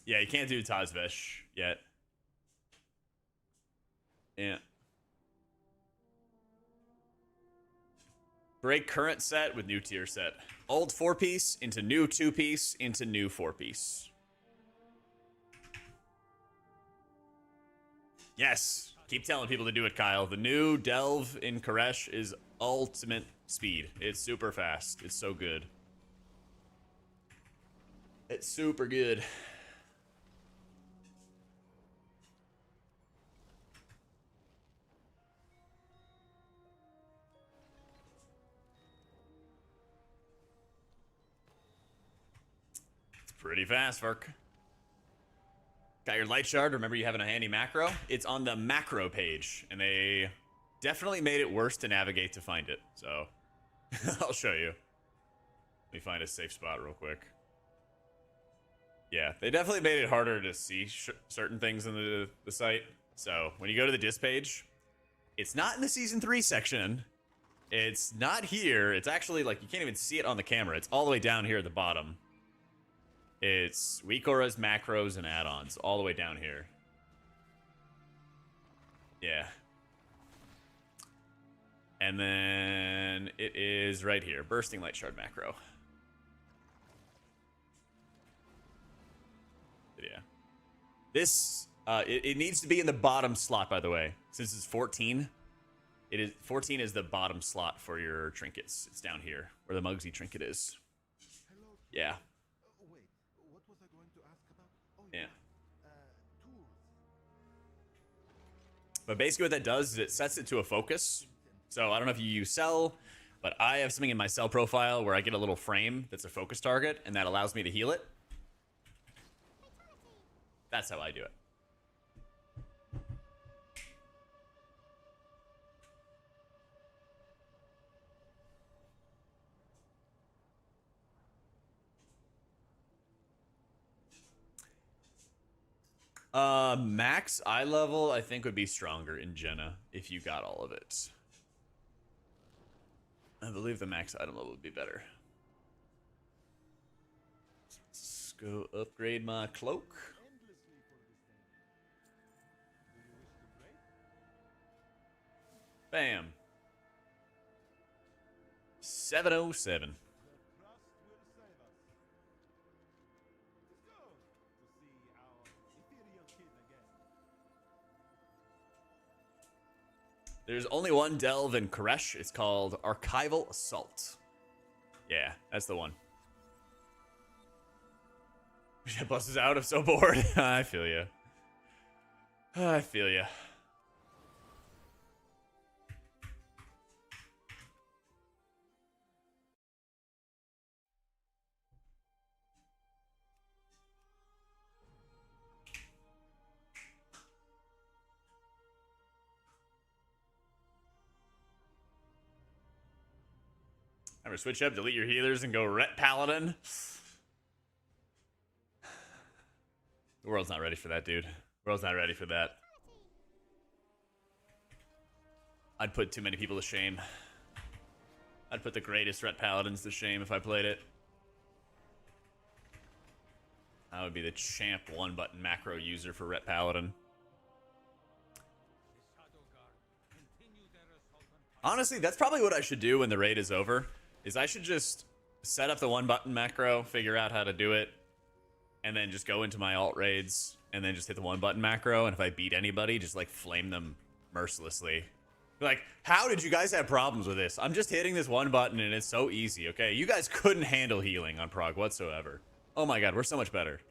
Yeah, you can't do Tazvesh yet. Yeah. Break current set with new tier set. Old 4-piece into new 2-piece into new 4-piece. Yes. Keep telling people to do it, Kyle. The new Delve in Koresh is ultimate speed. It's super fast. It's so good. It's super good. It's pretty fast, Vark. Got your light shard. Remember you having a handy macro? It's on the macro page, and they definitely made it worse to navigate to find it. So I'll show you. Let me find a safe spot real quick. Yeah, they definitely made it harder to see certain things in the site. So when you go to the disc page, it's not in the season 3 section. It's not here. It's actually like you can't even see it on the camera. It's all the way down here at the bottom. It's weak auras, macros, and add-ons all the way down here. Yeah. And then it is right here. Bursting Light Shard macro. Yeah. This, it needs to be in the bottom slot, by the way. Since it's 14, 14 is the bottom slot for your trinkets. It's down here, where the Mugsy trinket is. Yeah. Wait, what was I going to ask about? Oh, Yeah. Tools. But basically what that does is it sets it to a focus. So I don't know if you use cell, but I have something in my cell profile where I get a little frame that's a focus target, and that allows me to heal it. That's how I do it. Max eye level, I think, would be stronger in Jenna if you got all of it. I believe the max item level would be better. Let's go upgrade my cloak. Bam. 707. There's only one delve in Koresh. It's called Archival Assault. Yeah, that's the one. That busts out. I'm so bored. I feel you. I feel you. Ever switch up, delete your healers, and go Ret Paladin? The world's not ready for that, dude. The world's not ready for that. I'd put too many people to shame. I'd put the greatest Ret Paladins to shame if I played it. I would be the champ one-button macro user for Ret Paladin. Honestly, that's probably what I should do when the raid is over. Is I should just set up the one-button macro, figure out how to do it, and then just go into my alt raids, and then just hit the one-button macro, and if I beat anybody, just, like, flame them mercilessly. Like, how did you guys have problems with this? I'm just hitting this one button, and it's so easy, okay? You guys couldn't handle healing on Prog whatsoever. Oh my god, we're so much better.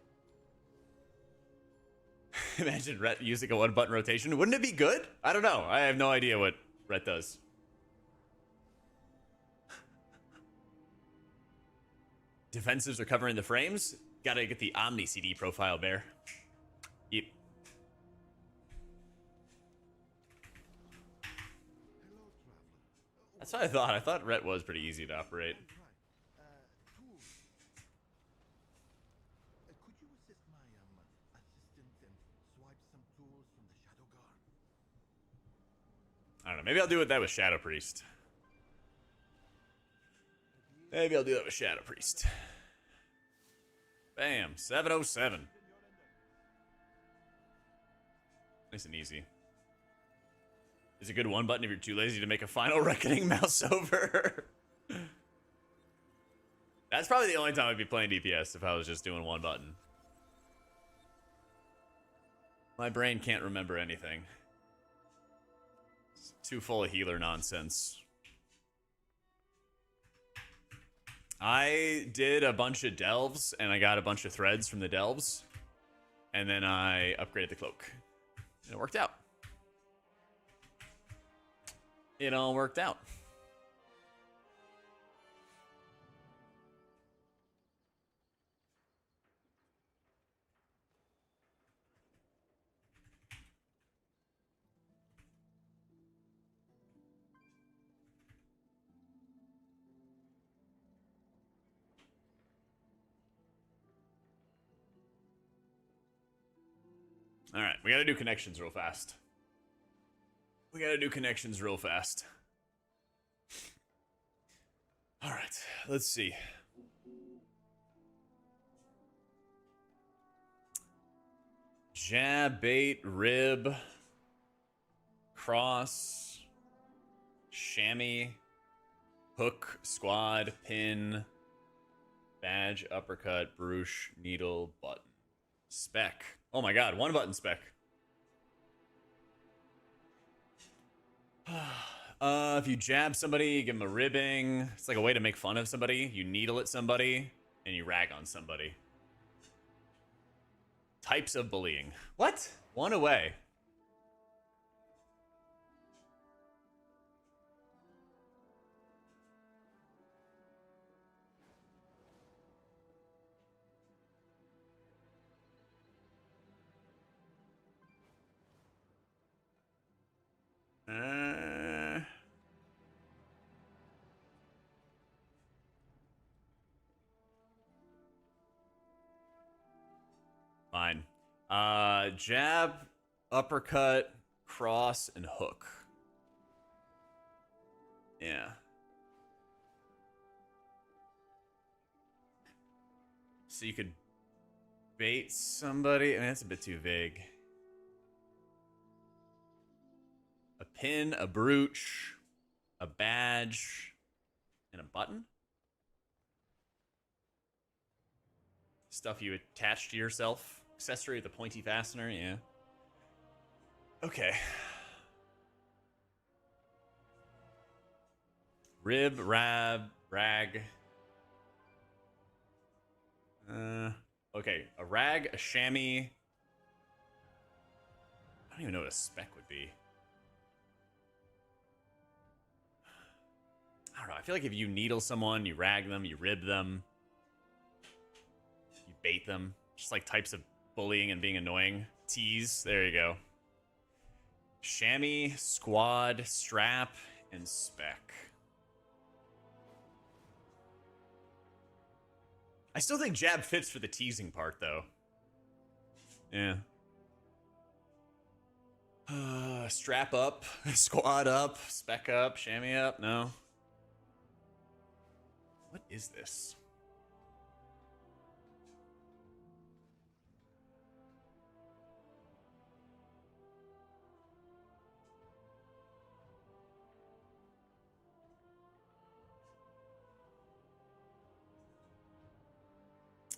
Imagine Ret using a one-button rotation. Wouldn't it be good? I don't know. I have no idea what Ret does. Defensives are covering the frames. Gotta get the Omni CD profile, Bear. Yep. That's what I thought. I thought Ret was pretty easy to operate. Tools. Could you assist my assistant and swipe some tools from the Shadow Guard? I don't know. Maybe I'll do that with Shadow Priest. Maybe I'll do that with Shadow Priest. Bam. 707. Nice and easy. Is a good one button if you're too lazy to make a final reckoning mouse over. That's probably the only time I'd be playing DPS, if I was just doing one button. My brain can't remember anything. It's too full of healer nonsense. I did a bunch of delves, and I got a bunch of threads from the delves. And then I upgraded the cloak. And it worked out. It all worked out. All right, we gotta do connections real fast. All right, let's see. Jab, bait, rib, cross, chamois, hook, squad, pin, badge, uppercut, brooch, needle, button, spec. Oh my god, one button spec. If you jab somebody, you give them a ribbing. It's like a way to make fun of somebody. You needle at somebody, and you rag on somebody. Types of bullying. What? One away. Fine. Jab, uppercut, cross, and hook. Yeah. So you could bait somebody. I mean, that's a bit too vague. A pin, a brooch, a badge, and a button? Stuff you attach to yourself. Accessory with a pointy fastener, yeah. Okay. Rib, rab, rag. Okay, a rag, a chamois. I don't even know what a spec would be. I don't know. I feel like if you needle someone, you rag them, you rib them, you bait them. Just like types of bullying and being annoying. Tease. There you go. Chamois, squad, strap, and spec. I still think jab fits for the teasing part, though. Yeah. Strap up, squad up, spec up, chamois up. No. What is this?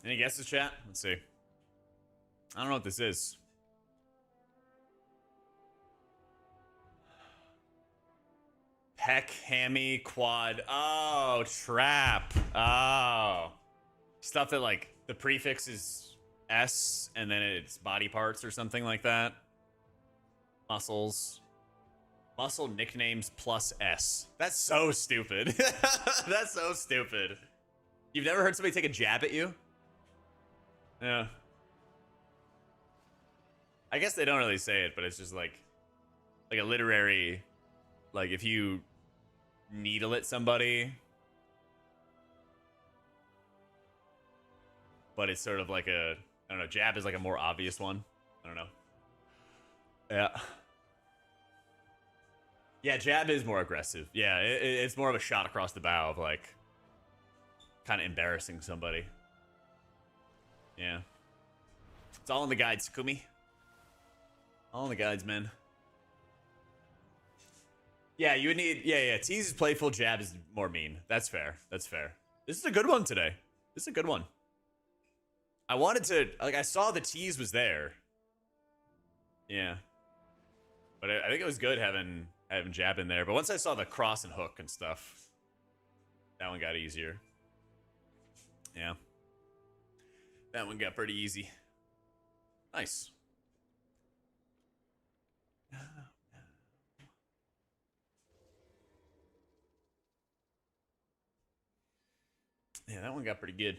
Any guesses, chat? Let's see. I don't know what this is. Peck, hammy, quad. Oh, trap. Oh. Stuff that, like, the prefix is S, and then it's body parts or something like that. Muscles. Muscle nicknames plus S. That's so stupid. That's so stupid. You've never heard somebody take a jab at you? Yeah. I guess they don't really say it, but it's just like a literary, like if you needle at somebody, but it's sort of like a, I don't know, jab is like a more obvious one. I don't know. Yeah. Yeah, jab is more aggressive. Yeah, it's more of a shot across the bow of like kind of embarrassing somebody. Yeah. It's all in the guide, Sakumi. All in the guides, man. Yeah, you would need... Yeah. Tease is playful, jab is more mean. That's fair. That's fair. This is a good one today. This is a good one. I wanted to... Like, I saw the tease was there. Yeah. But I think it was good having jab in there. But once I saw the cross and hook and stuff, that one got easier. Yeah. That one got pretty easy. Nice. Yeah, that one got pretty good.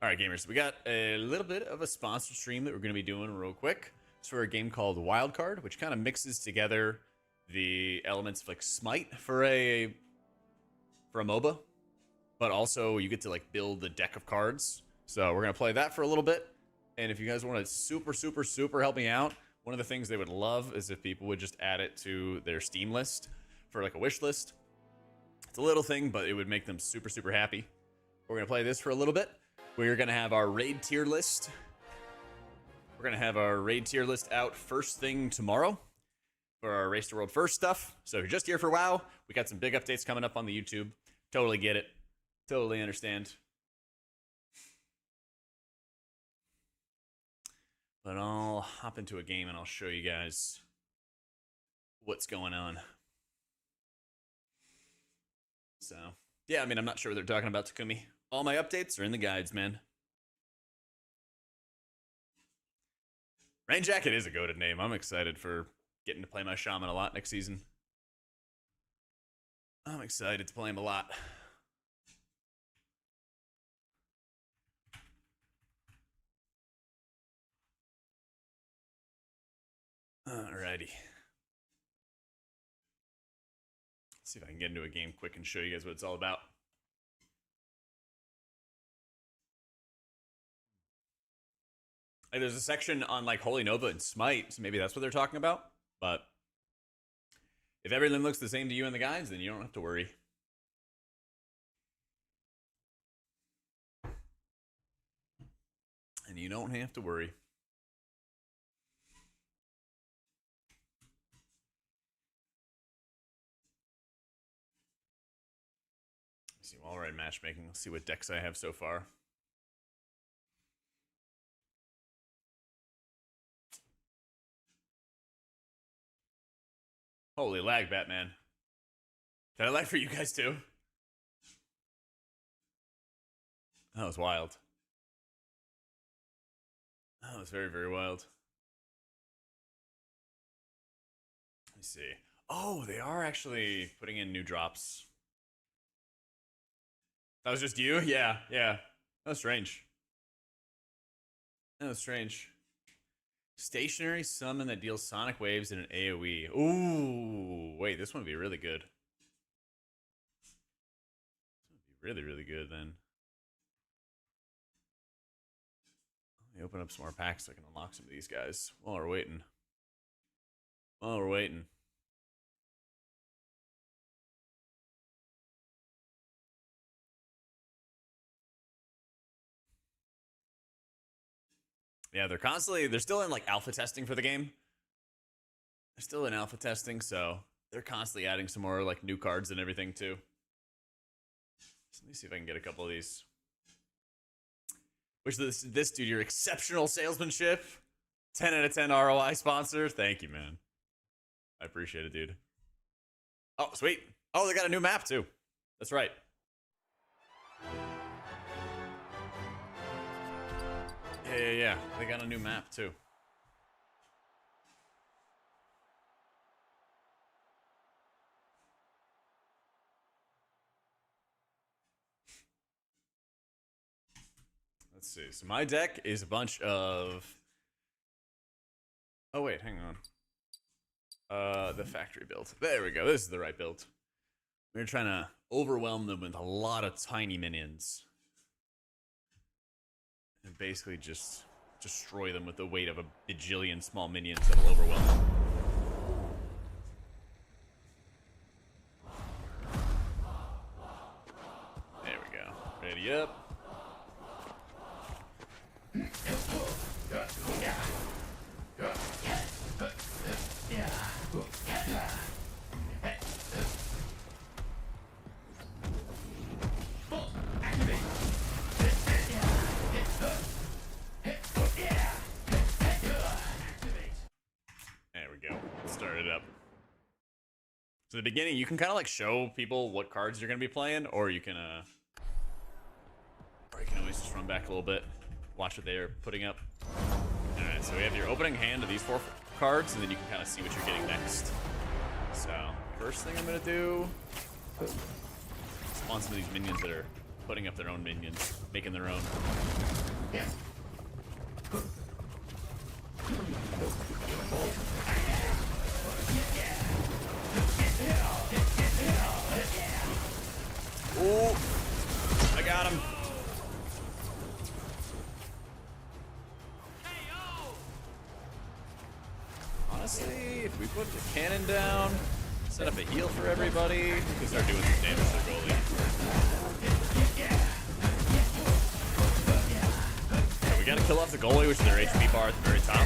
All right, gamers, we got a little bit of a sponsored stream that we're going to be doing real quick. It's for a game called Wildcard, which kind of mixes together the elements of like Smite for a MOBA, but also you get to like build a deck of cards. So we're going to play that for a little bit. And if you guys want to super help me out, one of the things they would love is if people would just add it to their Steam list for like a wish list. It's a little thing, but it would make them super happy. We're going to play this for a little bit. We're going to have our raid tier list. We're going to have our raid tier list out first thing tomorrow for our Race to World First stuff. So if you're just here for WoW, we got some big updates coming up on the YouTube. Totally get it. Totally understand. But I'll hop into a game and I'll show you guys what's going on. So, yeah, I mean, I'm not sure what they're talking about, Takumi. All my updates are in the guides, man. Rain Jacket is a goated name. I'm excited for getting to play my Shaman a lot next season. I'm excited to play him a lot. Alrighty. Let's see if I can get into a game quick and show you guys what it's all about. Like, there's a section on like Holy Nova and Smite, so maybe that's what they're talking about. But if everything looks the same to you in the guides, then you don't have to worry. And you don't have to worry. Let's see, while we're at matchmaking, let's see what decks I have so far. Holy lag, Batman. Did I lag for you guys too? That was wild. That was very wild. Let me see. Oh, they are actually putting in new drops. That was just you? Yeah. That was strange. That was strange. Stationary summon that deals sonic waves in an AoE. Ooh, wait, this one would be really good. This would be really good then. Let me open up some more packs so I can unlock some of these guys while we're waiting. Yeah, they're still in like alpha testing for the game. They're still in alpha testing, so they're constantly adding some more like new cards and everything too. So let me see if I can get a couple of these. Wish this dude your exceptional salesmanship. 10 out of 10 ROI sponsor. Thank you, man. I appreciate it, dude. Oh, sweet. Oh, they got a new map too. That's right. Yeah. They got a new map too. Let's see. So my deck is a bunch of... Oh, wait, hang on. The factory build. There we go. This is the right build. We're trying to overwhelm them with a lot of tiny minions. And basically just destroy them with the weight of a bajillion small minions that'll overwhelm them. There we go. Ready up. So at the beginning, you can kind of like show people what cards you're gonna be playing, or you can always just run back a little bit, watch what they're putting up. All right, so we have your opening hand of these 4 cards, and then you can kind of see what you're getting next. So first thing I'm gonna do, spawn some of these minions that are putting up their own minions, making their own. Ooh, I got him. Honestly, if we put the cannon down, set up a heal for everybody, we can start doing some damage to the goalie. Yeah, we gotta kill off the goalie, which is their HP bar at the very top,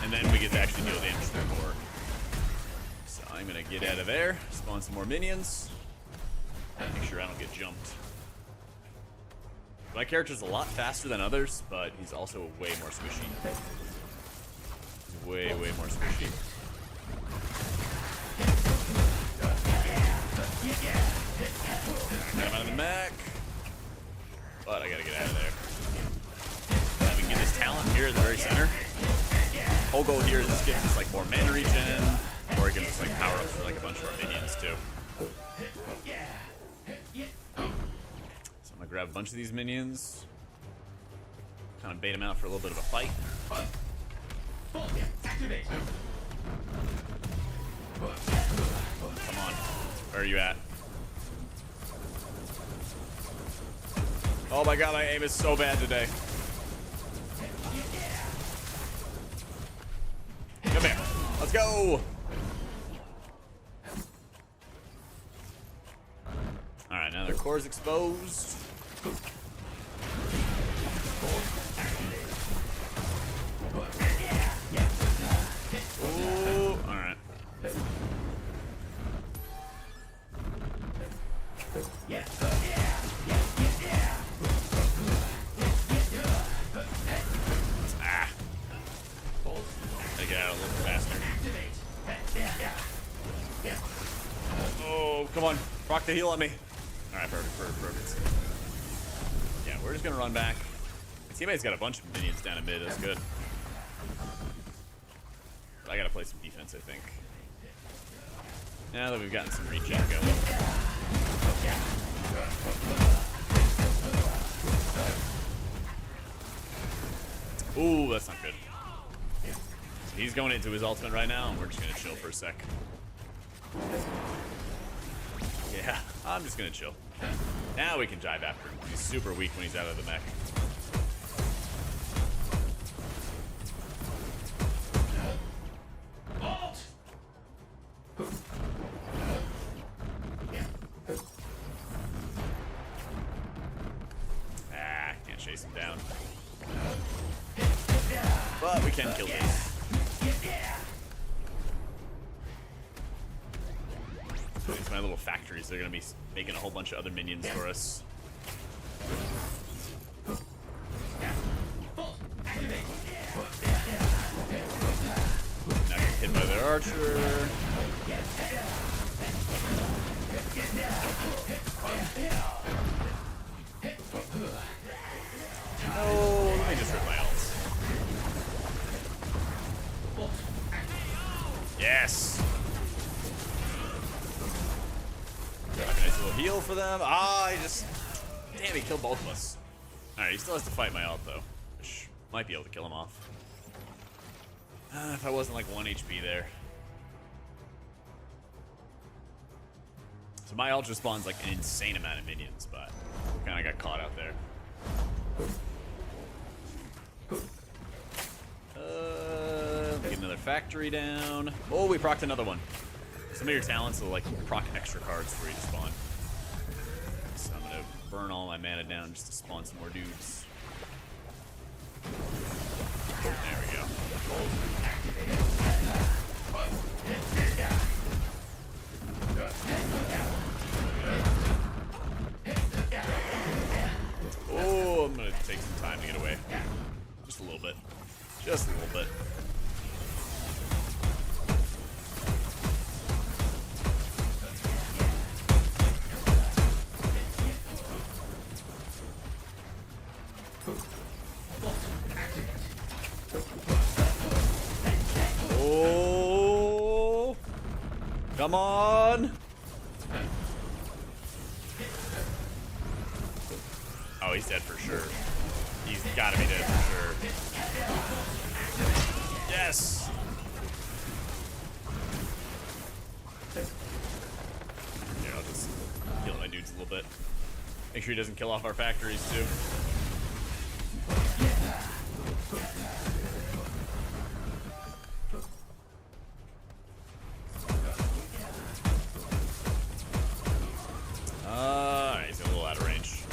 and then we get to actually deal damage to their core. So I'm gonna get out of there, spawn some more minions, make sure I don't get jumped. My character's a lot faster than others, but he's also way more squishy. He's way more squishy. Got him out of the mech. But I gotta get out of there. Now we can get this talent here in the very center. Whole goal here is just getting us like more mana regen, or it gives us like power ups for like a bunch of our minions too. So I'm gonna grab a bunch of these minions, kind of bait them out for a little bit of a fight. Come on, where are you at? Oh my god, my aim is so bad today. Come here, let's go. All right, now their core's exposed. Ooh, all right. Ah. Gotta get out a little faster. Oh, come on. Proc the heal on me. Alright, perfect. Yeah, we're just gonna run back. My teammate's got a bunch of minions down in mid, that's good. But I gotta play some defense, I think. Now that we've gotten some regen going. Ooh, that's not good. So he's going into his ultimate right now, and we're just gonna chill for a sec. Yeah, I'm just gonna chill. Now we can jive after him. He's super weak when he's out of the mech. Ah, can't chase him down. But we can kill this. These are my little factories. They're gonna be making a whole bunch of other minions for us. Now get hit by their archer. No, let me just rip my ults. Yes. Nice little heal for them. Ah, damn, he killed both of us. Alright, he still has to fight my ult though, which might be able to kill him off. If I wasn't like 1 HP there. So my ult just spawns like an insane amount of minions, but kind of got caught out there. Get another factory down. Oh, we procced another one. Some of your talents will like proc extra cards for you to spawn. So I'm gonna burn all my mana down just to spawn some more dudes. There we go. Oh, I'm gonna take some time to get away. Just a little bit. Just a little bit. Come on. Oh, he's dead for sure. He's gotta be dead for sure. Yes. Here, I'll just heal my dudes a little bit. Make sure he doesn't kill off our factories too. Alright, he's a little out of range.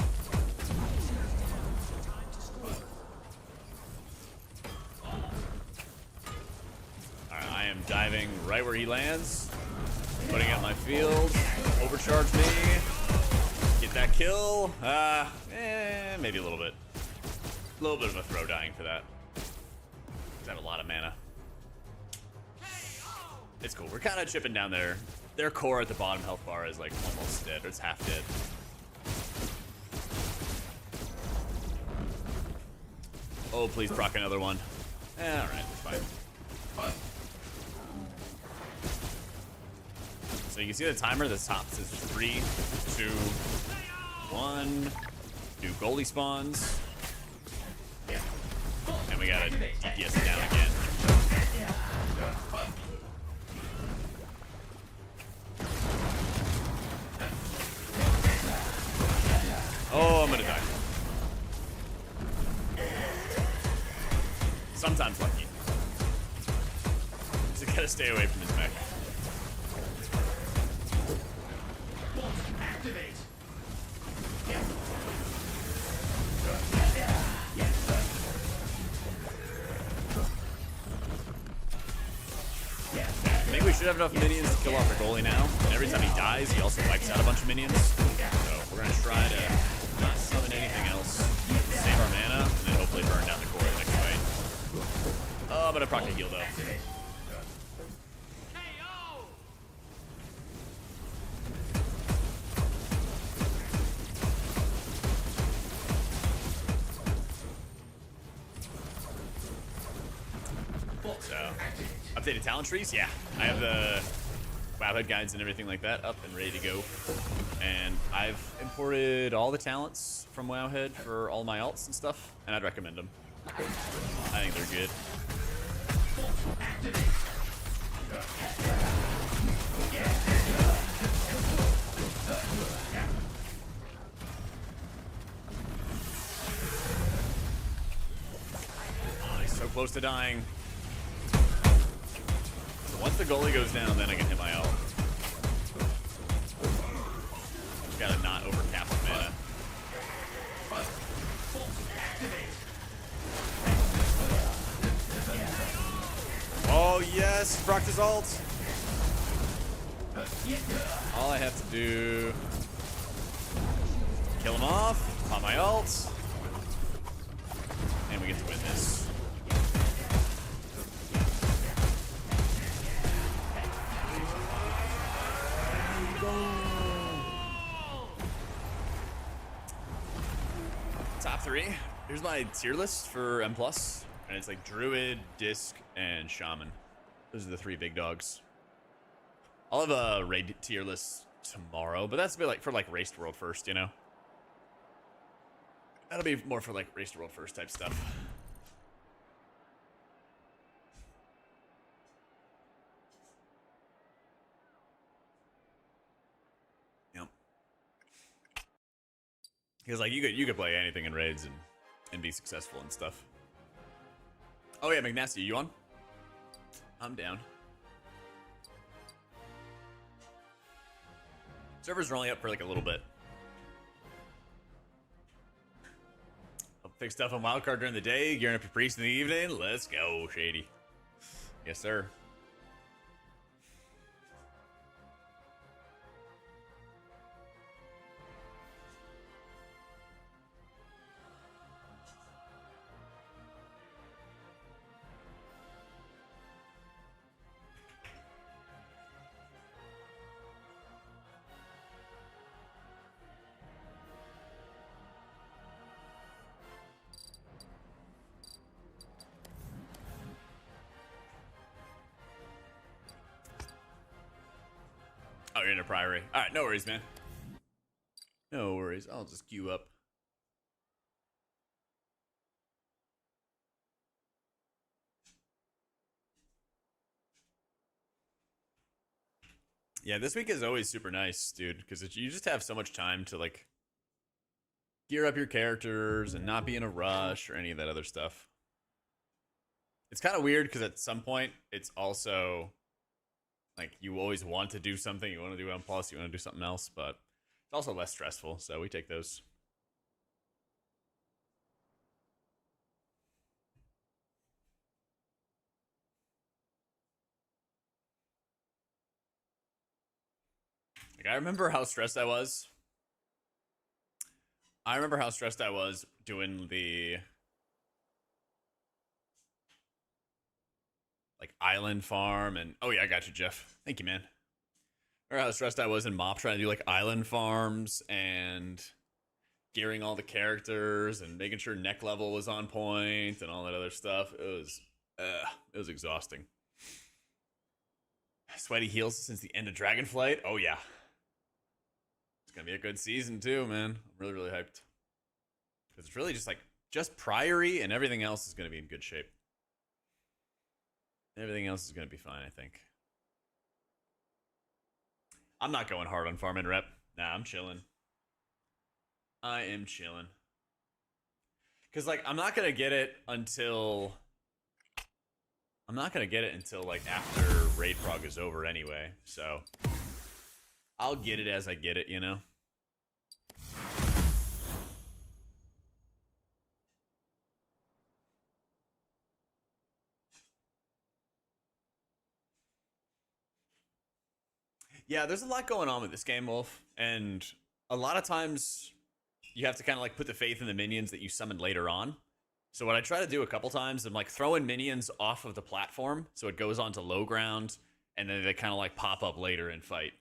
Alright, I am diving right where he lands. Putting out my field. Overcharge me. Get that kill. Maybe a little bit. A little bit of a throw dying for that. I have a lot of mana. It's cool. We're kind of chipping down there. Their core at the bottom health bar is like almost dead, or it's half dead. Oh, please proc another one. Alright, it's fine. So you can see the timer, the top says 3, 2, 1. New goalie spawns. And we gotta DPS it down again. Oh, I'm gonna die. Sometimes lucky. Just gotta stay away from this mech. I think we should have enough minions to kill off our goalie now. And every time he dies, he also wipes out a bunch of minions. So we're gonna try to not summon anything else. Save our mana, and then hopefully burn down the core the next fight. Oh, I'm gonna proc a heal though. So, updated talent trees? Yeah. I have the Wowhead guides and everything like that up and ready to go. And I've imported all the talents from Wowhead for all my alts and stuff, and I'd recommend them. I think they're good. Oh, he's so close to dying. Once the goalie goes down, then I can hit my ult. Just gotta not overcap the mana. Oh yes, proc his ult. All I have to do, kill him off, pop my ult, and we get to win this. Top 3. Here's my tier list for M+, and it's like Druid, Disc, and Shaman. Those are the 3 big dogs. I'll have a raid tier list tomorrow, but that's a bit like for like Race to World First, you know? That'll be more for like Race to World First type stuff. Yep. Because like you could play anything in raids and be successful and stuff. Oh yeah, McNasty, you on? I'm down. Servers are only up for like a little bit. I'll fix stuff on wildcard during the day, gearing up your priest in the evening. Let's go, Shady. Yes, sir. Oh, you're in a priory. All right, no worries, man. No worries. I'll just queue up. Yeah, this week is always super nice, dude, because you just have so much time to, like, gear up your characters and not be in a rush or any of that other stuff. It's kind of weird because at some point, it's also, like, you always want to do something. You want to do M+, you want to do something else, but it's also less stressful, so we take those. Like, I remember how stressed I was. I remember how stressed I was doing the, like, island farm and... Oh, yeah, I got you, Jeff. Thank you, man. Remember how stressed I was in MoP trying to do, like, island farms and gearing all the characters and making sure neck level was on point and all that other stuff. It was exhausting. Sweaty heels since the end of Dragonflight. Oh, yeah. It's going to be a good season, too, man. I'm really, really hyped. Because it's really just, like, just Priory and everything else is going to be in good shape. Everything else is going to be fine, I think. I'm not going hard on farm and rep. Nah, I'm chilling. I am chilling. Because, like, I'm not going to get it until... like, after Raid Prog is over anyway. So, I'll get it as I get it, you know? Yeah, there's a lot going on with this game, Wolf. And a lot of times, you have to kind of, like, put the faith in the minions that you summoned later on. So what I try to do a couple times, I'm like throwing minions off of the platform so it goes onto low ground, and then they kind of like pop up later and fight.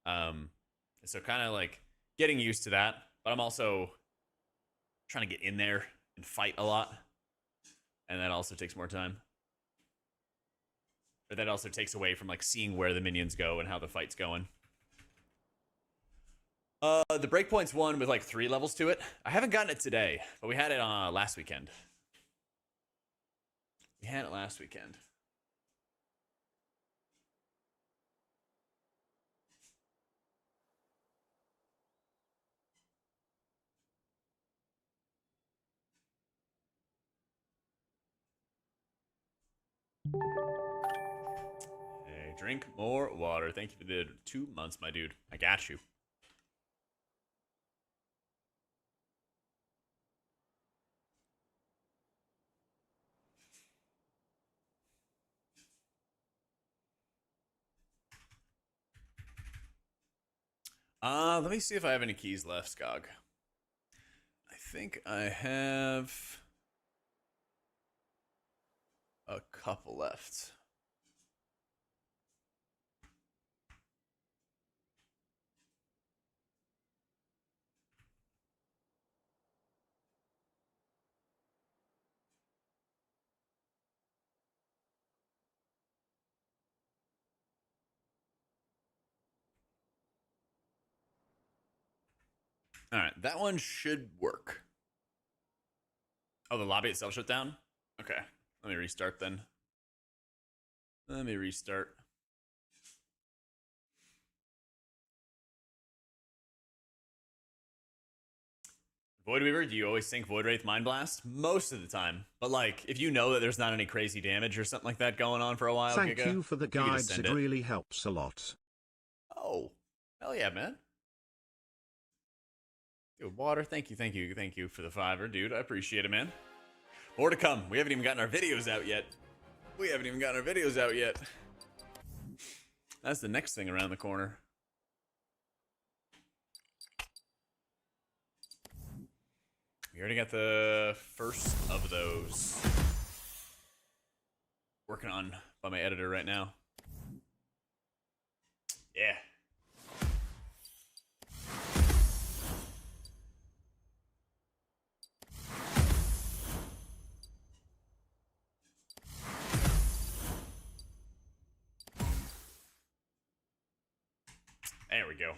So kind of like getting used to that, but I'm also trying to get in there and fight a lot, and that also takes more time. But that also takes away from like seeing where the minions go and how the fight's going. The breakpoint's one with like 3 levels to it. I haven't gotten it today, but we had it last weekend. Hey, drink more water. Thank you for the 2 months, my dude. I got you. Let me see if I have any keys left, Skog. I think I have a couple left. All right, that one should work. Oh, the lobby itself shut down? Okay, let me restart then. Let me restart. Voidweaver, do you always think Void Wraith Mind Blast? Most of the time. But, like, if you know that there's not any crazy damage or something like that going on for a while, Thank Giga, you for the guides, it really helps a lot. Oh, hell yeah, man. Dude, water, thank you for the $5, dude. I appreciate it, man. More to come. We haven't even gotten our videos out yet. That's the next thing around the corner. We already got the first of those working on by my editor right now. Yeah. There we go.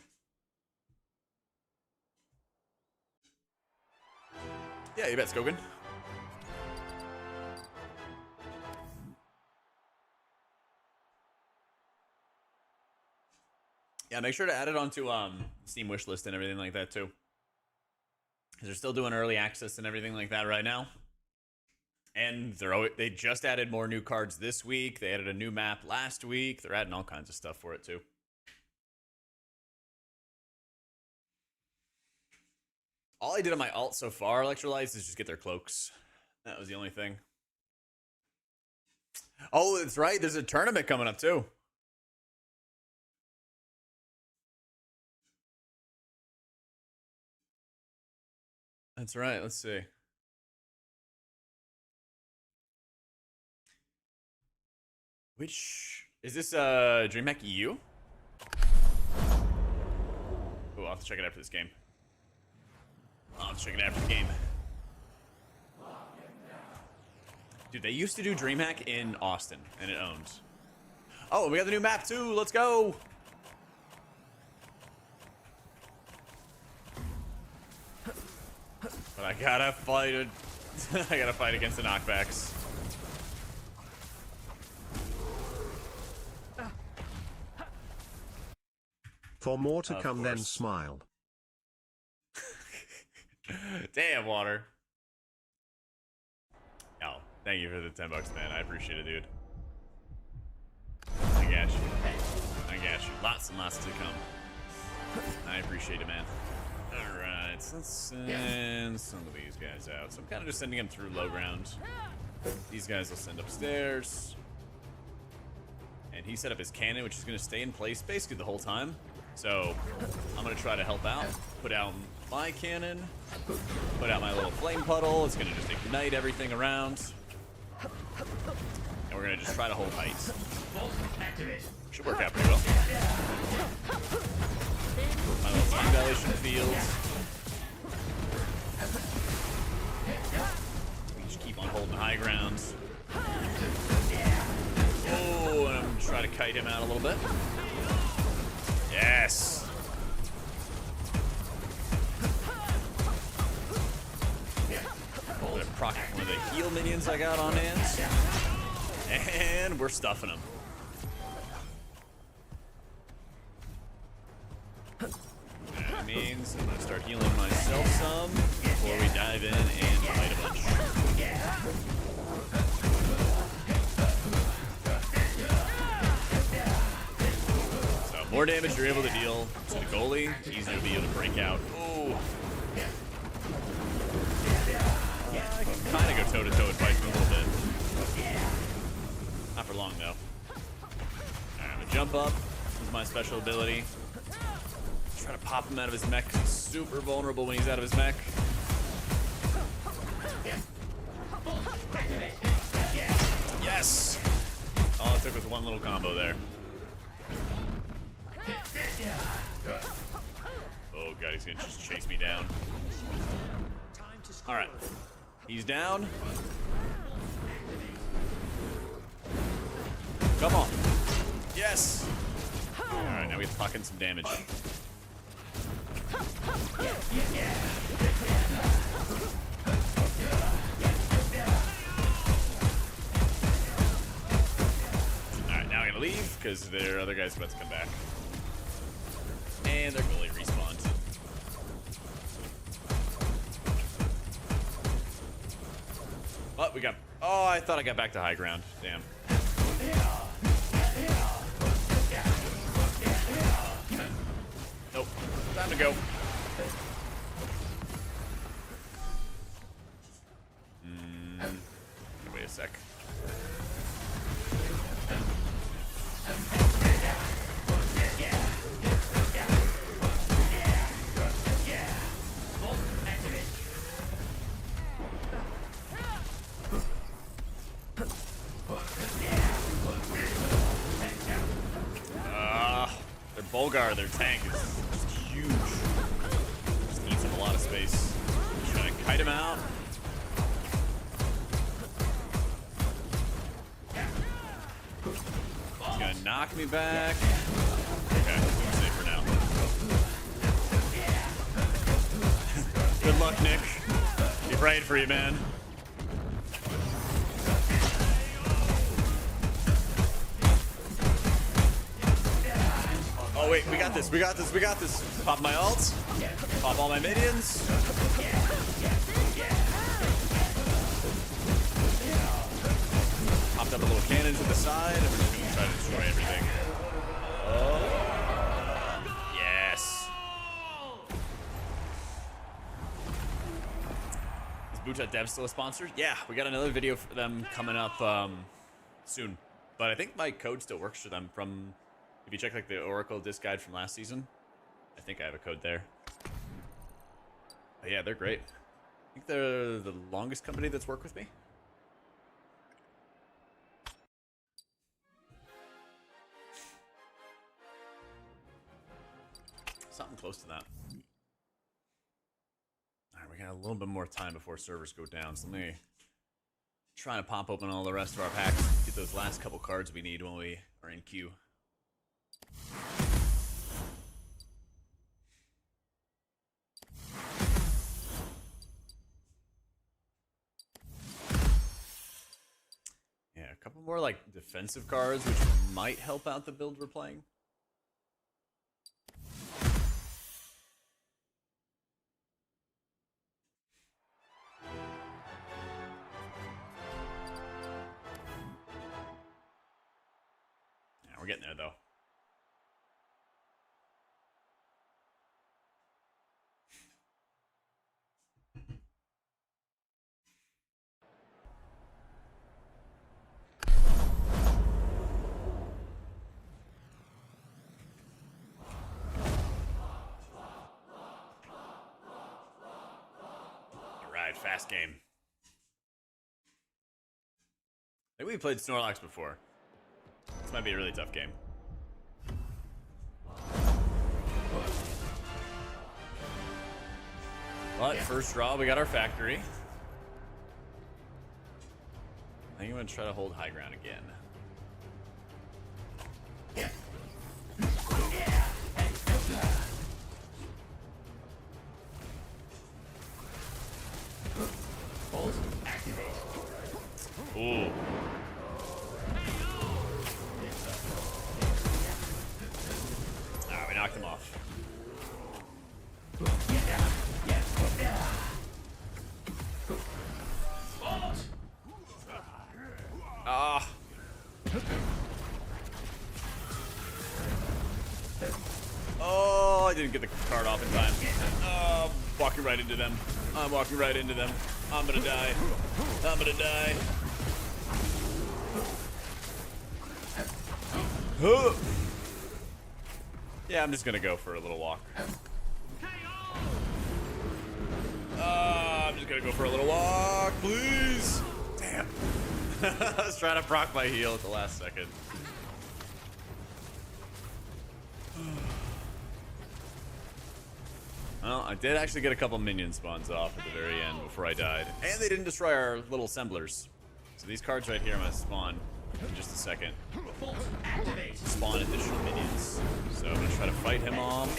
Yeah, you bet, Skogan. Yeah, make sure to add it onto Steam wishlist and everything like that too. Because they're still doing early access and everything like that right now. And they just added more new cards this week. They added a new map last week. They're adding all kinds of stuff for it too. All I did on my alt so far, Electrolytes, is just get their cloaks. That was the only thing. Oh, that's right. There's a tournament coming up too. That's right. Let's see. Which is this? DreamHack EU? Oh, I'll have to check it after this game. I'll have to check it after the game. Dude, they used to do DreamHack in Austin, and it owned. Oh, we got the new map too. Let's go. But I gotta fight it. I gotta fight against the knockbacks. For more to Of come, then course. smile. Damn, Water. Oh, thank you for the $10, man. I appreciate it, dude. I got you. I got you. Lots and lots to come. I appreciate it, man. Alright, so let's send some of these guys out. So I'm kind of just sending them through low ground. These guys will send upstairs. And he set up his cannon, which is going to stay in place basically the whole time. So I'm going to try to help out. Put out my cannon. Put out my little flame puddle. It's going to just ignite everything around. And we're going to just try to hold tight. Should work out pretty well. My little finalization field. We just keep on holding high ground. Oh, and I'm going to try to kite him out a little bit. Yes. Oh, they're proccing one of the heal minions I got on hand. And we're stuffing them. That means I'm going to start healing myself some before we dive in and fight a bunch. More damage you're able to deal to the goalie, easier to be able to break out. Oh. I can kind of go toe-to-toe and fight for a little bit. Not for long, though. Alright, I'm going to jump up with my special ability. Try to pop him out of his mech. He's super vulnerable when he's out of his mech. Yes! All it took was one little combo there. Oh god, he's gonna just chase me down. Alright. He's down. Come on. Yes! Alright, now we have to puck in some damage. Alright, now I gotta leave, because their other guy's about to come back. And their goalie respawned. Oh, we got... Oh, I thought I got back to high ground. Damn. Nope. Time to go. Wait a sec. Their Bulgar, their tank is just huge. Just eats up a lot of space. Just trying to kite him out. He's gonna knock me back. Okay, I'm safe for now. luck, Nick. Be praying for you, man. Oh wait, we got this, we got this, we got this. Pop my ult. Pop all my minions. Popped up a little cannon to the side, and we're just gonna try to destroy everything. Oh. Yes. Is Bootchat Dev still a sponsor? Yeah, we got another video for them coming up soon. But I think my code still works for them from, if you check like the Oracle disc guide from last season, I think I have a code there. But yeah, they're great. I think they're the longest company that's worked with me. Something close to that. Alright, we got a little bit more time before servers go down, so let me try to pop open all the rest of our packs, get those last couple cards we need when we are in queue. Yeah, a couple more like defensive cards, which might help out the build we're playing. We're getting there, though. All right, fast game. I think we played Snorlax before. This might be a really tough game. But first draw, we got our factory. I think I'm gonna try to hold high ground again. Ooh. Knocked him off. Ah. Oh, I didn't get the card off in time. Oh, walking right into them. I'm walking right into them. I'm gonna die. I'm gonna die. Huh. Yeah, I'm just gonna go for a little walk. I'm just gonna go for a little walk, please. Damn. I was trying to proc my heal at the last second. Well, I did actually get a couple minion spawns off at the very end before I died. And they didn't destroy our little assemblers. So these cards right here I'm gonna spawn in just a second. Spawn additional minions. So I'm gonna try to fight him off.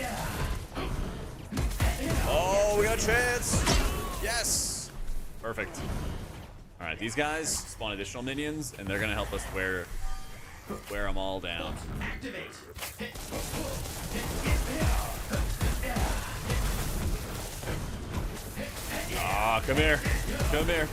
Oh, we got a chance! Yes! Perfect. Alright, these guys spawn additional minions, and they're gonna help us wear them all down. Ah, come here. Come here.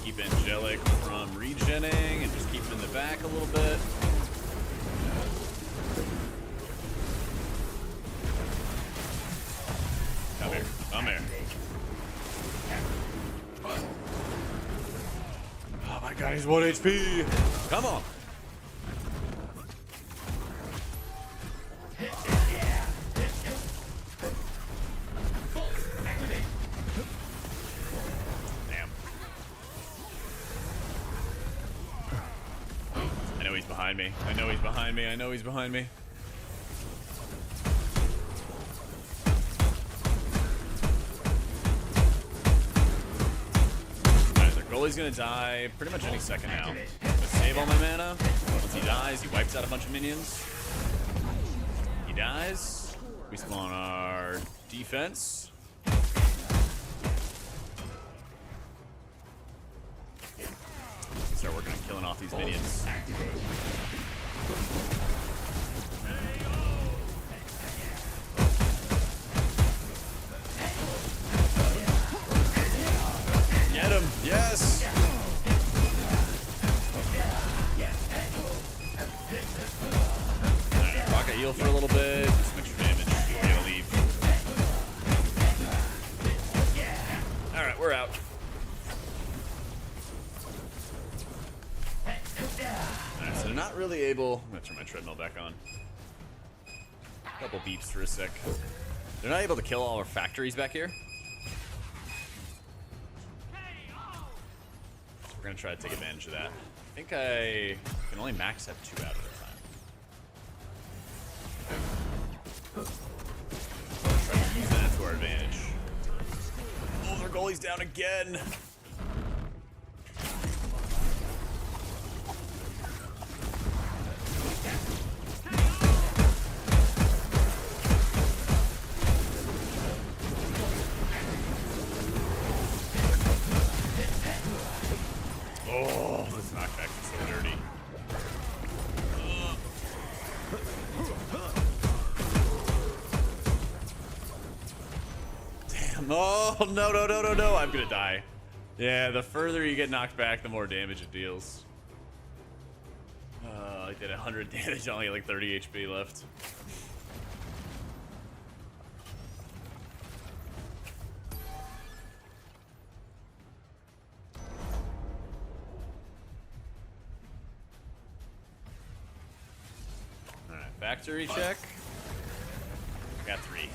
Keep Angelic from regenning and just keep him in the back a little bit. Come here. Come here. Oh my god, he's 1 HP. Come on. Damn. I know he's behind me. I know he's behind me. I know he's behind me. goalie's gonna die pretty much any second now. But save all my mana. Once he dies, he wipes out a bunch of minions. He dies. We spawn our defense. Start working on killing off these minions. Get him! Yes! Alright, rocket heal for a little bit. Do some extra damage. We're gonna leave. Alright, we're out. Alright, so they're not really able... I'm gonna turn my treadmill back on. A couple beeps for a sec. They're not able to kill all our factories back here. We're gonna try to take advantage of that. I think I can only max have 2 out at a time. Try to use that to our advantage. Oh, their goalie's down again. Oh, this knockback is so dirty. Damn. Oh, no, no, no, no, no. I'm gonna die. Yeah, the further you get knocked back, the more damage it deals. I did 100 damage, only like 30 HP left. Factory check. Got 3.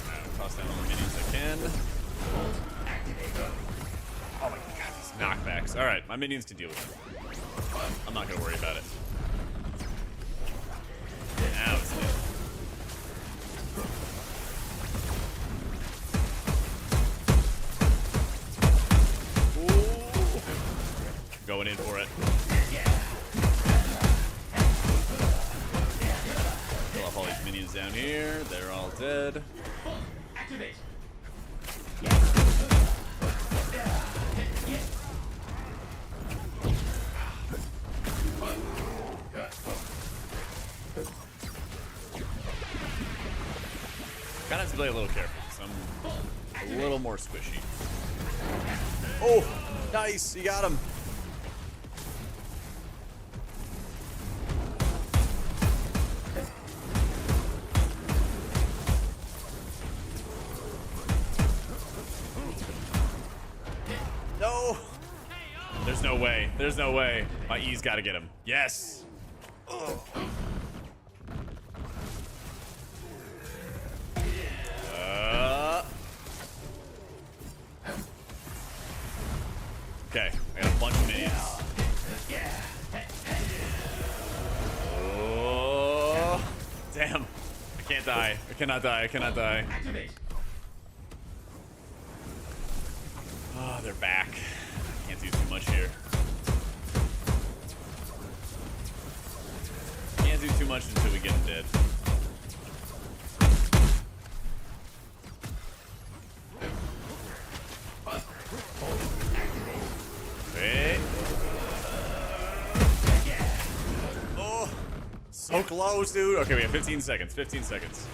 Alright, toss down all the minions I can. Oh my god, these knockbacks. Alright, my minions can deal with it. I'm not gonna worry about it. Now it's dead. Going in for it. Kill off all these minions down here. They're all dead. Activate. Kind of have to play a little careful because I'm a little more squishy. Oh, nice! You got him. No! There's no way. There's no way. My E's gotta get him. Yes! Oh. Okay, I got a bunch of minions. Oh, damn. I can't die. I cannot die. I cannot die. Oh, they're back. Can't do too much here. Can't do too much until we get them dead. Wait. Oh, so close, dude. Okay, we have 15 seconds. 15 seconds.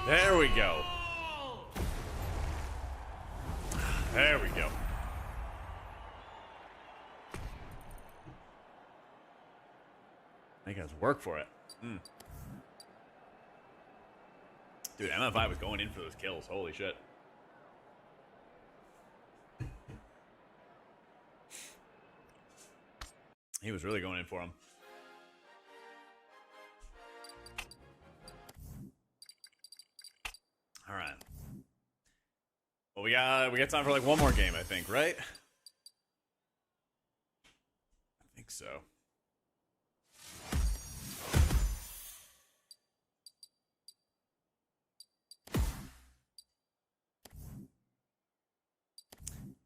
There we go. There we go. Making us work for it. Dude, MF5 was going in for those kills. Holy shit. He was really going in for him. All right. Well, we got got time for like one more game, I think, right? I think so.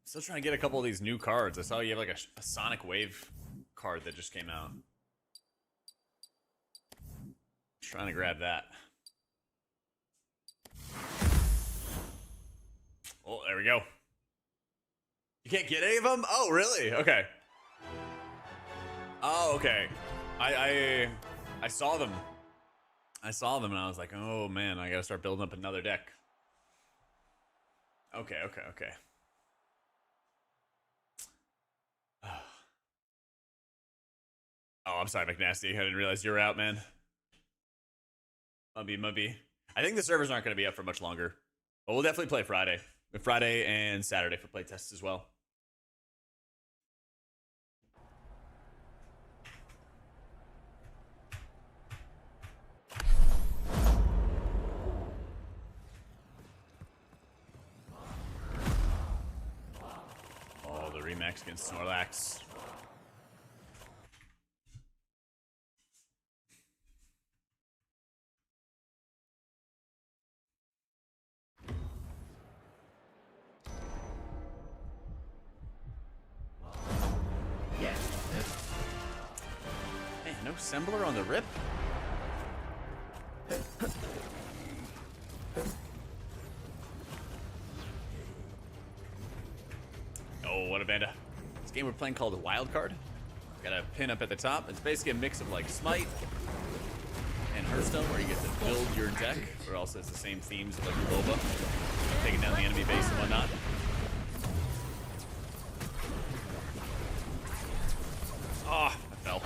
Still trying to get a couple of these new cards. I saw you have like a Sonic Wave card that just came out. Trying to grab that. Oh, there we go. You can't get any of them? Oh, really? Okay. Oh, okay. I saw them. I saw them and I was like, oh man, I gotta start building up another deck. Okay. Oh, I'm sorry, McNasty. I didn't realize you were out, man. Mubby. I think the servers aren't going to be up for much longer. But we'll definitely play Friday. Friday and Saturday for playtests as well. Oh, the Remax against Snorlax. No Assembler on the rip? Oh, what a banda. This game we're playing called Wildcard. Got a pin up at the top. It's basically a mix of like Smite and Hearthstone where you get to build your deck, or else it's the same themes of like Boba, taking down the enemy base and whatnot. Oh, I fell.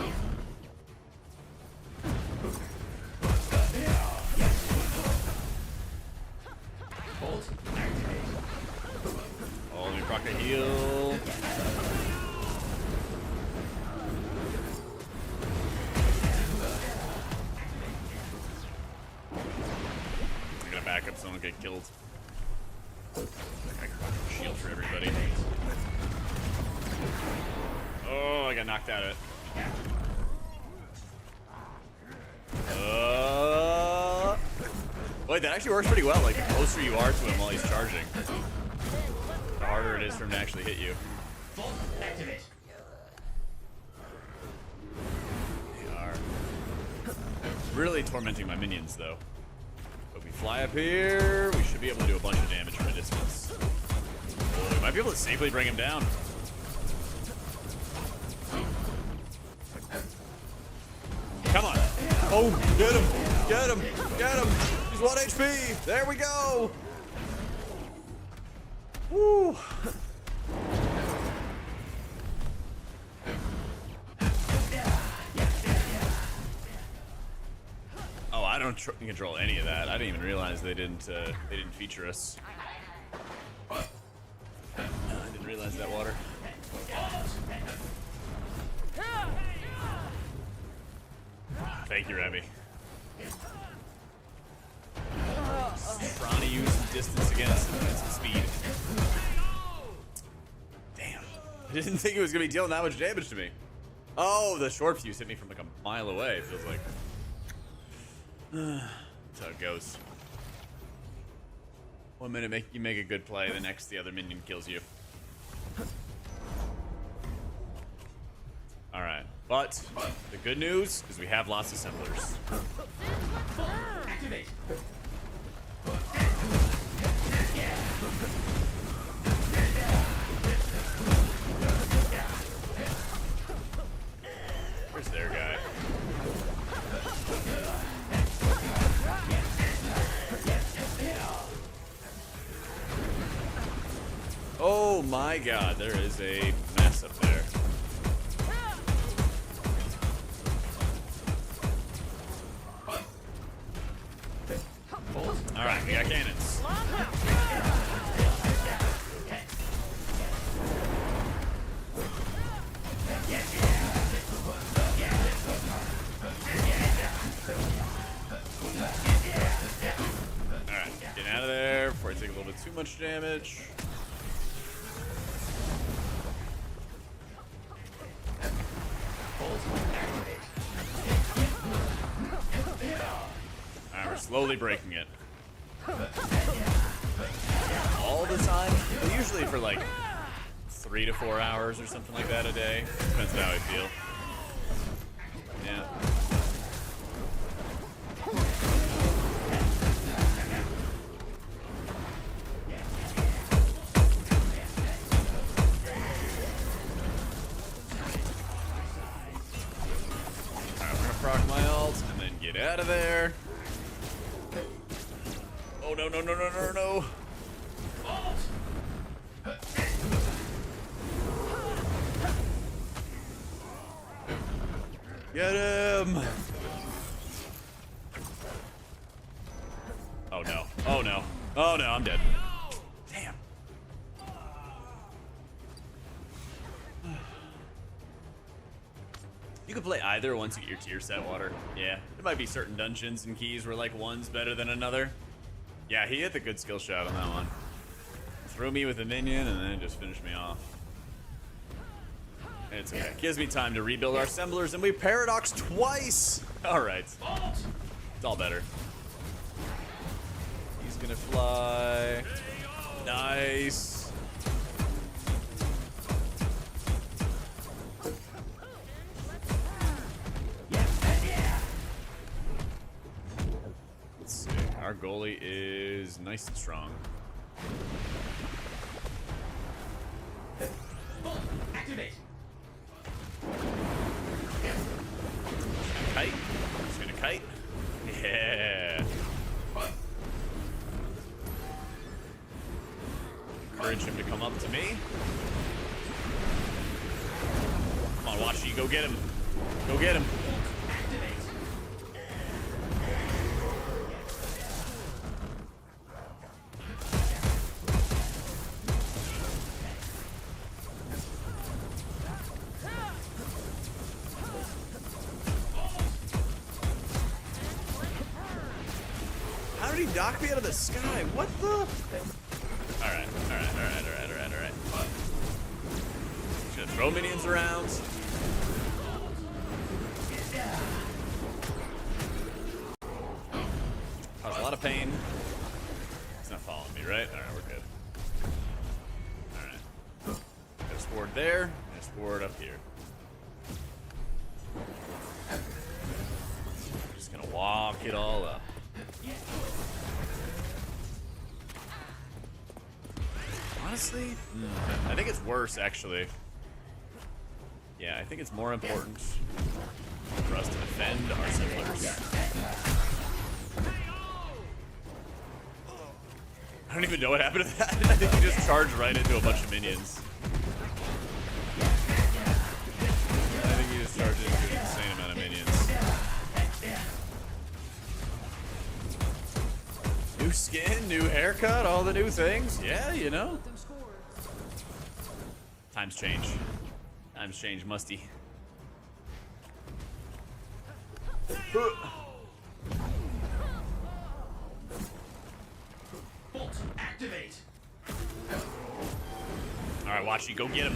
Oh, let me proc a heal. I'm gonna back up so I don't get killed. I can proc a shield for everybody. Oh, I got knocked out of it. Wait, that actually works pretty well. Like, the closer you are to him while he's charging, the harder it is for him to actually hit you. They are really tormenting my minions, though. But we fly up here, we should be able to do a bunch of damage from a distance. Oh, we might be able to safely bring him down. Come on. Oh, get him. Get him. Get him. He's 1 HP. There we go. Woo. Oh, I don't control any of that. I didn't even realize they didn't feature us. I didn't realize that water. Thank you, Remy. Trying to use some distance against some speed. Damn. I didn't think it was going to be dealing that much damage to me. Oh, the short fuse hit me from like a mile away, it feels like. That's how it goes. 1 minute you make a good play, the next the other minion kills you. Alright, but the good news is we have lots of assemblers. Activate. Where's their guy? Oh my god, there is a mess up there. Alright, we got cannons. Alright, get out of there before I take a little bit too much damage. Slowly breaking it. All the time? But usually for like 3 to 4 hours or something like that a day. Depends on how I feel. Yeah. Proc my ult and then get out of there. Oh no no no no no no. Get him! Oh no. Oh no. Oh no, I'm dead. Damn. You can play either once you get your tier set, Water. Yeah, there might be certain dungeons and keys where like one's better than another. Yeah, he hit the good skill shot on that one. Threw me with a minion and then just finished me off. It's okay. Gives me time to rebuild our assemblers and we paradox twice! Alright. It's all better. He's gonna fly. Nice. Our goalie is nice and strong. Activate. Kite. Just gonna kite. Yeah. Encourage him to come up to me. Come on, watch you. Go get him. Go get him. Knock me out of the sky. What the? Alright. Just gonna throw minions around. Cause a lot of pain. It's not following me, right? Alright, we're good. Alright. There's ward there. There's ward up here. Just gonna walk it all up. Honestly, I think it's worse, actually. Yeah, I think it's more important for us to defend our settlers. I don't even know what happened to that. I think he just charged right into a bunch of minions. I think he just charged into an insane amount of minions. New skin, new haircut, all the new things. Yeah, you know. Times change. Times change, musty. Bolt activate. All right, watch you. Go get him.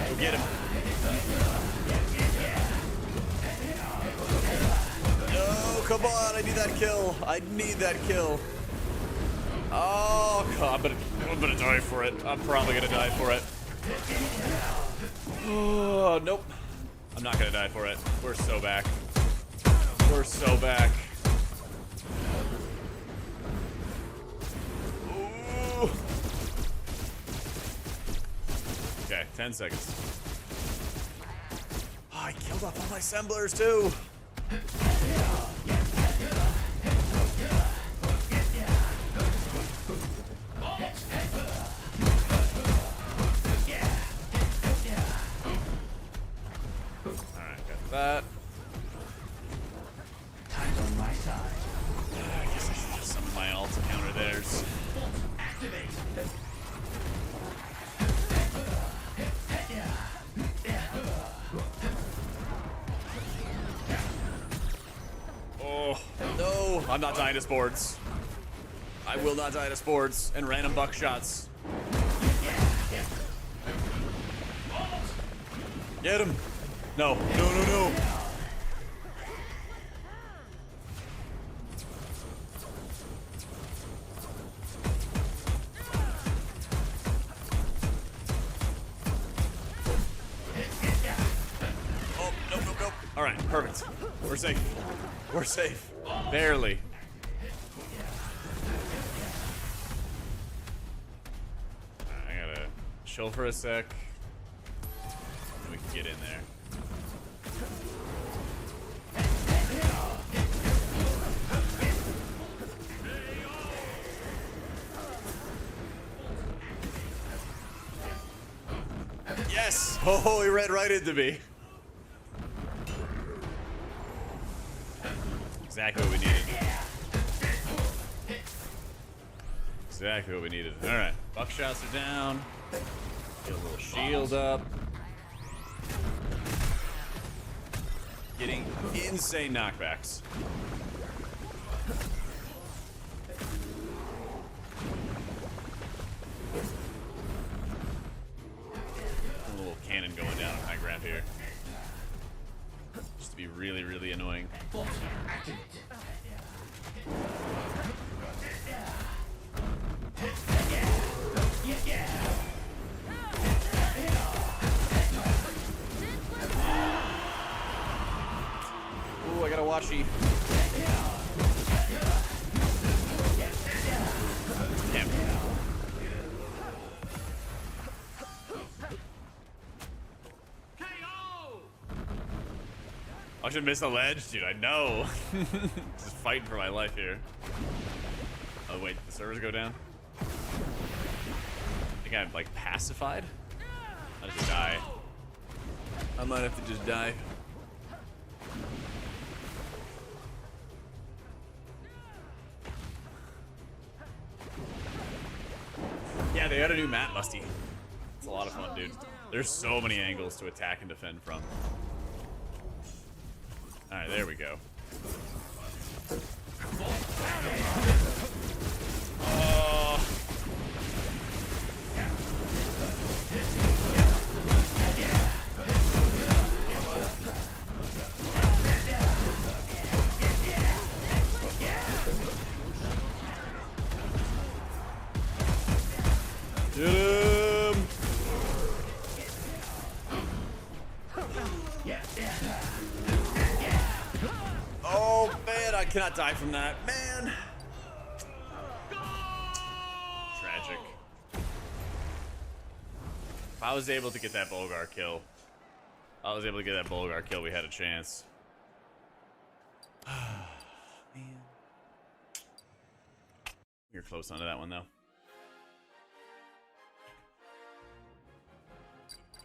Go get him. No, come on. I need that kill. I need that kill. Oh, God. I'm gonna die for it. I'm probably gonna die for it. Oh, nope. I'm not gonna die for it. We're so back. We're so back. Ooh. Okay, 10 seconds. Oh, I killed off all my assemblers too. That. Time's on my side. I guess I should just summon my ult to counter theirs. Activate. Oh, no. I'm not dying to sports. I will not die to sports and random buckshots. Get him. No, no, no, no. Perfect. We're safe. We're safe. Barely. I gotta chill for a sec. And we can get in there. Yes! Oh, he ran right into me. Exactly what we needed. Exactly what we needed. Alright, buckshots are down. Get a little shield up. Getting insane knockbacks. A little cannon going down on high ground here. Just to be really, really annoying. Ooh, I got a watchy. Damn. I should miss the ledge, dude. I know. Just fighting for my life here. Oh wait, the servers go down. I think I'm like pacified. I just die. I might have to just die. Yeah, they got a new map, Musty. It's a lot of fun, dude. There's so many angles to attack and defend from. Alright, there we go. Oh. Get him! Oh man, I cannot die from that, man. Tragic. If I was able to get that Bulgar kill, we had a chance. Man. We were close onto that one though.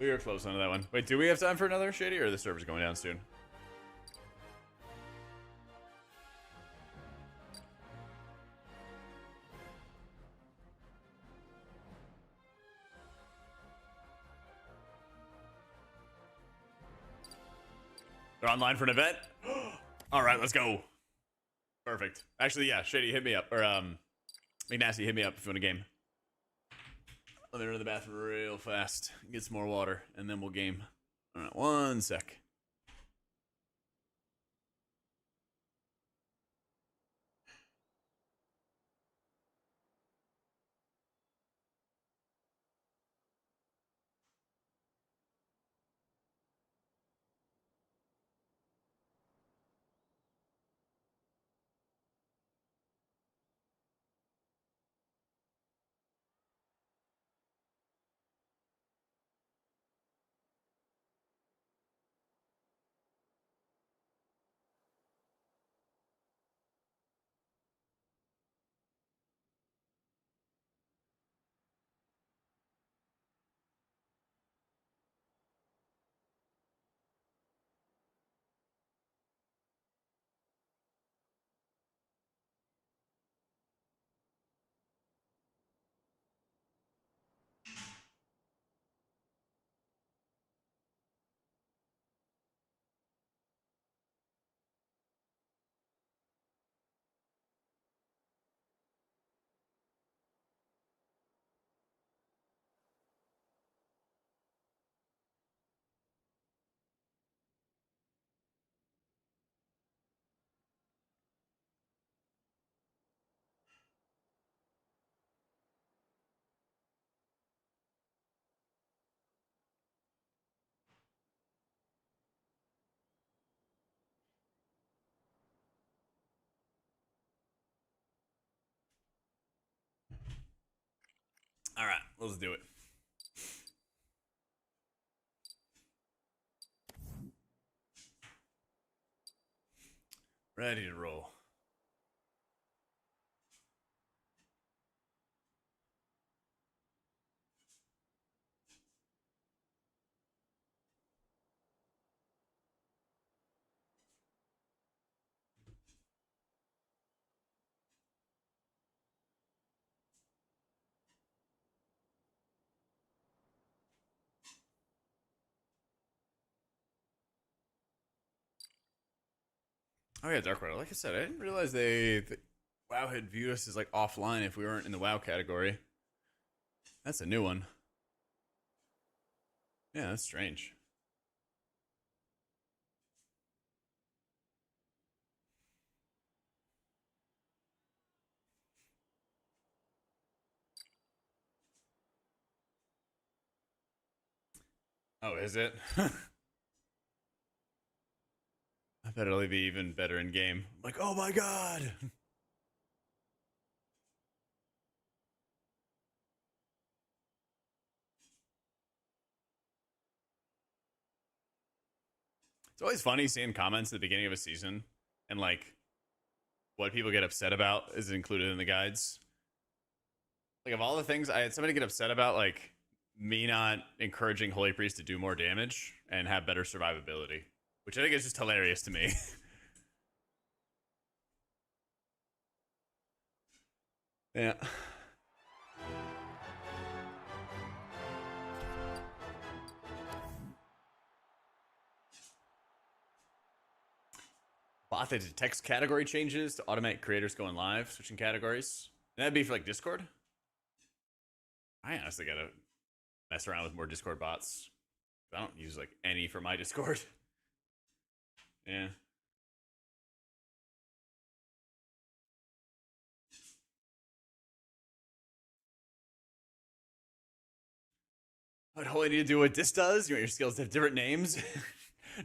We were close onto that one. Wait, do we have time for another Shady, or are the servers going down soon? They're online for an event? Alright, let's go. Perfect. Actually, yeah, Shady, hit me up. Or, McNasty, hit me up if you want a game. Let me run to the bathroom real fast. Get some more water, and then we'll game. Alright, one sec. All right, let's do it. Ready to roll. Oh yeah, Dark Rider. Like I said, I didn't realize WoW had viewed us as like offline if we weren't in the WoW category. That's a new one. Yeah, that's strange. Oh, is it? I bet it'll be even better in game. Like, oh my god! It's always funny seeing comments at the beginning of a season and like what people get upset about is included in the guides. Like of all the things I had somebody get upset about, like me not encouraging Holy Priest to do more damage and have better survivability, which I think is just hilarious to me. Yeah. Bot that detects category changes to automate creators going live, switching categories. And that'd be for like Discord. I honestly gotta mess around with more Discord bots. I don't use like any for my Discord. Yeah. What Holy need to do what this does? You want your skills to have different names?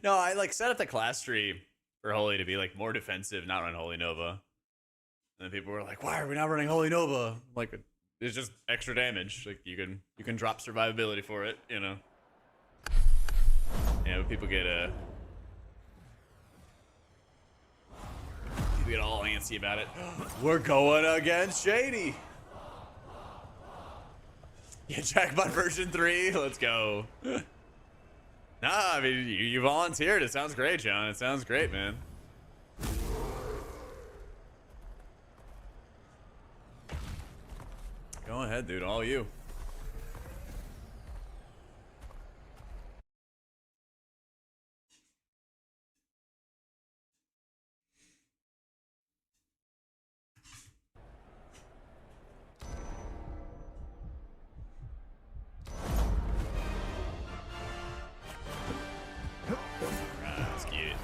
No, I like set up the class tree for Holy to be like more defensive, not run Holy Nova. And then people were like, "Why are we not running Holy Nova?" Like, it's just extra damage. Like you can drop survivability for it, you know. Yeah, but people get all antsy about it. We're going against Shady. Yeah, Jackbot version 3. Let's go. Nah, I mean you volunteered. It sounds great, John. It sounds great, man. Go ahead, dude. All you. Let's get it.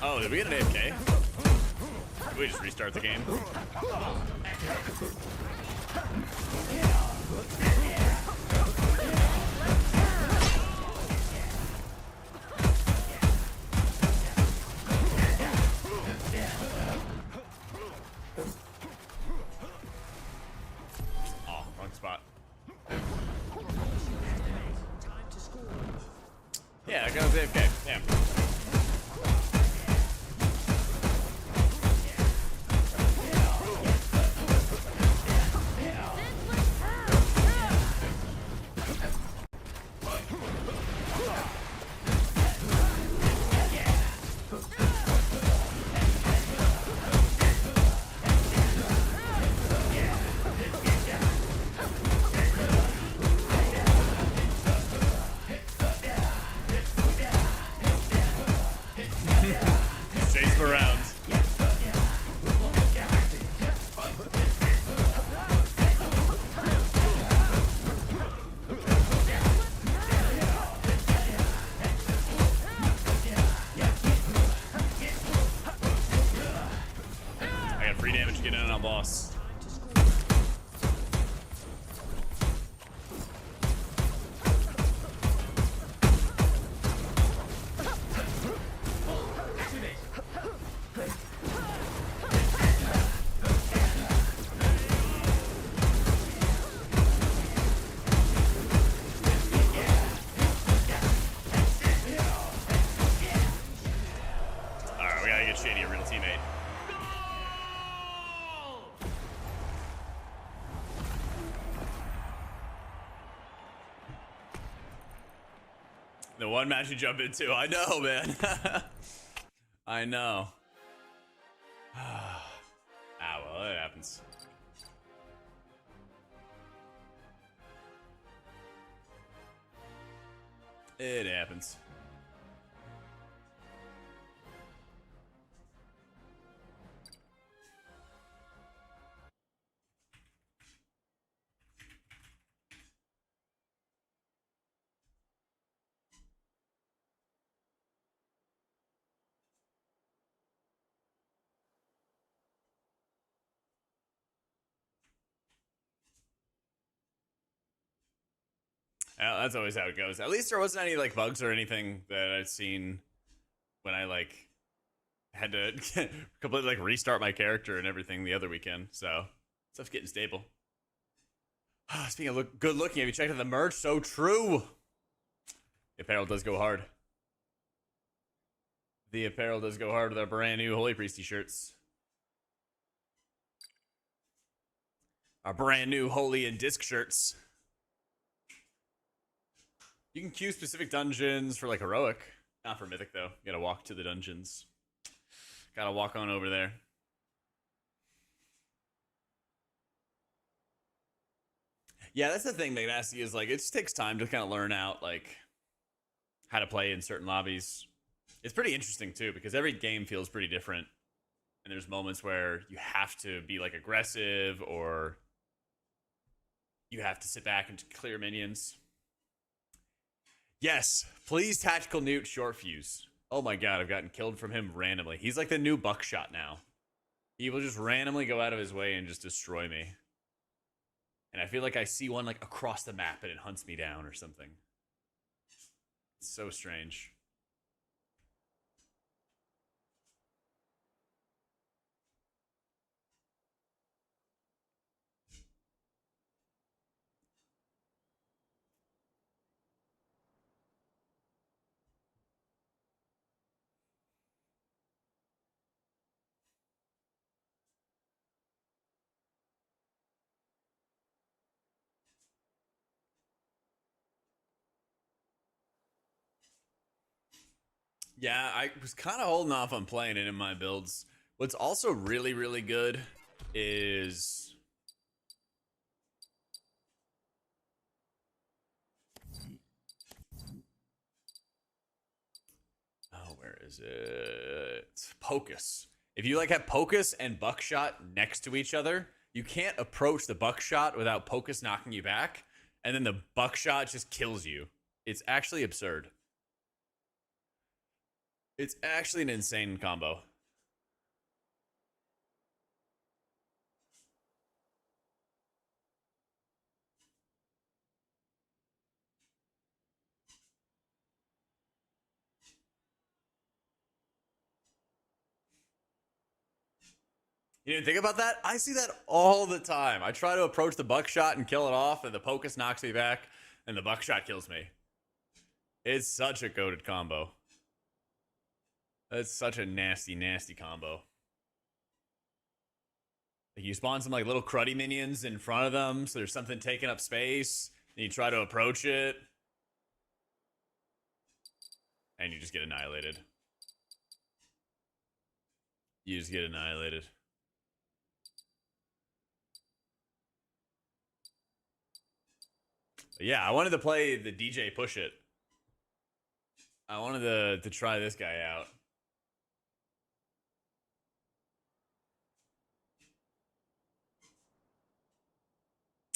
Oh, did we get an AFK? Did we just restart the game? Oh, wrong spot. Yeah, that guy was AFK. Damn. The one match you jump into. I know, man. I know. Ah, well, it happens. It happens. That's always how it goes. At least there wasn't any like bugs or anything that I've seen when I like had to completely like restart my character and everything the other weekend. So stuff's getting stable. Speaking of good looking, have you checked out the merch? So true. The apparel does go hard. The apparel does go hard with our brand new Holy Priest t-shirts. Our brand new Holy and Disc shirts. You can queue specific dungeons for like heroic. Not for mythic though. You gotta walk to the dungeons. Gotta walk on over there. Yeah, that's the thing, McNasty, is like it just takes time to kind of learn out like how to play in certain lobbies. It's pretty interesting too, because every game feels pretty different. And there's moments where you have to be like aggressive or you have to sit back and clear minions. Yes, please tactical newt short fuse. Oh my god, I've gotten killed from him randomly. He's like the new buckshot now. He will just randomly go out of his way and just destroy me. And I feel like I see one like across the map and it hunts me down or something. It's so strange. Yeah, I was kind of holding off on playing it in my builds. What's also really, really good is... Oh, where is it? Pocus. If you like have Pocus and Buckshot next to each other, you can't approach the Buckshot without Pocus knocking you back, and then the Buckshot just kills you. It's actually absurd. It's actually an insane combo. You didn't think about that? I see that all the time. I try to approach the Buckshot and kill it off, and the Pocus knocks me back, and the Buckshot kills me. It's such a goated combo. That's such a nasty, nasty combo. Like you spawn some like little cruddy minions in front of them, so there's something taking up space, and you try to approach it, and you just get annihilated. You just get annihilated. But yeah, I wanted to play the DJ Push It. I wanted to try this guy out.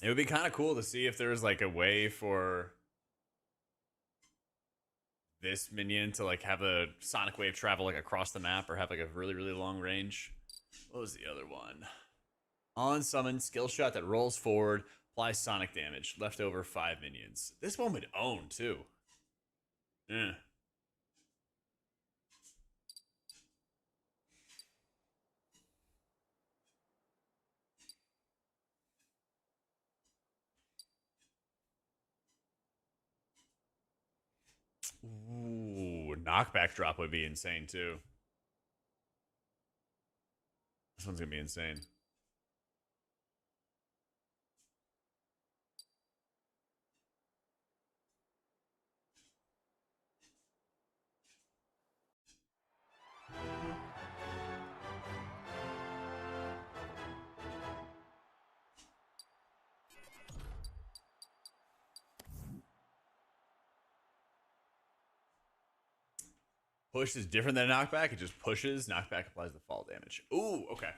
It would be kind of cool to see if there was like a way for this minion to like have a sonic wave travel like across the map or have like a really, really long range. What was the other one? On summon, skill shot that rolls forward, applies sonic damage, left over 5 minions. This one would own too. Yeah. Ooh, knockback drop would be insane too. This one's gonna be insane. Push is different than a knockback. It just pushes. Knockback applies the fall damage. Ooh, okay.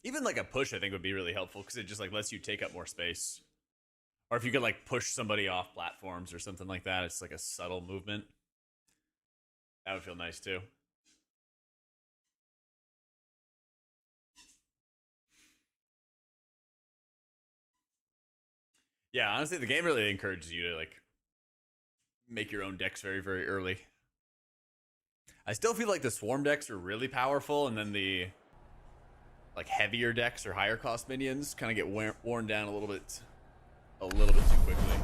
Even like a push, I think would be really helpful because it just like lets you take up more space. Or if you could like push somebody off platforms or something like that, it's like a subtle movement. That would feel nice too. Yeah, honestly, the game really encourages you to like make your own decks very, very early. I still feel like the swarm decks are really powerful, and then the like heavier decks or higher cost minions kind of get worn down a little bit too quickly.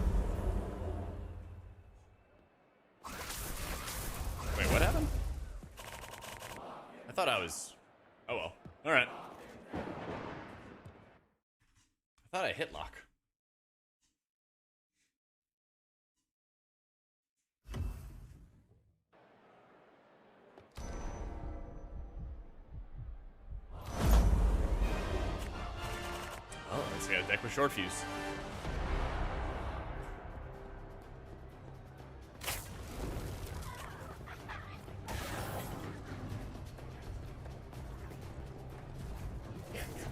Wait, what happened? I thought I was. Oh well. All right. I thought I hit lock. Oh, let's get a deck with short fuse.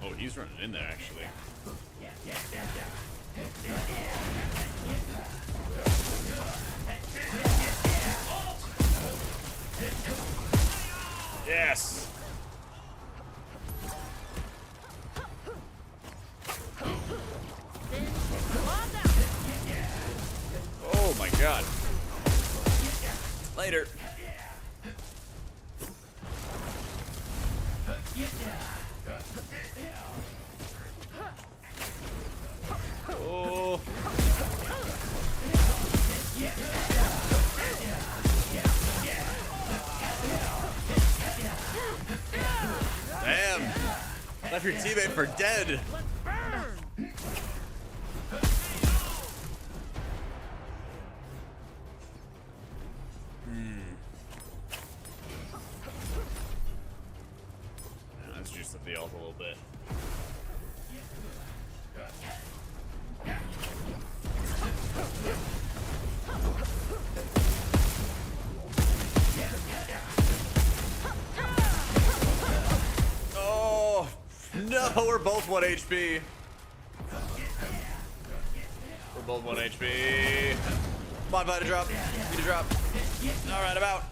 Oh, he's running in there actually. Yes. Oh my god. Later. Oh. Damn. Left your teammate for dead. Let's juice up the ult a little bit. Oh no, we're both 1 HP. We're both 1 HP. Come on, Vita drop. Need a drop. All right, I'm out.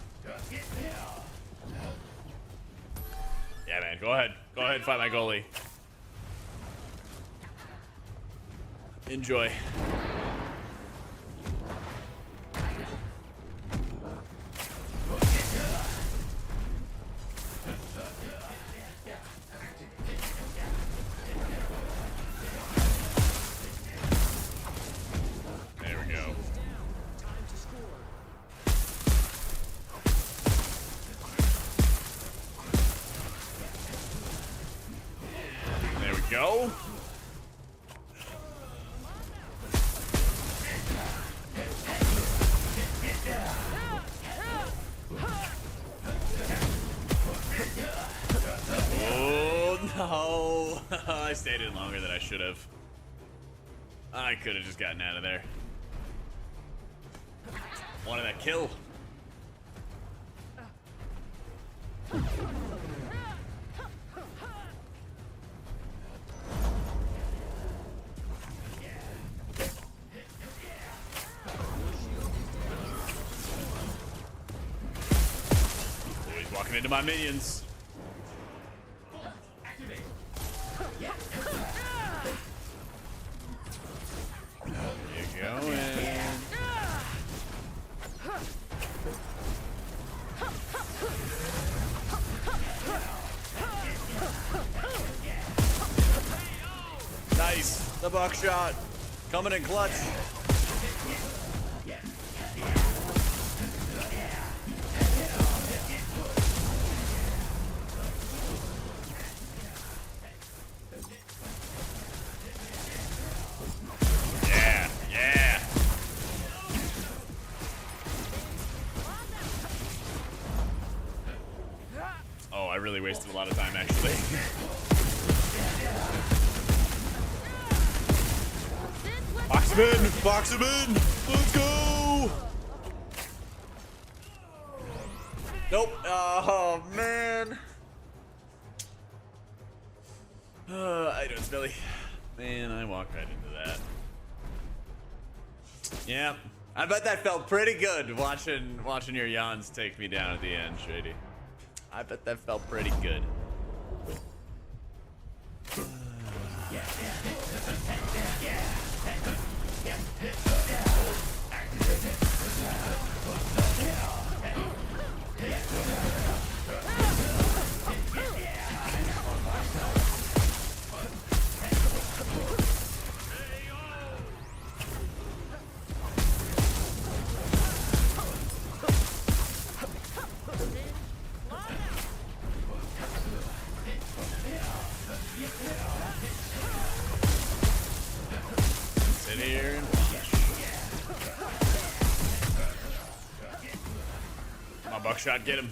Yeah, man, go ahead. Go ahead and fight my goalie. Enjoy. There we go. There we go. Oh no. I stayed in longer than I should have. I could have just gotten out of there. Wanted that kill. Oh, he's walking into my minions. There you go. Nice. The buckshot. Coming in clutch. Yeah. Yeah. Oh, I really wasted a lot of time actually. Box him in! Box him in! Let's go! Nope. Oh, man. I don't, Billy. Man, I walked right into that. Yeah. I bet that felt pretty good watching your yawns take me down at the end, Shady. I bet that felt pretty good. Sit here and watch. Come on, Buckshot, get him.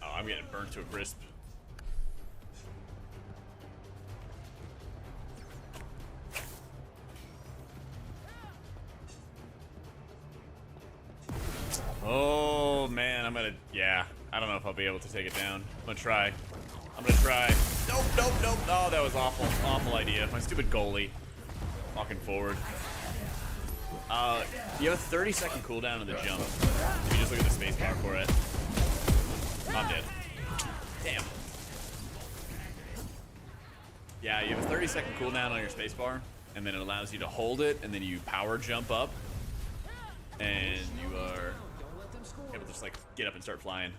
Oh, I'm getting burnt to a crisp. Oh man, yeah, I don't know if I'll be able to take it down. I'm gonna try. Nope, nope, nope. Oh, that was awful. Awful idea. My stupid goalie. Walking forward. You have a 30-second cooldown on the jump. If you just look at the spacebar for it. I'm dead. Damn. Yeah, you have a 30-second cooldown on your spacebar, and then it allows you to hold it, and then you power jump up, and you are able to just like get up and start flying.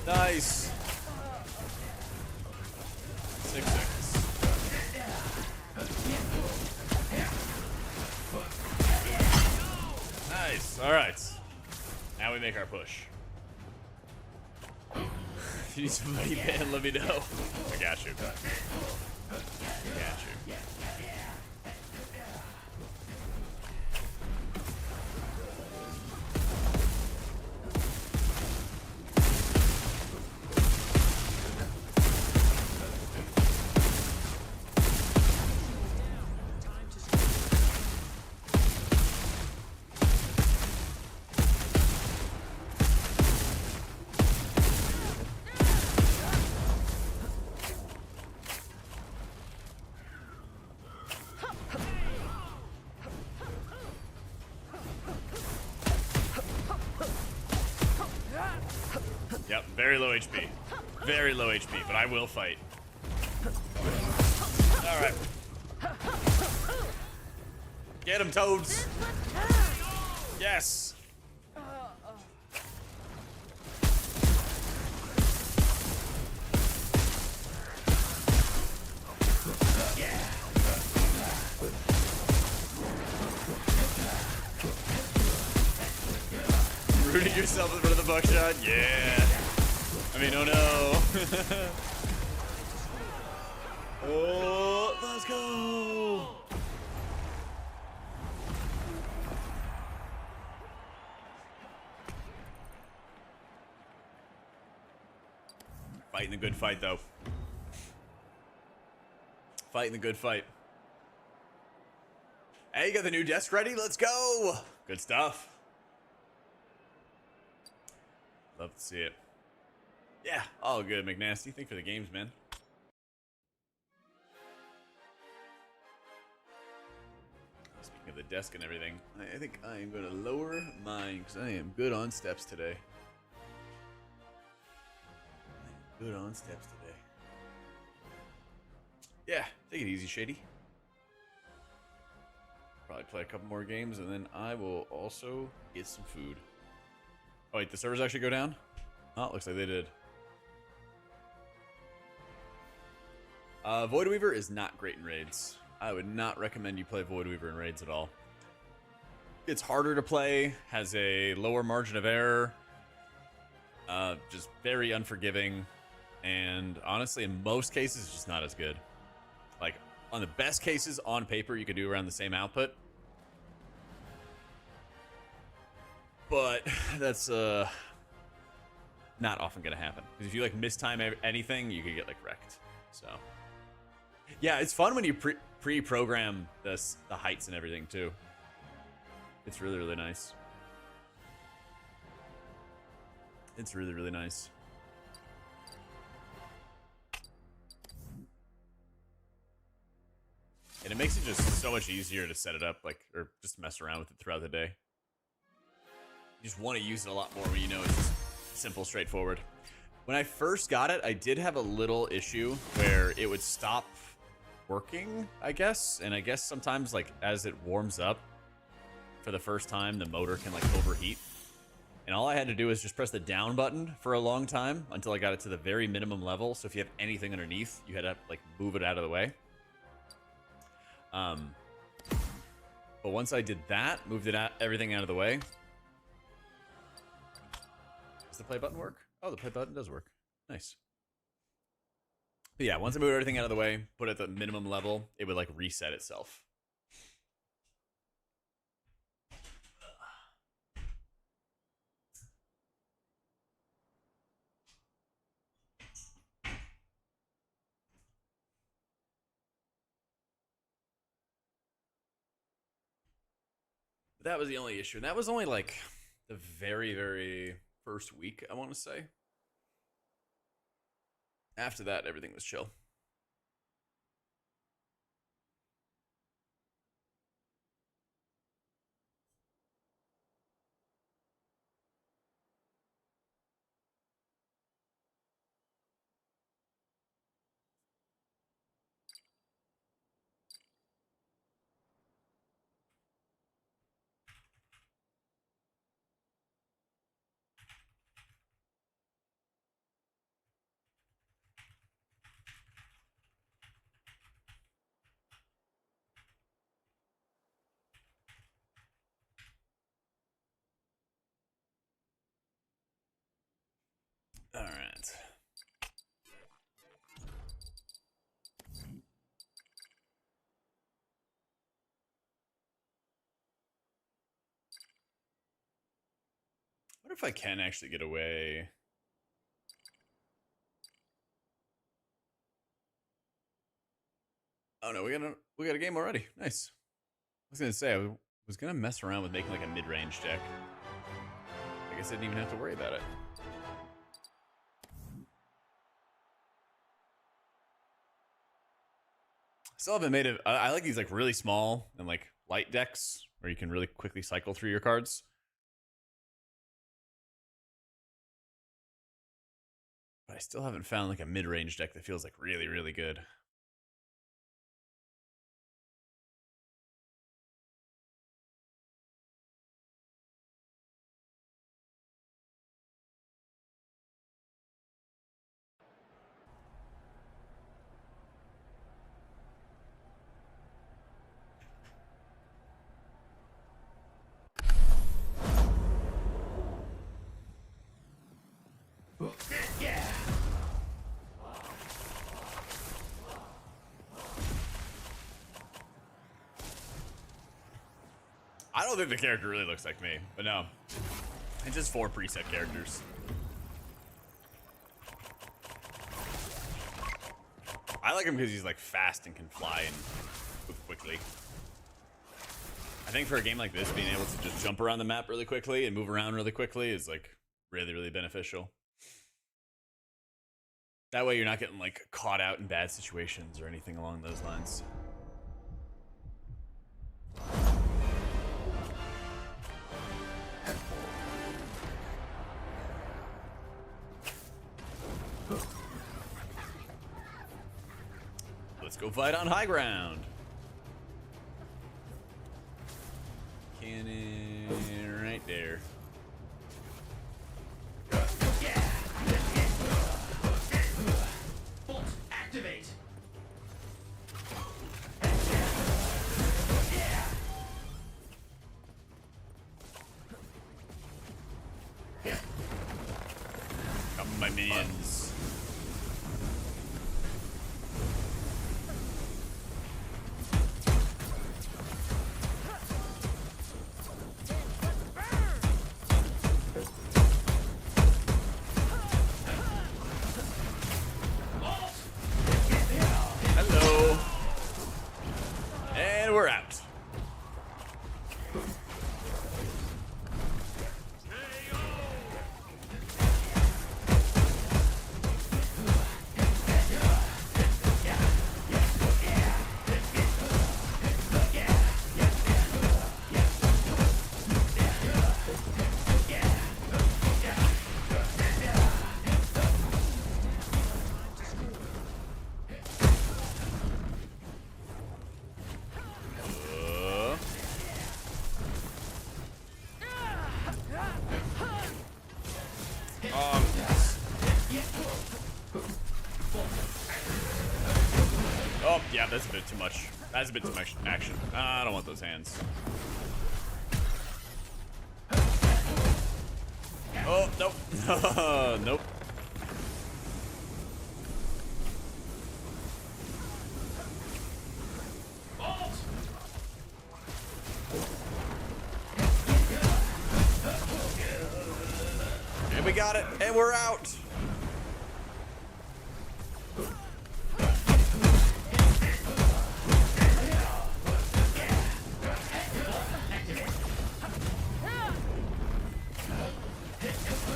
Nice. 6 seconds. Nice. All right. Now we make our push. If you need somebody, man, let me know. I got you. I got you. Yep, very low HP. Very low HP, but I will fight. Alright. Get him, Toads! Yes! Rooting yourself in front of the buckshot? Yeah. I mean, oh no. Oh, let's go. Fighting the good fight, though. Fighting the good fight. Hey, you got the new desk ready? Let's go. Good stuff. Love to see it. Yeah, all good, McNasty. Thank you for the games, man. Speaking of the desk and everything, I think I am going to lower mine because I am good on steps today. Good on steps today. Yeah, take it easy, Shady. probably play a couple more games, and then I will also get some food. Oh wait, the servers actually go down? Oh, it looks like they did. Voidweaver is not great in raids. I would not recommend you play Voidweaver in raids at all. It's harder to play, has a lower margin of error, just very unforgiving, and honestly, in most cases, it's just not as good. Like, on the best cases, on paper, you could do around the same output. But that's not often going to happen. Because if you, like, mistime anything, you could get, like, wrecked. So, yeah, it's fun when you pre-program the heights and everything, too. It's really, really nice. It's really, really nice. And it makes it just so much easier to set it up, like, or just mess around with it throughout the day. You just want to use it a lot more when you know it's just simple, straightforward. When I first got it, I did have a little issue where it would stop working, I guess. And I guess sometimes, like, as it warms up for the first time, the motor can, like, overheat. And all I had to do was just press the down button for a long time until I got it to the very minimum level. So if you have anything underneath, you had to, like, move it out of the way. But once I did that, moved it out, everything out of the way. Does the play button work? Oh, the play button does work. Nice. But yeah, once I moved everything out of the way, put it at the minimum level, it would, like, reset itself. That was the only issue. And that was only, like, the very, very first week, I want to say. After that, everything was chill. All right. What if I can actually get away? Oh no, we got a game already. Nice. I was gonna say I was gonna mess around with making, like, a mid-range deck. I guess I didn't even have to worry about it. Still haven't made it. I like these, like, really small and, like, light decks where you can really quickly cycle through your cards. But I still haven't found, like, a mid-range deck that feels, like, really, really good. Yeah. I don't think the character really looks like me, but no. It's just 4 preset characters. I like him because he's, like, fast and can fly and move quickly. I think for a game like this, being able to just jump around the map really quickly and move around really quickly is, like, really, really beneficial. That way you're not getting, like, caught out in bad situations or anything along those lines. Let's go fight on high ground. cannon right there. Bolt activate. Come my minions. Hello. And we're out. Oh, yeah, that's a bit too much. That's a bit too much action. I don't want those hands. Oh, nope. Nope. And we got it, and we're out.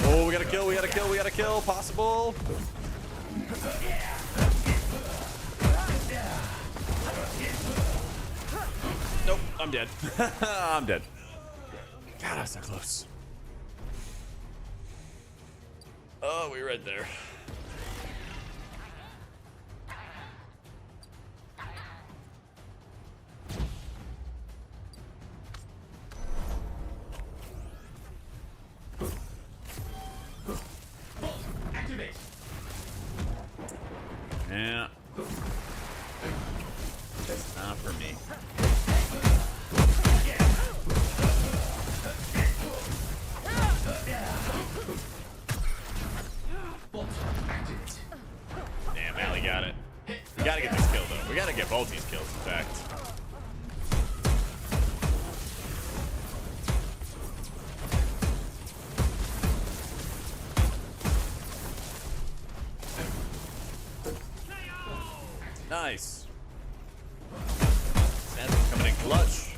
Oh, we gotta kill, we gotta kill, we gotta kill. Possible. Nope, I'm dead. I'm dead. God, that's so close. Oh, we're right there. Activate. Yeah. It's not for me. Bolt activate. Damn, Allie got it. We gotta get this kill, though. We gotta get both these kills, in fact. Nice. Sam's coming in clutch.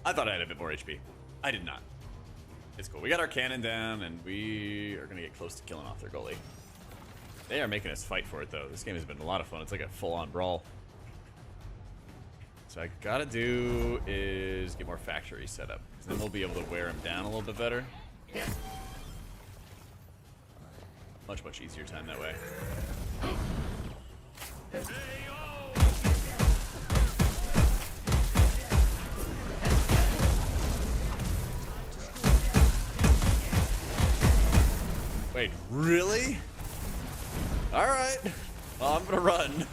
I thought I had a bit more HP. I did not. It's cool. We got our cannon down, and we are gonna get close to killing off their goalie. They are making us fight for it, though. This game has been a lot of fun. It's like a full-on brawl. So I gotta do is get more factories set up, because then we'll be able to wear them down a little bit better. Much easier time that way. Wait, really? All right. Well, I'm gonna run.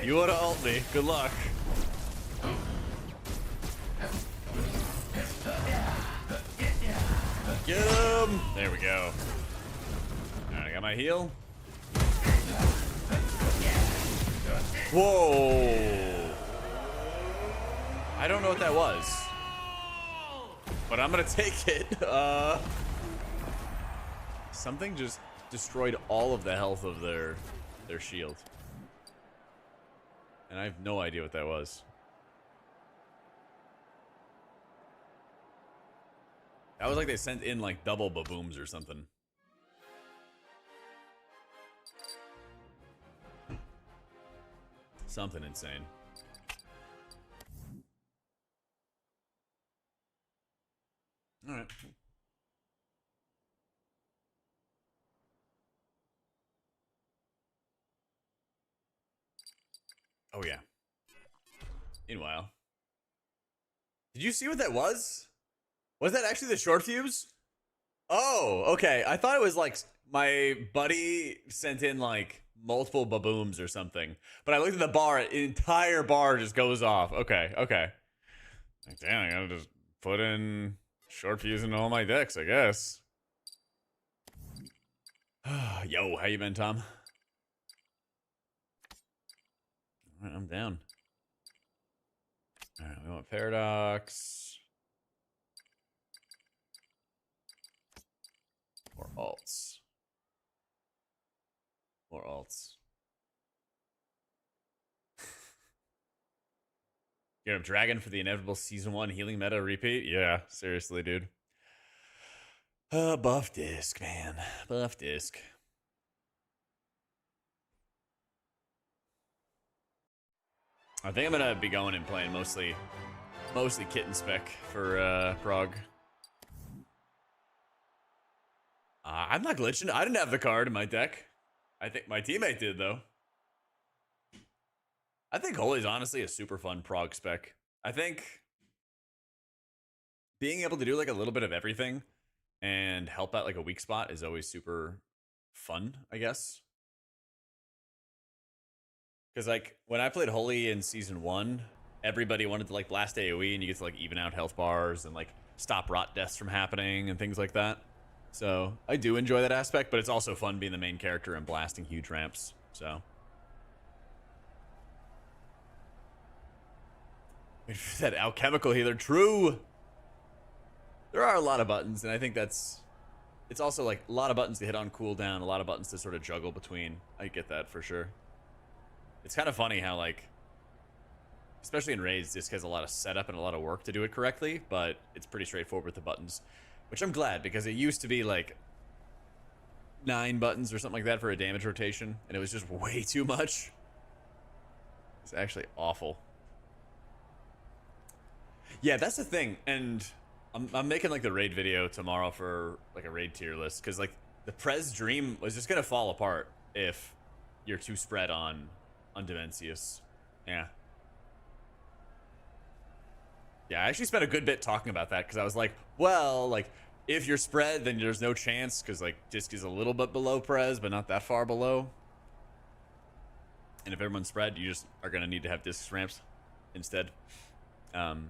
You wanna ult me? Good luck. Get him! There we go. All right, I got my heal. Whoa! I don't know what that was, but I'm gonna take it. Something just destroyed all of the health of their shield, and I have no idea what that was. That was like they sent in like double babooms or something. Something insane. All right. Oh yeah. Meanwhile, did you see what that was? Was that actually the short fuse? Oh, okay. I thought it was like my buddy sent in like multiple babooms or something. But I looked at the bar, an entire bar just goes off. Okay, okay. Like, damn, I gotta just put in short fuse into all my decks, I guess. Yo, how you been, Tom? All right, I'm down. All right, we want Paradox. More alts. More alts. Get a dragon for the inevitable season 1 healing meta repeat? Yeah, seriously, dude. Buff disc, man. Buff disc. I think I'm gonna be going and playing mostly kitten spec for Prague. I'm not glitching. I didn't have the card in my deck. I think my teammate did, though. I think Holy's honestly a super fun Prague spec. I think being able to do like a little bit of everything and help out like a weak spot is always super fun, I guess. Because like when I played Holy in season 1, everybody wanted to like blast AoE and you get to like even out health bars and like stop rot deaths from happening and things like that. So I do enjoy that aspect, but it's also fun being the main character and blasting huge ramps. So that alchemical healer, true. There are a lot of buttons, and I think it's also like a lot of buttons to hit on cooldown, a lot of buttons to sort of juggle between. I get that for sure. It's kind of funny how like, especially in raids, this has a lot of setup and a lot of work to do it correctly, but it's pretty straightforward with the buttons. Which I'm glad, because it used to be like 9 buttons or something like that for a damage rotation, and it was just way too much. It's actually awful. Yeah, that's the thing, and I'm making like the raid video tomorrow for like a raid tier list, because like the Prez Dream was just gonna fall apart if you're too spread on Dimensius. Yeah. Yeah, I actually spent a good bit talking about that, because I was like, well, like, if you're spread, then there's no chance, because, like, Disc is a little bit below Prez, but not that far below. And if everyone's spread, you just are going to need to have Disc ramps instead. And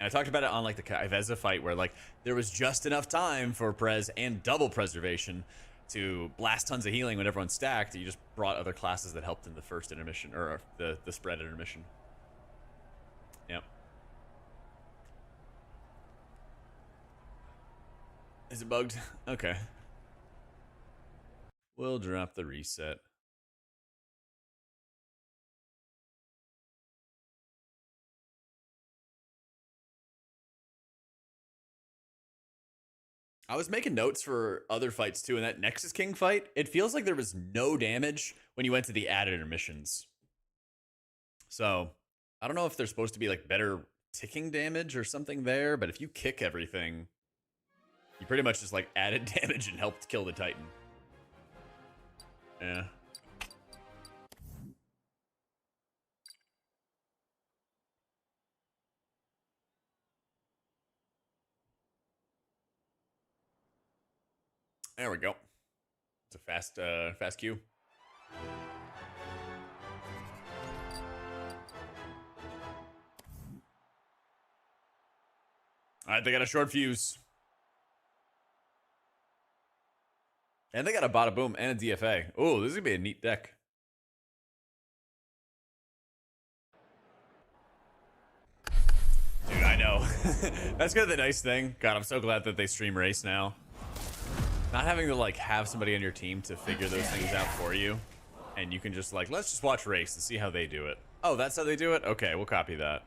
I talked about it on, like, the Iveza fight, where, like, there was just enough time for Prez and double preservation to blast tons of healing when everyone's stacked. You just brought other classes that helped in the first intermission, or the spread intermission. Yep. Is it bugged? Okay. We'll drop the reset. I was making notes for other fights too, in that Nexus King fight, it feels like there was no damage when you went to the added intermissions. So, I don't know if there's supposed to be like better ticking damage or something there, but if you kick everything, you pretty much just like added damage and helped kill the Titan. Yeah. There we go. It's a fast queue. All right, they got a short fuse. And they got a bada boom and a DFA. Oh, this is gonna be a neat deck. Dude, I know. That's kind of the nice thing. God, I'm so glad that they stream race now. Not having to like have somebody on your team to figure those things out for you. And you can just like, let's just watch race and see how they do it. Oh, that's how they do it? Okay, we'll copy that.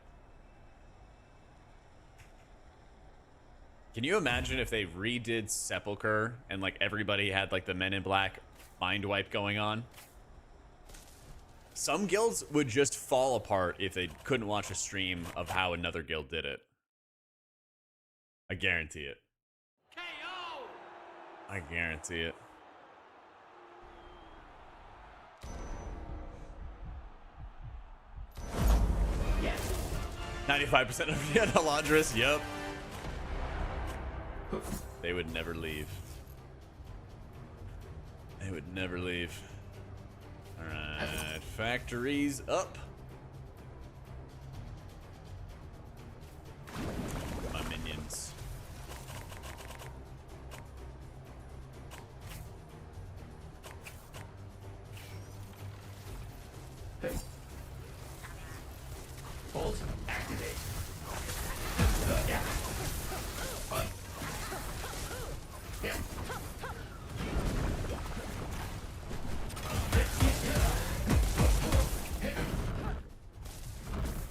Can you imagine if they redid Sepulcher and like everybody had like the Men in Black mind wipe going on? Some guilds would just fall apart if they couldn't watch a stream of how another guild did it. I guarantee it. KO! I guarantee it. 95% of the Elandris, yep. They would never leave. They would never leave. Alright, factories up. My minions. Bolt activate.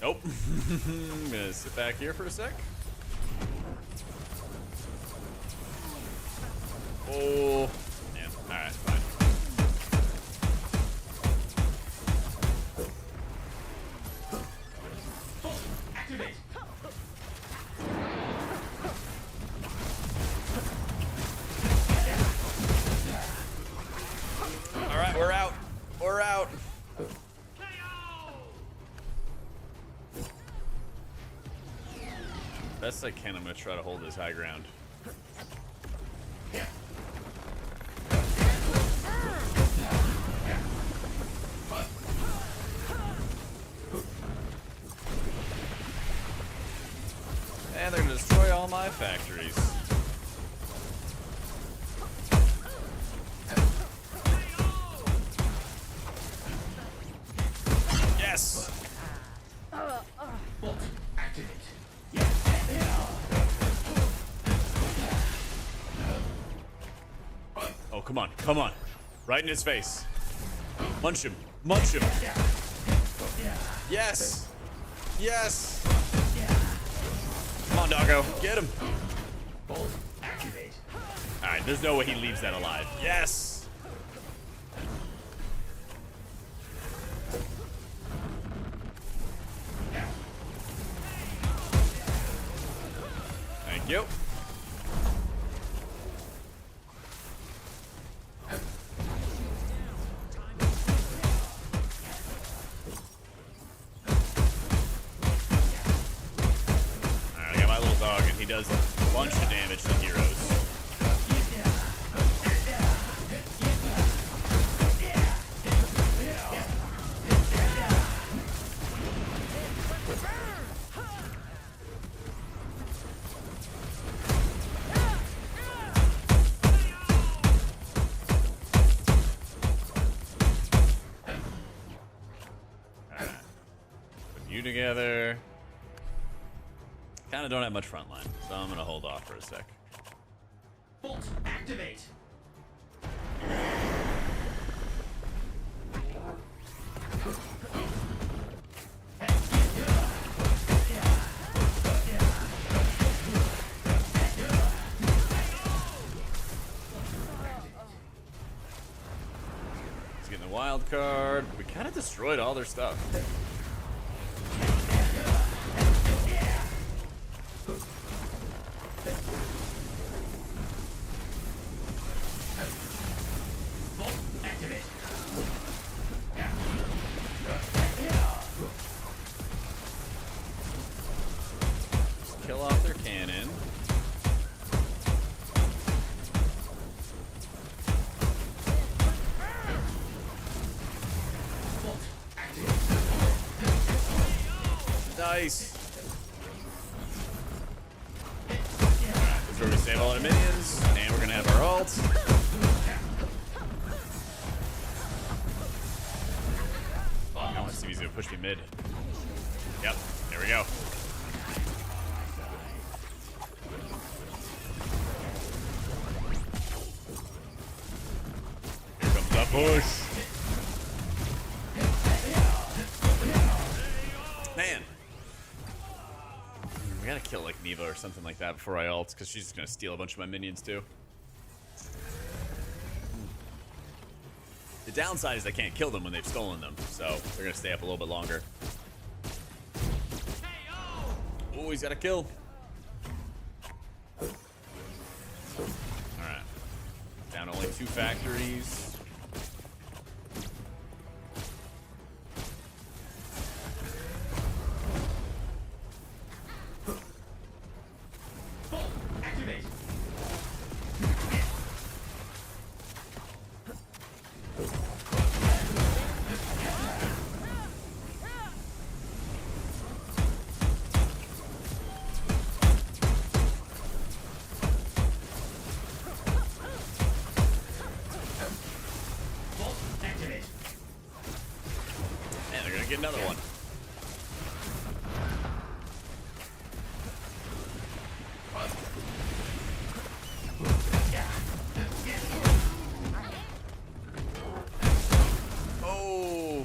Nope. I'm gonna sit back here for a sec. Oh, man. Alright, fine. Activate. Alright, we're out. We're out. Best I can, I'm gonna try to hold this high ground. And they're gonna destroy all my factories. Yes! Bolt activate. Oh, come on, come on. Right in his face. Munch him, munch him. Yes! Yes! Come on, doggo, get him. Bolt activate. Alright, there's no way he leaves that alive. Yes! Thank you. Alright, I got my little dog, and he does a bunch of damage to heroes. Together. Kind of don't have much front line, so I'm gonna hold off for a sec. Bolt activate. He's getting the wild card. We kind of destroyed all their stuff. Kill off their cannon. Nice. Alright, this is where we save all our minions, and we're gonna have our ult. I want to see if he's gonna push me mid. Yep, there we go. Here comes the push. Man. We gotta kill like Neva or something like that before I ult, because she's just gonna steal a bunch of my minions too. The downside is I can't kill them when they've stolen them, so they're gonna stay up a little bit longer. Oh, he's got a kill. Alright. Down to only 2 factories. get another one. Oh.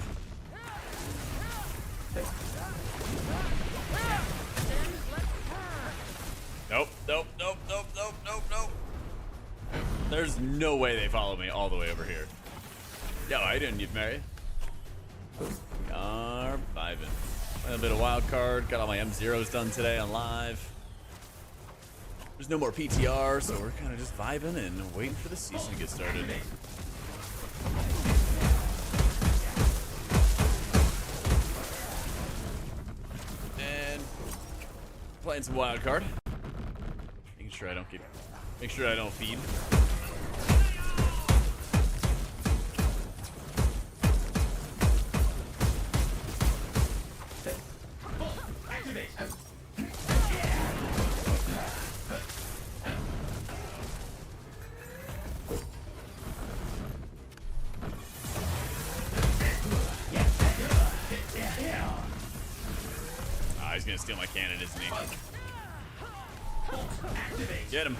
Nope, nope, nope, nope, nope, nope, nope. There's no way they follow me all the way over here. Yo, I didn't need Mary. We are vibing. A bit of wild card. Got all my M0s done today on live. There's no more PTR, so we're kind of just vibing and waiting for the season to get started. And playing some wild card. Making sure I don't get. Make sure I don't feed. He's gonna steal my cannon, isn't he? Get him.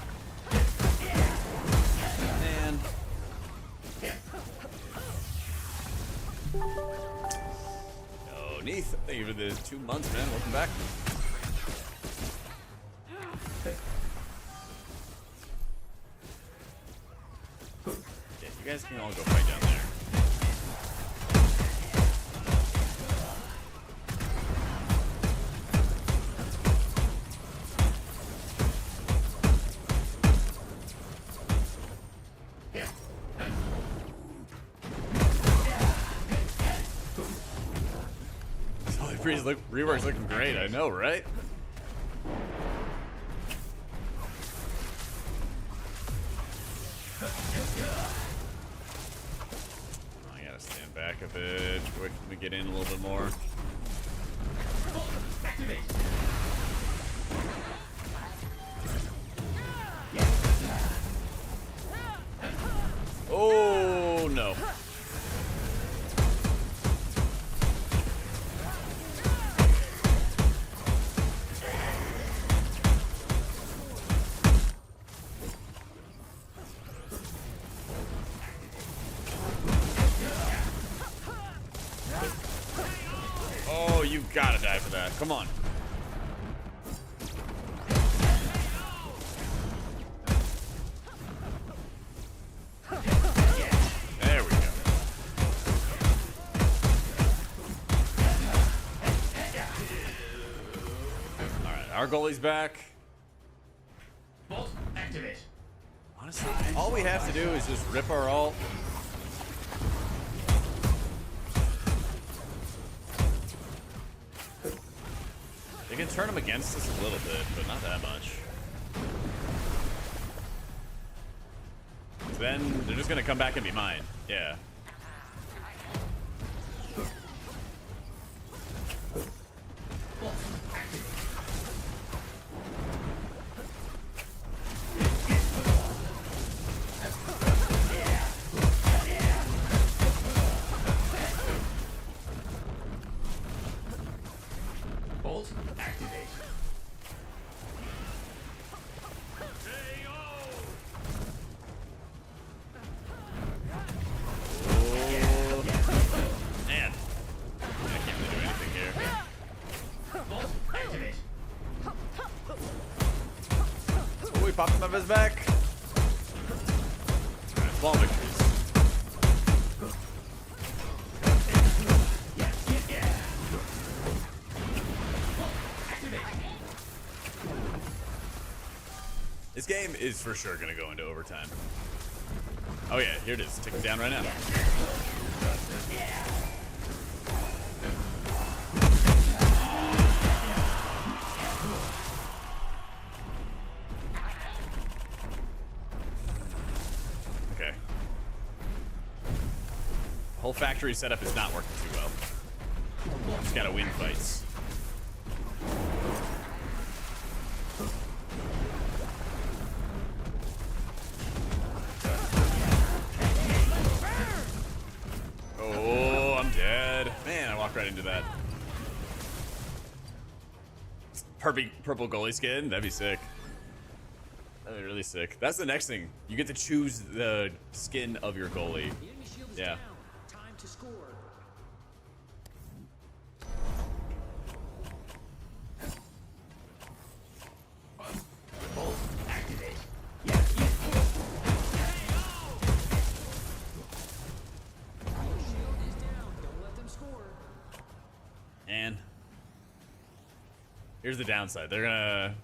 And oh, Neath, thank you for the 2 months, man. Welcome back. Yeah, you guys can all go fight down there. Rework's looking great, I know, right? I gotta stand back a bit. Quick, let me get in a little bit more. Oh no. Oh, you gotta die for that. Come on. There we go. Alright, our goalie's back. Bolt activate. Honestly, all we have to do is just rip our ult. They can turn them against us a little bit, but not that much. Then they're just gonna come back and be mine. Yeah. Bolt activate. Man. I can't really do anything here. Bolt activate. Oh, we popped him up his back. Alright, small victories. This game is for sure gonna go into overtime. Oh yeah, here it is, ticking down right now. Okay. The whole factory setup is not working too well. Just gotta win fights. walk right into that. Purple goalie skin? That'd be sick. That'd be really sick. That's the next thing. You get to choose the skin of your goalie. Yeah. Time to score. Bolt activate. Yes, yes. Shield is down. Don't let them score. And here's the downside. They're gonna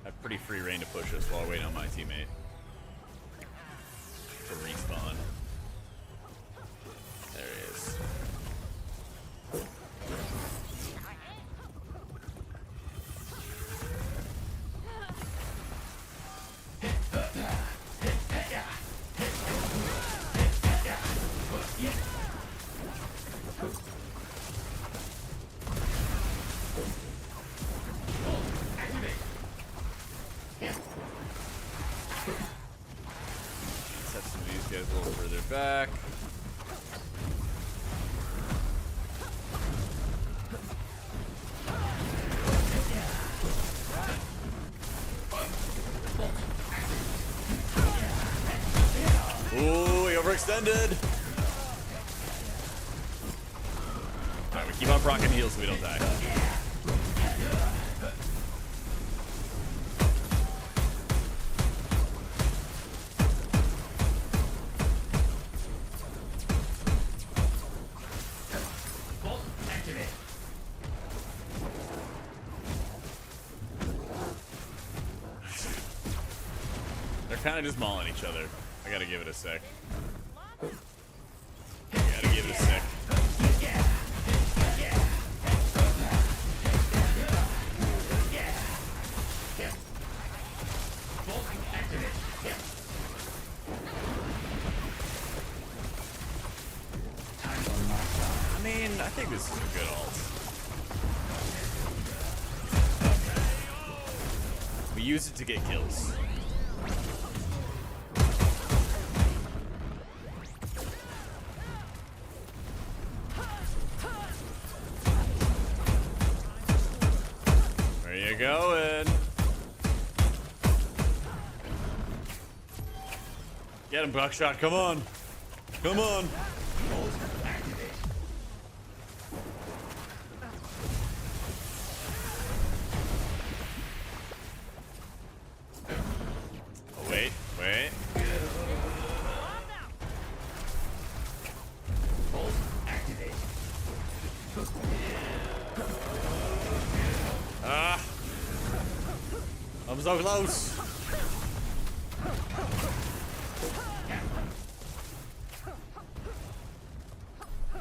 have pretty free reign to push us while waiting on my teammate to respawn. There he is. Set some of these guys a little further back. Ooh, he overextended. Alright, we keep on proccing heals so we don't die. Bolt activate. They're kind of just mauling each other. I gotta give it a sec. I gotta give it a sec. Bolt activate. I mean, I think this is a good ult. We use it to get kills. Where you going? Get him, Buckshot. Come on. Come on. Bolt activate. Oh, wait. Wait. Bolt activate. Ah. I'm so close.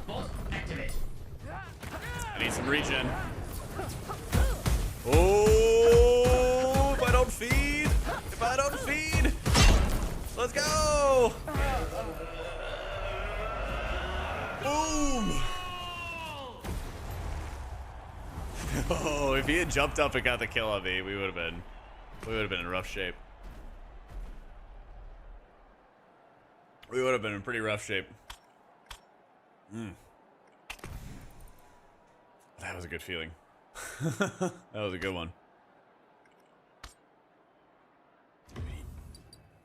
Bolt activate. I need some regen. Oh, if I don't feed. If I don't feed. Let's go. Boom. Oh, if he had jumped up and got the kill on me, we would have been in rough shape. We would have been in pretty rough shape. That was a good feeling. That was a good one.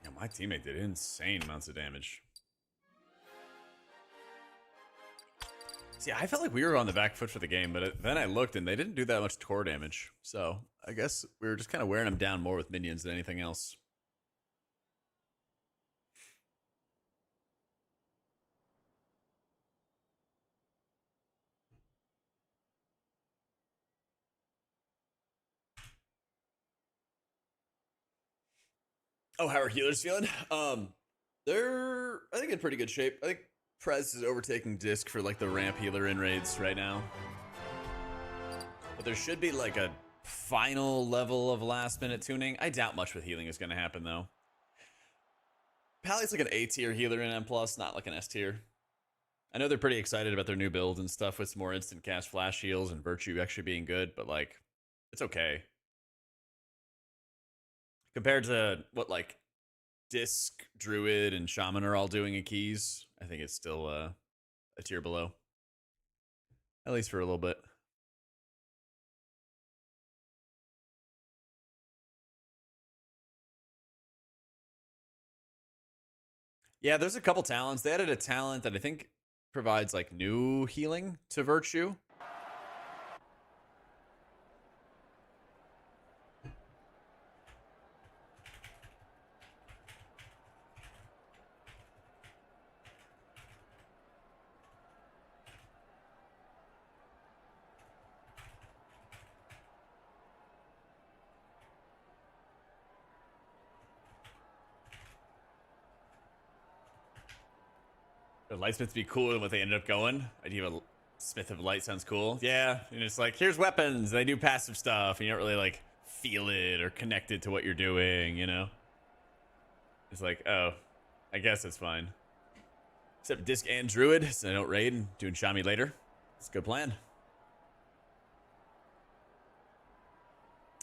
Yeah, my teammate did insane amounts of damage. See, I felt like we were on the back foot for the game, but then I looked and they didn't do that much core damage. So I guess we were just kind of wearing them down more with minions than anything else. Oh, how are healers feeling? They're, I think, in pretty good shape. I think Prez is overtaking Disc for like the ramp healer in raids right now. But there should be like a final level of last minute tuning. I doubt much with healing is going to happen though. Pally's like an A tier healer in M+, not like an S tier. I know they're pretty excited about their new build and stuff with some more instant cast flash heals and Virtue actually being good, but like, it's okay. Compared to what like Disc, Druid, and Shaman are all doing in keys, I think it's still a tier below. At least for a little bit. Yeah, there's a couple talents. They added a talent that I think provides like new healing to Virtue. The Lightsmith be cooler than what they ended up going. Idea of a Smith of Light sounds cool. Yeah, and it's like, here's weapons. They do passive stuff, and you don't really like feel it or connect it to what you're doing, you know? It's like, oh, I guess it's fine. Except Disc and Druid, so I don't raid and doing Shami later. It's a good plan.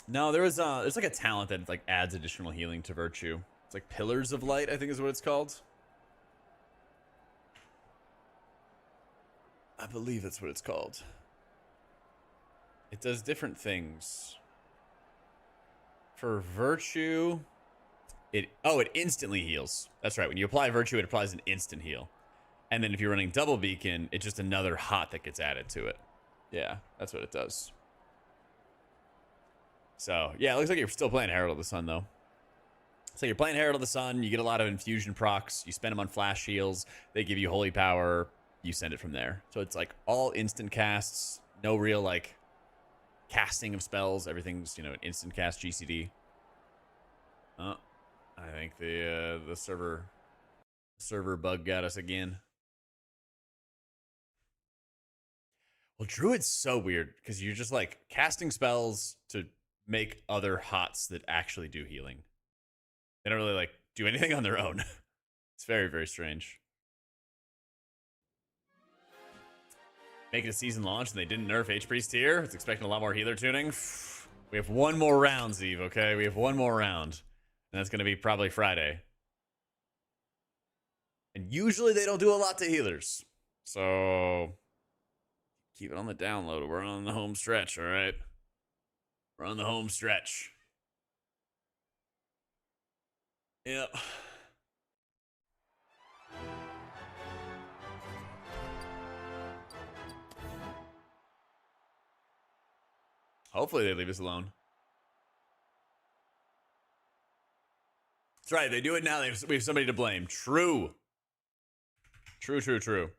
No, there's like a talent that like adds additional healing to Virtue. It's like Pillars of Light, I think is what it's called. I believe that's what it's called. It does different things. For Virtue, it instantly heals. That's right. When you apply Virtue, it applies an instant heal. And then if you're running Double Beacon, it's just another hot that gets added to it. Yeah, that's what it does. So, yeah, it looks like you're still playing Herald of the Sun, though. So you're playing Herald of the Sun, you get a lot of infusion procs, you spend them on flash heals, they give you holy power, you send it from there. So it's like all instant casts, no real like casting of spells, everything's, you know, an instant cast GCD. Oh, I think the server bug got us again. Well, Druid's so weird because you're just like casting spells to make other hots that actually do healing. They don't really like do anything on their own. It's very, very strange. Making a season launch and they didn't nerf H-Priest here. It's expecting a lot more healer tuning. We have one more round, Zeve, okay? We have one more round. And that's going to be probably Friday. And usually they don't do a lot to healers. So keep it on the download. We're on the home stretch, all right? We're on the home stretch. Yep. Hopefully they leave us alone. That's right. They do it now. We have somebody to blame. True. True, true, true.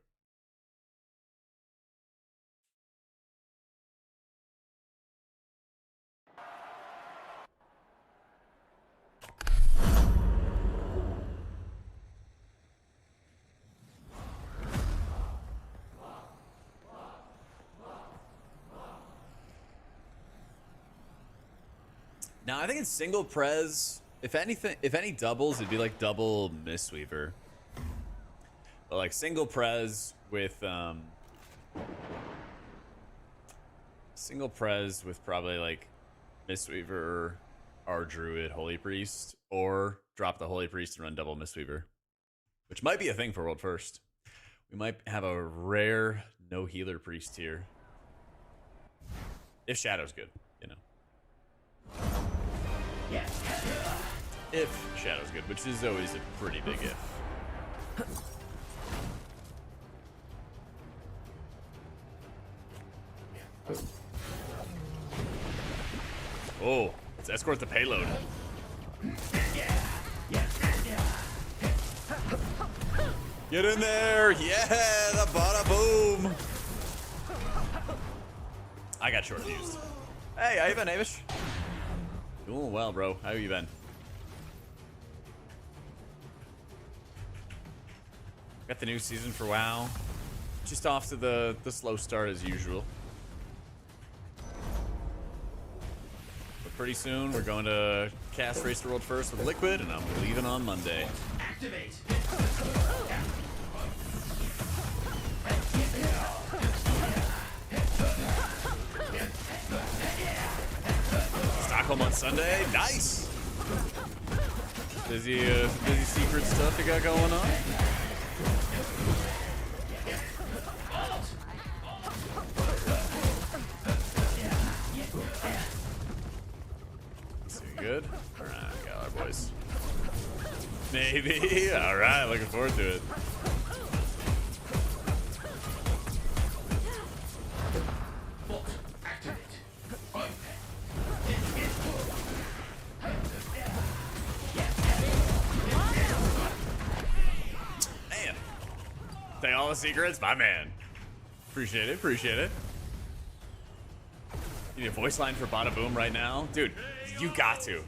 Now, I think it's single prez. If any doubles, it'd be like double Mistweaver. But like single prez with probably like Mistweaver, our Druid, Holy Priest, or drop the Holy Priest and run double Mistweaver, which might be a thing for World First. We might have a rare no healer priest here if Shadow's good, you know. If Shadow's good, which is always a pretty big if. Oh, let's escort the payload. Get in there! Yeah, the bada boom! I got short fused. Hey, how you been, Avish? Doing well, bro. How you been? Got the new season for WoW. Just off to the slow start as usual. But pretty soon we're going to cast Race to World First with Liquid, and I'm leaving on Monday. Activate. Stockholm on Sunday. Nice. Busy secret stuff you got going on. Maybe. All right, looking forward to it. Bot activate. Man. Take all the secrets, my man. Appreciate it, appreciate it. You need a voice line for Bada Boom right now? Dude, you got to.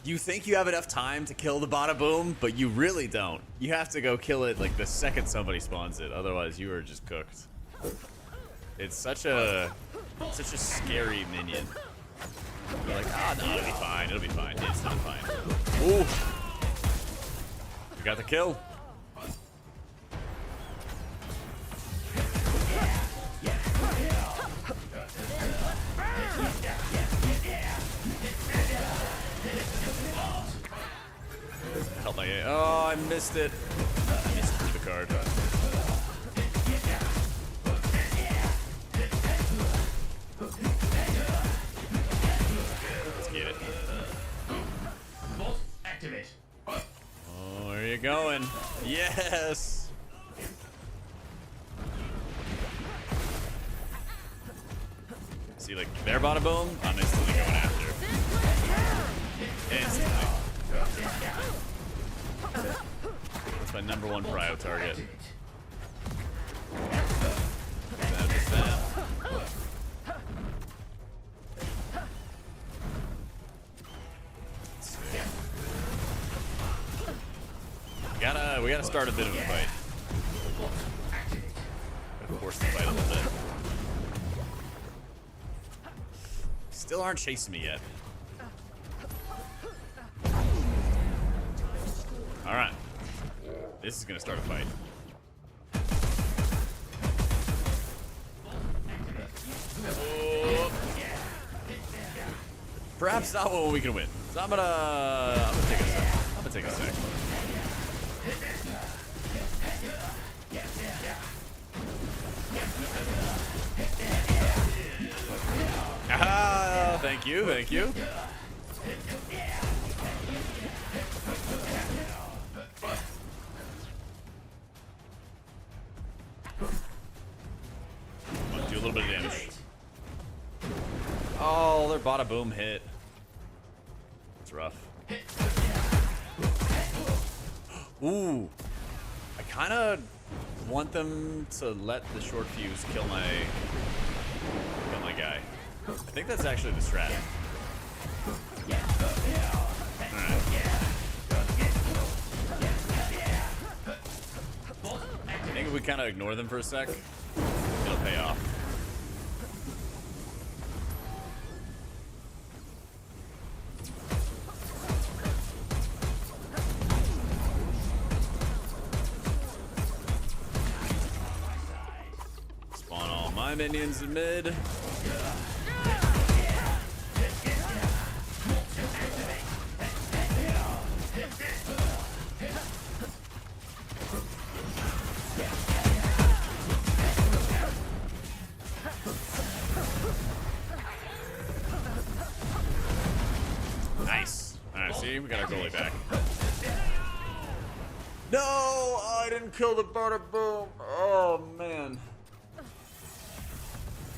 You think you have enough time to kill the Bada Boom, but you really don't. You have to go kill it like the second somebody spawns it, otherwise you are just cooked. It's such a scary minion. You're like, ah, no, it'll be fine, it'll be fine. It's not fine. Ooh. We got the kill. Help my. Oh, I missed it. I missed the card. Let's get it. Bot activate. Oh, where are you going? Yes. See, like, their Bada Boom, I'm instantly going after. Instantly. That's my #1 prio target. We gotta start a bit of a fight. Gotta force the fight a little bit. Still aren't chasing me yet. Alright. This is gonna start a fight. Oh. Perhaps not one we can win. So I'm gonna take a sec. I'm gonna take a sec. Ah, thank you, thank you. Do a little bit of damage. Oh, their Bada Boom hit. It's rough. Ooh. I kind of want them to let the short fuse kill my guy. I think that's actually the strat. Alright. I think if we kind of ignore them for a sec, it'll pay off. Spawn all my minions in mid. Nice. Alright, see, we got our goalie back. No, I didn't kill the Bada Boom. Oh man.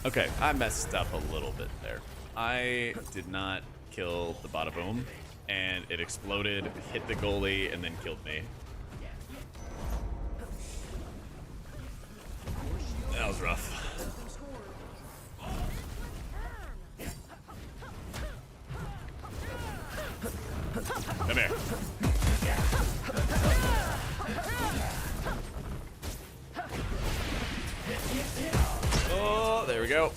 Okay, I messed up a little bit there. I did not kill the Bada Boom, and it exploded, hit the goalie, and then killed me. That was rough. Come here. Oh, there we go.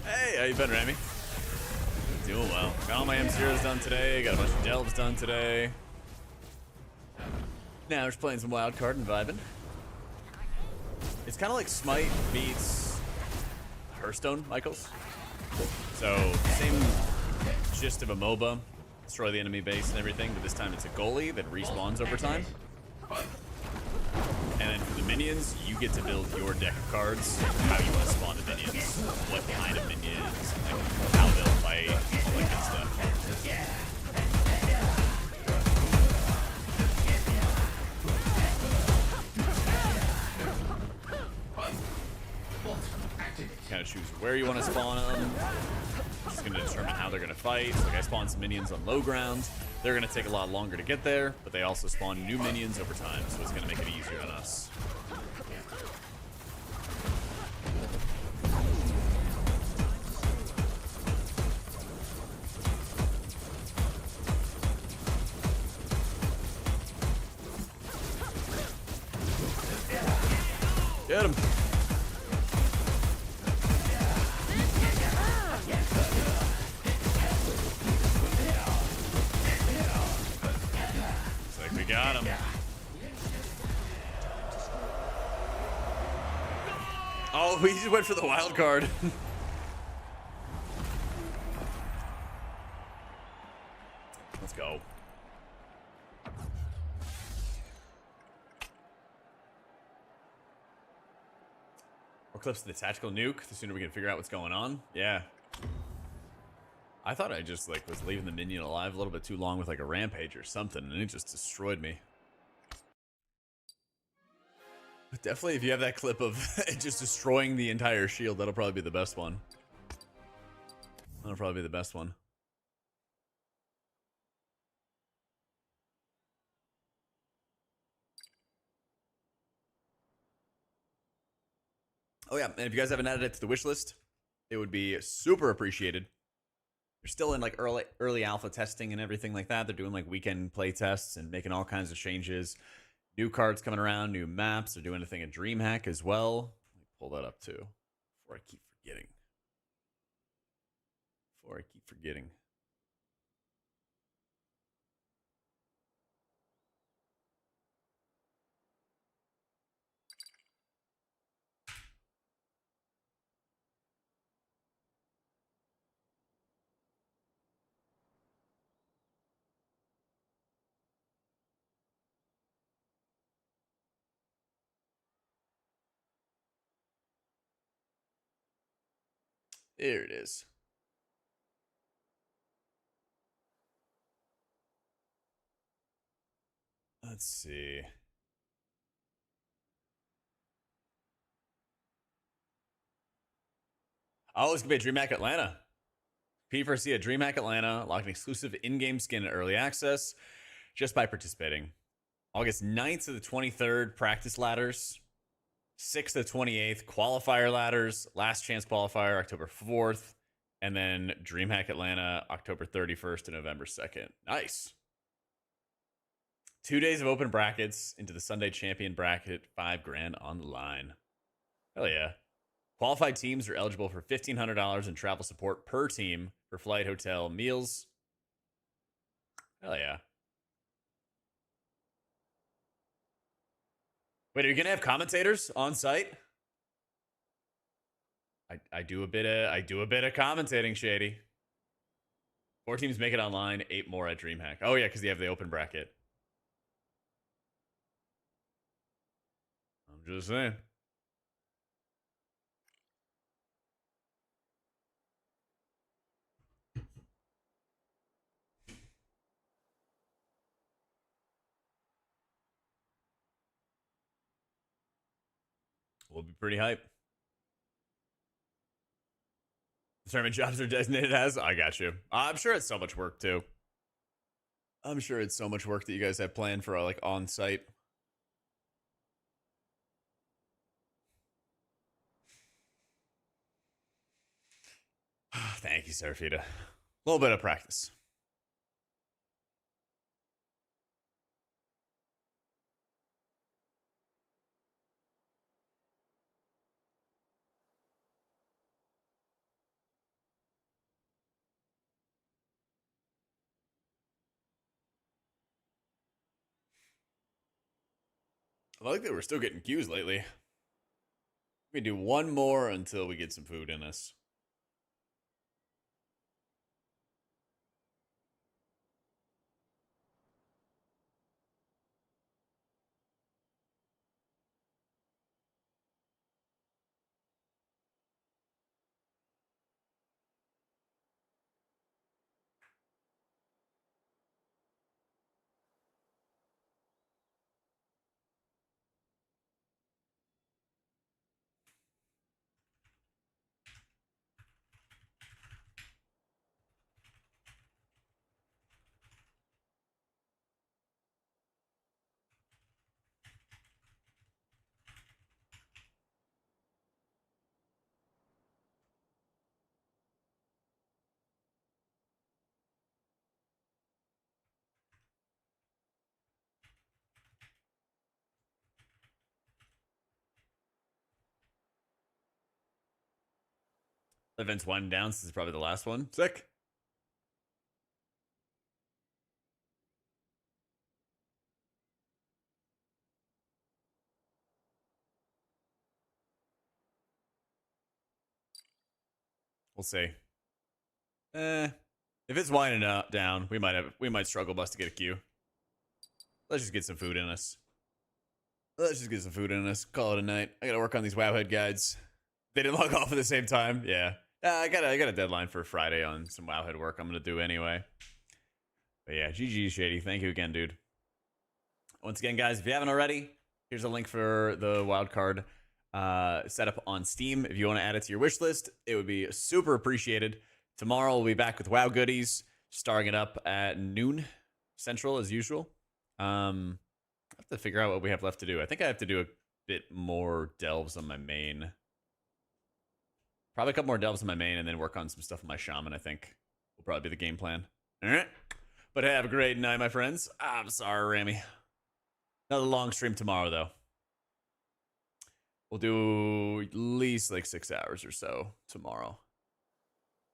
Hey, how you been, Rami? Doing well. Got all my M0s done today. Got a bunch of delves done today. Now we're just playing some wild card and vibing. It's kind of like Smite beats Hearthstone, Michaels. So same gist of a MOBA, destroy the enemy base and everything, but this time it's a goalie that respawns over time. And then for the minions, you get to build your deck of cards, how you want to spawn the minions, what kind of minions, like how they'll fight, all that good stuff. Kind of choose where you want to spawn them. It's going to determine how they're going to fight. Like I spawned some minions on low ground. They're going to take a lot longer to get there, but they also spawn new minions over time, so it's going to make it easier on us. Get him. Looks like we got him. Oh, we just went for the wild card. Let's go. More clips of the tactical nuke. The sooner we can figure out what's going on. Yeah. I thought I just like was leaving the minion alive a little bit too long with like a rampage or something, and it just destroyed me. But definitely, if you have that clip of it just destroying the entire shield, that'll probably be the best one. That'll probably be the best one. Oh yeah, and if you guys haven't added it to the wish list, it would be super appreciated. They're still in like early alpha testing and everything like that. They're doing like weekend play tests and making all kinds of changes. New cards coming around, new maps. They're doing a thing at DreamHack as well. Let me pull that up too before I keep forgetting. There it is. Let's see. Oh, it's gonna be a DreamHack Atlanta. P4C at DreamHack Atlanta. Lock an exclusive in-game skin at early access just by participating. August 9th to the 23rd, practice ladders. 6th to 28th, qualifier ladders. Last chance qualifier, October 4th. And then DreamHack Atlanta, October 31st to November 2nd. Nice. 2 days of open brackets into the Sunday champion bracket. $5 grand on the line. Hell yeah. Qualified teams are eligible for $1,500 in travel support per team for flight, hotel, meals. Hell yeah. Wait, are you gonna have commentators on site? I do a bit of commentating, Shady. 4 teams make it online, 8 more at DreamHack. Oh yeah, because you have the open bracket. I'm just saying. We'll be pretty hype. Tournament jobs are designated as? I got you. I'm sure it's so much work too. I'm sure it's so much work that you guys have planned for like on site. Thank you, Serafita. A little bit of practice. I like that we're still getting queues lately. We do one more until we get some food in us. Event's winding down. This is probably the last one. Sick. We'll see. If it's winding down, we might struggle bus to get a queue. Let's just get some food in us. Let's just get some food in us. Call it a night. I gotta work on these Wowhead guides. They didn't log off at the same time. Yeah. I got a deadline for Friday on some Wowhead work I'm gonna do anyway. But yeah, GG Shady. Thank you again, dude. Once again, guys, if you haven't already, here's a link for the wildcard setup on Steam. If you want to add it to your wish list, it would be super appreciated. Tomorrow we'll be back with WoW goodies, starting it up at noon Central as usual. I have to figure out what we have left to do. I think I have to do a bit more delves on my main. Probably a couple more delves on my main and then work on some stuff on my shaman, I think. Will probably be the game plan. All right. But have a great night, my friends. I'm sorry, Rami. Another long stream tomorrow, though. We'll do at least like 6 hours or so tomorrow.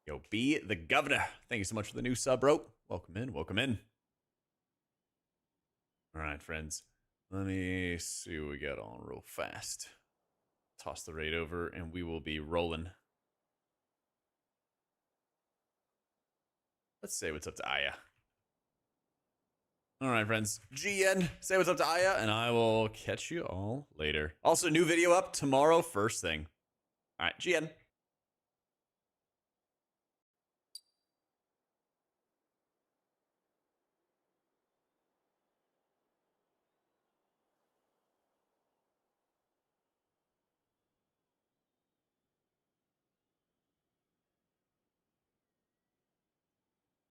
Yo, be the governor. Thank you so much for the new sub, bro. Welcome in. Welcome in. All right, friends. Let me see what we got on real fast. Toss the raid over, and we will be rolling. Let's say what's up to Aya. All right, friends. GN, say what's up to Aya, and I will catch you all later. Also, new video up tomorrow, first thing. All right, GN.